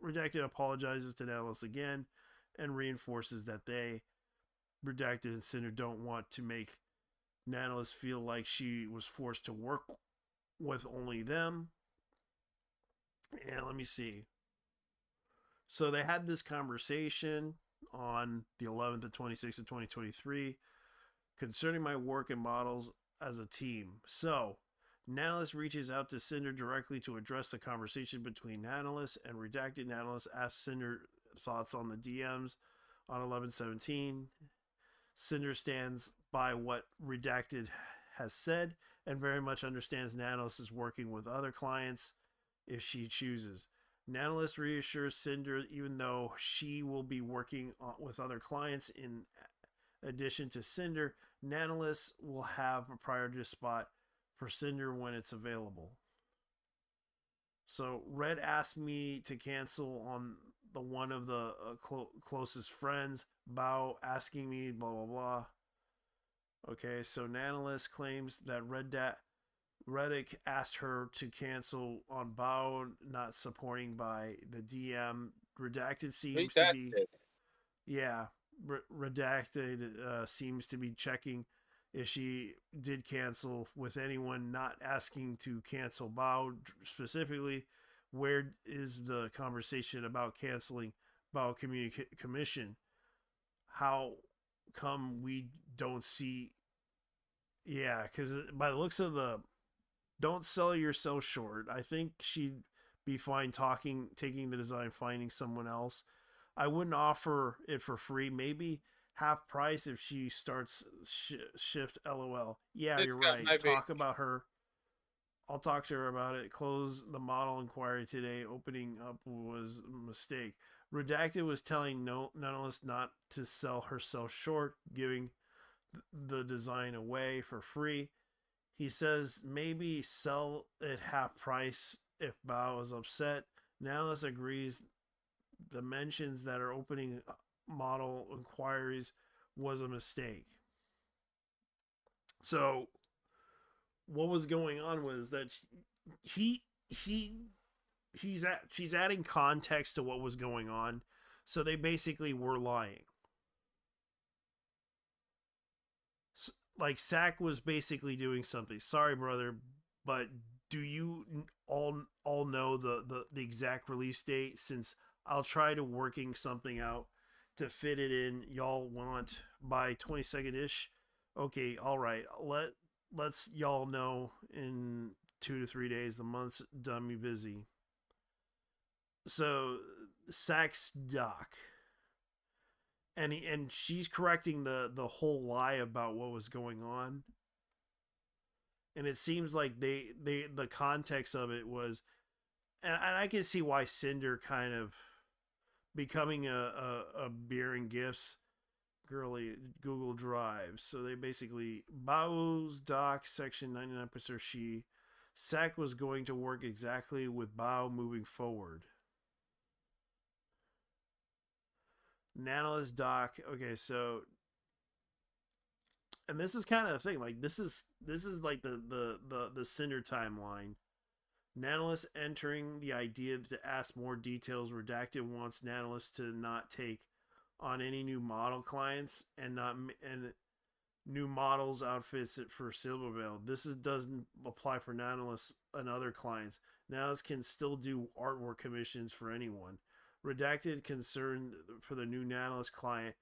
redacted apologizes to Nanolis again and reinforces that they Redacted and Cinder don't want to make Nanolis feel like she was forced to work with only them. And let me see. So they had this conversation on the 11th and 26th of 2023 concerning my work and models as a team. So Nanolis reaches out to Cinder directly to address the conversation between Nanolis and Redacted. Nanolis asks Cinder thoughts on the DMs on 11/17. Cinder stands by what Redacted has said and very much understands Nanolis is working with other clients if she chooses. Nanolis reassures Cinder even though she will be working with other clients in addition to Cinder, Nanolis will have a priority spot for Cinder when it's available. So Red asked me to cancel on the one of the closest friends. Bao asking me blah blah blah. Okay, so Nanolis claims that Reddick asked her to cancel on Bao, not supporting by the DM. Redacted seems to be, yeah, Redacted seems to be checking if she did cancel with anyone, not asking to cancel Bao specifically. Where is the conversation about canceling Bao Commission? How come we don't see? Yeah, because by the looks of the don't sell yourself short. I think she'd be fine taking the design, finding someone else. I wouldn't offer it for free. Maybe half price if she starts shift. LOL. Yeah, you're right. Talk about her. I'll talk to her about it. Close the model inquiry today. Opening up was a mistake. Redacted was telling Nonetheless not to sell herself short, giving the design away for free. He says maybe sell it half price if Bao is upset. Nonetheless agrees the mentions that are opening model inquiries was a mistake. So what was going on was that she's adding context to what was going on. So they basically were lying. Like Sack was basically doing something. Sorry, brother, but do you all know the exact release date? Since I'll try to working something out to fit it in. Y'all want by 22nd ish. Okay, all right. Let's y'all know in 2 to 3 days. The month's done me busy. So Sack's doc. And she's correcting the whole lie about what was going on. And it seems like the context of it was, and I can see why Cinder kind of becoming a beer and gifts girly Google Drive. So they basically Bao's doc section 99% she Sack was going to work exactly with Bao moving forward. Nanolis doc. Okay, so and this is kind of the thing. Like this is like the Cinder timeline. Nanolis entering the idea to ask more details. Redacted wants Nanolis to not take on any new model clients and not and new models outfits for Silvervale. Doesn't apply for Nanolis and other clients. Nanolis can still do artwork commissions for anyone. Redacted concern for the new Nanolis client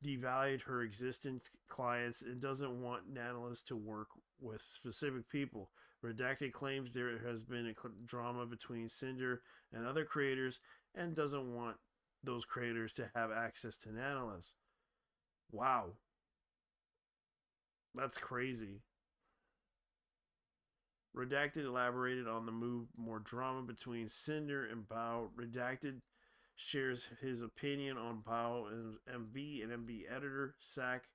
devalued her existing clients and doesn't want Nanolis to work with specific people. Redacted claims there has been a drama between Cinder and other creators and doesn't want those creators to have access to Nanolis. Wow. That's crazy. Redacted elaborated on the move, more drama between Cinder and Bao. Redacted shares his opinion on Bao and MB and MB editor Sack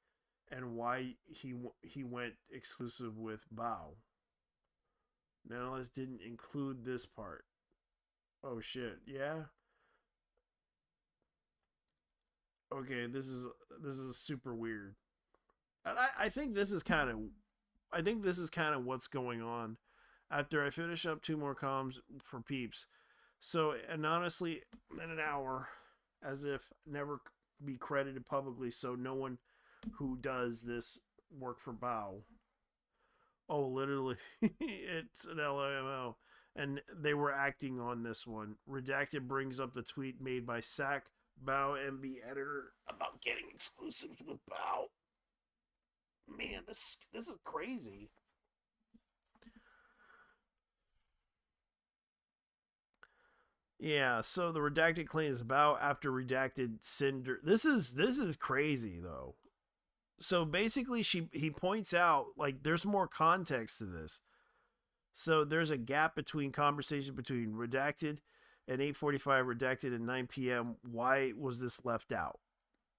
and why he went exclusive with Bao. Nanolis didn't include this part. Oh shit, yeah. Okay, this is super weird. And I think this is kind of what's going on. After I finish up two more comms for peeps, so anonymously in an hour, as if never be credited publicly, so no one who does this work for Bao. Oh, literally, it's an LMO, and they were acting on this one. Redacted brings up the tweet made by Sack Bao MB editor about getting exclusives with Bao. Man, this is crazy. Yeah, so the redacted claims Bao after redacted Cinder. This is crazy though. So basically he points out like there's more context to this. So there's a gap between conversation between redacted and 8:45 redacted and 9 p.m. Why was this left out?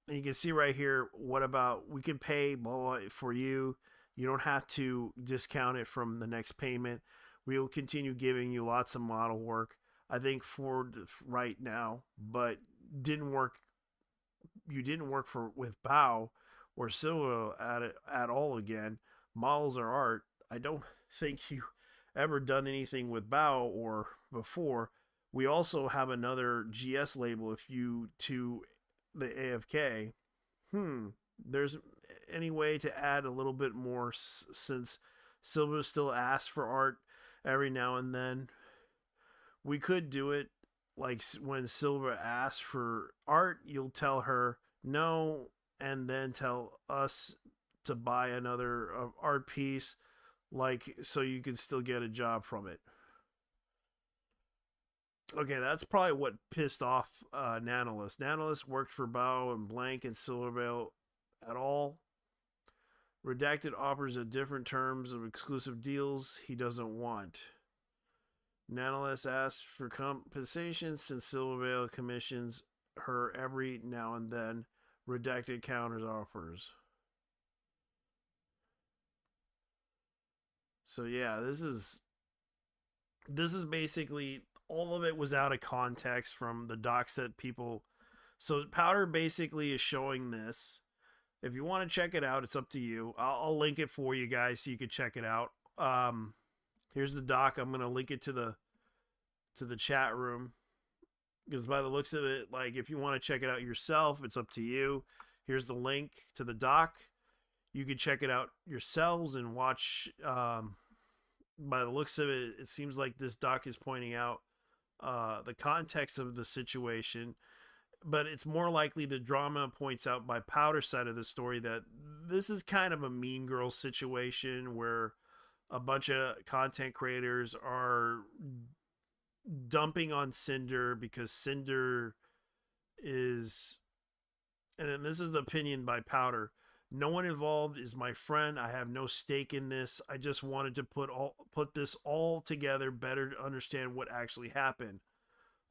And you can see right here, what about we can pay blah, blah, for you. You don't have to discount it from the next payment. We will continue giving you lots of model work. I think for right now, but didn't work. You didn't work for with Bao or Silva at all again. Models are art. I don't think you ever done anything with Bao or before. We also have another GS label if you to the AFK. There's any way to add a little bit more since Silva still asks for art every now and then. We could do it like when Silva asks for art, you'll tell her no and then tell us to buy another art piece, like so you can still get a job from it. Okay, that's probably what pissed off Nanolis. Nanolis worked for Bao and Blank and Silvervale at all. Redacted offers a different terms of exclusive deals he doesn't want. Nanolis asks for compensation since Silvervale commissions her every now and then. Redacted counters offers. So yeah, this is basically all of it was out of context from the docs that people. So Powder basically is showing this. If you want to check it out, it's up to you. I'll link it for you guys so you can check it out. Here's the doc. I'm gonna link it to the chat room because by the looks of it, like if you want to check it out yourself, it's up to you. Here's the link to the doc. You can check it out yourselves and watch. By the looks of it, it seems like this doc is pointing out the context of the situation, but it's more likely the drama points out by Powder's side of the story that this is kind of a Mean Girls situation where a bunch of content creators are dumping on Cinder because Cinder is, and this is the opinion by Powder. No one involved is my friend. I have no stake in this. I just wanted to put this all together better to understand what actually happened.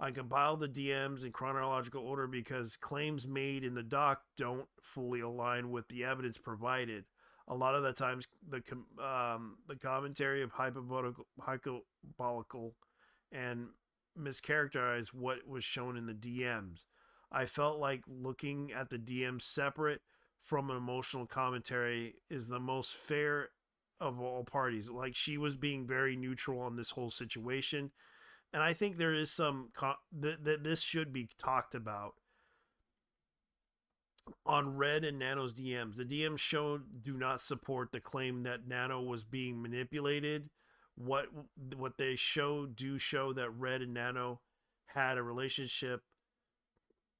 I compiled the DMs in chronological order because claims made in the doc don't fully align with the evidence provided. A lot of the times, the commentary of hyperbolical and mischaracterized what was shown in the DMs. I felt like looking at the DMs separate from an emotional commentary is the most fair of all parties. Like, she was being very neutral on this whole situation, and I think there is some that this should be talked about on Red and Nano's DMs. The DMs do not support the claim that Nano was being manipulated. What what they show that Red and Nano had a relationship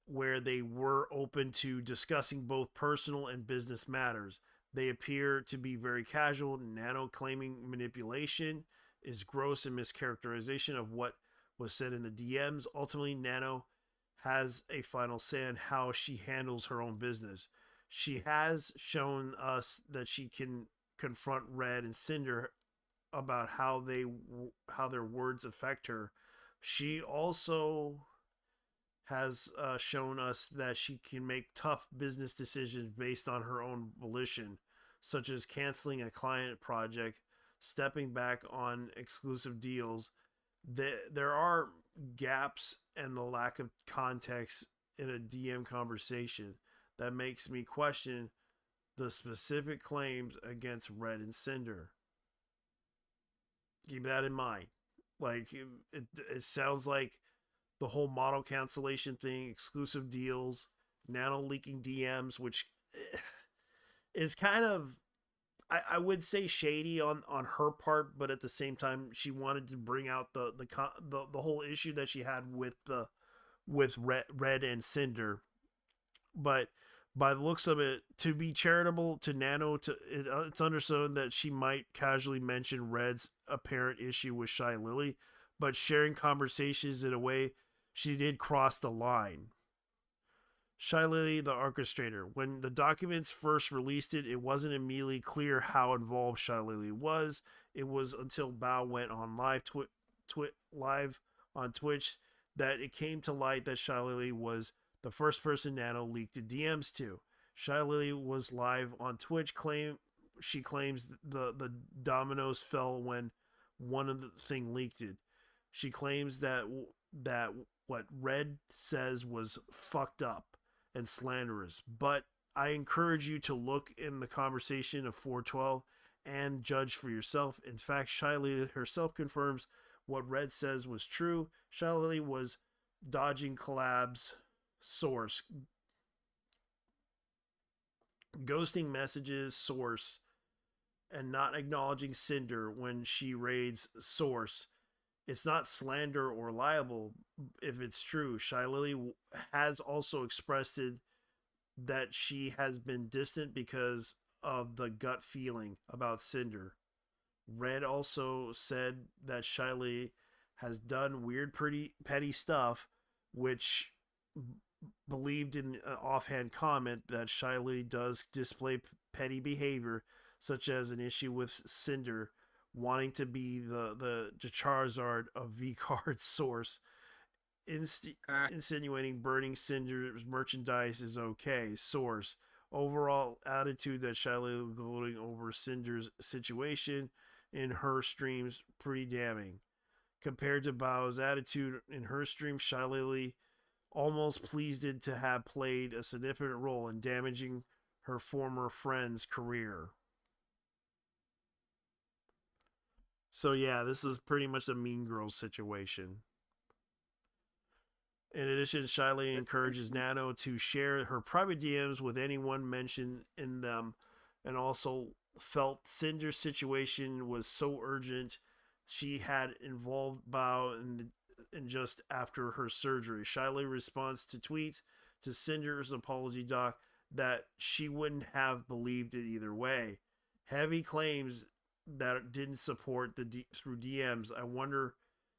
where they were open to discussing both personal and business matters. They appear to be very casual. Nano claiming manipulation is gross and mischaracterization of what was said in the DMs. Ultimately, Nano has a final say on how she handles her own business. She has shown us that she can confront Red and Cinder about how their words affect her. She also has shown us that she can make tough business decisions based on her own volition, such as canceling a client project, stepping back on exclusive deals. There are gaps and the lack of context in a DM conversation that makes me question the specific claims against Red and Cinder. Keep that in mind. Like, it sounds like the whole model cancellation thing, exclusive deals, Nano leaking DMs, which is kind of, I would say, shady on her part, but at the same time, she wanted to bring out the whole issue that she had with Red and Cinder. But by the looks of it, to be charitable to Nano, it's understood that she might casually mention Red's apparent issue with Shy Lily, but sharing conversations in a way she did cross the line. Shy Lily, the orchestrator. When the documents first released it wasn't immediately clear how involved Shy Lily was. It was until Bao went on live on Twitch that it came to light that Shy Lily was the first person Nano leaked the DMs to. Shy Lily was live on Twitch. She claims the dominoes fell when one of the thing leaked it. She claims that what Red says was fucked up and slanderous. But I encourage you to look in the conversation of 412 and judge for yourself. In fact, Shy Lily herself confirms what Red says was true. Shy Lily was dodging collabs, source, ghosting messages, source, and not acknowledging Cinder when she raids source. It's not slander or liable if it's true. Shy Lily has also expressed it that she has been distant because of the gut feeling about Cinder. Red also said that Shy Lily has done weird, pretty petty stuff, which believed in an offhand comment that Shy Lily does display petty behavior, such as an issue with Cinder wanting to be the Charizard of V Card source, insinuating burning Cinder's merchandise is okay. Source, overall attitude that Shy Lily was gloating over Cinder's situation in her streams pretty damning. Compared to Bao's attitude in her stream, Shy Lily almost pleased it to have played a significant role in damaging her former friend's career. So yeah, this is pretty much a Mean Girls situation. In addition, Shy Lily encourages Nano to share her private DMs with anyone mentioned in them, and also felt Cinder's situation was so urgent she had involved Bao in just after her surgery. Shy Lily responds to tweets to Cinder's apology doc that she wouldn't have believed it either way. Heavy claims that didn't support through DMs. I wonder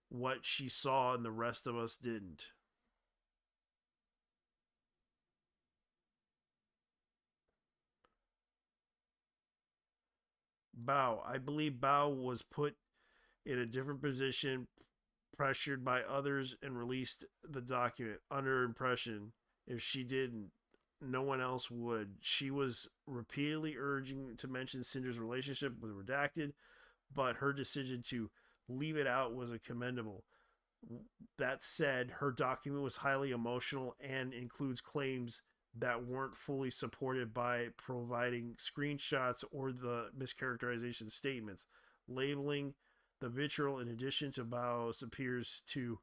what she saw and the rest of us didn't. Bao. I believe Bao was put in a different position, pressured by others, and released the document under impression. If she didn't, no one else would. She was repeatedly urging to mention Cinder's relationship with Redacted, but her decision to leave it out was commendable. That said, her document was highly emotional and includes claims that weren't fully supported by providing screenshots or the mischaracterization statements. Labeling the vitriol in addition to Bao's appears to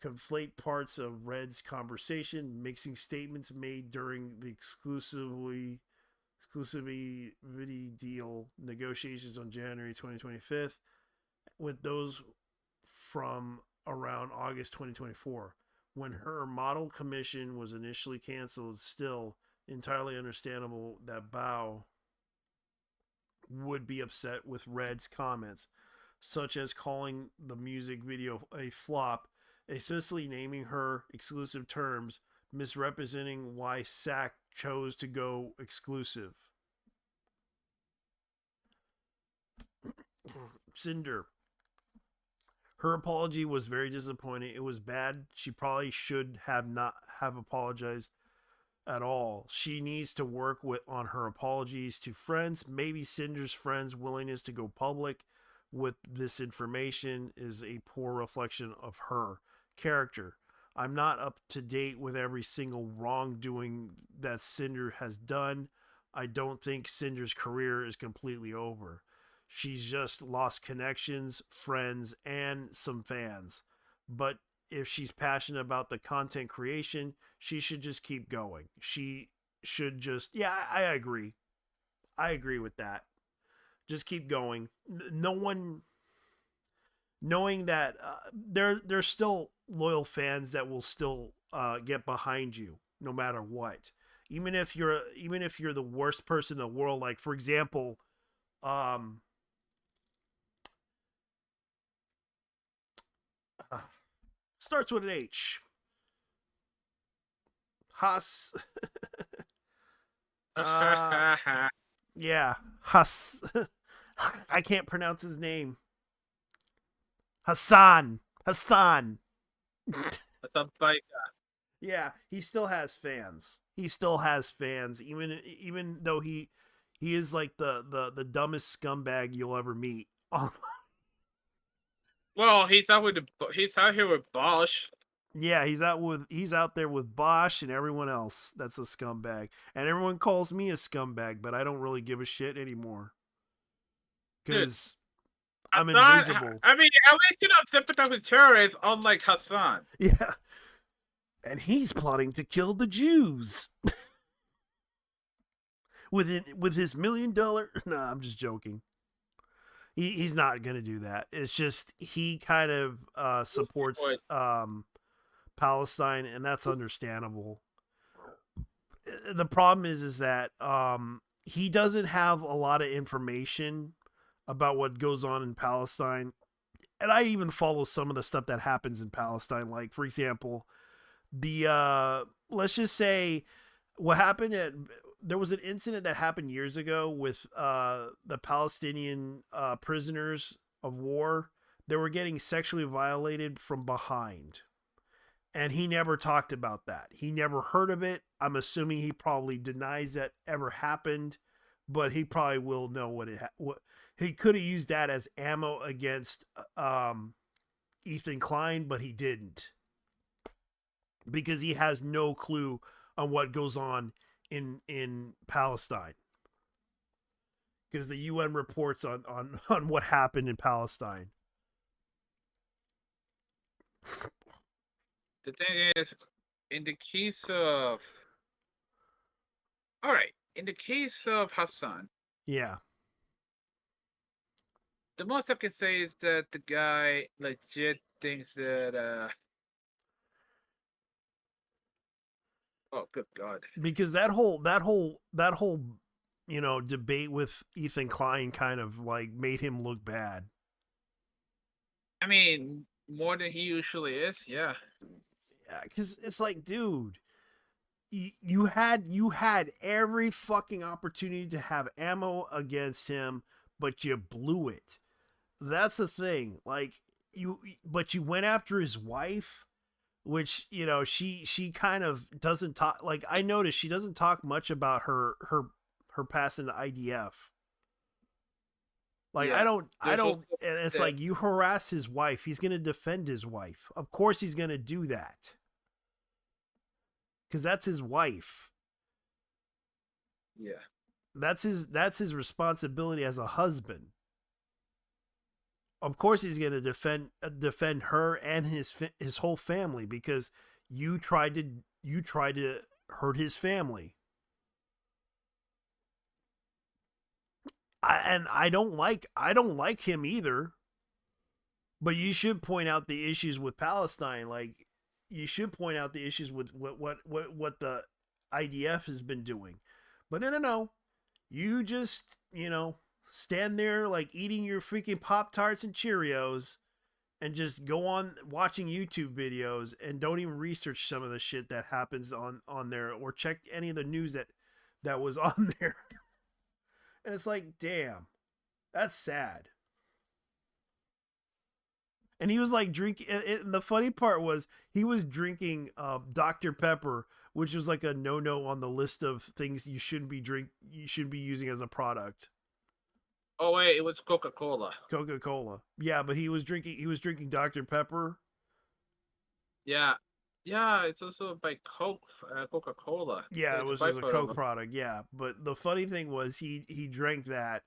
conflate parts of Red's conversation, mixing statements made during the exclusivity deal negotiations on January 2025 with those from around August 2024 when her model commission was initially canceled. Still entirely understandable that Bao would be upset with Red's comments, such as calling the music video a flop, especially naming her exclusive terms, misrepresenting why SAC chose to go exclusive. Cinder. Her apology was very disappointing. It was bad. She probably should have not have apologized at all. She needs to work on her apologies to friends. Maybe Cinder's friends' willingness to go public with this information is a poor reflection of her character. I'm not up to date with every single wrongdoing that Cinder has done. I don't think Cinder's career is completely over. She's just lost connections, friends, and some fans. But if she's passionate about the content creation, she should just keep going. She should just, yeah, I agree. I agree with that. Just keep going. No one, knowing that there's still loyal fans that will still get behind you no matter what. Even if you're the worst person in the world, like for example, starts with an H. Haas. Yeah, Haas. I can't pronounce his name. Hassan. Hassan. That's a bike. Yeah, he still has fans. He still has fans, even though he is like the dumbest scumbag you'll ever meet. Well, he's out here with Bosch. Yeah, he's out there with Bosch and everyone else that's a scumbag. And everyone calls me a scumbag, but I don't really give a shit anymore. Cuz I'm invisible. I mean, at least you don't sympathize with terrorists, unlike Hassan. Yeah. And he's plotting to kill the Jews. with his $1 million. Nah, I'm just joking. He's not gonna do that. It's just he kind of supports Palestine, and that's understandable. The problem is that he doesn't have a lot of information about what goes on in Palestine, and I even follow some of the stuff that happens in Palestine. Like, for example, the let's just say what happened there was an incident that happened years ago with the Palestinian prisoners of war. They were getting sexually violated from behind. And he never talked about that. He never heard of it. I'm assuming he probably denies that ever happened, but he probably will know what he could have used that as ammo against Ethan Klein, but he didn't. Because he has no clue on what goes on in Palestine, because the UN reports on what happened in Palestine. The thing is, in the case of Hassan, Yeah, the most I can say is that the guy legit thinks that oh, good God. Because that whole debate with Ethan Klein kind of like made him look bad. I mean, more than he usually is, yeah. Yeah, because it's like, dude, you had every fucking opportunity to have ammo against him, but you blew it. That's the thing. Like, but you went after his wife, which she kind of doesn't talk. Like, I noticed she doesn't talk much about her past in the IDF. Like, Yeah, I don't and it's like, you harass his wife, he's going to defend his wife. Of course he's going to do that, because that's his wife. Yeah. That's his responsibility as a husband. Of course, he's going to defend her and his whole family because you tried to hurt his family. I don't like him either. But you should point out the issues with Palestine. Like you should point out the issues with what the IDF has been doing. But no. You just stand there like eating your freaking Pop Tarts and Cheerios, and just go on watching YouTube videos and don't even research some of the shit that happens on there or check any of the news that was on there. And it's like, damn, that's sad. And he was like drinking. The funny part was he was drinking Dr Pepper, which was like a no on the list of things you shouldn't be using as a product. Oh wait, it was Coca-Cola. Coca-Cola. Yeah, but he was drinking Dr Pepper. Yeah. Yeah, it's also by Coca-Cola. Yeah, it It's a was a byproduct Coke of. product. Yeah, but the funny thing was he drank that,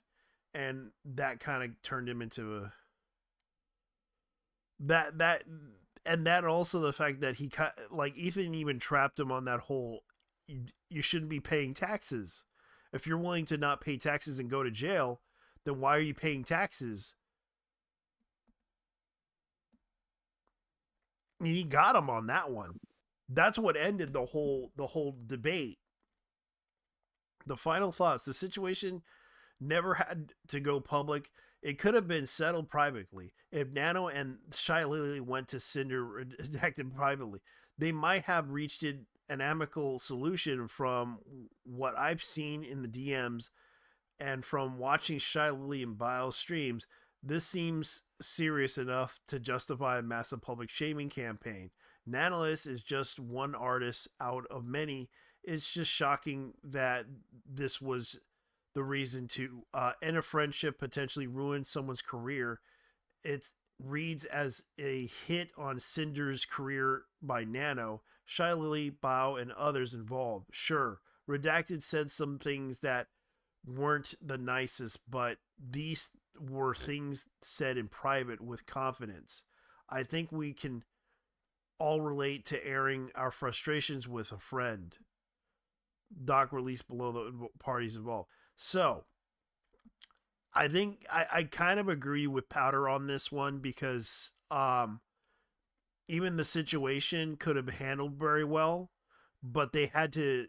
and that kind of turned him into a that and that also the fact that like Ethan even trapped him on that whole you shouldn't be paying taxes. If you're willing to not pay taxes and go to jail, then why are you paying taxes? And he got him on that one. That's what ended the whole debate. The final thoughts. The situation never had to go public. It could have been settled privately. If Nano and Shy Lily went to Cinder redacted privately, they might have reached an amicable solution. From what I've seen in the DMs and from watching Shy Lily and Bio streams, this seems serious enough to justify a massive public shaming campaign. Nanolis is just one artist out of many. It's just shocking that this was the reason to end a friendship, potentially ruin someone's career. It reads as a hit on Cinder's career by Nano, Shy Lily, Bao, and others involved. Sure, Redacted said some things that weren't the nicest, but these were things said in private with confidence. I think we can all relate to airing our frustrations with a friend. Doc released below the parties involved. So, I think I kind of agree with Powder on this one because even the situation could have handled very well, but they had to.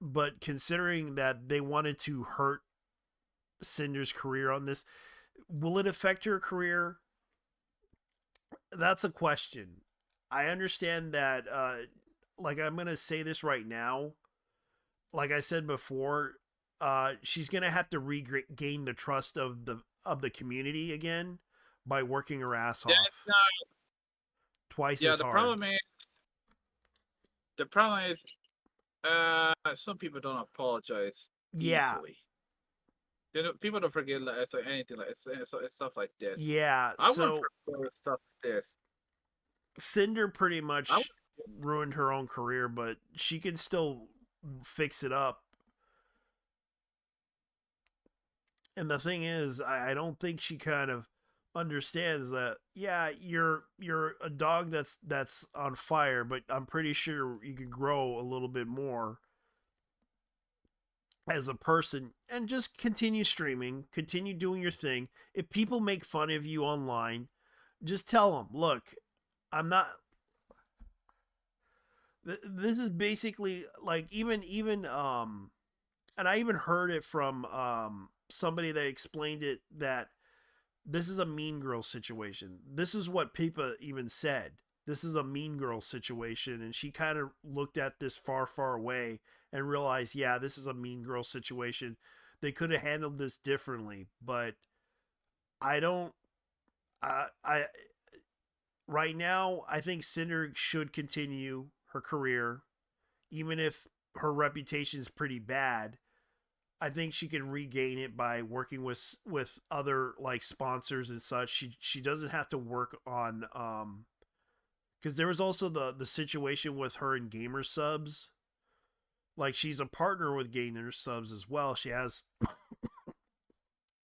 But considering that they wanted to hurt Cinder's career on this, will it affect her career? That's a question. I understand that. Like I'm gonna say this right now. Like I said before, she's gonna have to regain the trust of the community again by working her ass Yeah, off it's not, twice yeah, as hard. the problem is some people don't apologize Yeah, easily. People don't forget like, anything like stuff like this. yeah. I wouldn't So forget stuff like this. Cinder pretty I much ruined her own career, but she can still fix it up. And the thing is, I don't think she kind of understands that. Yeah, you're a dog that's on fire, but I'm pretty sure you can grow a little bit more as a person and just continue streaming, continue doing your thing. If people make fun of you online, just tell them, look, I'm not. This is basically like even and I even heard it from somebody that explained it that this is a mean girl situation. This is what Pipa even said. This is a mean girl situation, and she kind of looked at this far away and realized, yeah, this is a mean girl situation. They could have handled this differently, but I don't. I right now I think Cinder should continue her career, even if her reputation is pretty bad. I think she can regain it by working with other like sponsors and such. She doesn't have to work on because there was also the situation with her and gamer subs Like, she's a partner with Gainer Subs as well. She has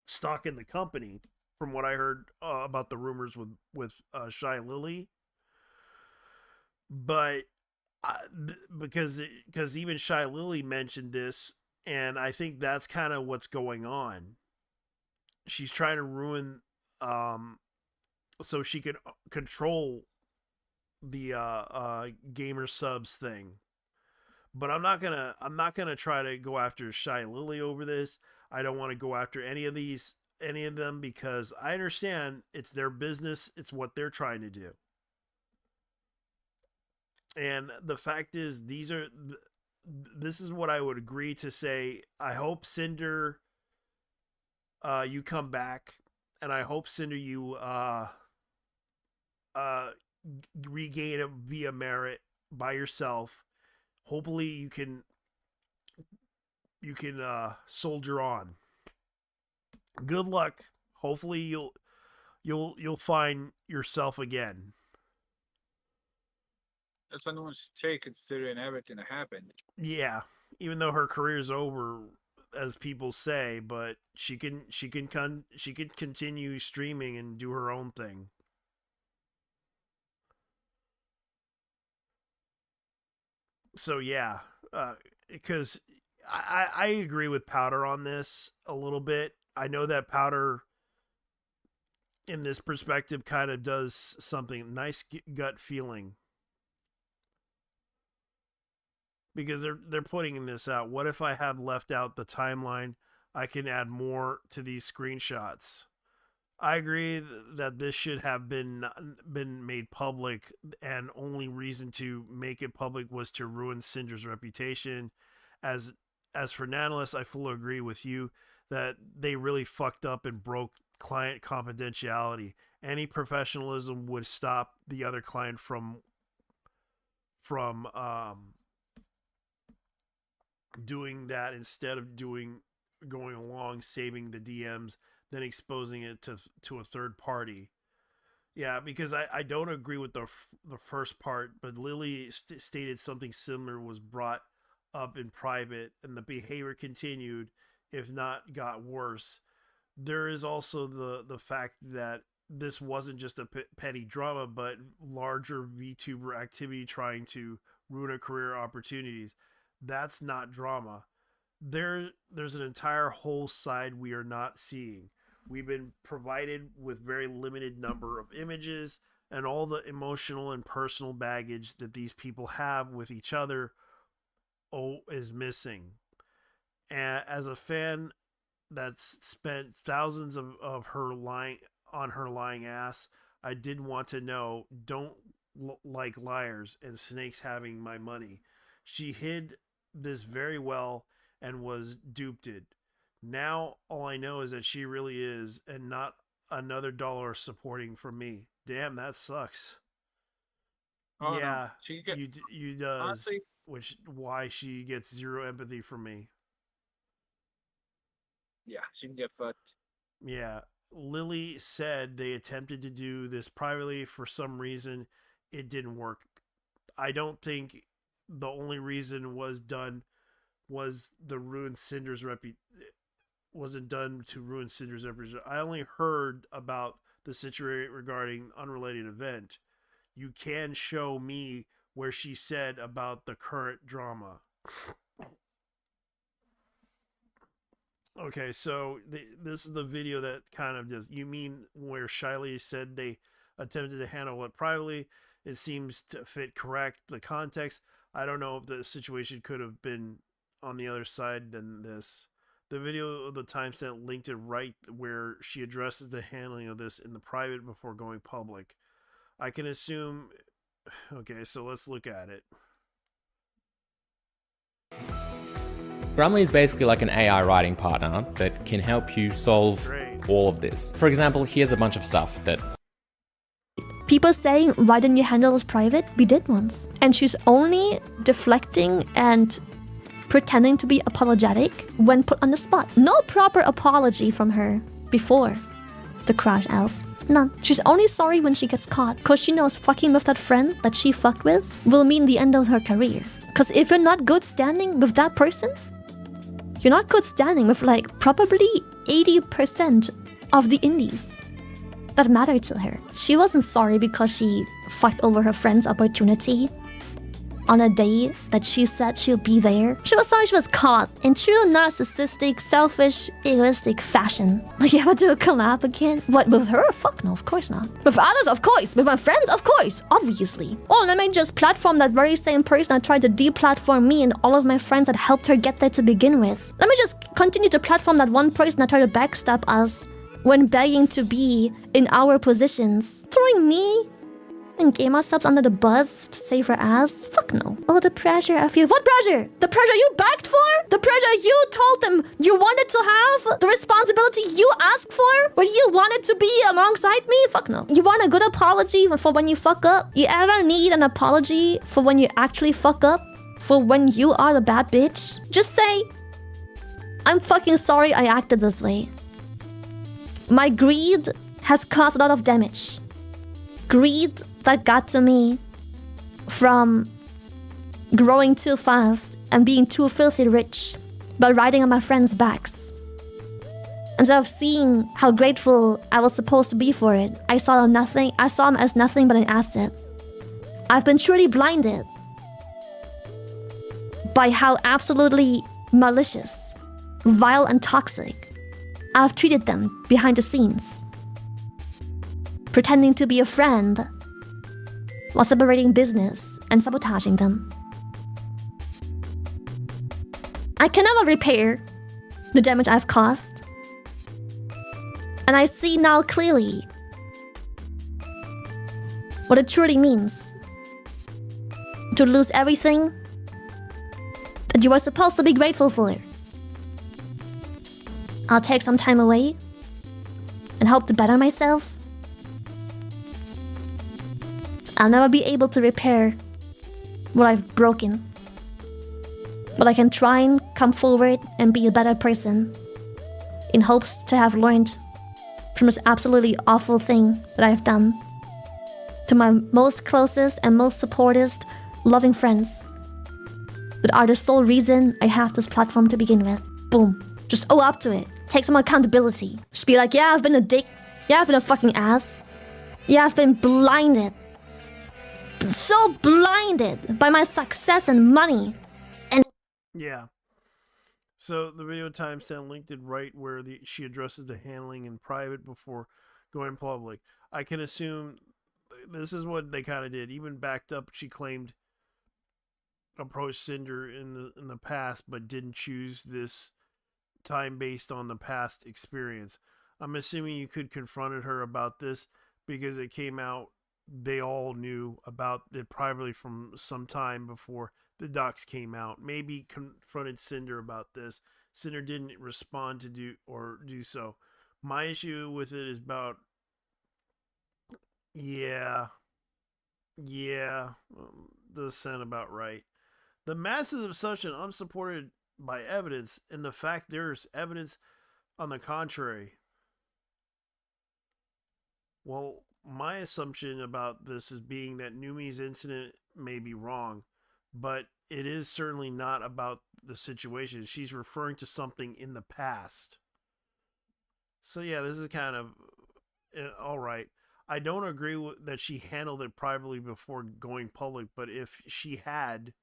stock in the company, from what I heard about the rumors with Shy Lily. But because even Shy Lily mentioned this, and I think that's kind of what's going on. She's trying to ruin, so she can control the Gamer Subs thing. But I'm not gonna try to go after Shy Lily over this. I don't want to go after any of them, because I understand it's their business. It's what they're trying to do. And the fact is, this is what I would agree to say. I hope, Cinder, you come back, and I hope, Cinder, you regain it via merit by yourself. Hopefully you can soldier on. Good luck. Hopefully you'll find yourself again. That's what no one's take, considering everything that happened. Yeah, even though her career's over, as people say, but she can continue streaming and do her own thing. So yeah, because I agree with Powder on this a little bit. I know that Powder, in this perspective, kind of does something nice, gut feeling, because they're putting this out. What if I have left out the timeline? I can add more to these screenshots. I agree that this should have been made public, and only reason to make it public was to ruin Cinder's reputation. As for Nanolis, I fully agree with you that they really fucked up and broke client confidentiality. Any professionalism would stop the other client from doing that, instead of going along, saving the DMs, then exposing it to a third party. Yeah, because I don't agree with the first part, but Lily stated something similar was brought up in private, and the behavior continued, if not got worse. There is also the fact that this wasn't just a petty drama, but larger VTuber activity trying to ruin a career opportunities. That's not drama. There's an entire whole side we are not seeing. We've been provided with very limited number of images, and all the emotional and personal baggage that these people have with each other is missing. And as a fan that's spent thousands of her lying ass, I did want to know, don't like liars and snakes having my money. She hid this very well and was duped. Now all I know is that she really is, and not another dollar supporting from me. Damn, that sucks. Oh, yeah, no. you does, honestly, which why she gets zero empathy from me. Yeah, she can get fucked. Yeah, Lily said they attempted to do this privately for some reason. It didn't work. I don't think the only reason was the ruin Cinder's wasn't done to ruin Cinder's reputation. I only heard about the situation regarding unrelated event. You can show me where she said about the current drama. Okay, so this is the video that kind of does. You mean where Shiley said they attempted to handle it privately? It seems to fit correct the context. I don't know if the situation could have been on the other side than this. The video of the timestamp linked it right where she addresses the handling of this in the private before going public. I can assume. Okay, so let's look at it. Grammarly is basically like an AI writing partner that can help you solve all of this. For example, here's a bunch of stuff that people saying, why didn't you handle this private? We did once. And she's only deflecting and pretending to be apologetic when put on the spot. No proper apology from her before the crash out. None. She's only sorry when she gets caught, because she knows fucking with that friend that she fucked with will mean the end of her career. Because if you're not good standing with that person, you're not good standing with like probably 80% of the indies that matter to her. She wasn't sorry because she fucked over her friend's opportunity on a day that she said she'll be there. She was sorry she was caught in true narcissistic, selfish, egoistic fashion. Like, you ever do a collab again? What, with her? Fuck no, of course not. With others, of course. With my friends, of course. Obviously. Or let me just platform that very same person that tried to deplatform me and all of my friends that helped her get there to begin with. Let me just continue to platform that one person that tried to backstab us when begging to be in our positions. Throwing me and gamer subs under the bus to save her ass? Fuck no. Oh, the pressure I feel. What pressure? The pressure you begged for? The pressure you told them you wanted to have? The responsibility you asked for? Where you wanted to be alongside me? Fuck no. You want a good apology for when you fuck up? You ever need an apology for when you actually fuck up? For when you are the bad bitch? Just say, I'm fucking sorry I acted this way. My greed has caused a lot of damage. Greed that got to me from growing too fast and being too filthy rich by riding on my friends' backs. Instead of seeing how grateful I was supposed to be for it, I saw them as nothing but an asset. I've been truly blinded by how absolutely malicious, vile, and toxic I've treated them behind the scenes. Pretending to be a friend while separating business and sabotaging them. I can never repair the damage I've caused. And I see now clearly what it truly means to lose everything that you were supposed to be grateful for. I'll take some time away and hope to better myself. I'll never be able to repair what I've broken. But I can try and come forward and be a better person in hopes to have learned from this absolutely awful thing that I've done to my most closest and most supportest, loving friends that are the sole reason I have this platform to begin with. Boom. Just owe up to it. Take some accountability. Just be like, yeah, I've been a dick. Yeah, I've been a fucking ass. Yeah, I've been blinded. So blinded by my success and money. And yeah. So the video timestamp linked it right where she addresses the handling in private before going public. I can assume this is what they kind of did. Even backed up, she claimed approached Cinder in the past, but didn't choose this time based on the past experience. I'm assuming you could confronted her about this because it came out. They all knew about it privately from some time before the docs came out. Maybe confronted Cinder about this. Cinder didn't respond to do so. My issue with it is about does sound about right. The massive assumption unsupported by evidence, and the fact there's evidence on the contrary. Well, my assumption about this is being that Numi's incident may be wrong, but it is certainly not about the situation. She's referring to something in the past. So yeah, this is kind of all right. I don't agree that she handled it privately before going public, but if she had,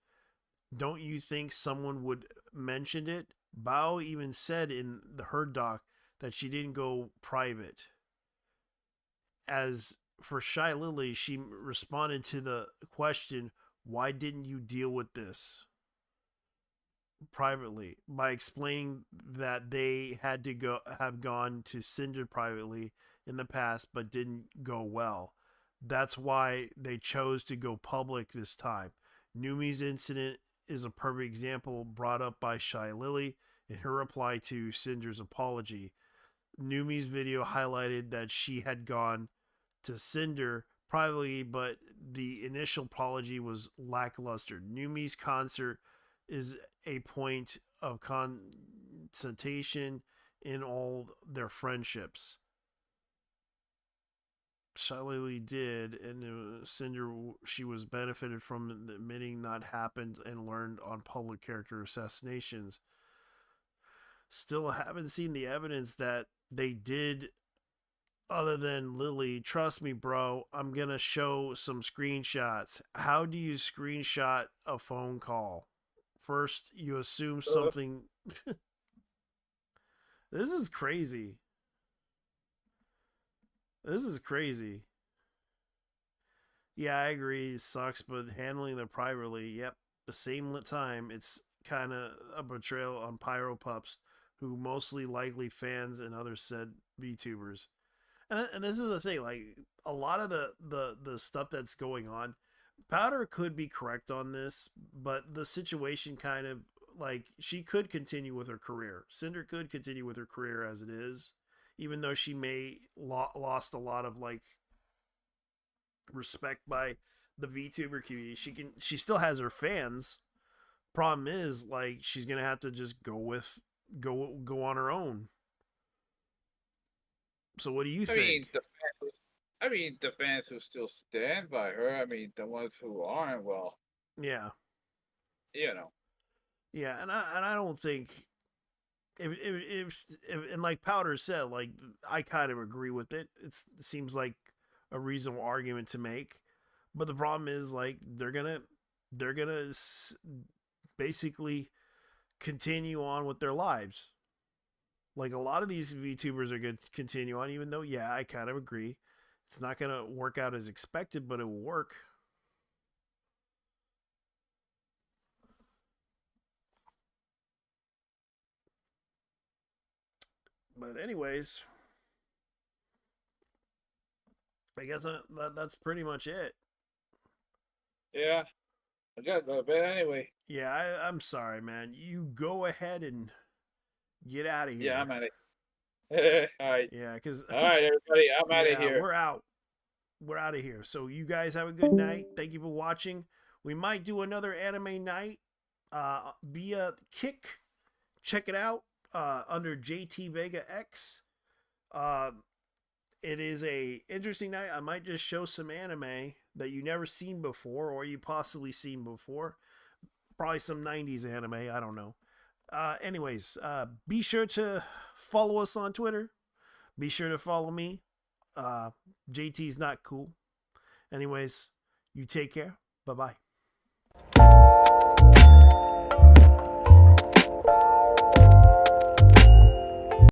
don't you think someone would mention it? Bao even said in her doc that she didn't go private. As for Shy Lily, she responded to the question, why didn't you deal with this privately, by explaining that they had to have gone to Cinder privately in the past but didn't go well. That's why they chose to go public this time. Numi's incident is a perfect example brought up by Shy Lily in her reply to Cinder's apology. Numi's video highlighted that she had gone to Cinder privately, but the initial apology was lackluster. Numi's concert is a point of consultation in all their friendships. Shillelagh did, and Cinder, she was benefited from admitting not happened and learned on public character assassinations. Still haven't seen the evidence that they did, other than Lily. Trust me, bro. I'm gonna show some screenshots. How do you screenshot a phone call? First, you assume something. This is crazy. This is crazy. Yeah, I agree. It sucks, but handling them privately, yep. The same time, it's kind of a betrayal on Pyro Pups, who mostly likely fans and other said VTubers. And this is the thing, like a lot of the stuff that's going on, Powder could be correct on this, but the situation kind of like she could continue with her career. Cinder could continue with her career as it is, even though she may lost a lot of like respect by the VTuber community. She still has her fans. Problem is, like, she's gonna have to just go on her own. So what do you think? The fans who still stand by her. I mean, the ones who aren't, well, Yeah, you know. yeah, and I don't think if and like Powder said, like I kind of agree with it. It seems like a reasonable argument to make, but the problem is like they're gonna basically continue on with their lives. Like a lot of these VTubers are going to continue on, even though, yeah, I kind of agree. It's not going to work out as expected, but it will work. But anyways, I guess that's pretty much it. Yeah. I got to bed anyway. Yeah, I'm sorry, man. You go ahead and get out of here. Yeah, I'm out of here. All right. Yeah, because All right, everybody. I'm out of here. We're out. We're out of here. So you guys have a good night. Thank you for watching. We might do another anime night via Kick. Check it out under JT Vega X. It is a interesting night. I might just show some anime that you never seen before, or you possibly seen before. Probably some 90s anime. I don't know. Anyways, be sure to follow us on Twitter. Be sure to follow me. JT's not cool. Anyways, you take care. Bye bye.